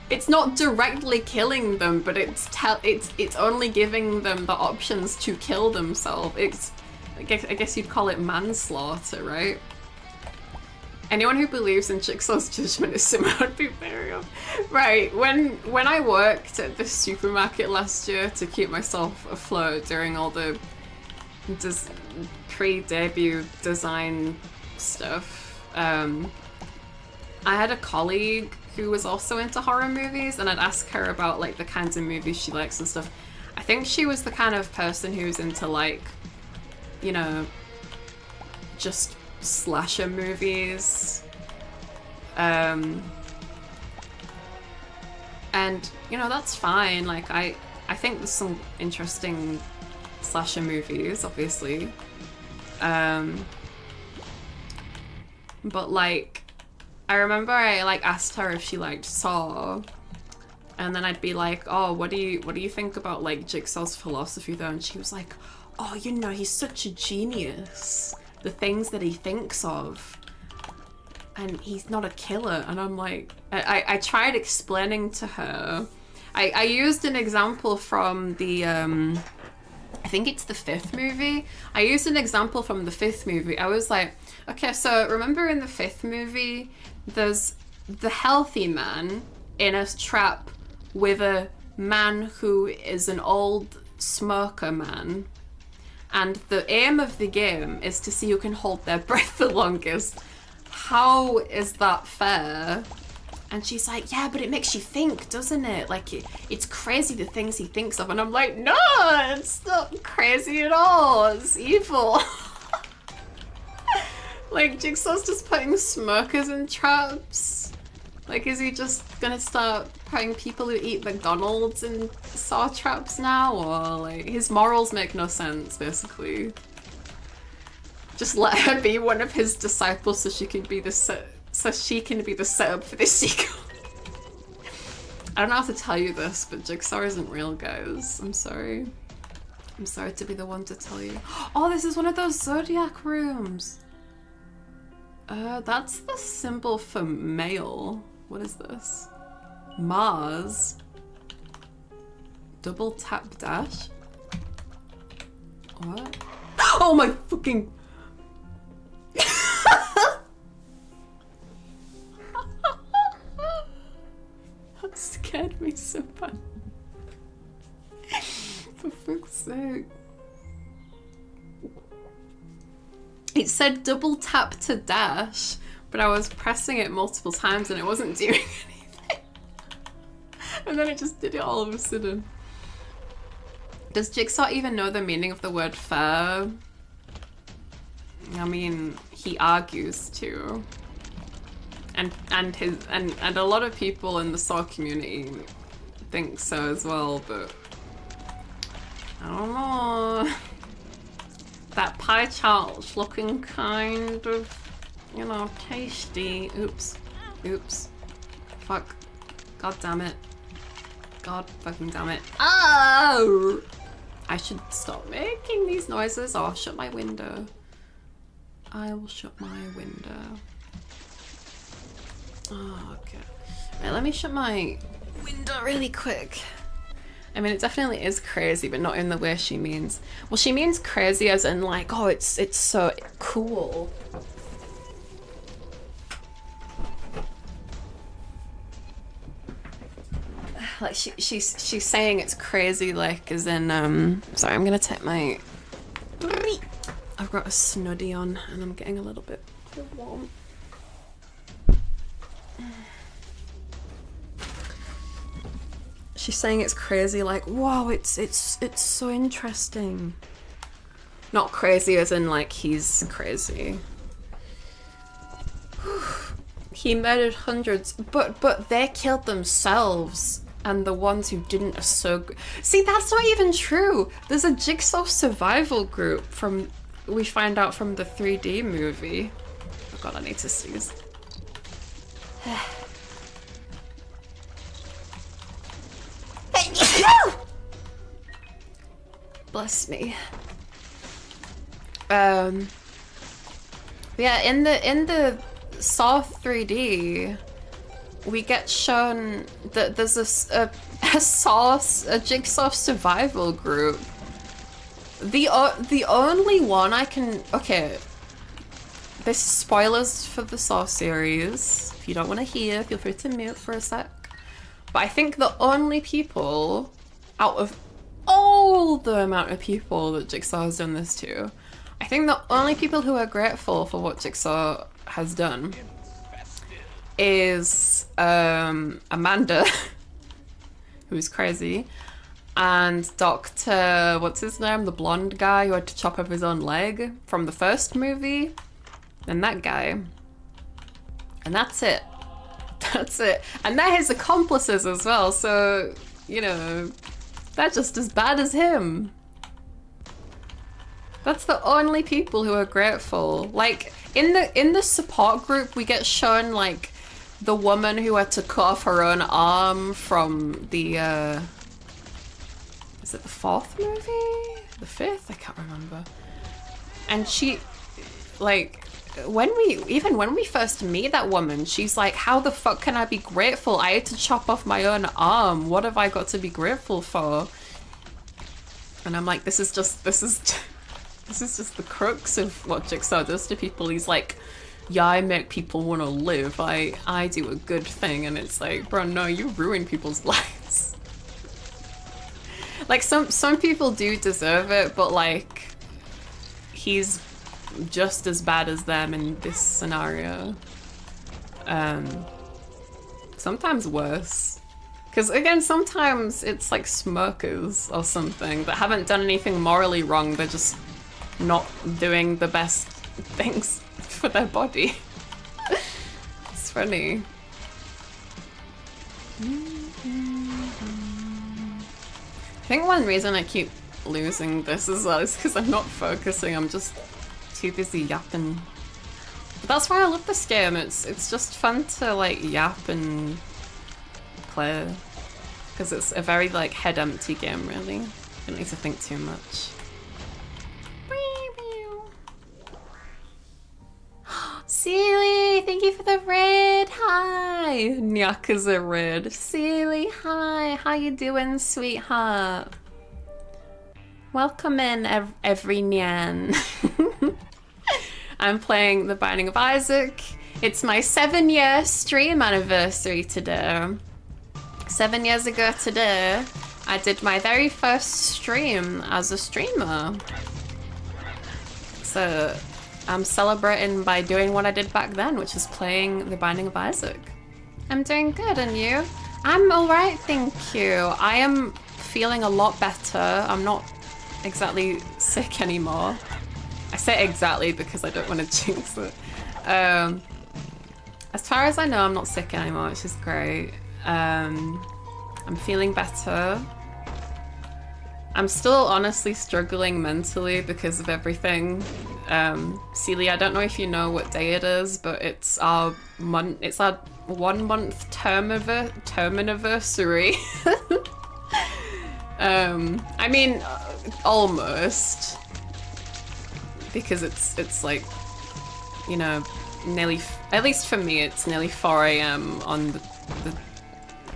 It's not directly killing them, but it's only giving them the options to kill themselves. I guess you'd call it manslaughter, right? Anyone who believes in Jigsaw's judgment is Simone Bavaria. Right, when I worked at the supermarket last year to keep myself afloat during all the pre-debut design stuff, I had a colleague who was also into horror movies, and I'd ask her about like the kinds of movies she likes and stuff. I think she was the kind of person who's into like, you know, just slasher movies. And you know, that's fine. Like I think there's some interesting slasher movies, obviously. But like, I remember I like asked her if she liked Saw, and then I'd be like, oh, what do you think about like Jigsaw's philosophy though? And she was like, oh, you know, he's such a genius. The things that he thinks of, and he's not a killer. And I'm like, I tried explaining to her. I used an example from the I think it's the 5th movie. I used an example from the 5th movie. I was like, okay, so remember in the 5th movie, there's the healthy man in a trap with a man who is an old smoker man, and the aim of the game is to see who can hold their breath the longest. How is that fair? And she's like, yeah, but it makes you think, doesn't it? Like, it's crazy the things he thinks of. And I'm like, no, it's not crazy at all. It's evil. Like, Jigsaw's just putting smokers in traps. Like, is he just gonna start putting people who eat McDonald's in saw traps now? Or, like, his morals make no sense, basically. Just let her be one of his disciples so she can be the setup for this sequel. I don't know how to tell you this, but Jigsaw isn't real, guys. I'm sorry. I'm sorry to be the one to tell you. Oh, this is one of those zodiac rooms. That's the symbol for male. What is this? Mars. Double tap dash. What? Oh my fucking... That scared me so bad. For fuck's sake. It said double tap to dash, but I was pressing it multiple times and it wasn't doing anything. And then it just did it all of a sudden. Does Jigsaw even know the meaning of the word fair? I mean, he argues too. And a lot of people in the Saw community think so as well, but I don't know. That pie chart's looking kind of, you know, tasty. Oops. Oops. Fuck. God damn it. God fucking damn it. Oh! I should stop making these noises or shut my window. I will shut my window. Oh, okay. Right, let me shut my window really quick. I mean, it definitely is crazy, but not in the way she means. Well, she means crazy as in like, oh, it's so cool. Like she's saying it's crazy, like as in sorry, I'm gonna take my... I've got a snuddy on and I'm getting a little bit warm. She's saying it's crazy, like, wow, it's so interesting. Not crazy as in like he's crazy. He murdered hundreds, but they killed themselves, and the ones who didn't are so good. See, that's not even true. There's a Jigsaw survival group from, we find out from the 3D movie. Oh god, I need to sneeze. Bless me. Yeah, in the Saw 3D, we get shown that there's a Jigsaw survival group. The only one I can... Okay, this is spoilers for the Saw series. If you don't want to hear, feel free to mute for a sec. But I think the only people out of all the amount of people that Jigsaw has done this to, I think the only people who are grateful for what Jigsaw has done is Amanda, who's crazy, and Dr. what's his name, the blonde guy who had to chop off his own leg from the first movie, and that guy, and that's it. That's it. And they're his accomplices as well, so, you know, they're just as bad as him. That's the only people who are grateful. Like, in the support group, we get shown, like, the woman who had to cut off her own arm from the, is it the 4th movie? The 5th? I can't remember. And she, like... when we first meet that woman, she's like, how the fuck can I be grateful? I had to chop off my own arm. What have I got to be grateful for? And I'm like, this is just the crux of what Jigsaw does to people. He's like, yeah, I make people want to live. I do a good thing. And it's like, bro, no, you ruin people's lives. Like, some people do deserve it, but like, he's just as bad as them in this scenario. Sometimes worse. Because again, sometimes it's like smokers or something that haven't done anything morally wrong. They're just not doing the best things for their body. It's funny. I think one reason I keep losing this as well is because I'm not focusing. I'm just too busy yapping. But that's why I love this game. It's just fun to like yap and play, because it's a very like head empty game really. You don't need to think too much. Sealy, thank you for the raid. Hi. Nyaka's raid. Sealy, hi. How you doing, sweetheart? Welcome in, every nyan. I'm playing The Binding of Isaac. It's my 7-year stream anniversary today. 7 years ago today, I did my very first stream as a streamer. So I'm celebrating by doing what I did back then, which is playing The Binding of Isaac. I'm doing good, and you? I'm alright, thank you. I am feeling a lot better. I'm not exactly sick anymore. I say exactly because I don't want to jinx it. As far as I know, I'm not sick anymore, which is great. I'm feeling better. I'm still honestly struggling mentally because of everything. Celia, I don't know if you know what day it is, but it's our 1 month Terminaversary. I mean, almost, because it's like, you know, nearly, at least for me, it's nearly 4 AM on the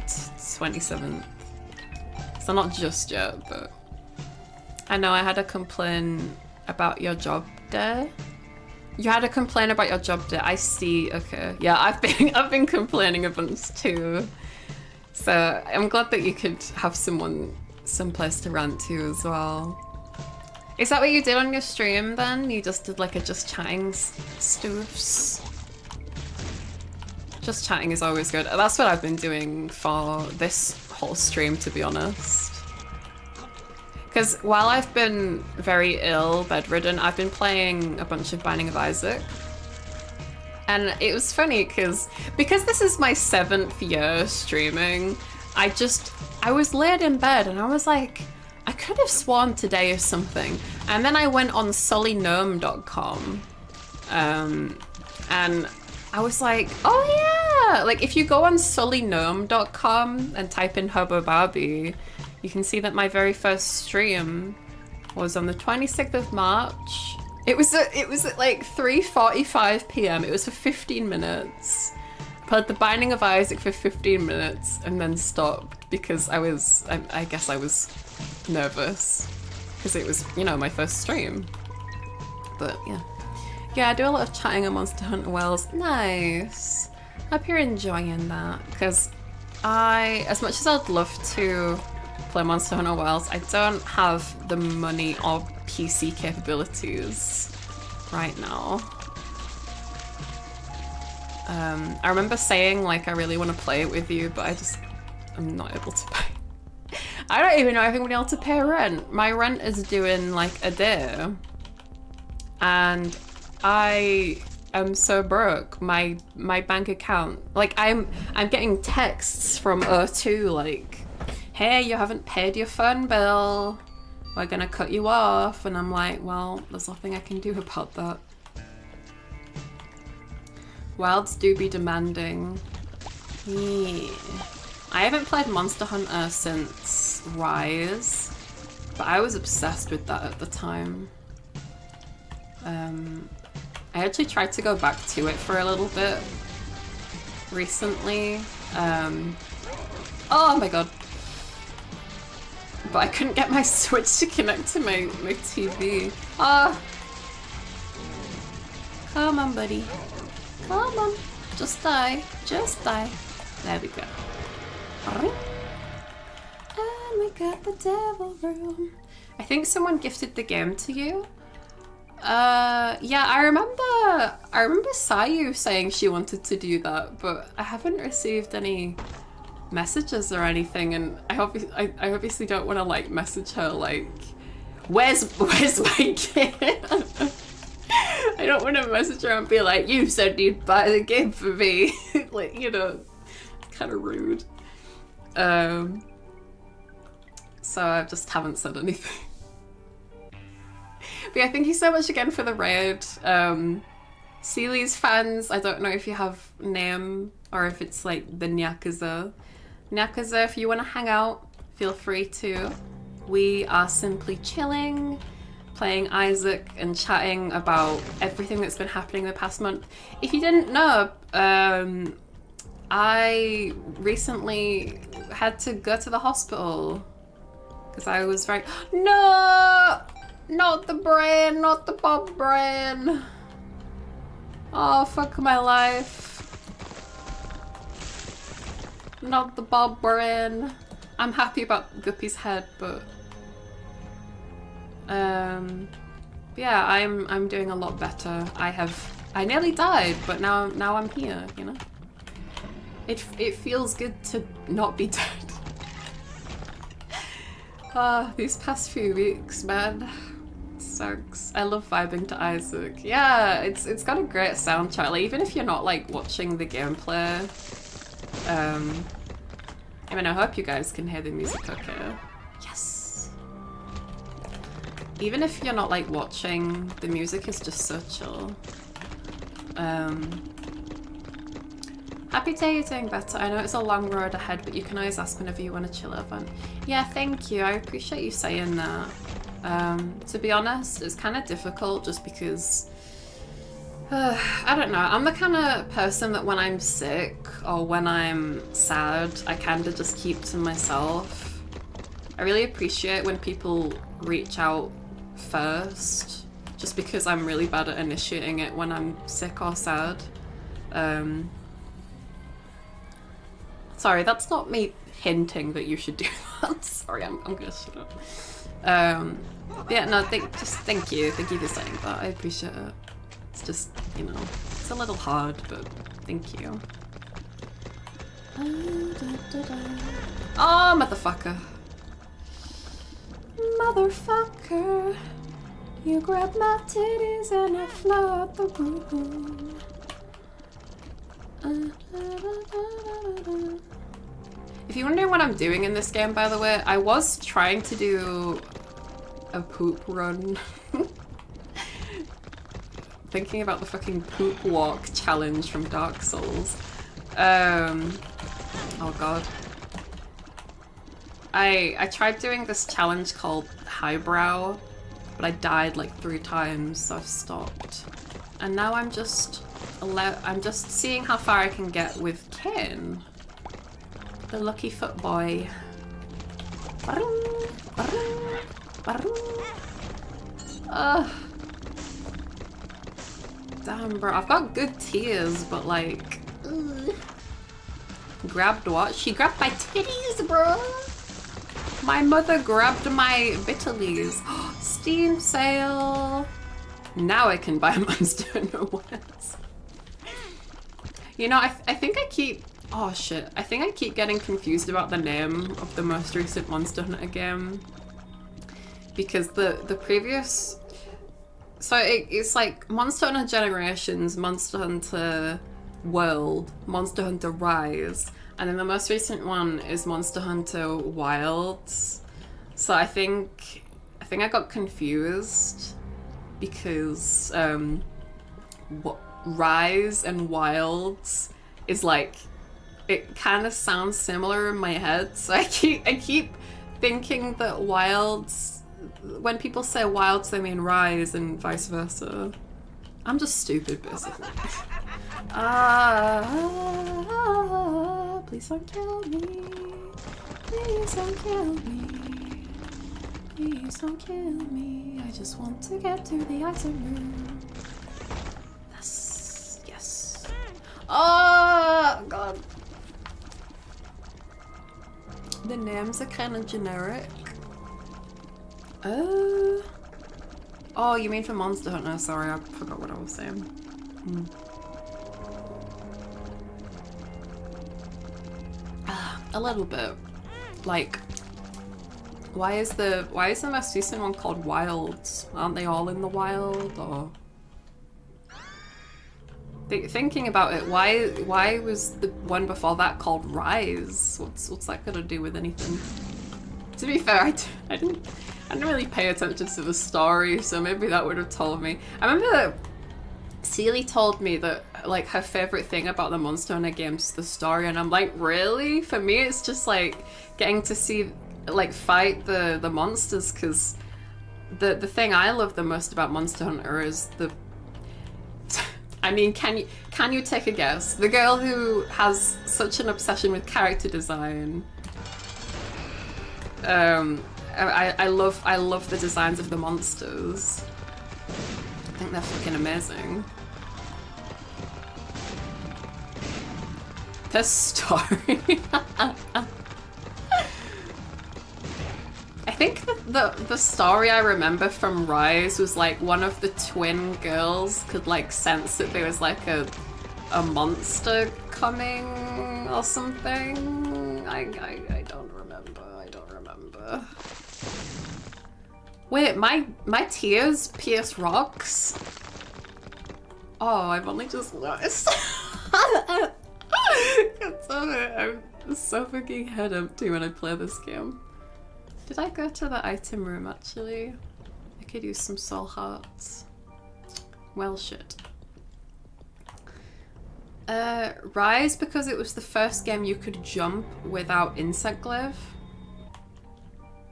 27th. So not just yet, but I know I had a complaint about your job day. You had a complaint about your job day. I see. Okay. Yeah, I've been complaining a bunch too. So I'm glad that you could have someplace to rant to as well. Is that what you did on your stream then? You just did like a just chatting stoofs? Just chatting is always good. That's what I've been doing for this whole stream, to be honest. Because while I've been very ill, bedridden, I've been playing a bunch of Binding of Isaac. And it was funny because this is my 7th year streaming, I was laid in bed and I was like, I could have sworn today is something. And then I went on sullynome.com and I was like, oh yeah! Like if you go on sullynome.com and type in Hobo Barbie, you can see that my very first stream was on the 26th of March. It was at like 3:45 PM. It was for 15 minutes. Played The Binding of Isaac for 15 minutes and then stopped because I guess I was nervous because it was, you know, my first stream. But yeah. Yeah, I do a lot of chatting on Monster Hunter Worlds. Nice. Hope you're enjoying that, because as much as I'd love to play Monster Hunter Worlds, I don't have the money or PC capabilities right now. I remember saying like I really want to play it with you, but I'm not able to pay. I don't even know if I'm going to be able to pay rent. My rent is due in like a day, and I am so broke. My bank account, like I'm getting texts from O2 like, hey, you haven't paid your phone bill, we're gonna cut you off. And I'm like, well, there's nothing I can do about that. Wilds do be demanding. Yeah. I haven't played Monster Hunter since Rise, but I was obsessed with that at the time. I actually tried to go back to it for a little bit recently. Oh my god. But I couldn't get my Switch to connect to my TV. Ah. Come on, buddy. Come on. Just die. Just die. There we go. And we got the devil room. I think someone gifted the game to you. Yeah, I remember Sayu saying she wanted to do that, but I haven't received any messages or anything, and I obviously don't want to like message her like, where's my game? I don't want to message her and be like, you said you'd buy the game for me. Like, you know, kind of rude. So I just haven't said anything. But yeah, thank you so much again for the raid. Sealy's fans, I don't know if you have name or if it's like the Nyakaza. Nyakaza, if you want to hang out, feel free to. We are simply chilling, playing Isaac and chatting about everything that's been happening the past month. If you didn't know, I recently had to go to the hospital because I was very... No! Not the brain, not the Bob brain. Oh, fuck my life. Not the Bob brain. I'm happy about Guppy's head, but yeah, I'm doing a lot better. I nearly died, but now I'm here, you know? It feels good to not be dead. These past few weeks, man. Sucks. I love vibing to Isaac. Yeah, it's got a great soundtrack. Like, even if you're not like watching the gameplay, I mean, I hope you guys can hear the music okay. Yes. Even if you're not like watching, the music is just so chill. Happy to you doing better. I know it's a long road ahead, but you can always ask whenever you want to chill over. Yeah, thank you. I appreciate you saying that. To be honest, it's kind of difficult just because I don't know, I'm the kind of person that when I'm sick or when I'm sad, I kind of just keep to myself. I really appreciate when people reach out first, just because I'm really bad at initiating it when I'm sick or sad. Sorry, that's not me hinting that you should do that. Sorry, I'm gonna shut up. Yeah, no, thank you for saying that. I appreciate it. It's just, you know, it's a little hard, but thank you. Oh, motherfucker. Motherfucker. You grab my titties and I flood the room. If you're wondering what I'm doing in this game, by the way, I was trying to do a poop run. Thinking about the fucking poop walk challenge from Dark Souls. Oh god. I tried doing this challenge called Highbrow, but I died like 3 times, so I've stopped. And now I'm just seeing how far I can get with Ken. The lucky foot boy. Damn, bro. I've got good tears, but like... Grabbed what? She grabbed my titties, bro! My mother grabbed my bitterlies. Steam sale! Now I can buy Monster Hunter Words. You know, I think I keep... Oh shit. I think I keep getting confused about the name of the most recent Monster Hunter game. Because the previous... So it's like Monster Hunter Generations, Monster Hunter World, Monster Hunter Rise, and then the most recent one is Monster Hunter Wilds. So I think I got confused because what Rise and Wilds is like, it kind of sounds similar in my head. So I keep thinking that Wilds, when people say Wilds, they mean Rise and vice versa. I'm just stupid, basically. Please don't kill me. Please don't kill me. Please don't kill me. I just want to get to the item room. Yes. Yes. Oh god. The names are kind of generic. Oh, you mean for Monster Hunter? Sorry, I forgot what I was saying. A little bit. Like, why is the most recent one called Wilds? Aren't they all in the wild? Or thinking about it, why was the one before that called Rise? What's that got to do with anything? To be fair, I didn't really pay attention to the story, so maybe that would have told me. I remember Seely told me that like her favorite thing about the Monster Hunter games is the story, and I'm like, really? For me, it's just like getting to see like fight the monsters, because the thing I love the most about Monster Hunter is the. I mean, can you take a guess? The girl who has such an obsession with character design. I love the designs of the monsters. I think they're fucking amazing. The story. I think the story I remember from Rise was like one of the twin girls could like sense that there was like a monster coming or something. I don't remember. I don't remember. Wait, my tears pierce rocks? Oh, I've only just noticed. I'm so fucking head empty when I play this game. Did I go to the item room actually? I could use some soul hearts. Well, shit. Rise because it was the first game you could jump without insect glaive.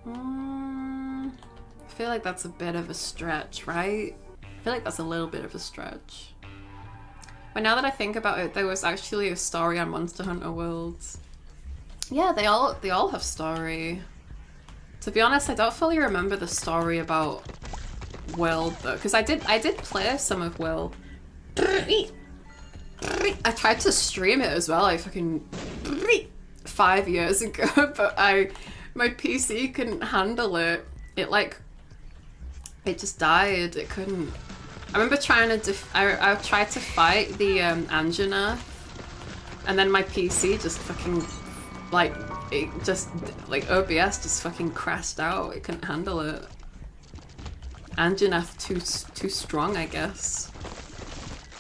I feel like that's a bit of a stretch, right? I feel like that's a little bit of a stretch. But now that I think about it, there was actually a story on Monster Hunter Worlds. Yeah, they all have story. To be honest, I don't fully remember the story about World though, because I did play some of World. I tried to stream it as well, I fucking 5 years ago, but my PC couldn't handle it. It just died. It couldn't. I remember trying to I tried to fight the Angina, and then my PC just fucking like it just like OBS just fucking crashed out. It couldn't handle it. Angina too strong, I guess.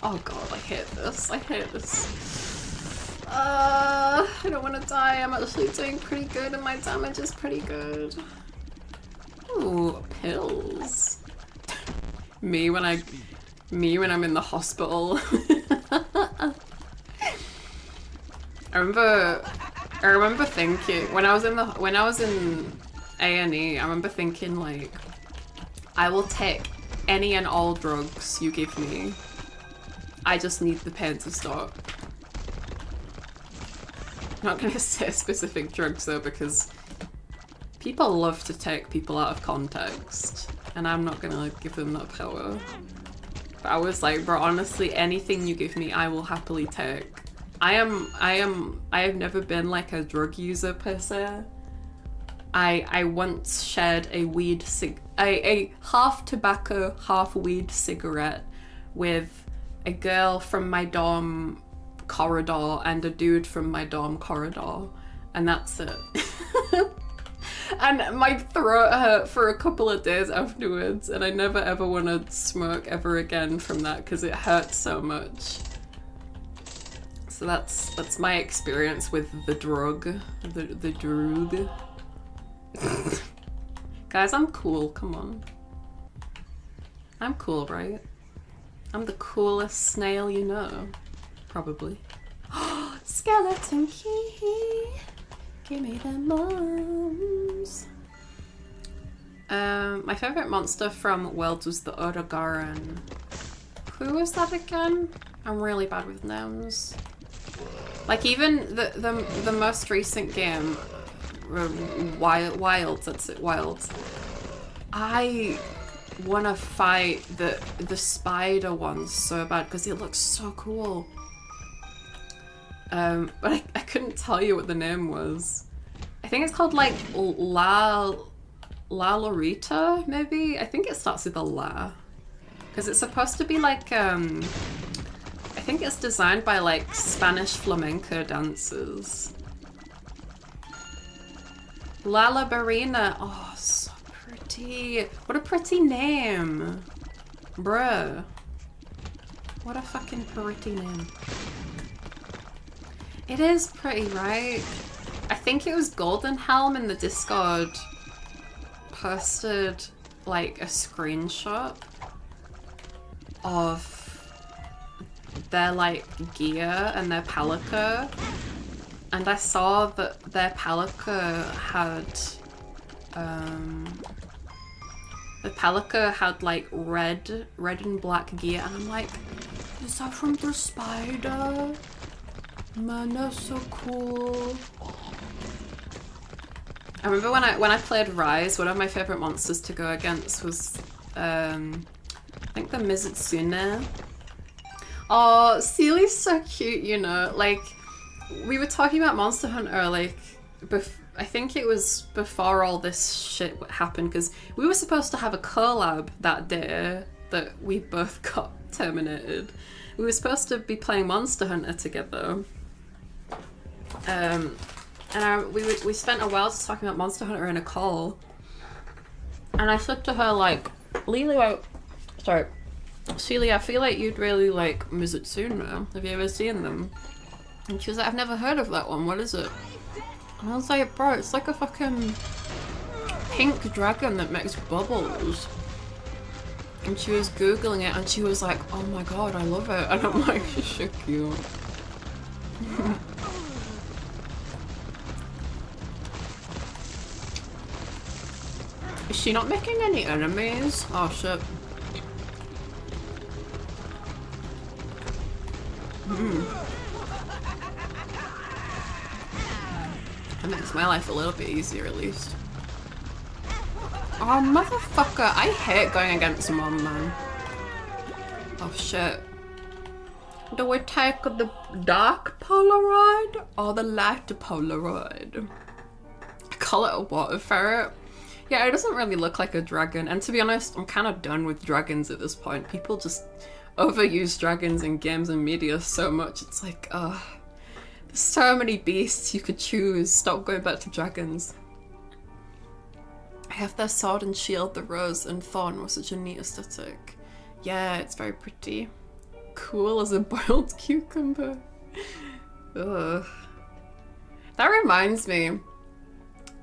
Oh god, I hate this. I hate this. I don't want to die. I'm actually doing pretty good, and my damage is pretty good. Ooh, pills. Me when I'm in the hospital. I remember thinking when I was in A&E, I remember thinking like, I will take any and all drugs you give me. I just need the pain to stop. I'm not gonna say specific drugs though, because people love to take people out of context, and I'm not gonna give them that power. But I was like, bro, honestly, anything you give me, I will happily take. I have never been like a drug user per se. I once shared a half tobacco, half weed cigarette with a girl from my dorm corridor and a dude from my dorm corridor, and that's it. And my throat hurt for a couple of days afterwards, and I never ever want to smoke ever again from that because it hurts so much. So that's my experience with the drug. The drug. Guys, I'm cool, come on. I'm cool, right? I'm the coolest snail you know. Probably. Skeleton key. Give me the mums. My favorite monster from Worlds was the Odogaran. Who was that again? I'm really bad with names. Like even the most recent game, Wilds, that's it, Wilds. I wanna fight the spider one so bad because it looks so cool. but I couldn't tell you what the name was. I think it's called like La Lorita, maybe? I think it starts with a La. Because it's supposed to be like, I think it's designed by like Spanish flamenco dancers. Lala Barina. Oh, so pretty. What a pretty name. Bruh. What a fucking pretty name. It is pretty, right? I think it was Golden Helm in the Discord posted like a screenshot of their like gear and their palico, and I saw that their palico had like red and black gear, and I'm like, is that from the spider? Man, that's so cool. I remember when I played Rise, one of my favorite monsters to go against was I think the Mizutsune. Oh, Seely's so cute, you know. Like, we were talking about Monster Hunter, like, I think it was before all this shit happened, because we were supposed to have a collab that day that we both got terminated. We were supposed to be playing Monster Hunter together. And we spent a while just talking about Monster Hunter in a call. And I said to her, like, Sheila, I feel like you'd really like Mizutsune. Have you ever seen them? And she was like, I've never heard of that one. What is it? And I was like, bro, it's like a fucking pink dragon that makes bubbles. And she was Googling it and she was like, oh my god, I love it. And I'm like, she's so cute. Is she not making any enemies? Oh shit. That makes my life a little bit easier at least. Oh motherfucker, I hate going against mom, man. Oh shit. Do we take the dark Polaroid or the light Polaroid? I call it a water ferret. Yeah, it doesn't really look like a dragon, and to be honest, I'm kind of done with dragons at this point. People just overuse dragons in games and media so much. It's like, ugh. There's so many beasts you could choose. Stop going back to dragons. I have their sword and shield, the rose and thorn was such a neat aesthetic. Yeah, it's very pretty. Cool as a boiled cucumber. Ugh. That reminds me.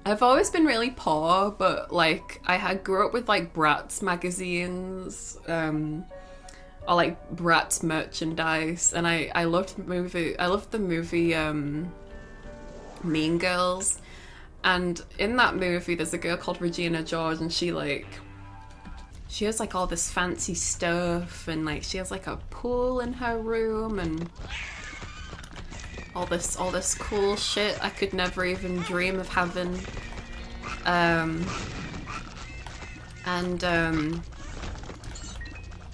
I've always been really poor, but like I grew up with like Bratz magazines, or like Bratz merchandise, and I loved the movie Mean Girls, and in that movie there's a girl called Regina George, and she has like all this fancy stuff, and like she has like a pool in her room and all this cool shit I could never even dream of having. I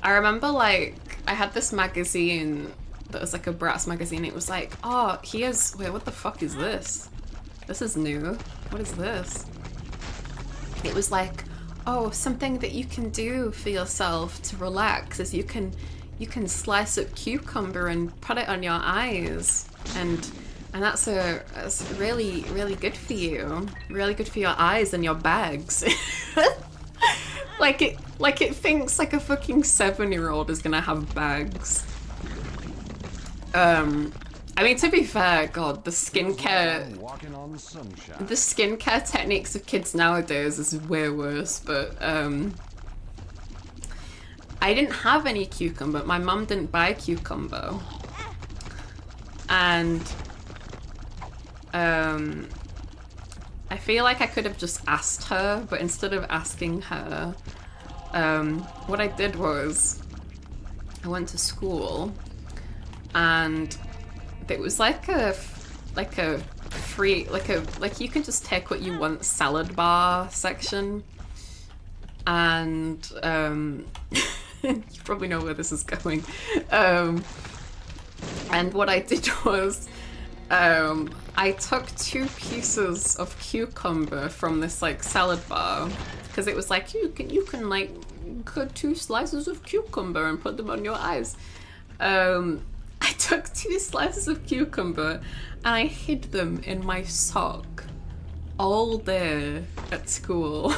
remember like I had this magazine that was like a Bratz magazine. It was like, oh, wait, what the fuck is this? This is new. What is this? It was like, oh, something that you can do for yourself to relax is you can slice up cucumber and put it on your eyes, and that's really, really good for you. Really good for your eyes and your bags. like it thinks like a fucking 7-year-old is gonna have bags. I mean, to be fair, God, the skincare techniques of kids nowadays is way worse, but I didn't have any cucumber. My mum didn't buy cucumber. And I feel like I could have just asked her, but instead of asking her, what I did was I went to school, and it was like a free, like you can just take what you want salad bar section, and you probably know where this is going. And what I did was I took 2 pieces of cucumber from this like salad bar because it was like you can like cut 2 slices of cucumber and put them on your eyes. I took 2 slices of cucumber and I hid them in my sock all day at school.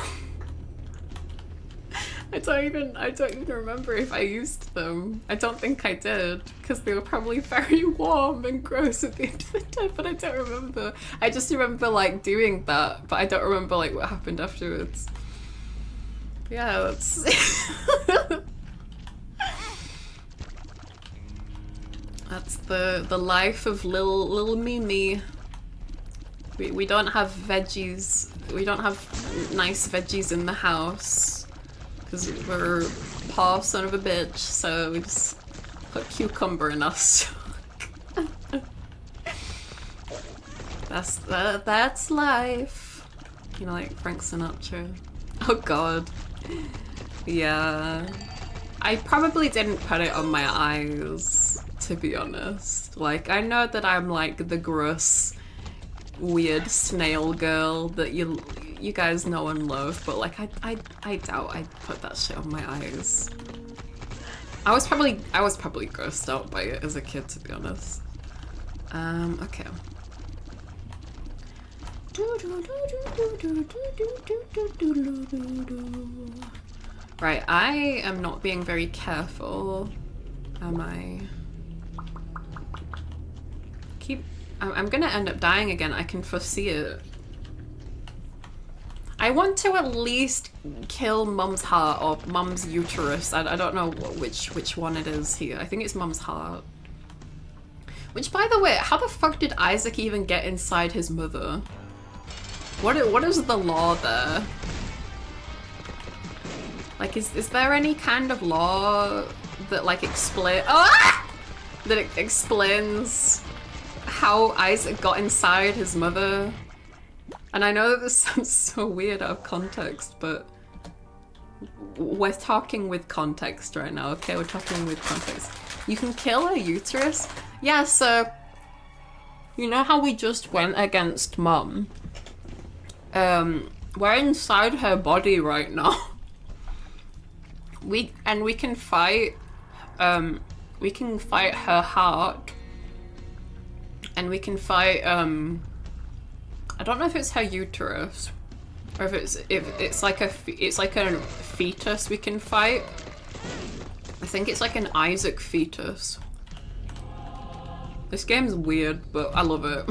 I don't even remember if I used them. I don't think I did, because they were probably very warm and gross at the end of the day, but I don't remember. I just remember like doing that, but I don't remember like what happened afterwards. Yeah, that's that's the life of little Mimi. We don't have veggies. We don't have nice veggies in the house. Because we're poor son of a bitch, so we just put cucumber in us. That's life. You know, like Frank Sinatra. Oh god. Yeah. I probably didn't put it on my eyes, to be honest. Like, I know that I'm like the gross, weird snail girl that you guys know and love, but like I doubt I'd put that shit on my eyes. I was probably grossed out by it as a kid, to be honest. Okay. Right, I am not being very careful, am I? I'm gonna end up dying again, I can foresee it. I want to at least kill Mum's heart or Mum's uterus. I don't know which one it is here. I think it's Mum's heart. Which, by the way, how the fuck did Isaac even get inside his mother? What is the law there? Like, is there any kind of law that like that it explains how Isaac got inside his mother? And I know that this sounds so weird out of context, but we're talking with context right now, okay? We're talking with context. You can kill a uterus? Yeah, so you know how we just went against Mum? We're inside her body right now. We can fight her heart, and we can fight I don't know if it's her uterus, or if it's like a fetus we can fight. I think it's like an Isaac fetus. This game's weird, but I love it.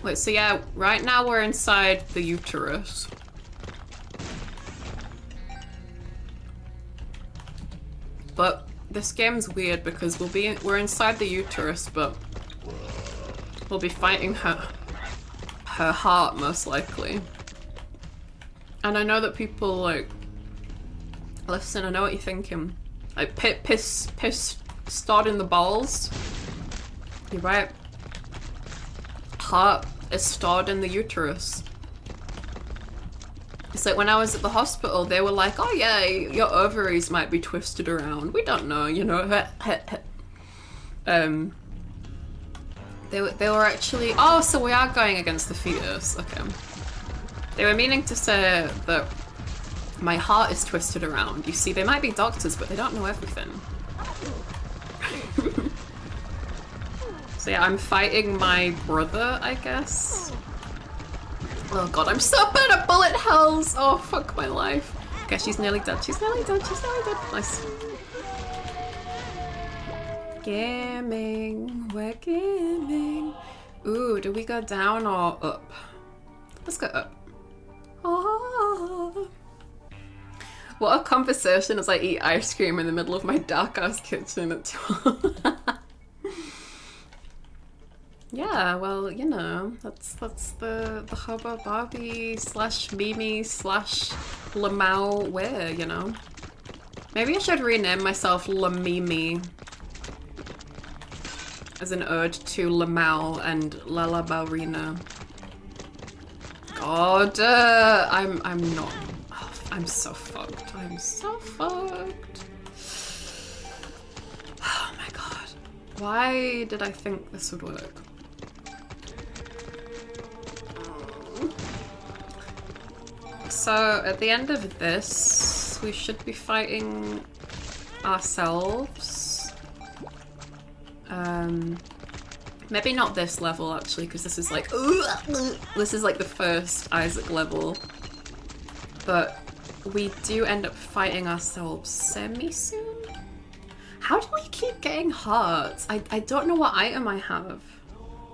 Wait, so yeah, right now we're inside the uterus. But this game's weird because we're inside the uterus, but we'll be fighting her heart most likely. And I know that people like, listen, I know what you're thinking. Like piss stored in the balls. You're right. Heart is stored in the uterus. It's like when I was at the hospital, they were like, oh yeah, your ovaries might be twisted around. We don't know, you know. They were actually, oh, so we are going against the fetus, okay. They were meaning to say that my heart is twisted around. You see, they might be doctors, but they don't know everything. So yeah, I'm fighting my brother, I guess. Oh god, I'm so bad at bullet hells! Oh, fuck my life. Okay, she's nearly dead. She's nearly dead. She's nearly dead. Nice. Gaming. We're gaming. Ooh, do we go down or up? Let's go up. Oh. What a conversation as I eat ice cream in the middle of my dark-ass kitchen at 12. Yeah, well, you know, that's the Hobo Barbie / Mimi / Lamau way, you know. Maybe I should rename myself Lamimi as an ode to Lamau and Lala Ballerina. God, I'm not. Oh, I'm so fucked. I'm so fucked. Why did I think this would work? So at the end of this, we should be fighting ourselves. Maybe not this level actually, because this is like this is like the first Isaac level. But we do end up fighting ourselves semi-soon. How do we keep getting hearts? I don't know what item I have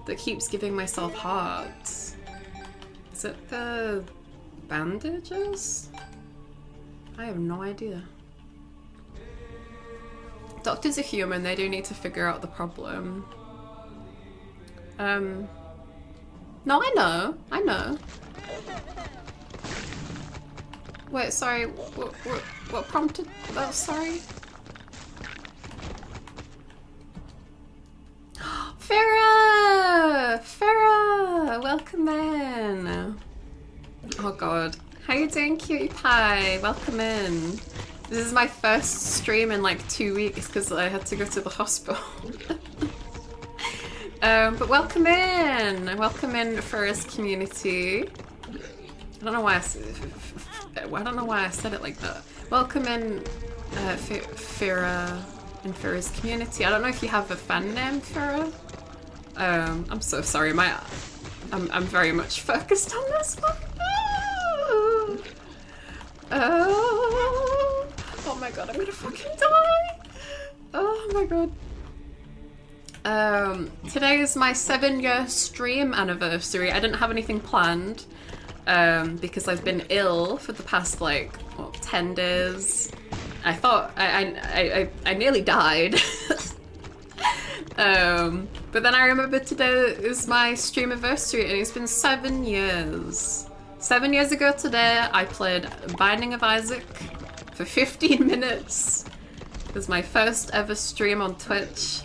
that keeps giving myself hearts. Is it the bandages? I have no idea. Doctors are human, they do need to figure out the problem. No, I know. Wait, sorry, what prompted that, sorry? Farah! Welcome in! Oh god. How you doing, cutie pie? Welcome in. This is my first stream in like 2 weeks because I had to go to the hospital. But welcome in! Welcome in, Farah's community. I don't know why I said it like that. Welcome in, Farah and Farah's community. I don't know if you have a fan name, Farah. I'm so sorry. I'm very much focused on this one. Oh my god, I'm gonna fucking die. Oh my god. Today is my 7-year stream anniversary. I didn't have anything planned because I've been ill for the past like 10 days. I thought I nearly died. But then I remembered today is my stream anniversary and it's been 7 years. 7 years ago today I played Binding of Isaac for 15 minutes. It was my first ever stream on Twitch.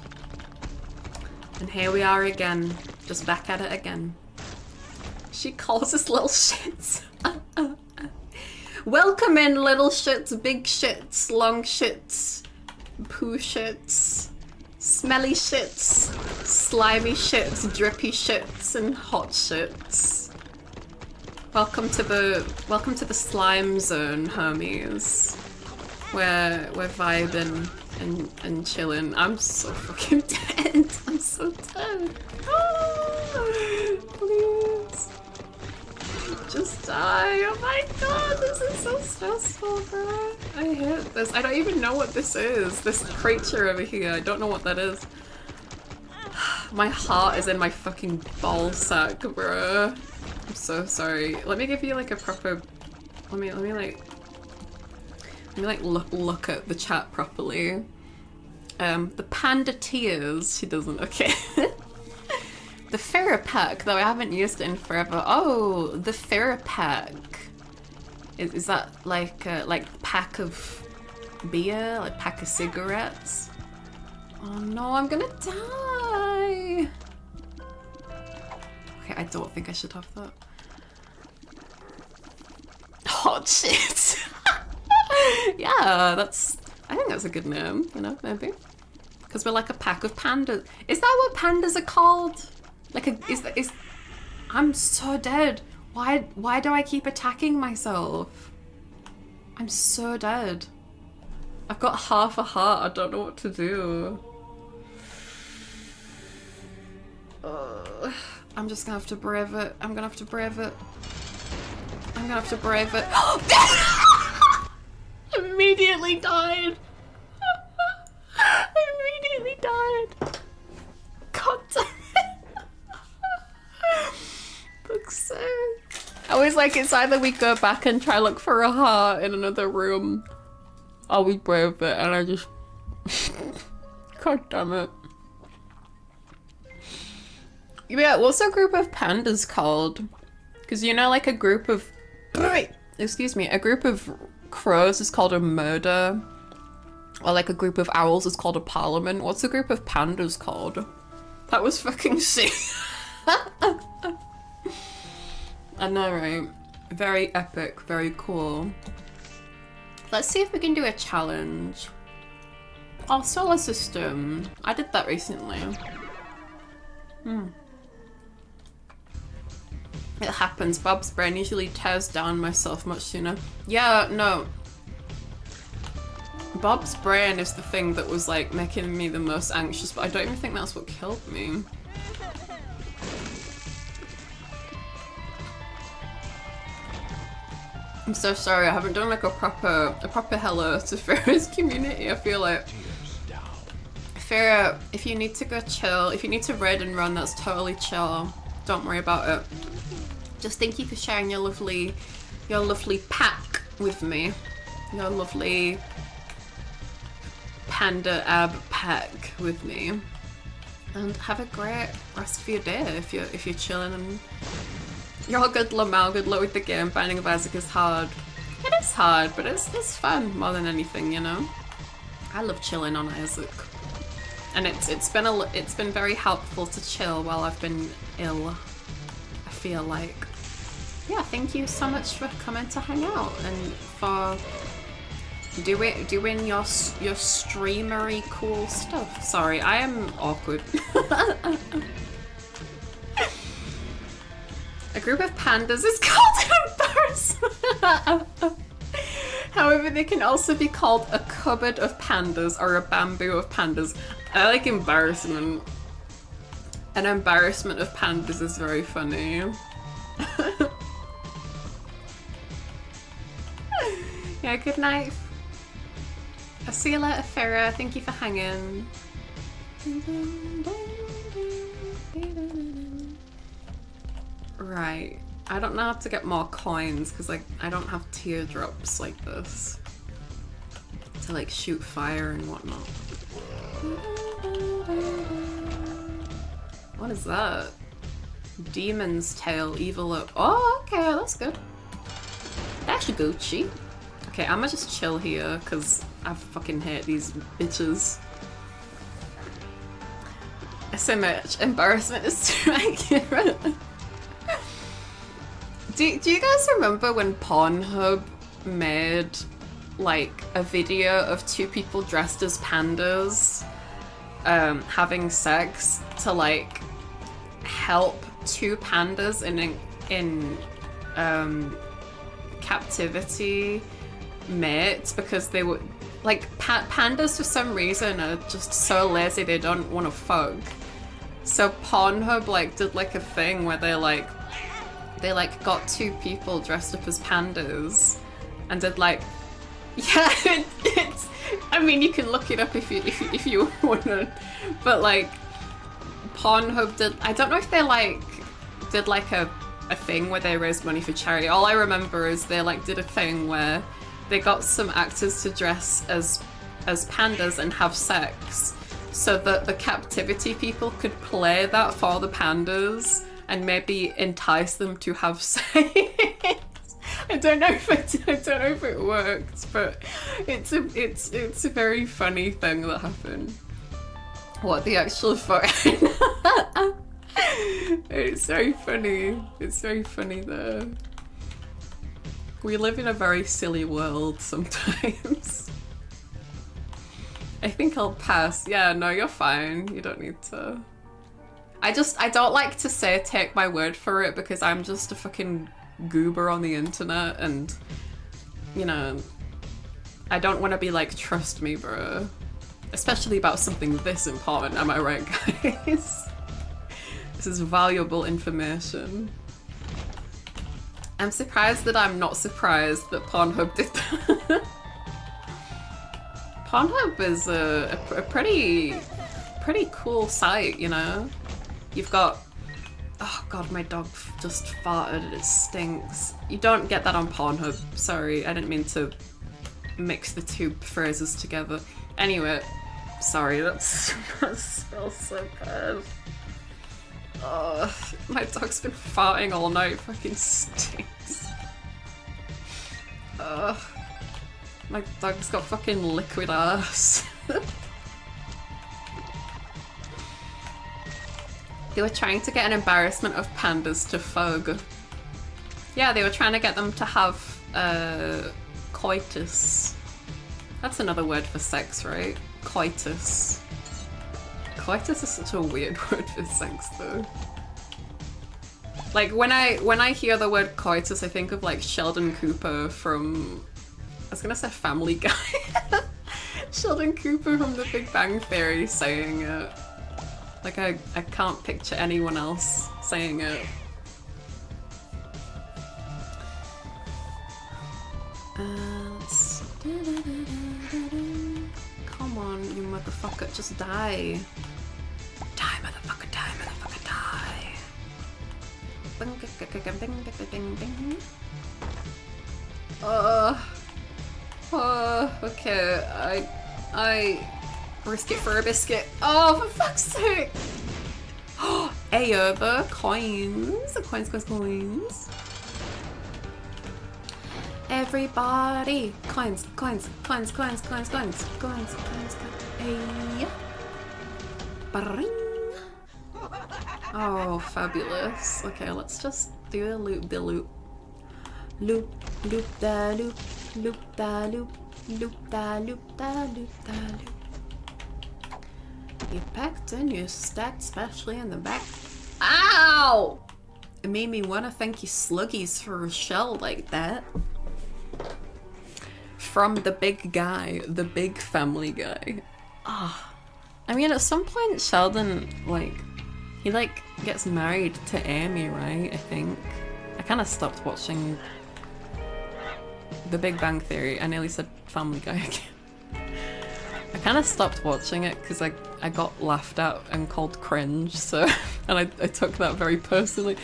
And here we are again, just back at it again. She calls us little shits. Welcome in, little shits, big shits, long shits, poo shits, smelly shits, slimy shits, drippy shits, and hot shits. Welcome to the slime zone, homies. We're vibing and chilling. I'm so fucking dead. I'm so dead. Oh, please. Just die. Oh my god, this is so stressful, bro. I hate this. I don't even know what this is. This creature over here. I don't know what that is. My heart is in my fucking ball sack, bro. I'm so sorry. Let me give you like a proper. Let me look at the chat properly. The panda tears. She doesn't. Okay. The Farah pack, though I haven't used it in forever. Oh, the Farah pack. Is that like pack of beer, like pack of cigarettes? Oh no, I'm gonna die. Okay, I don't think I should have that. Hot shit. Yeah, I think that's a good name, you know, maybe. Because we're like a pack of pandas. Is that what pandas are called? I'm so dead. Why do I keep attacking myself? I'm so dead. I've got half a heart, I don't know what to do. I'm just gonna have to brave it. I'm gonna have to brave it. Immediately died. Immediately died. God damn it. Fuck's sake. I was like, it's either we go back and try look for a heart in another room, or we brave it, and I just... God damn it. Yeah, what's a group of pandas called? Because you know, like a group of... Excuse me, a group of crows is called a murder. Or like a group of owls is called a parliament. What's a group of pandas called? That was fucking sick. I know, right? Very epic, very cool. Let's see if we can do a challenge. Oh, solar system. I did that recently. It happens. Bob's brain usually tears down myself much sooner. Yeah, no. Bob's brain is the thing that was like making me the most anxious, but I don't even think that's what killed me. I'm so sorry, I haven't done like a proper hello to Farah's community. I feel like Farah, if you need to go chill, if you need to raid and run, that's totally chill. Don't worry about it. Just thank you for sharing your lovely pack with me. Your lovely panda ab pack with me. And have a great rest of your day if you're chilling and you're all good, Lamal, good luck with the game. Binding of Isaac is hard. It is hard, but it's fun more than anything, you know? I love chilling on Isaac. And it's been very helpful to chill while I've been ill, I feel like. Yeah, thank you so much for coming to hang out and for doing your streamery cool stuff. Sorry, I am awkward. A group of pandas is called embarrassment. However, they can also be called a cupboard of pandas or a bamboo of pandas. I like embarrassment. An embarrassment of pandas is very funny. Yeah, good night. I'll see you later, Farah. Thank you for hanging. Right. I don't know how to get more coins because like I don't have teardrops like this to like shoot fire and whatnot. What is that? Demon's tail, evil up. Oh, okay, that's good. That's Gucci. Okay, I'ma just chill here because I fucking hate these bitches. So much embarrassment is too accurate. Do you guys remember when Pornhub made like a video of two people dressed as pandas having sex to like help two pandas in captivity mates because they were like pandas for some reason are just so lazy they don't want to fuck. So Pornhub like did like a thing where they got two people dressed up as pandas and did like, yeah, it's I mean you can look it up if you wanna, but like Pornhub did, I don't know if they like did like a thing where they raised money for charity. All I remember is they like did a thing where they got some actors to dress as pandas and have sex so that the captivity people could play that for the pandas and maybe entice them to have sex. I don't know if it worked, but it's a very funny thing that happened. What the actual fuck? It's very funny. It's very funny though. We live in a very silly world sometimes. I think I'll pass. Yeah, no, you're fine. You don't need to. I don't like to say take my word for it because I'm just a fucking goober on the internet and, you know, I don't want to be like, trust me, bro. Especially about something this important, am I right, guys? This is valuable information. I'm surprised that I'm not surprised that Pornhub did that. Pornhub is a pretty cool site, you know? You've got, oh god, my dog just farted and it stinks. You don't get that on Pornhub. Sorry, I didn't mean to mix the two phrases together. Anyway, sorry, that smells so bad. Oh, my dog's been farting all night, it fucking stinks. My dog's got fucking liquid ass. They were trying to get an embarrassment of pandas to fug. Yeah, they were trying to get them to have coitus. That's another word for sex, right? coitus. Coitus is such a weird word for sex though. Like when I hear the word coitus, I think of like Sheldon Cooper from, I was gonna say Family Guy. Sheldon Cooper from The Big Bang Theory saying it. Like I can't picture anyone else saying it. Come on, you motherfucker, just die. Die, motherfucker, die, motherfucker, die. Okay, I risk it for a biscuit. Oh, for fuck's sake! Oh, ayo, the coins. The coins. Everybody! Coins. Hey. Bring. Oh, fabulous. Okay, let's just do a loop de loop. Loop da loop. Loop da loop. Loop da loop da loop da loop. You packed and you stacked, especially in the back. Ow! It made me want to thank you Sluggies for a shell like that. From the big guy, the big family guy. Ah. I mean, at some point Sheldon, he gets married to Amy, right? I think. I kind of stopped watching The Big Bang Theory. I nearly said Family Guy again. I kind of stopped watching it because I got laughed at and called cringe, so, and I took that very personally.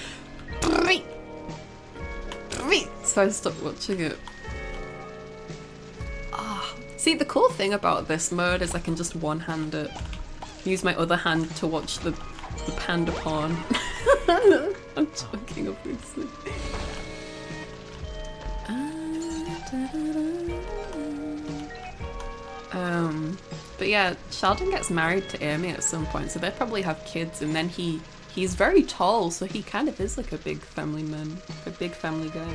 So I stopped watching it. See, the cool thing about this mode is I can just one-hand it. Use my other hand to watch the panda porn. I'm joking, obviously. But yeah, Sheldon gets married to Amy at some point, so they probably have kids, and then he's very tall, so he kind of is like a big family man, a big family guy.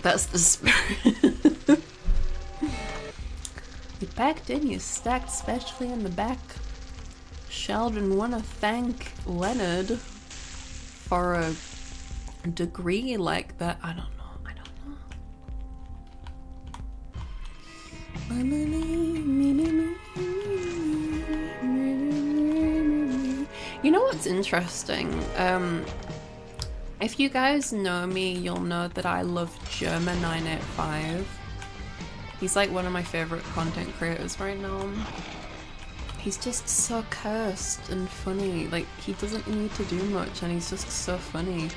That's the spirit. You packed in, you stacked, especially in the back. Sheldon wanna thank Leonard for a degree like that. I don't know. You know what's interesting? If you guys know me, you'll know that I love Germa985. He's like one of my favorite content creators right now. He's just so cursed and funny. Like, he doesn't need to do much and he's just so funny.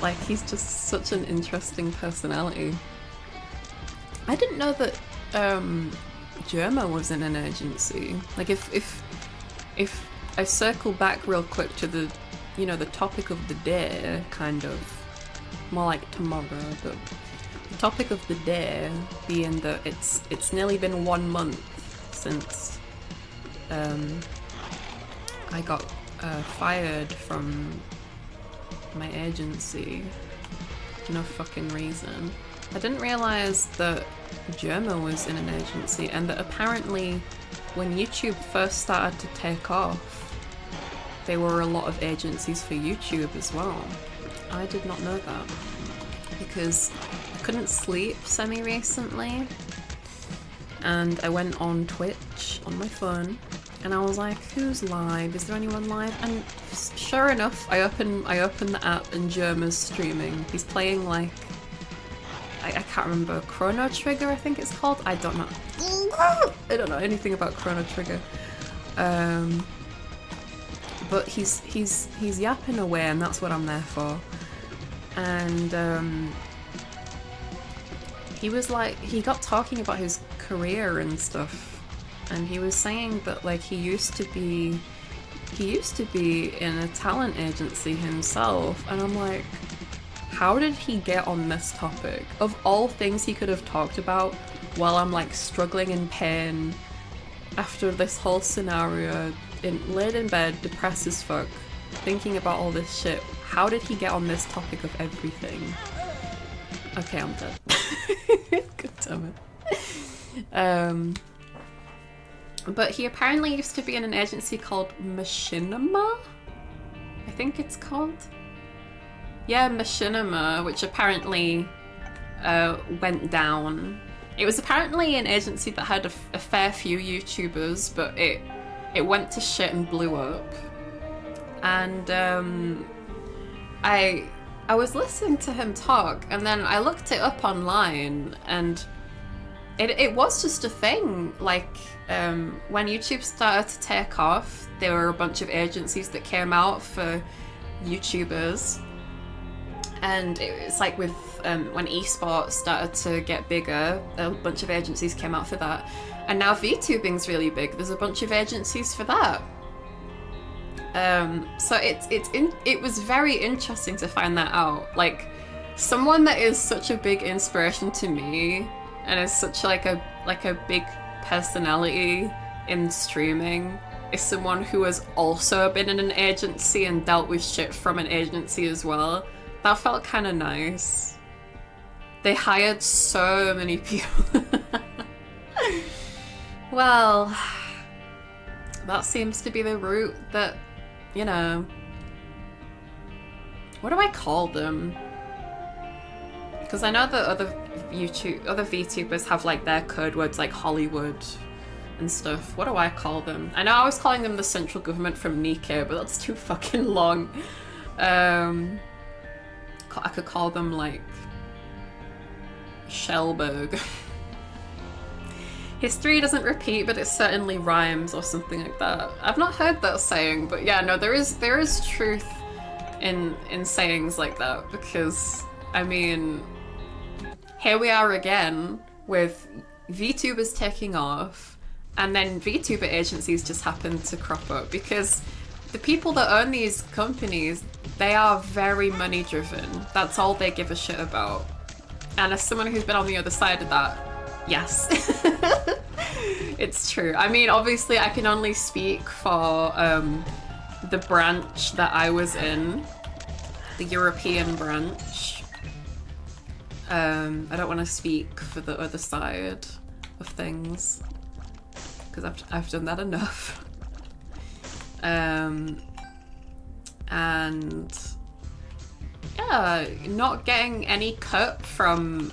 Like, he's just such an interesting personality. I didn't know that Germa was in an agency. Like, if I circle back real quick to the, you know, the topic of the day, kind of, more like tomorrow, but the topic of the day being that it's nearly been 1 month since I got fired from my agency. No fucking reason. I didn't realise that Germa was in an agency, and that apparently when YouTube first started to take off, there were a lot of agencies for YouTube as well. I did not know that, because I couldn't sleep semi-recently, and I went on Twitch on my phone, and I was like, who's live? Is there anyone live? And sure enough, I open the app and Germa's streaming. He's playing like, I can't remember, Chrono Trigger I think it's called? I don't know. I don't know anything about Chrono Trigger. But he's yapping away, and that's what I'm there for. And he was like, he got talking about his career and stuff, and he was saying that like he used to be in a talent agency himself, and I'm like, how did he get on this topic? Of all things he could have talked about while I'm like struggling in pain after this whole scenario, laid in bed, depressed as fuck, thinking about all this shit. How did he get on this topic of everything? Okay, I'm dead. God damn it. But he apparently used to be in an agency called Machinima? I think it's called? Yeah, Machinima, which apparently went down. It was apparently an agency that had a fair few YouTubers, but it went to shit and blew up. And I was listening to him talk, and then I looked it up online, and it was just a thing. Like, when YouTube started to take off, there were a bunch of agencies that came out for YouTubers. And it's like with when esports started to get bigger, a bunch of agencies came out for that. And now VTubing's really big. There's a bunch of agencies for that. So it was very interesting to find that out. Like, someone that is such a big inspiration to me and is such like a big personality in streaming is someone who has also been in an agency and dealt with shit from an agency as well. That felt kind of nice. They hired so many people. Well, that seems to be the route that, you know... What do I call them? Because I know that other VTubers have like their code words like Hollywood and stuff. What do I call them? I know I was calling them the central government from Nikkei, but that's too fucking long. I could call them like Shellberg. History doesn't repeat, but it certainly rhymes, or something like that. I've not heard that saying, but yeah, no, there is truth in sayings like that, because I mean, here we are again with VTubers taking off, and then VTuber agencies just happen to crop up, because the people that own these companies, they are very money driven. That's all they give a shit about. And as someone who's been on the other side of that, yes. It's true. I mean, obviously I can only speak for the branch that I was in, the European branch. I don't want to speak for the other side of things, because I've done that enough. And yeah, not getting any cut from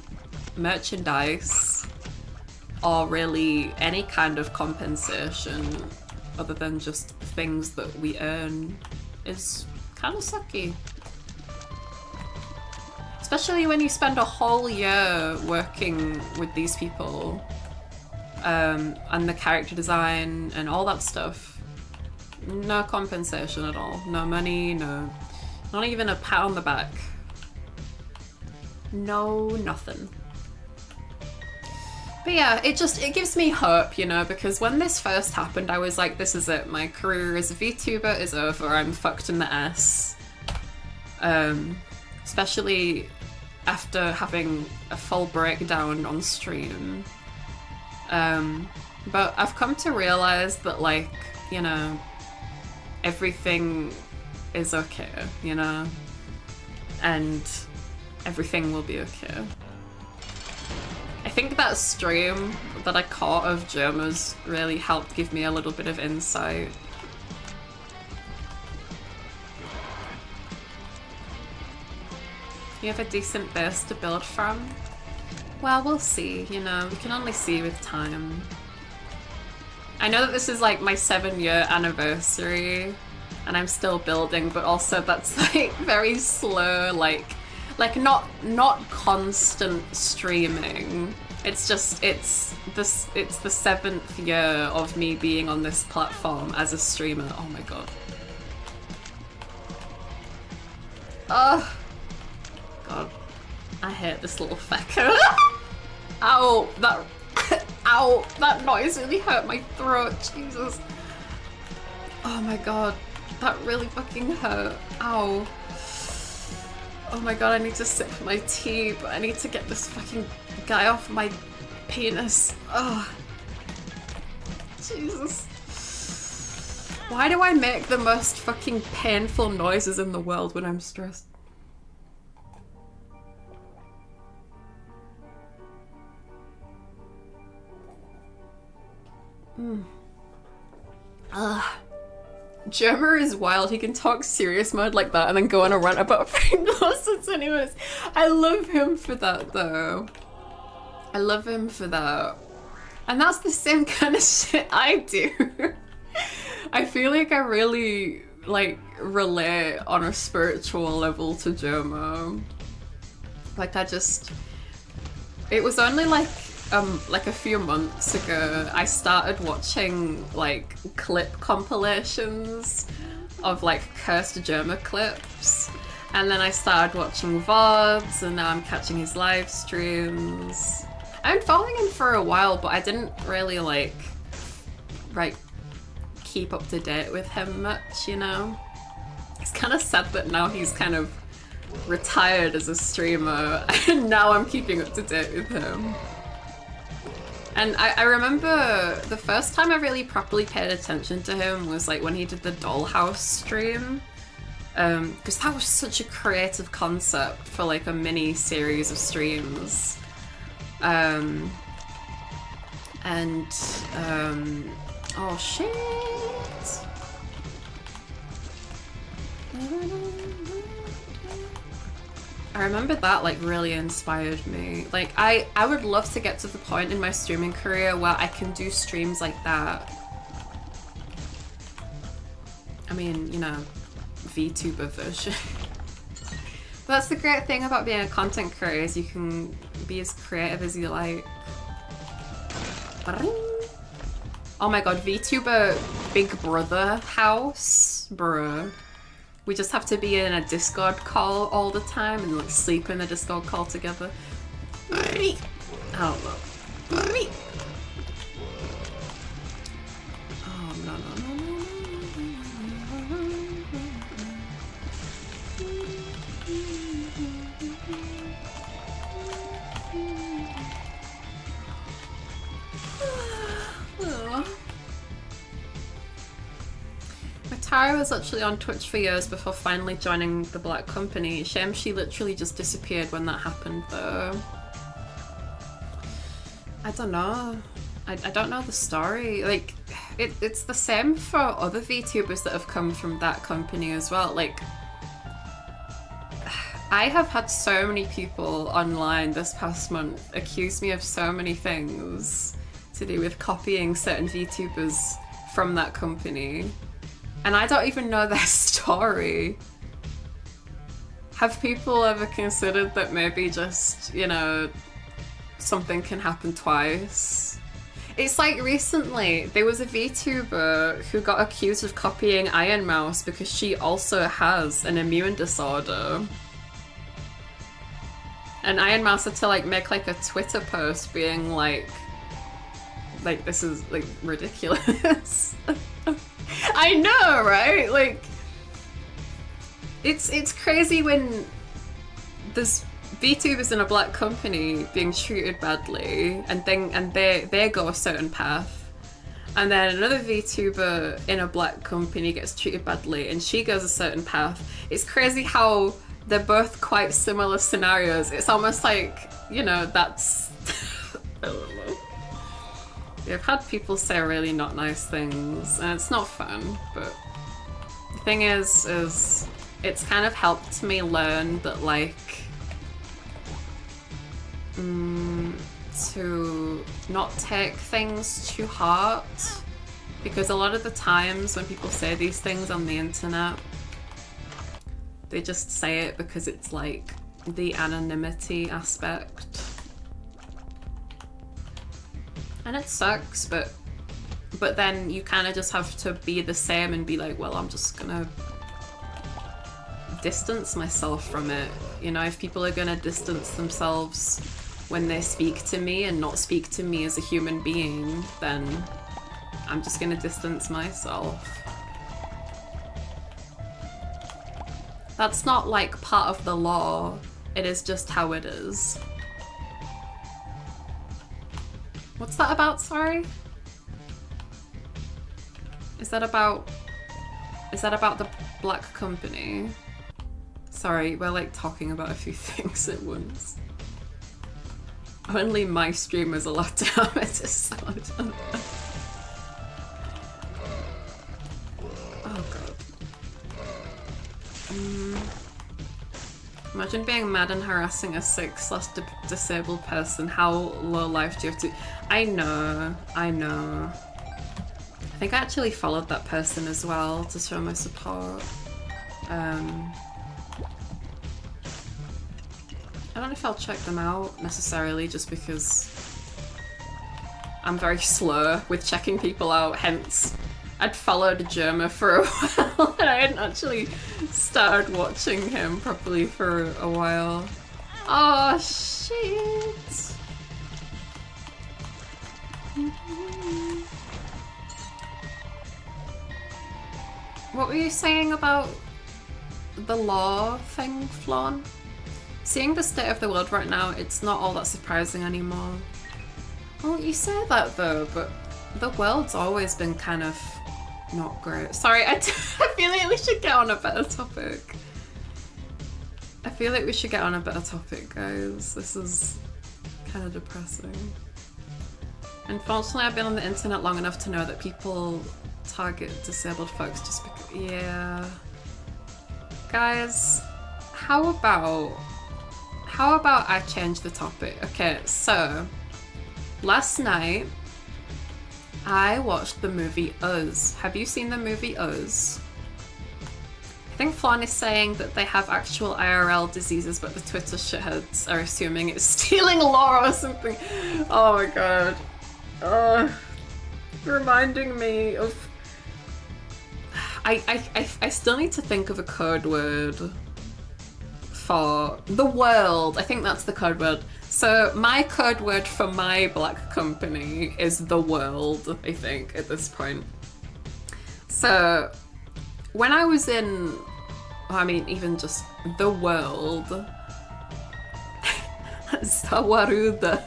merchandise or really any kind of compensation other than just things that we earn is kind of sucky. Especially when you spend a whole year working with these people, and the character design and all that stuff. No compensation at all. No money, no... Not even a pat on the back. No, nothing. But yeah, it gives me hope, you know, because when this first happened, I was like, this is it. My career as a VTuber is over. I'm fucked in the ass. Especially after having a full breakdown on stream. But I've come to realize that, like, you know, everything is okay, you know? And everything will be okay. I think that stream that I caught of Germa's really helped give me a little bit of insight. You have a decent base to build from? Well, we'll see, you know, we can only see with time. I know that this is like my 7-year anniversary and I'm still building, but also that's like very slow, like not constant streaming. It's just, it's the 7th year of me being on this platform as a streamer. Oh my god. Oh god, I hate this little fecker. Ow, that ow, that noise really hurt my throat, Jesus. Oh my god, that really fucking hurt. Ow. Oh my god, I need to sip my tea, but I need to get this fucking guy off my penis. Oh. Jesus. Why do I make the most fucking painful noises in the world when I'm stressed? Germer is wild. He can talk serious mode like that and then go on a rant about Pringles for 20 minutes. I love him for that though. I love him for that. And that's the same kind of shit I do. I feel like I really like relate on a spiritual level to Germer. Like it was only like a few months ago I started watching like clip compilations of like cursed Germer clips, and then I started watching VODs, and now I'm catching his live streams. I've been following him for a while, but I didn't really like keep up to date with him much, you know? It's kind of sad that now he's kind of retired as a streamer and now I'm keeping up to date with him. And I remember the first time I really properly paid attention to him was like when he did the Dollhouse stream, because that was such a creative concept for like a mini series of streams. Oh shit! I remember that like really inspired me. Like I would love to get to the point in my streaming career where I can do streams like that. I mean, you know, VTuber version. But that's the great thing about being a content creator, is you can be as creative as you like. Oh my god, VTuber Big Brother house, bruh. We just have to be in a Discord call all the time and like sleep in a Discord call together. I don't know. Oh no. Tara was actually on Twitch for years before finally joining the Black Company. Shame she literally just disappeared when that happened though. I don't know. I don't know the story. Like, it's the same for other VTubers that have come from that company as well. Like, I have had so many people online this past month accuse me of so many things to do with copying certain VTubers from that company. And I don't even know their story. Have people ever considered that maybe just, you know, something can happen twice? It's like recently, there was a VTuber who got accused of copying Iron Mouse because she also has an immune disorder. And Iron Mouse had to like make like a Twitter post being like this is like ridiculous. I know, right? Like, it's crazy when there's VTubers in a Black company being treated badly, and they go a certain path, and then another VTuber in a Black company gets treated badly, and she goes a certain path. It's crazy how they're both quite similar scenarios. It's almost like, you know, that's I don't know. I've had people say really not nice things, and it's not fun, but the thing is it's kind of helped me learn that, like, to not take things too hard, because a lot of the times when people say these things on the internet, they just say it because it's like the anonymity aspect. And it sucks, but then you kind of just have to be the same and be like, well, I'm just gonna distance myself from it. You know, if people are gonna distance themselves when they speak to me and not speak to me as a human being, then I'm just gonna distance myself. That's not like part of the law, it is just how it is. What's that about, sorry? Is that about the Black company? Sorry, we're like talking about a few things at once. Only my stream is allowed to have it as sound. Imagine being mad and harassing a sick/disabled person. How low life do you have to... I know. I think I actually followed that person as well to show my support. I don't know if I'll check them out necessarily, just because I'm very slow with checking people out, hence I'd followed Germa for a while and I hadn't actually started watching him properly for a while. Oh shit! What were you saying about the law thing, Flawn? Seeing the state of the world right now, it's not all that surprising anymore. Well, you say that though, but the world's always been kind of not great. Sorry, I feel like we should get on a better topic. I feel like we should get on a better topic, guys. This is kind of depressing. Unfortunately, I've been on the internet long enough to know that people target disabled folks just because... Yeah. Guys, how about I change the topic? Okay, so last night I watched the movie Us. Have you seen the movie Us? I think Flan is saying that they have actual IRL diseases, but the Twitter shitheads are assuming it's stealing lore or something. Oh my god. Reminding me of... I still need to think of a code word for the world. I think that's the code word. So my code word for my black company is the world, I think, at this point. So when I was in, I mean, even just the world, Sawaruda.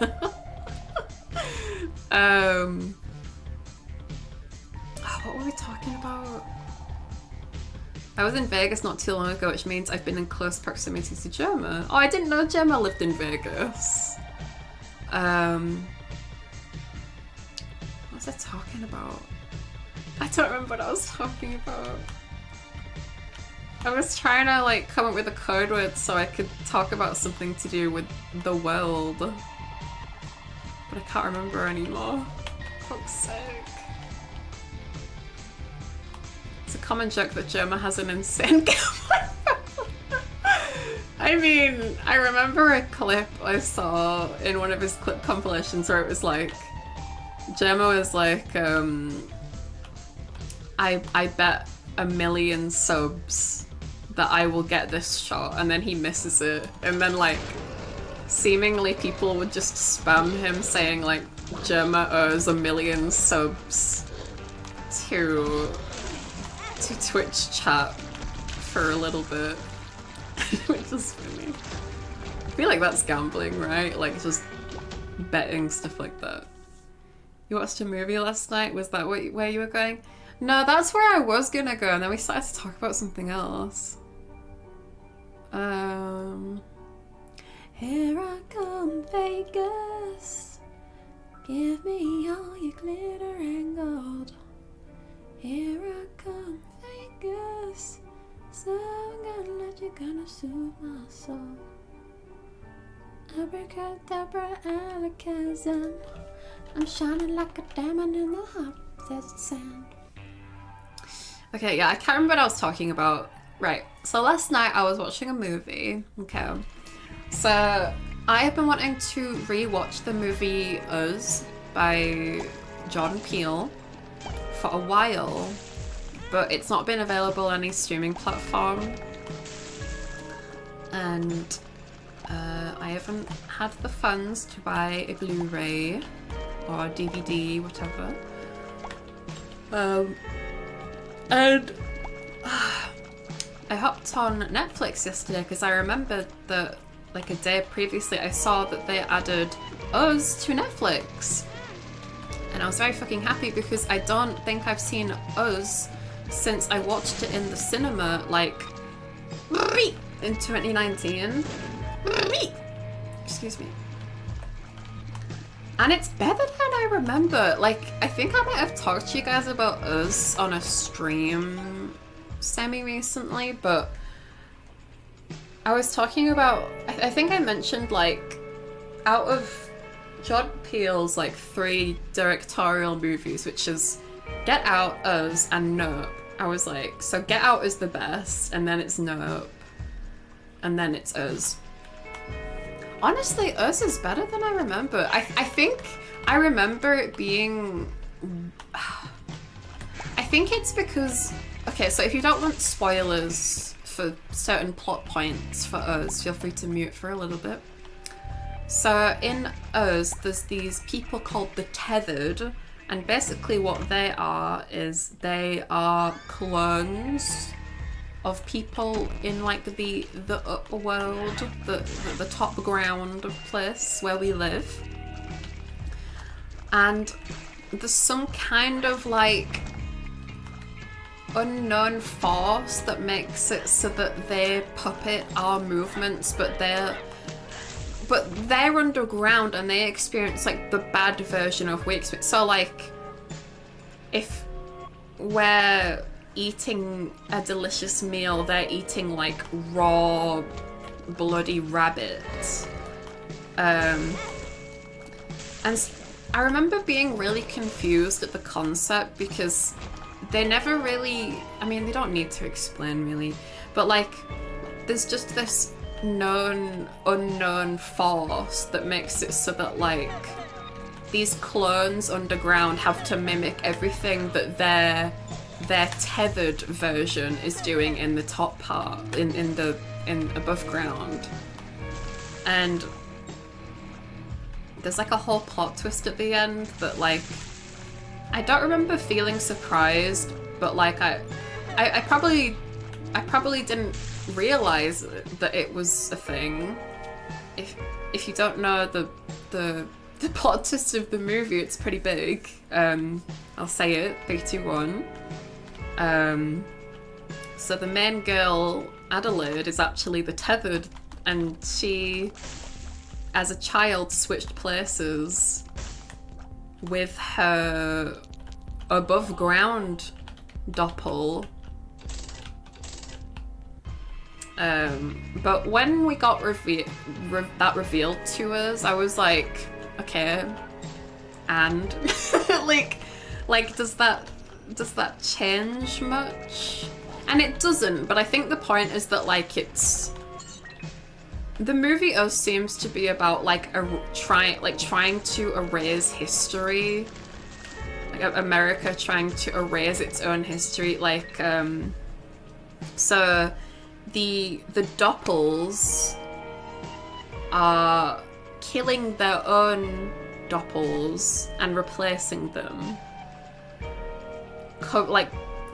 What were we talking about? I was in Vegas not too long ago, which means I've been in close proximity to Gemma. Oh, I didn't know Gemma lived in Vegas. What was I talking about? I don't remember what I was talking about. I was trying to like come up with a code word so I could talk about something to do with the world. But I can't remember anymore. For fuck's sake. It's a common joke that Gemma has an insane camera. I mean, I remember a clip I saw in one of his clip compilations where it was like, Gemma was like, I bet 1 million subs that I will get this shot, and then he misses it, and then like seemingly people would just spam him saying like Gemma owes 1 million subs to Twitch chat for a little bit, which is funny. I feel like that's gambling, right? Like just betting stuff like that. You watched a movie last night? Was that where you were going? No, that's where I was gonna go, and then we started to talk about something else. Here I come, Vegas. Give me all your glitter and gold. Here I come, Vegas. So I'm gonna let you gonna soothe my soul. Abracadabra, alakazam. I'm shining like a diamond in the hot desert sand. Okay, yeah, I can't remember what I was talking about. Right, so last night I was watching a movie. Okay, so I have been wanting to rewatch the movie Us by Jordan Peele for a while, but it's not been available on any streaming platform, and I haven't had the funds to buy a Blu-ray or DVD, whatever. And I hopped on Netflix yesterday because I remembered that like a day previously I saw that they added Us to Netflix. And I was very fucking happy because I don't think I've seen Us since I watched it in the cinema like in 2019. Excuse me. And it's better than I remember. Like, I think I might have talked to you guys about Us on a stream semi-recently, but I was talking about, I think I mentioned like out of Jordan Peele's like 3 directorial movies, which is Get Out, Us, and Nope. I was like, so Get Out is the best, and then it's Nope, and then it's Us. Honestly, Us is better than I remember. I think I remember it being... I think it's because... Okay, so if you don't want spoilers for certain plot points for Us, feel free to mute for a little bit. So in Us, there's these people called the Tethered, and basically what they are is they are clones of people in like the upper world, the top ground place where we live. And there's some kind of like unknown force that makes it so that they puppet our movements, but they're underground and they experience like the bad version of we experience. So like if we're eating a delicious meal, they're eating like raw bloody rabbit. And I remember being really confused at the concept because they never really, I mean, they don't need to explain really, but like there's just this unknown force that makes it so that like these clones underground have to mimic everything that their tethered version is doing in the top part, in above ground. And there's like a whole plot twist at the end that like I don't remember feeling surprised, but like I probably didn't realize that it was a thing. If you don't know the plot twist of the movie, it's pretty big. I'll say it, 3, 2, 1. So the main girl, Adelaide, is actually the Tethered, and she, as a child, switched places with her above ground doppel. But when we got that revealed to us, I was like, okay, and like does that change much? And it doesn't, but I think the point is that like the movie Us seems to be about like trying to erase history, like America trying to erase its own history, like so the doppels are killing their own doppels and replacing them, like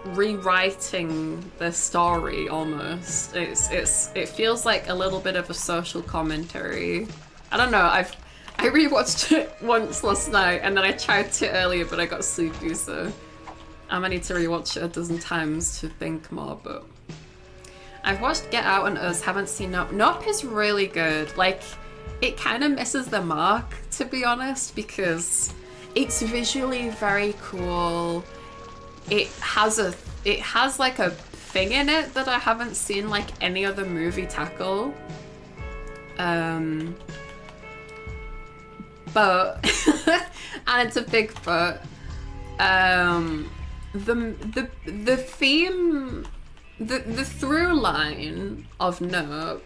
rewriting the story almost. It feels like a little bit of a social commentary. I don't know, I rewatched it once last night and then I tried to earlier but I got sleepy, so I might need to rewatch it a dozen times to think more. But I've watched Get Out and Us, haven't seen Nope. Nope is really good. Like, it kind of misses the mark, to be honest, because it's visually very cool. It has like a thing in it that I haven't seen like any other movie tackle. But and it's a big but. The theme, the through line of Nope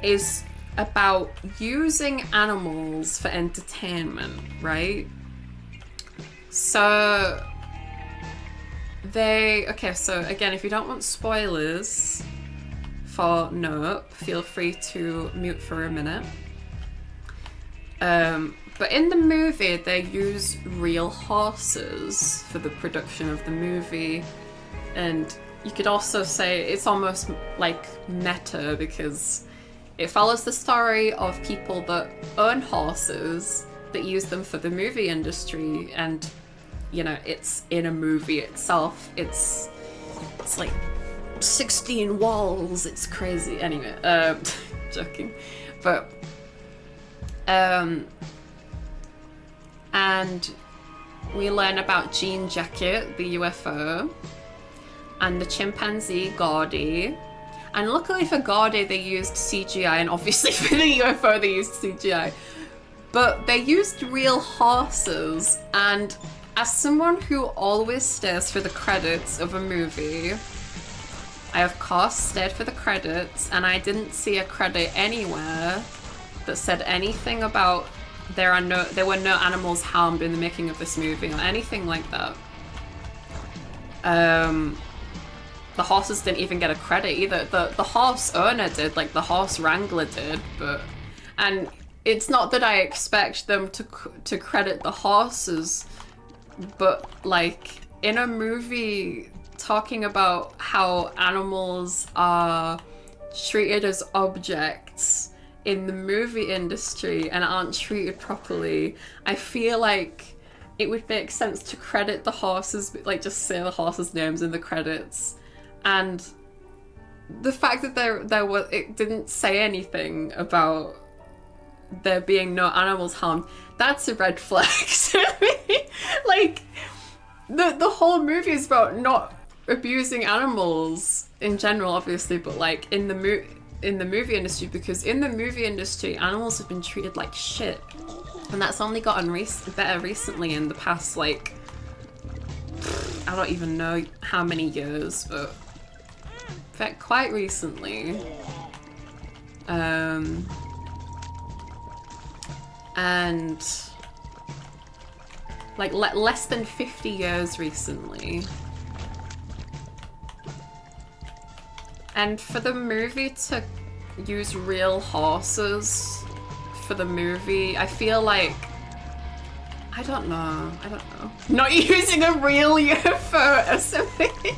is about using animals for entertainment, right? So so again, if you don't want spoilers for Nope, feel free to mute for a minute. But in the movie, they use real horses for the production of the movie, and you could also say it's almost like meta because it follows the story of people that own horses that use them for the movie industry, and you know, it's in a movie itself. It's like 16 walls. It's crazy. Anyway, joking, but and we learn about Jean Jacket, the UFO, and the chimpanzee Gordy, And luckily for Gordy, they used CGI, and obviously for the UFO, they used CGI. But they used real horses, and as someone who always stays for the credits of a movie, I of course stayed for the credits, and I didn't see a credit anywhere that said anything about there were no animals harmed in the making of this movie or anything like that. The horses didn't even get a credit either. The horse owner did, like the horse wrangler did, and it's not that I expect them to credit the horses, but like in a movie talking about how animals are treated as objects in the movie industry and aren't treated properly, I feel like it would make sense to credit the horses, like just say the horses' names in the credits. And the fact that it didn't say anything about there being no animals harmed, that's a red flag to me. Like, the whole movie is about not abusing animals in general, obviously, but like in the movie industry, because in the movie industry, animals have been treated like shit. And that's only gotten better recently in the past, like, I don't even know how many years, but in fact, quite recently. And like less than 50 years recently. And for the movie to use real horses for the movie, I feel like, I don't know. Not using a real UFO as a image.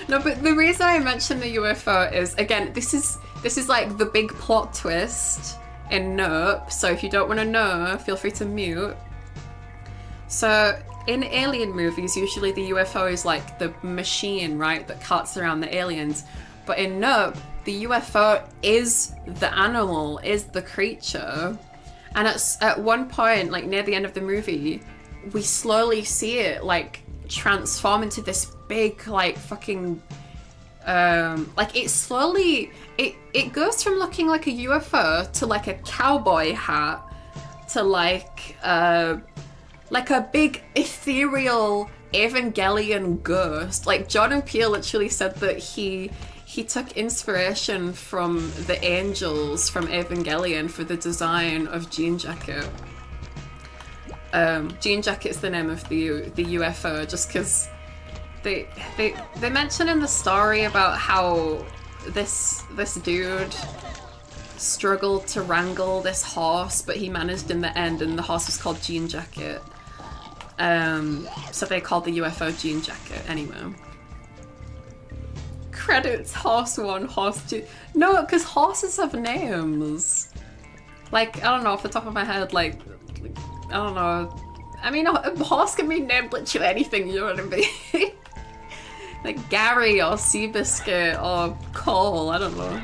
No, but the reason I mentioned the UFO is, again, this is like the big plot twist in Nope, so if you don't want to know, feel free to mute. So in alien movies, usually the UFO is like the machine, right, that carts around the aliens. But in Nope, the UFO is the animal, is the creature. And at one point, like near the end of the movie, we slowly see it like transform into this big, like, fucking like it goes from looking like a UFO to like a cowboy hat to like a big ethereal Evangelion ghost. Like Jordan Peele literally said that he took inspiration from the angels from Evangelion for the design of Jean Jacket. Jean Jacket's the name of the UFO, just because they mention in the story about how this dude struggled to wrangle this horse, but he managed in the end, and the horse was called Jean Jacket. So they called the UFO Jean Jacket anyway. Credits horse 1, horse 2. No, because horses have names. Like, I don't know, off the top of my head, like I don't know. I mean, a horse can be named literally anything, you know what I mean? Like Gary or Seabiscuit or Cole, I don't know.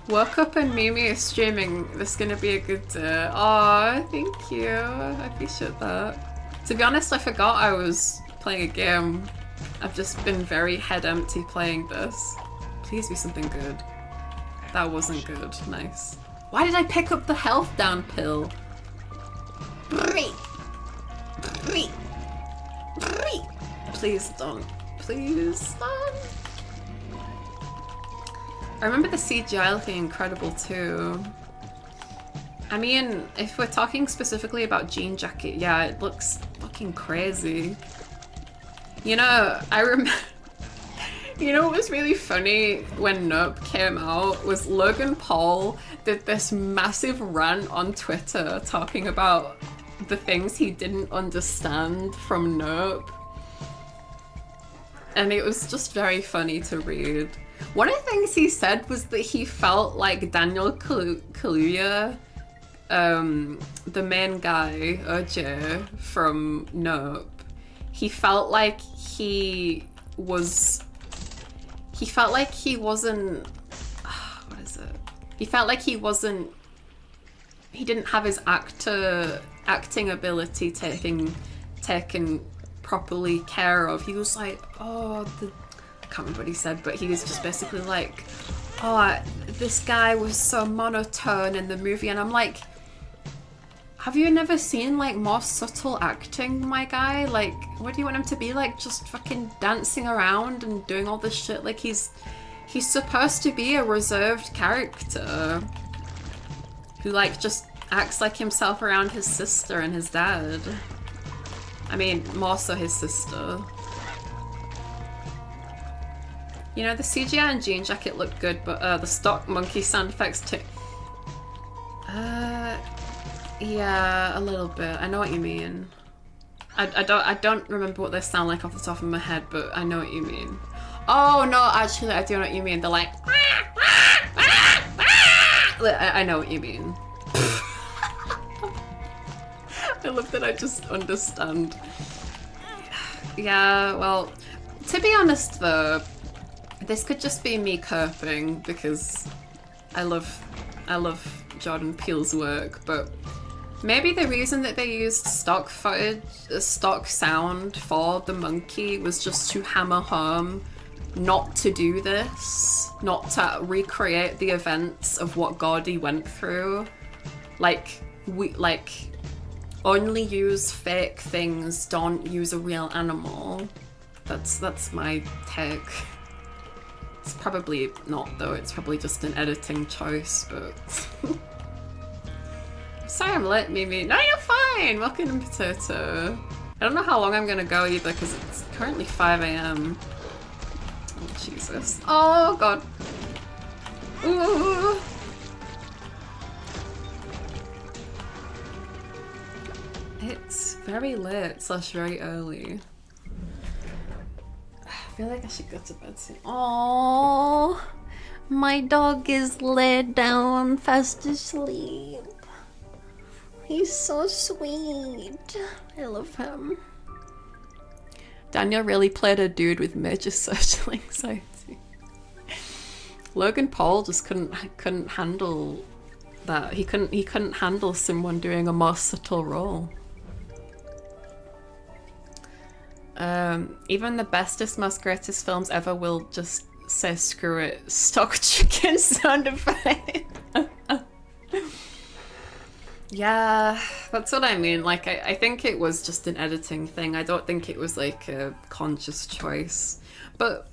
Woke up and Mimi is streaming. This is gonna be a good day. Oh, thank you. I appreciate that. To be honest, I forgot I was playing a game. I've just been very head empty playing this. Please be something good. That wasn't good. Nice. Why did I pick up the health down pill? Please don't. Please don't. I remember the CGI looking incredible too. I mean, if we're talking specifically about Jean Jacket, yeah, it looks fucking crazy. You know, I remember... You know what was really funny when Nope came out was Logan Paul did this massive rant on Twitter talking about the things he didn't understand from Nope. And it was just very funny to read. One of the things he said was that he felt like Daniel Kaluuya, the main guy, OJ, from Nope, he felt like he wasn't, what is it? He felt like he didn't have his acting ability taken properly care of. He was like, oh, I can't remember what he said, but he was just basically like, oh, this guy was so monotone in the movie, and I'm like, have you never seen like more subtle acting, my guy? Like, what do you want him to be like? Just fucking dancing around and doing all this shit? Like, he's supposed to be a reserved character who like just acts like himself around his sister and his dad. I mean, more so his sister. You know, the CGI and jean jacket looked good, but the stock monkey sound effects too. Yeah, a little bit. I know what you mean. I don't remember what they sound like off the top of my head, but I know what you mean. Oh no, actually I do know what you mean. They're like, I know what you mean. I love that I just understand. Yeah, well, to be honest though, this could just be me chirping because I love Jordan Peele's work, but maybe the reason that they used stock footage, stock sound for the monkey was just to hammer home not to do this, not to recreate the events of what Gordy went through. Like, only use fake things, don't use a real animal. That's my take. It's probably not though, it's probably just an editing choice, but... Sorry I'm late, Mimi. No, you're fine! Welcome, Potato. I don't know how long I'm gonna go either, because it's currently 5 AM. Oh, Jesus. Oh, God. Ooh. It's very late, slash very early. I feel like I should go to bed soon. Oh, my dog is laid down fast asleep. He's so sweet. I love him. Daniel really played a dude with major social anxiety. Logan Paul just couldn't handle that. He couldn't handle someone doing a more subtle role. Even the bestest, most greatest films ever will just say screw it. Stock chicken sound effect. Yeah, that's what I mean. Like, I think it was just an editing thing. I don't think it was like a conscious choice. But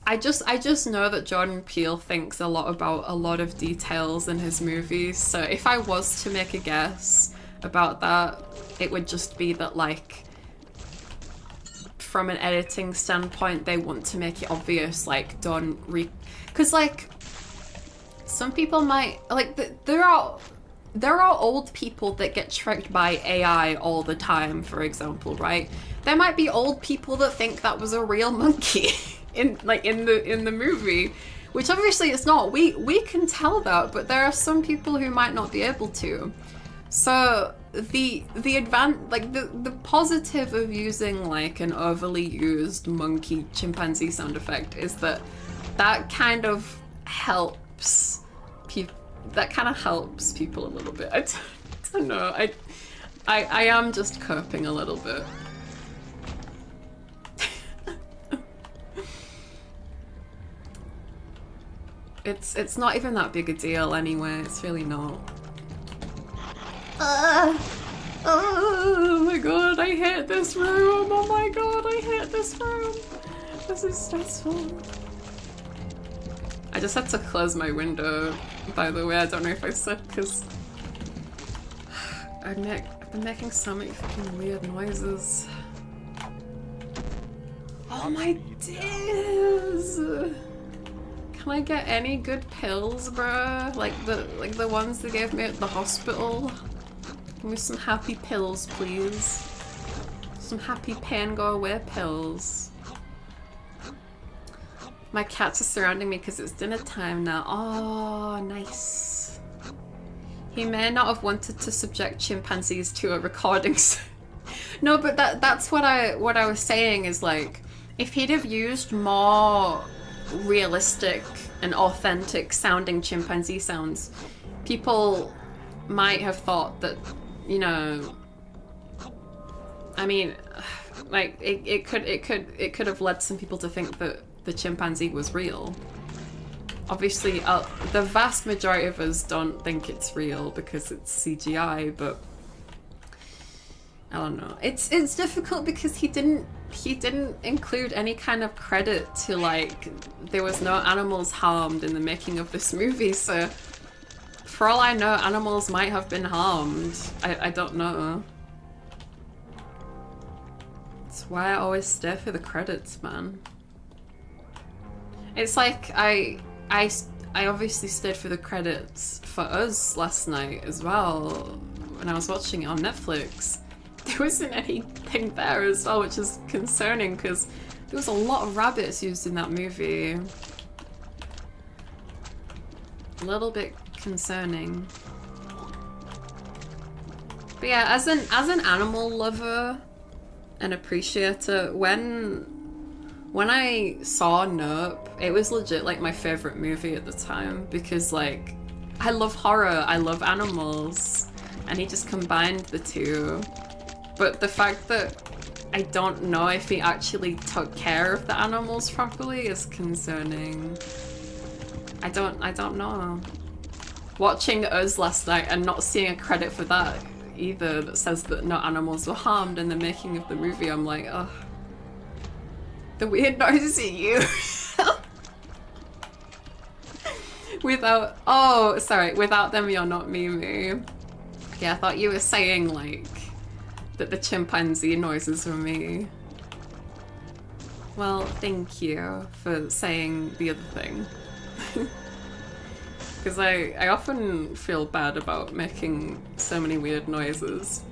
I just know that Jordan Peele thinks a lot about a lot of details in his movies. So if I was to make a guess about that, it would just be that, like, from an editing standpoint, they want to make it obvious, like, because, like, some people might, like, there are old people that get tricked by AI all the time, for example, right? There might be old people that think that was a real monkey in the movie, which obviously it's not. We can tell that, but there are some people who might not be able to. So the positive of using like an overly used monkey chimpanzee sound effect is that kind of helps people. That kind of helps people a little bit. I don't know. I am just coping a little bit. It's not even that big a deal anyway. It's really not. Oh my god, I hate this room. Oh my god, I hate this room. This is stressful. I just had to close my window, by the way. I don't know if I said, because I've been making so many fucking weird noises. Oh my days! Can I get any good pills, bruh? Like the ones they gave me at the hospital? Give me some happy pills, please. Some happy pain go away pills. My cats are surrounding me because it's dinner time now. Oh, nice. He may not have wanted to subject chimpanzees to a recording. No, but that's what I was saying is, like, if he'd have used more realistic and authentic sounding chimpanzee sounds, people might have thought that, you know, I mean, Like it could have led some people to think that the chimpanzee was real. Obviously, the vast majority of us don't think it's real because it's CGI, but I don't know. It's difficult because he didn't include any kind of credit to, like, there was no animals harmed in the making of this movie, so for all I know, animals might have been harmed. I don't know. That's why I always stay for the credits, man. It's like I obviously stayed for the credits for Us last night as well when I was watching it on Netflix. There wasn't anything there as well, which is concerning because there was a lot of rabbits used in that movie. A little bit concerning. But yeah, as an animal lover and appreciator, when I saw Nope, it was legit like my favorite movie at the time because, like, I love horror, I love animals, and he just combined the two. But the fact that I don't know if he actually took care of the animals properly is concerning. I don't know. Watching Us last night and not seeing a credit for that either that says that no animals were harmed in the making of the movie, I'm like, ugh. The weird noises at you. Without them you're not Mimi. Yeah, I thought you were saying, like, that the chimpanzee noises were me. Well, thank you for saying the other thing. Because I often feel bad about making so many weird noises.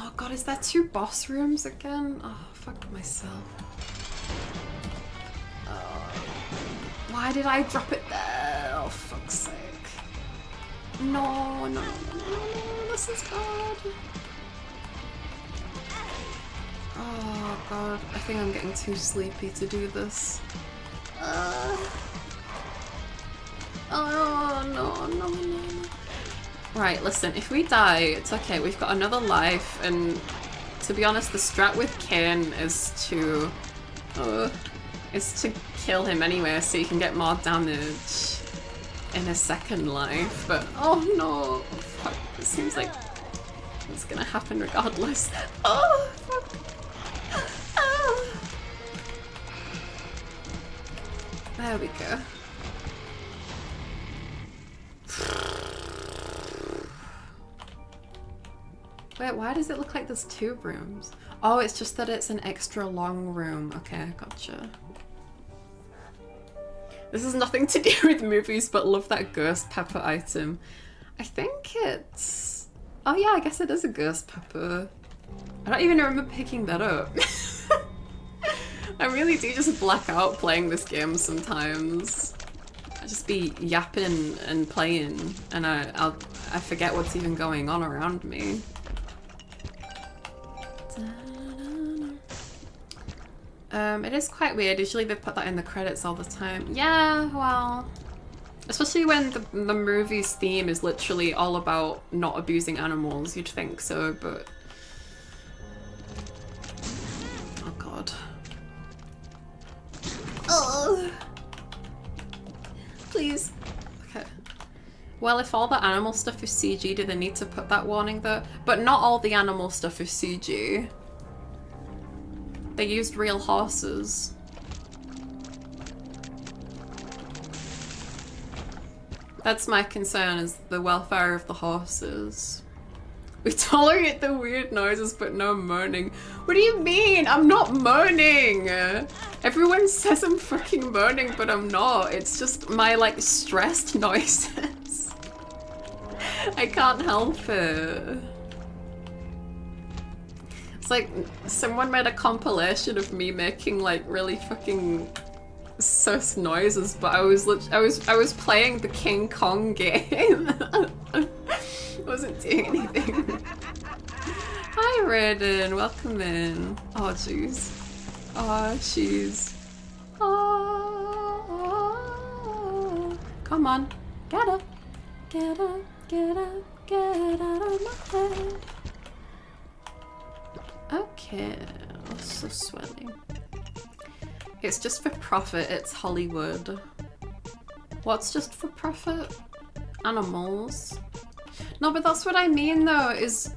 Oh god, is that 2 boss rooms again? Oh, fuck myself. Why did I drop it there? Oh, fuck's sake. No, this is bad. Oh god, I think I'm getting too sleepy to do this. Oh no. Right, listen, if we die, it's okay, we've got another life, and to be honest, the strat with Kane is to kill him anyway so you can get more damage in a second life, but oh no, fuck, it seems like it's gonna happen regardless. Oh, fuck. Oh. There we go. Wait, why does it look like there's 2 rooms? Oh, it's just that it's an extra long room. Okay, gotcha. This has nothing to do with movies, but love that ghost pepper item. I think it's... Oh yeah, I guess it is a ghost pepper. I don't even remember picking that up. I really do just black out playing this game sometimes. I just be yapping and playing, and I forget what's even going on around me. It is quite weird. Usually they put that in the credits all the time. Yeah, well, especially when the movie's theme is literally all about not abusing animals, you'd think so, but... Oh god. Oh! Please. Okay. Well, if all the animal stuff is CG, do they need to put that warning though? But not all the animal stuff is CG. They used real horses. That's my concern, is the welfare of the horses. We tolerate the weird noises but no moaning. What do you mean? I'm not moaning! Everyone says I'm fucking moaning, but I'm not. It's just my, like, stressed noises. I can't help it. It's like someone made a compilation of me making like really fucking sus noises, but I was playing the King Kong game. I wasn't doing anything. Hi Raiden, welcome in. Oh jeez. Oh jeez. Oh, come on, get up, get up, get up. Get out of my head. Okay, that's so sweaty. It's just for profit, it's Hollywood. What's just for profit? Animals. No, but that's what I mean though, is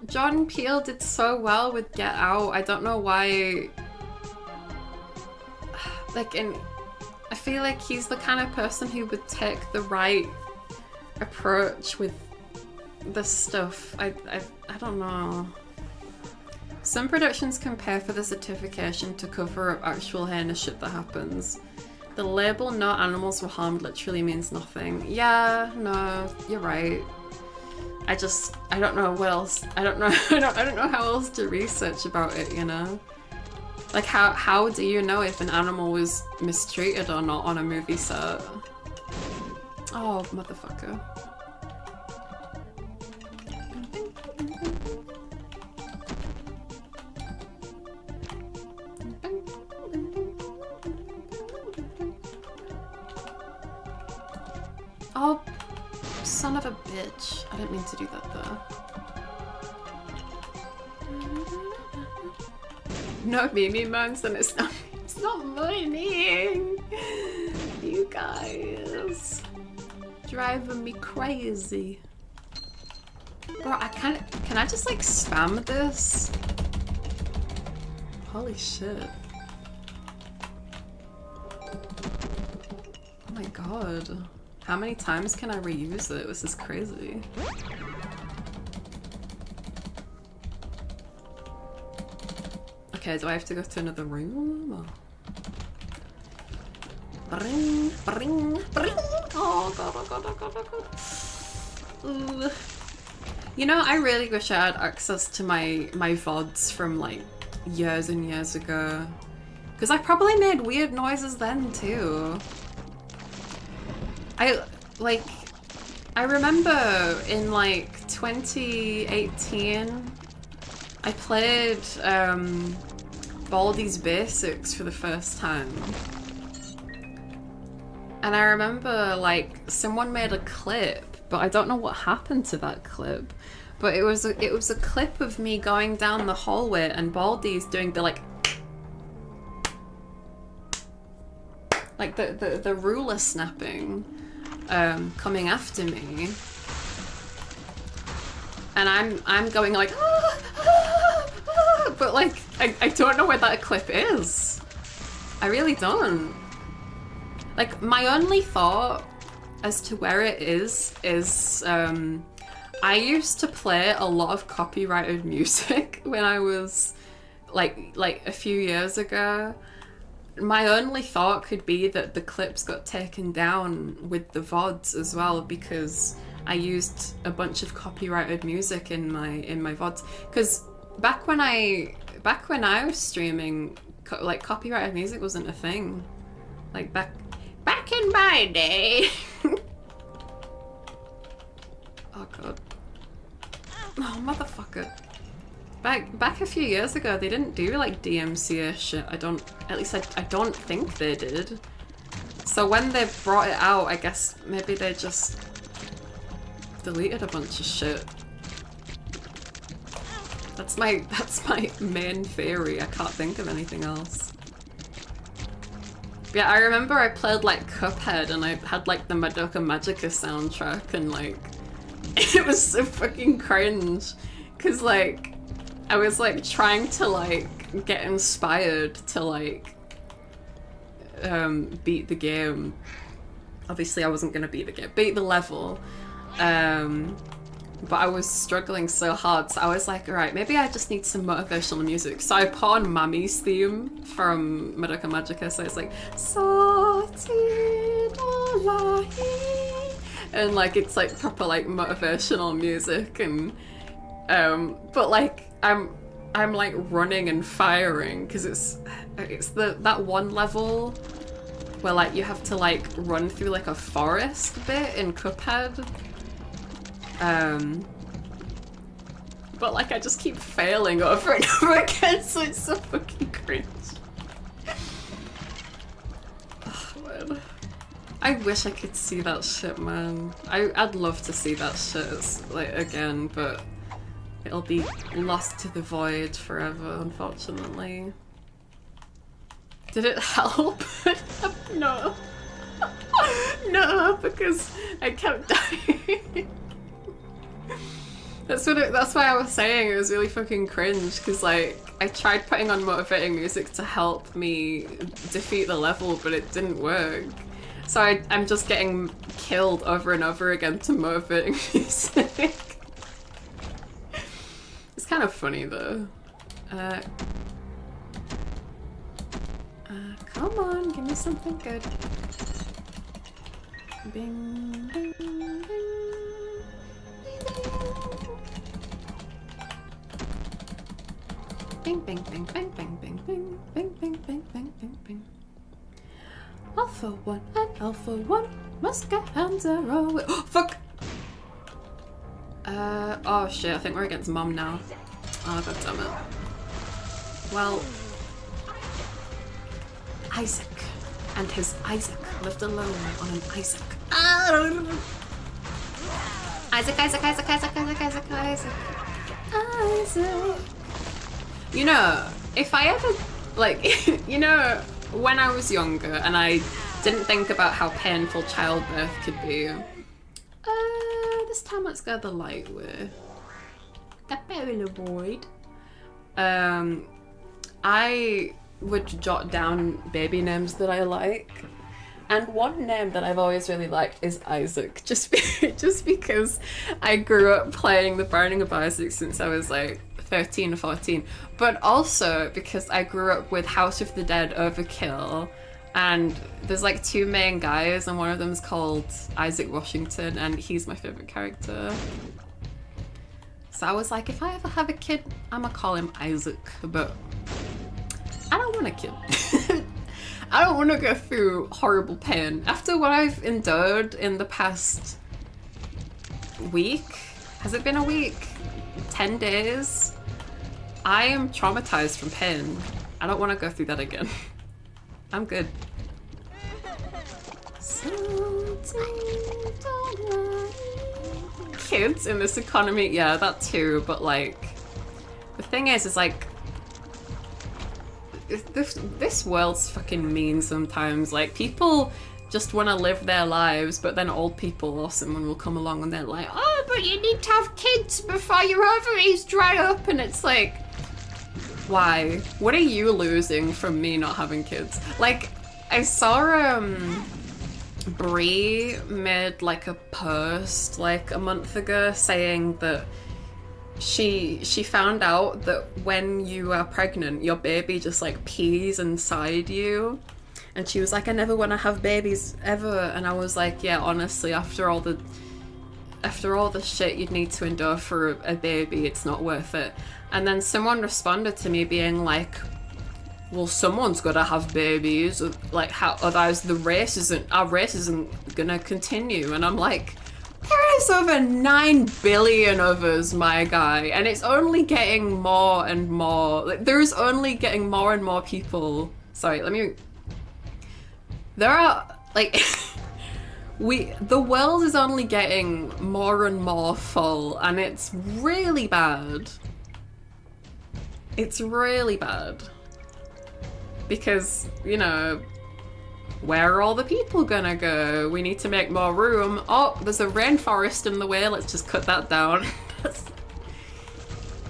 Jordan Peele did so well with Get Out. I don't know why. Like, I feel like he's the kind of person who would take the right approach with this stuff. I don't know. Some productions can pay for the certification to cover up actual heinous shit that happens. The label "no animals were harmed" literally means nothing. Yeah, no, you're right. I don't know what else. I don't know. I don't know how else to research about it. You know, like how do you know if an animal was mistreated or not on a movie set? Oh, motherfucker. Oh, son of a bitch. I didn't mean to do that though. No Mimi moans, then it's not moaning. You guys. Driving me crazy. Bro, can I just like spam this? Holy shit. Oh my god. How many times can I reuse it? This is crazy. Okay, do I have to go to another room? Or... Bring, bring, bring. Oh god, oh god, oh god, oh god. Ooh. You know, I really wish I had access to my VODs from like years and years ago. Because I probably made weird noises then too. I remember in like 2018 I played Baldi's Basics for the first time. And I remember like someone made a clip, but I don't know what happened to that clip. But it was a clip of me going down the hallway and Baldi's doing the like the ruler snapping. Coming after me, and I'm going like, but like I don't know where that clip is. I really don't. Like my only thought as to where it is I used to play a lot of copyrighted music when I was like a few years ago. My only thought could be that the clips got taken down with the VODs as well, because I used a bunch of copyrighted music in my VODs. Because back when I was streaming, like copyrighted music wasn't a thing. Like back in my day. Oh god. Oh motherfucker. Back a few years ago, they didn't do like DMCA shit. I don't think they did. So when they brought it out, I guess maybe they just deleted a bunch of shit. That's my main theory. I can't think of anything else. Yeah, I remember I played like Cuphead and I had like the Madoka Magica soundtrack and like it was so fucking cringe. Cause like I was like trying to like get inspired to like beat the game. Obviously I wasn't gonna beat the level. But I was struggling so hard, so I was like, alright, maybe I just need some motivational music. So I put on Mami's theme from Madoka Magica, so it's like and like it's like proper like motivational music and but like I'm like running and firing because it's that one level where like you have to like run through like a forest bit in Cuphead. But like I just keep failing over and over again, so it's so fucking cringe. Oh, man. I wish I could see that shit, man. I'd love to see that shit like again, but it'll be lost to the void forever, unfortunately. Did it help? No. No, because I kept dying. That's why I was saying it was really fucking cringe, because like I tried putting on motivating music to help me defeat the level, but it didn't work. So I'm just getting killed over and over again to motivating music. It's kind of funny though. Come on, give me something good. Bing, bing, bing. Bing, bing, bing, bing, bing, bing, bing, bing, bing, bing, bing, bing, bing. All for one and all for one must get hands away. Oh, fuck! Oh shit, I think we're against Mom now. Oh, god damn it. Well, Isaac and his Isaac lived alone on an Isaac. Isaac, Isaac, Isaac, Isaac, Isaac, Isaac, Isaac. Isaac. You know, if I ever, like, you know, when I was younger and I didn't think about how painful childbirth could be. This time let's go the light way. That better avoid. I would jot down baby names that I like. And one name that I've always really liked is Isaac, just because I grew up playing The Burning of Isaac since I was like 13 or 14, but also because I grew up with House of the Dead Overkill, and there's like two main guys and one of them is called Isaac Washington and he's my favorite character. So I was like, if I ever have a kid, I'm gonna call him Isaac, but I don't want a kid. I don't want to go through horrible pain. After what I've endured in the past week, has it been a week? 10 days? I am traumatized from pain. I don't want to go through that again. I'm good. Kids in this economy, yeah, that too, but like, the thing is like, this world's fucking mean sometimes. Like, people just want to live their lives, but then old people or someone will come along and they're like, oh, but you need to have kids before your ovaries dry up, and it's like, why? What are you losing from me not having kids? Like, I saw Brie made like a post like a month ago saying that she found out that when you are pregnant, your baby just like pees inside you. And she was like, I never want to have babies ever. And I was like, yeah, honestly, after all the shit you'd need to endure for a baby, it's not worth it. And then someone responded to me being like, well, someone's gotta have babies, like, how, otherwise our race isn't gonna continue. And I'm like, there's over 9 billion of us, my guy, and it's only getting more and more. Like, there's only getting more and more people. Sorry, there are, like, the world is only getting more and more full, and it's really bad. It's really bad. Because, you know, where are all the people gonna go? We need to make more room. Oh, there's a rainforest in the way, let's just cut that down.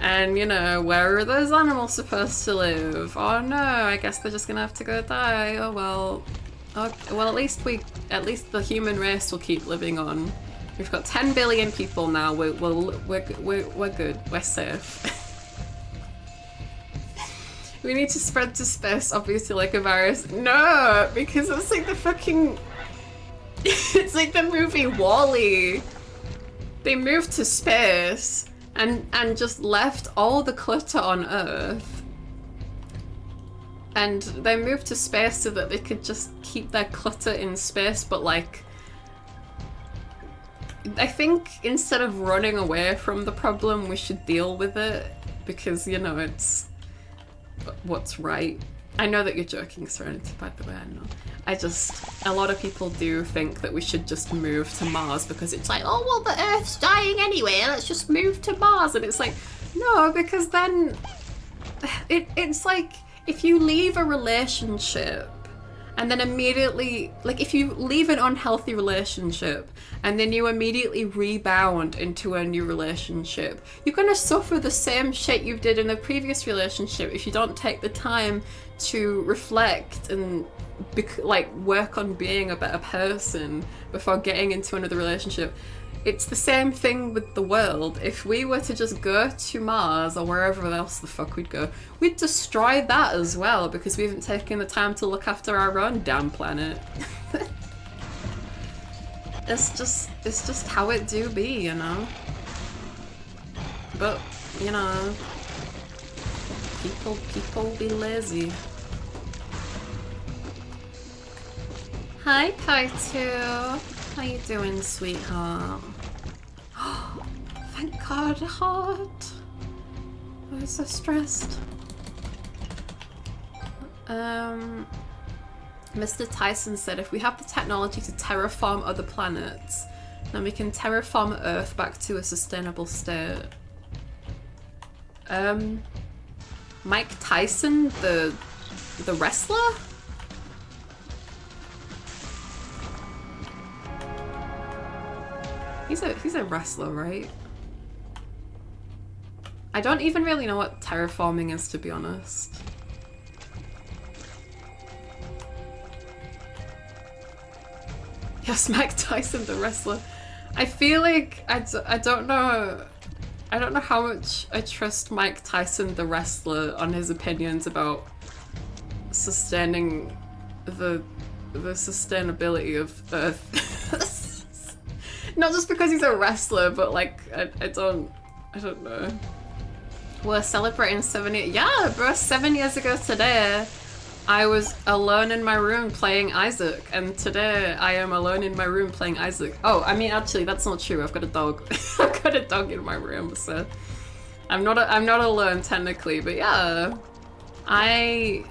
And, you know, where are those animals supposed to live? Oh no, I guess they're just gonna have to go die. Oh well. Oh, well, at least the human race will keep living on. We've got 10 billion people now. We're good. We're safe. We need to spread to space, obviously, like a virus. No, because it's like the fucking... It's like the movie WALL-E. They moved to space and just left all the clutter on Earth. And they moved to space so that they could just keep their clutter in space, but like... I think instead of running away from the problem, we should deal with it, because, you know, it's what's right. I know that you're joking, Serenity, by the way, I know. A lot of people do think that we should just move to Mars because it's like, oh, well, the Earth's dying anyway, let's just move to Mars. And it's like, no, because then it's like, if you leave a relationship and then immediately, like if you leave an unhealthy relationship and then you immediately rebound into a new relationship, you're gonna suffer the same shit you did in the previous relationship if you don't take the time to reflect and like work on being a better person before getting into another relationship. It's the same thing with the world. If we were to just go to Mars or wherever else the fuck we'd go, we'd destroy that as well because we haven't taken the time to look after our own damn planet. It's just how it do be, you know? But, you know, people be lazy. Hi, Paitu. How you doing, sweetheart? Thank God, heart. I was so stressed. Mr. Tyson said if we have the technology to terraform other planets, then we can terraform Earth back to a sustainable state. Mike Tyson, the wrestler? He's a wrestler, right? I don't even really know what terraforming is, to be honest. Yes, Mike Tyson, the wrestler. I feel like I don't know how much I trust Mike Tyson, the wrestler, on his opinions about sustaining the sustainability of Earth. Not just because he's a wrestler, but like I don't know. We're celebrating 7 years. Yeah, bro, 7 years ago today, I was alone in my room playing Isaac, and today I am alone in my room playing Isaac. Oh, I mean, actually, that's not true. I've got a dog. I've got a dog in my room, so I'm not alone technically. But yeah, I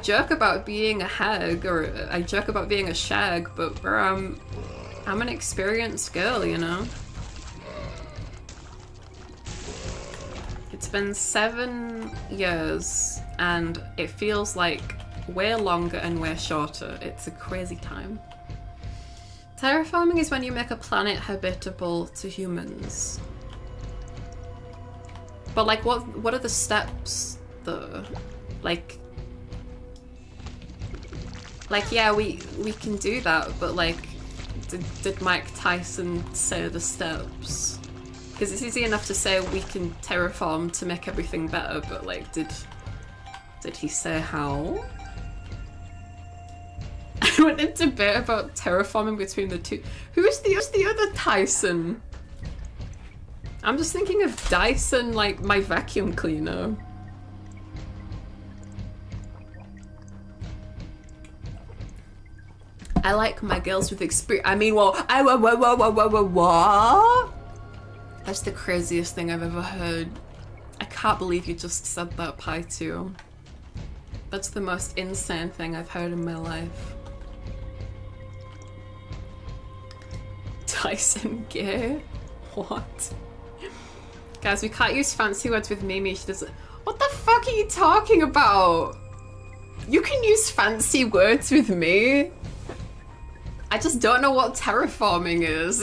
joke about being a hag, or I joke about being a shag, but bro, I'm an experienced girl, you know? It's been 7 years and it feels like way longer and way shorter. It's a crazy time. Terraforming is when you make a planet habitable to humans. But like what are the steps though? Like yeah, we can do that, but like did Mike Tyson say the steps? Because it's easy enough to say we can terraform to make everything better, but like, did he say how? I went in debate about terraforming between the two. Who's the other Tyson? I'm just thinking of Dyson, like my vacuum cleaner. I like my girls with experience. I mean, well, what? That's the craziest thing I've ever heard. I can't believe you just said that, Paitu. That's the most insane thing I've heard in my life. Tyson gay? What? Guys, we can't use fancy words with Mimi. She doesn't. What the fuck are you talking about? You can use fancy words with me. I just don't know what terraforming is.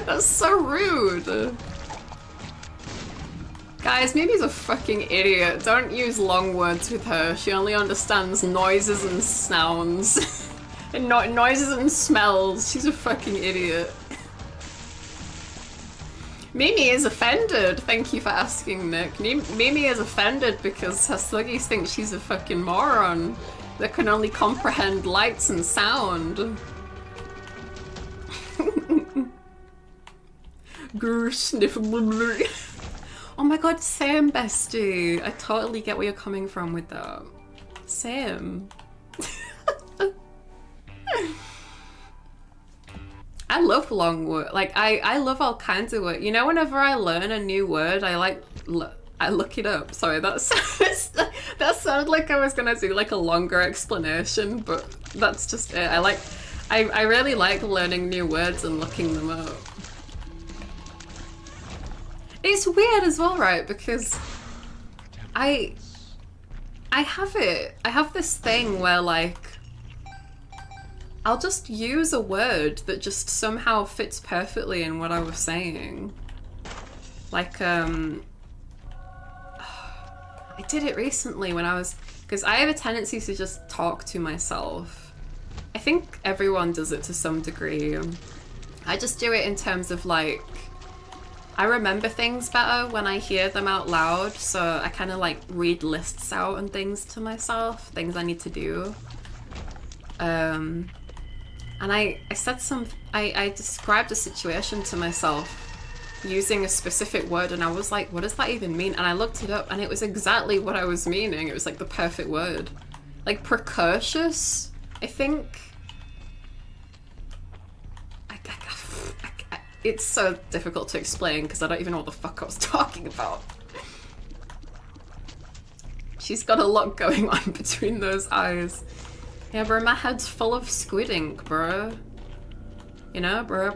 That's so rude. Guys, Mimi's a fucking idiot. Don't use long words with her. She only understands noises and sounds. And noises and smells. She's a fucking idiot. Mimi is offended. Thank you for asking, Nick. Mimi is offended because her Sluggies think she's a fucking moron that can only comprehend lights and sound. Grr, sniff. Oh my god, same, bestie. I totally get where you're coming from with that. Same. I love long words. Like, I love all kinds of words. You know, whenever I learn a new word, I look it up. Sorry, that's That sounded like I was gonna do like a longer explanation, but that's just it. I really like learning new words and looking them up. It's weird as well, right? Because I have this thing where like I'll just use a word that just somehow fits perfectly in what I was saying. Like I did it recently when I was, because I have a tendency to just talk to myself. I think everyone does it to some degree. I just do it in terms of like, I remember things better when I hear them out loud, so I kind of like read lists out and things to myself, things I need to do. And I described a situation to myself using a specific word, and I was like, what does that even mean? And I looked it up and it was exactly what I was meaning. It was like the perfect word. Like precocious, I think. It's so difficult to explain because I don't even know what the fuck I was talking about. She's got a lot going on between those eyes. Yeah, bro, my head's full of squid ink, bro. You know, bro.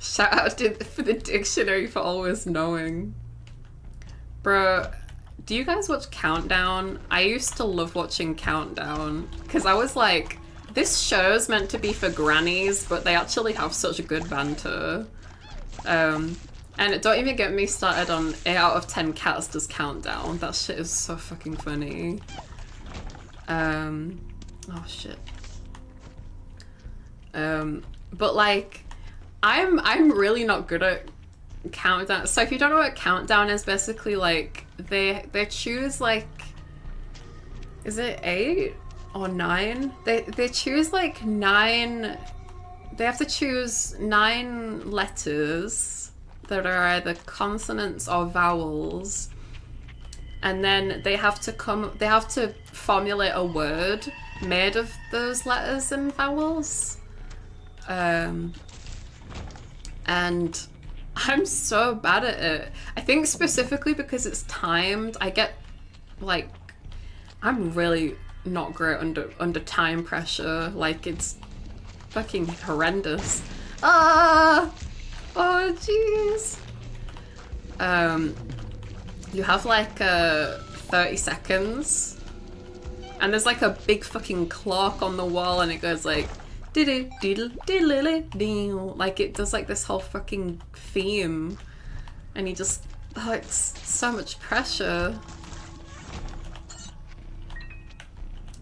Shout out for the dictionary for always knowing. Bro, do you guys watch Countdown? I used to love watching Countdown because I was like, this show's meant to be for grannies, but they actually have such a good banter. And don't even get me started on 8 out of 10 cats does Countdown. That shit is so fucking funny. Oh shit. But like, I'm really not good at Countdown. So if you don't know what Countdown is, basically like they choose like, is it 8 or 9? They choose like 9. They have to choose 9 letters that are either consonants or vowels, and then they have to formulate a word made of those letters and vowels. And I'm so bad at it. I think specifically because it's timed, I get like, I'm really not great under time pressure. Like, it's fucking horrendous. Oh jeez. You have like 30 seconds, and there's like a big fucking clock on the wall, and it goes like diddle diddle diddle diddle, like it does like this whole fucking theme, and you just, oh, it's so much pressure.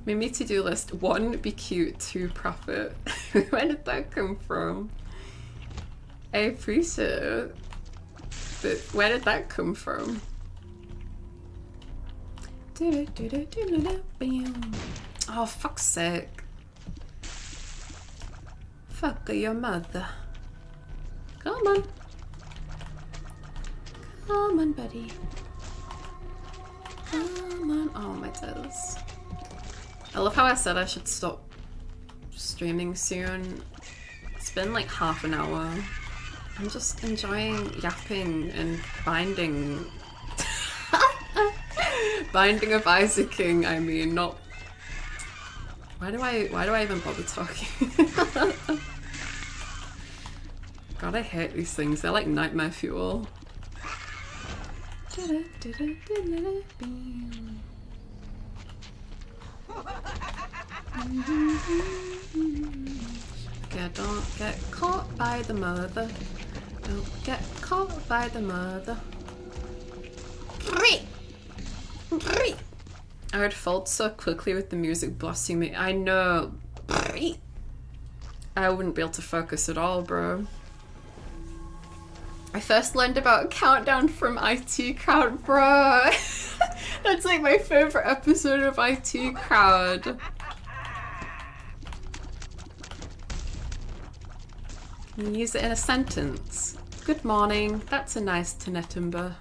Mimi to-do list: 1, be cute, 2, profit. Where did that come from? I appreciate it, but where did that come from? Oh, fuck's sake. Fuck your mother. Come on. Come on, buddy. Come on. Oh, my toes. I love how I said I should stop streaming soon. It's been like half an hour. I'm just enjoying yapping and binding. Binding of Isaacing, I mean, not... Why do I even bother talking? God, I hate these things. They're like nightmare fuel. Okay, don't get caught by the mother. Don't get caught by the mother. I would fold so quickly with the music blasting me. I know. I wouldn't be able to focus at all, bro. I first learned about Countdown from IT Crowd, bro. That's like my favorite episode of IT Crowd. Can you use it in a sentence? Good morning. That's a nice Tenetimber.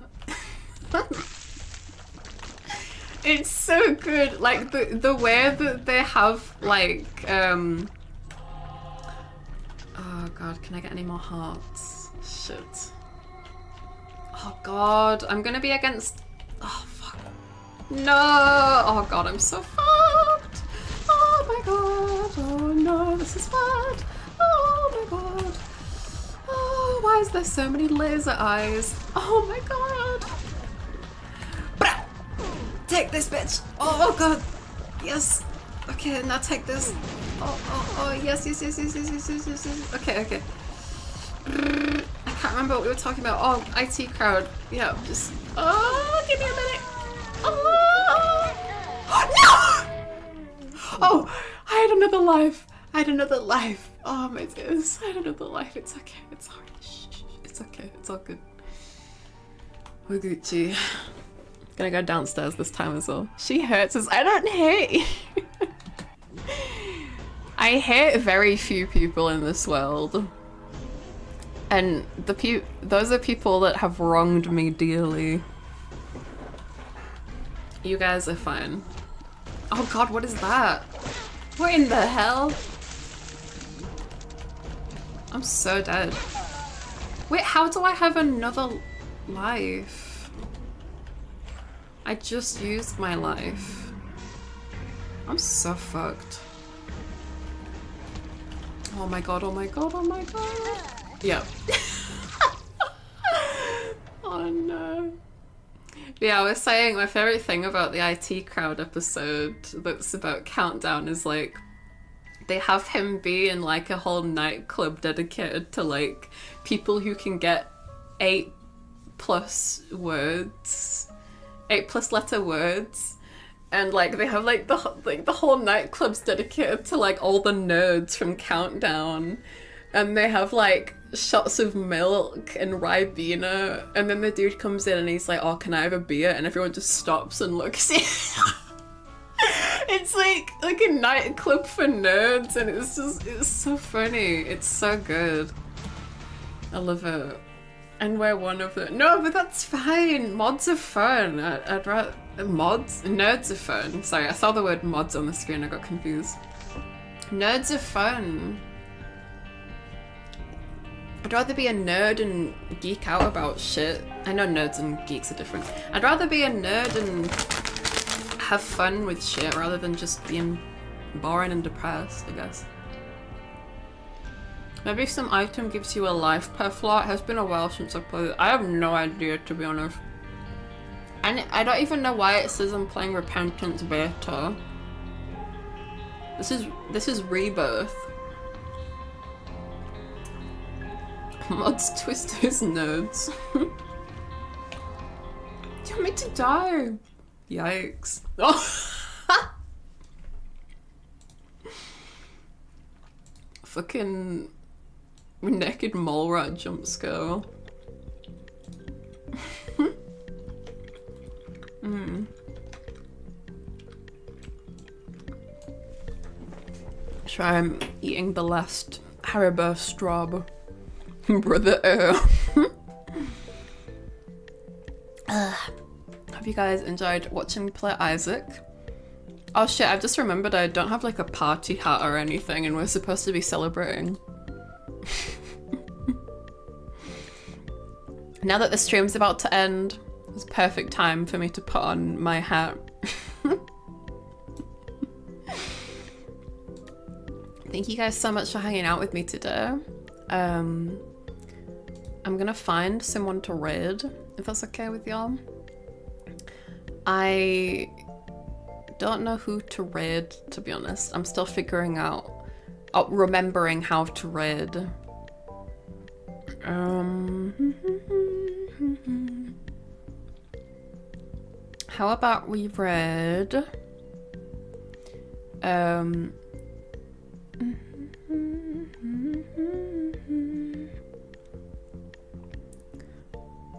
It's so good. Like the way that they have like oh god, can I get any more hearts? Shit. Oh god, I'm gonna be against, oh fuck. No! Oh god, I'm so fucked! Oh my god! Oh no, this is bad! Oh my god! Oh, why is there so many laser eyes? Oh my god! Take this, bitch! Oh god! Yes! Okay, now take this. Oh, yes. Okay. I can't remember what we were talking about. Oh, IT crowd. Yeah, just. Oh, give me a minute. Oh, no! Oh, I had another life. Oh my goodness, I had another life. It's okay. It's alright. It's okay. It's all good. We're Gucci. Gonna go downstairs this time as well. She hurts us. I don't hate. I hate very few people in this world. And those are people that have wronged me dearly. You guys are fine. Oh god, what is that? What in the hell? I'm so dead. Wait, how do I have another life? I just used my life. I'm so fucked. Oh my god, oh my god, oh my god. Yep. Oh no. Yeah, I was saying my favorite thing about the IT crowd episode that's about Countdown is like they have him be in like a whole nightclub dedicated to like people who can get 8+ letter words, and like they have like the whole nightclub's dedicated to like all the nerds from Countdown, and they have like shots of milk and Ribena, and then the dude comes in and he's like, oh, can I have a beer? And everyone just stops and looks. It's like a nightclub for nerds, and it's so funny. It's so good. I love it. And we're one of them. No, but that's fine. Mods are fun. I'd rather nerds are fun. Sorry, I saw the word mods on the screen. I got confused. Nerds are fun. I'd rather be a nerd and geek out about shit. I know nerds and geeks are different. I'd rather be a nerd and have fun with shit rather than just being boring and depressed, I guess. Maybe some item gives you a life per floor. It has been a while since I played it. I have no idea, to be honest. And I don't even know why it says I'm playing Repentance Beta. This is Rebirth. Mods Twisters nerds. Do you want me to die? Yikes. Oh. Fucking naked mole rat jump scare. Sure, I'm eating the last Haribo straw. Brother Hope you guys enjoyed watching me play Isaac. Oh shit, I've just remembered I don't have like a party hat or anything, and we're supposed to be celebrating. Now that the stream's about to end, it's perfect time for me to put on my hat. Thank you guys so much for hanging out with me today. I'm gonna find someone to raid, if that's okay with y'all. I don't know who to raid, to be honest. I'm still figuring out, remembering how to raid. How about we raid?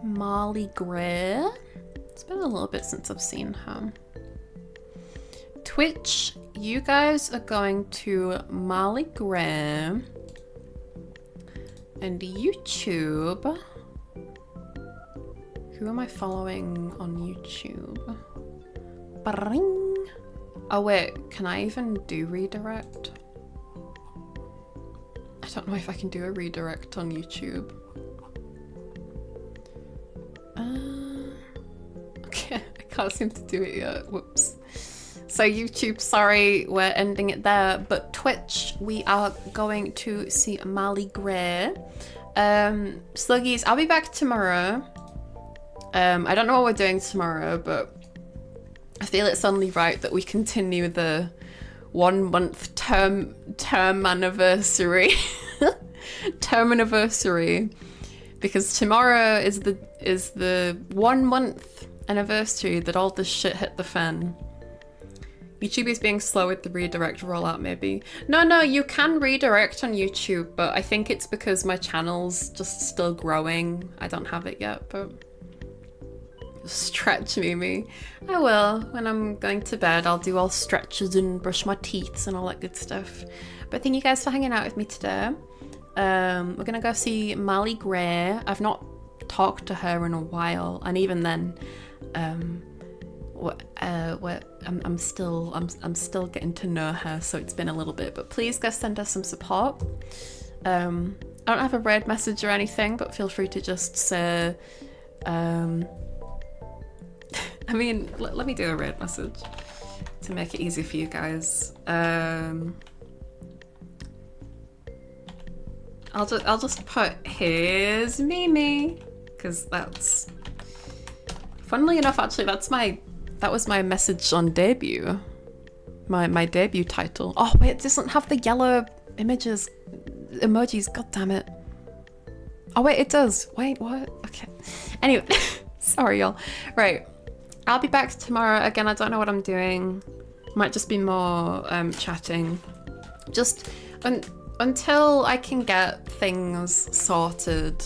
Molly Gray. It's been a little bit since I've seen her. Twitch, you guys are going to Molly Gray. And YouTube. Who am I following on YouTube? Bring. Oh wait, can I even do redirect? I don't know if I can do a redirect on YouTube. Okay, I Can't seem to do it yet. Whoops. So YouTube, sorry, we're ending it there. But Twitch, we are going to see Molly Gray. Sluggies, I'll be back tomorrow. I don't know what we're doing tomorrow, but I feel it's only right that we continue the 1 month term anniversary. Term anniversary. Because tomorrow is the 1 month anniversary that all this shit hit the fan. YouTube is being slow with the redirect rollout, maybe. No, you can redirect on YouTube, but I think it's because my channel's just still growing. I don't have it yet, but stretch Mimi. I will. When I'm going to bed, I'll do all stretches and brush my teeth and all that good stuff. But thank you guys for hanging out with me today. We're gonna go see Molly Gray. I've not talked to her in a while, and even then, I'm still getting to know her, so it's been a little bit. But please go send us some support. I don't have a raid message or anything, but feel free to just say. I mean, let me do a raid message to make it easy for you guys. I'll just put here's Mimi, because that's, funnily enough, actually that was my message on debut, my debut title. Oh wait, it doesn't have the yellow emojis. God damn it. Oh wait, it does. Wait, what? Okay. Anyway, sorry y'all. Right, I'll be back tomorrow again. I don't know what I'm doing. Might just be more chatting. Just until I can get things sorted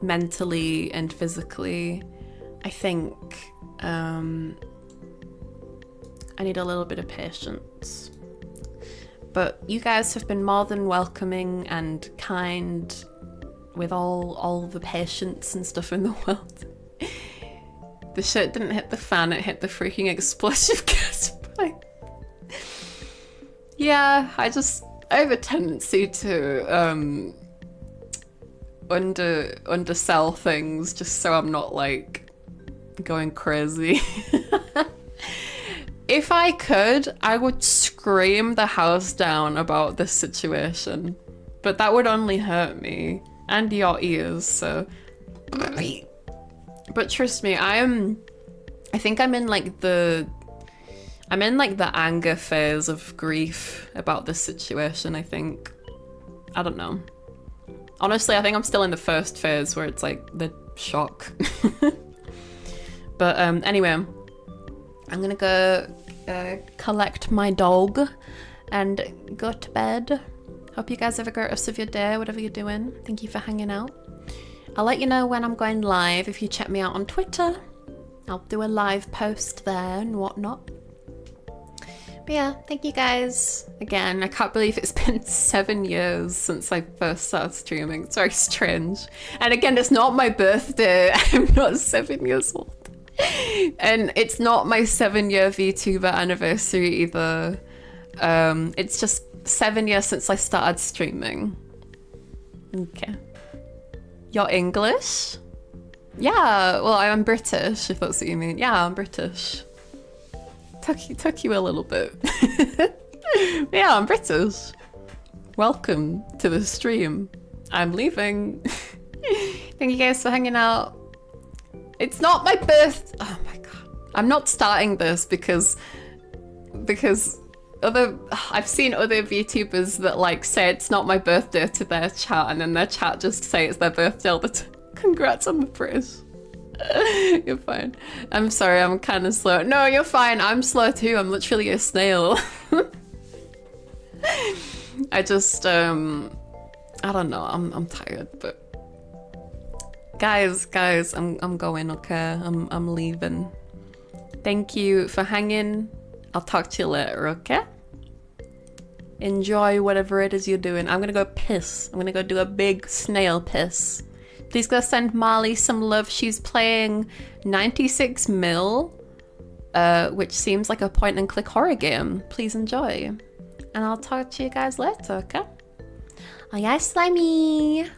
mentally and physically, I think I need a little bit of patience. But you guys have been more than welcoming and kind with all the patience and stuff in the world. The shit didn't hit the fan, it hit the freaking explosive gas pipe. Yeah, I have a tendency to undersell things just so I'm not like going crazy. If I could, I would scream the house down about this situation, but that would only hurt me and your ears, so. But trust me, I think I'm in like the anger phase of grief about this situation, I think. I don't know. Honestly, I think I'm still in the first phase where it's like the shock. But anyway, I'm gonna go collect my dog and go to bed. Hope you guys have a great rest of your day, whatever you're doing. Thank you for hanging out. I'll let you know when I'm going live if you check me out on Twitter. I'll do a live post there and whatnot. But yeah, thank you guys. Again, I can't believe it's been 7 years since I first started streaming. It's very strange. And again, it's not my birthday. I'm not 7 years old. And it's not my 7-year VTuber anniversary either. It's just 7 years since I started streaming. Okay. You're English? Yeah, well, I'm British, if that's what you mean. Yeah, I'm British. Took you a little bit. Yeah, I'm British. Welcome to the stream. I'm leaving. Thank you guys for hanging out. It's not my birth. Oh my god. I'm not starting this because I've seen other VTubers that like say it's not my birthday to their chat, and then their chat just say it's their birthday all the time. Congrats on the British. You're fine. I'm sorry, I'm kind of slow. No, you're fine. I'm slow too. I'm literally a snail. I just I don't know. I'm tired, but guys, I'm going. Okay, I'm leaving. Thank you for hanging. I'll talk to you later. Okay. Enjoy whatever it is you're doing. I'm gonna go piss. I'm gonna go do a big snail piss. Please go send Marley some love. She's playing 96 mil, which seems like a point and click horror game. Please enjoy. And I'll talk to you guys later, okay? Oh yeah, slimy.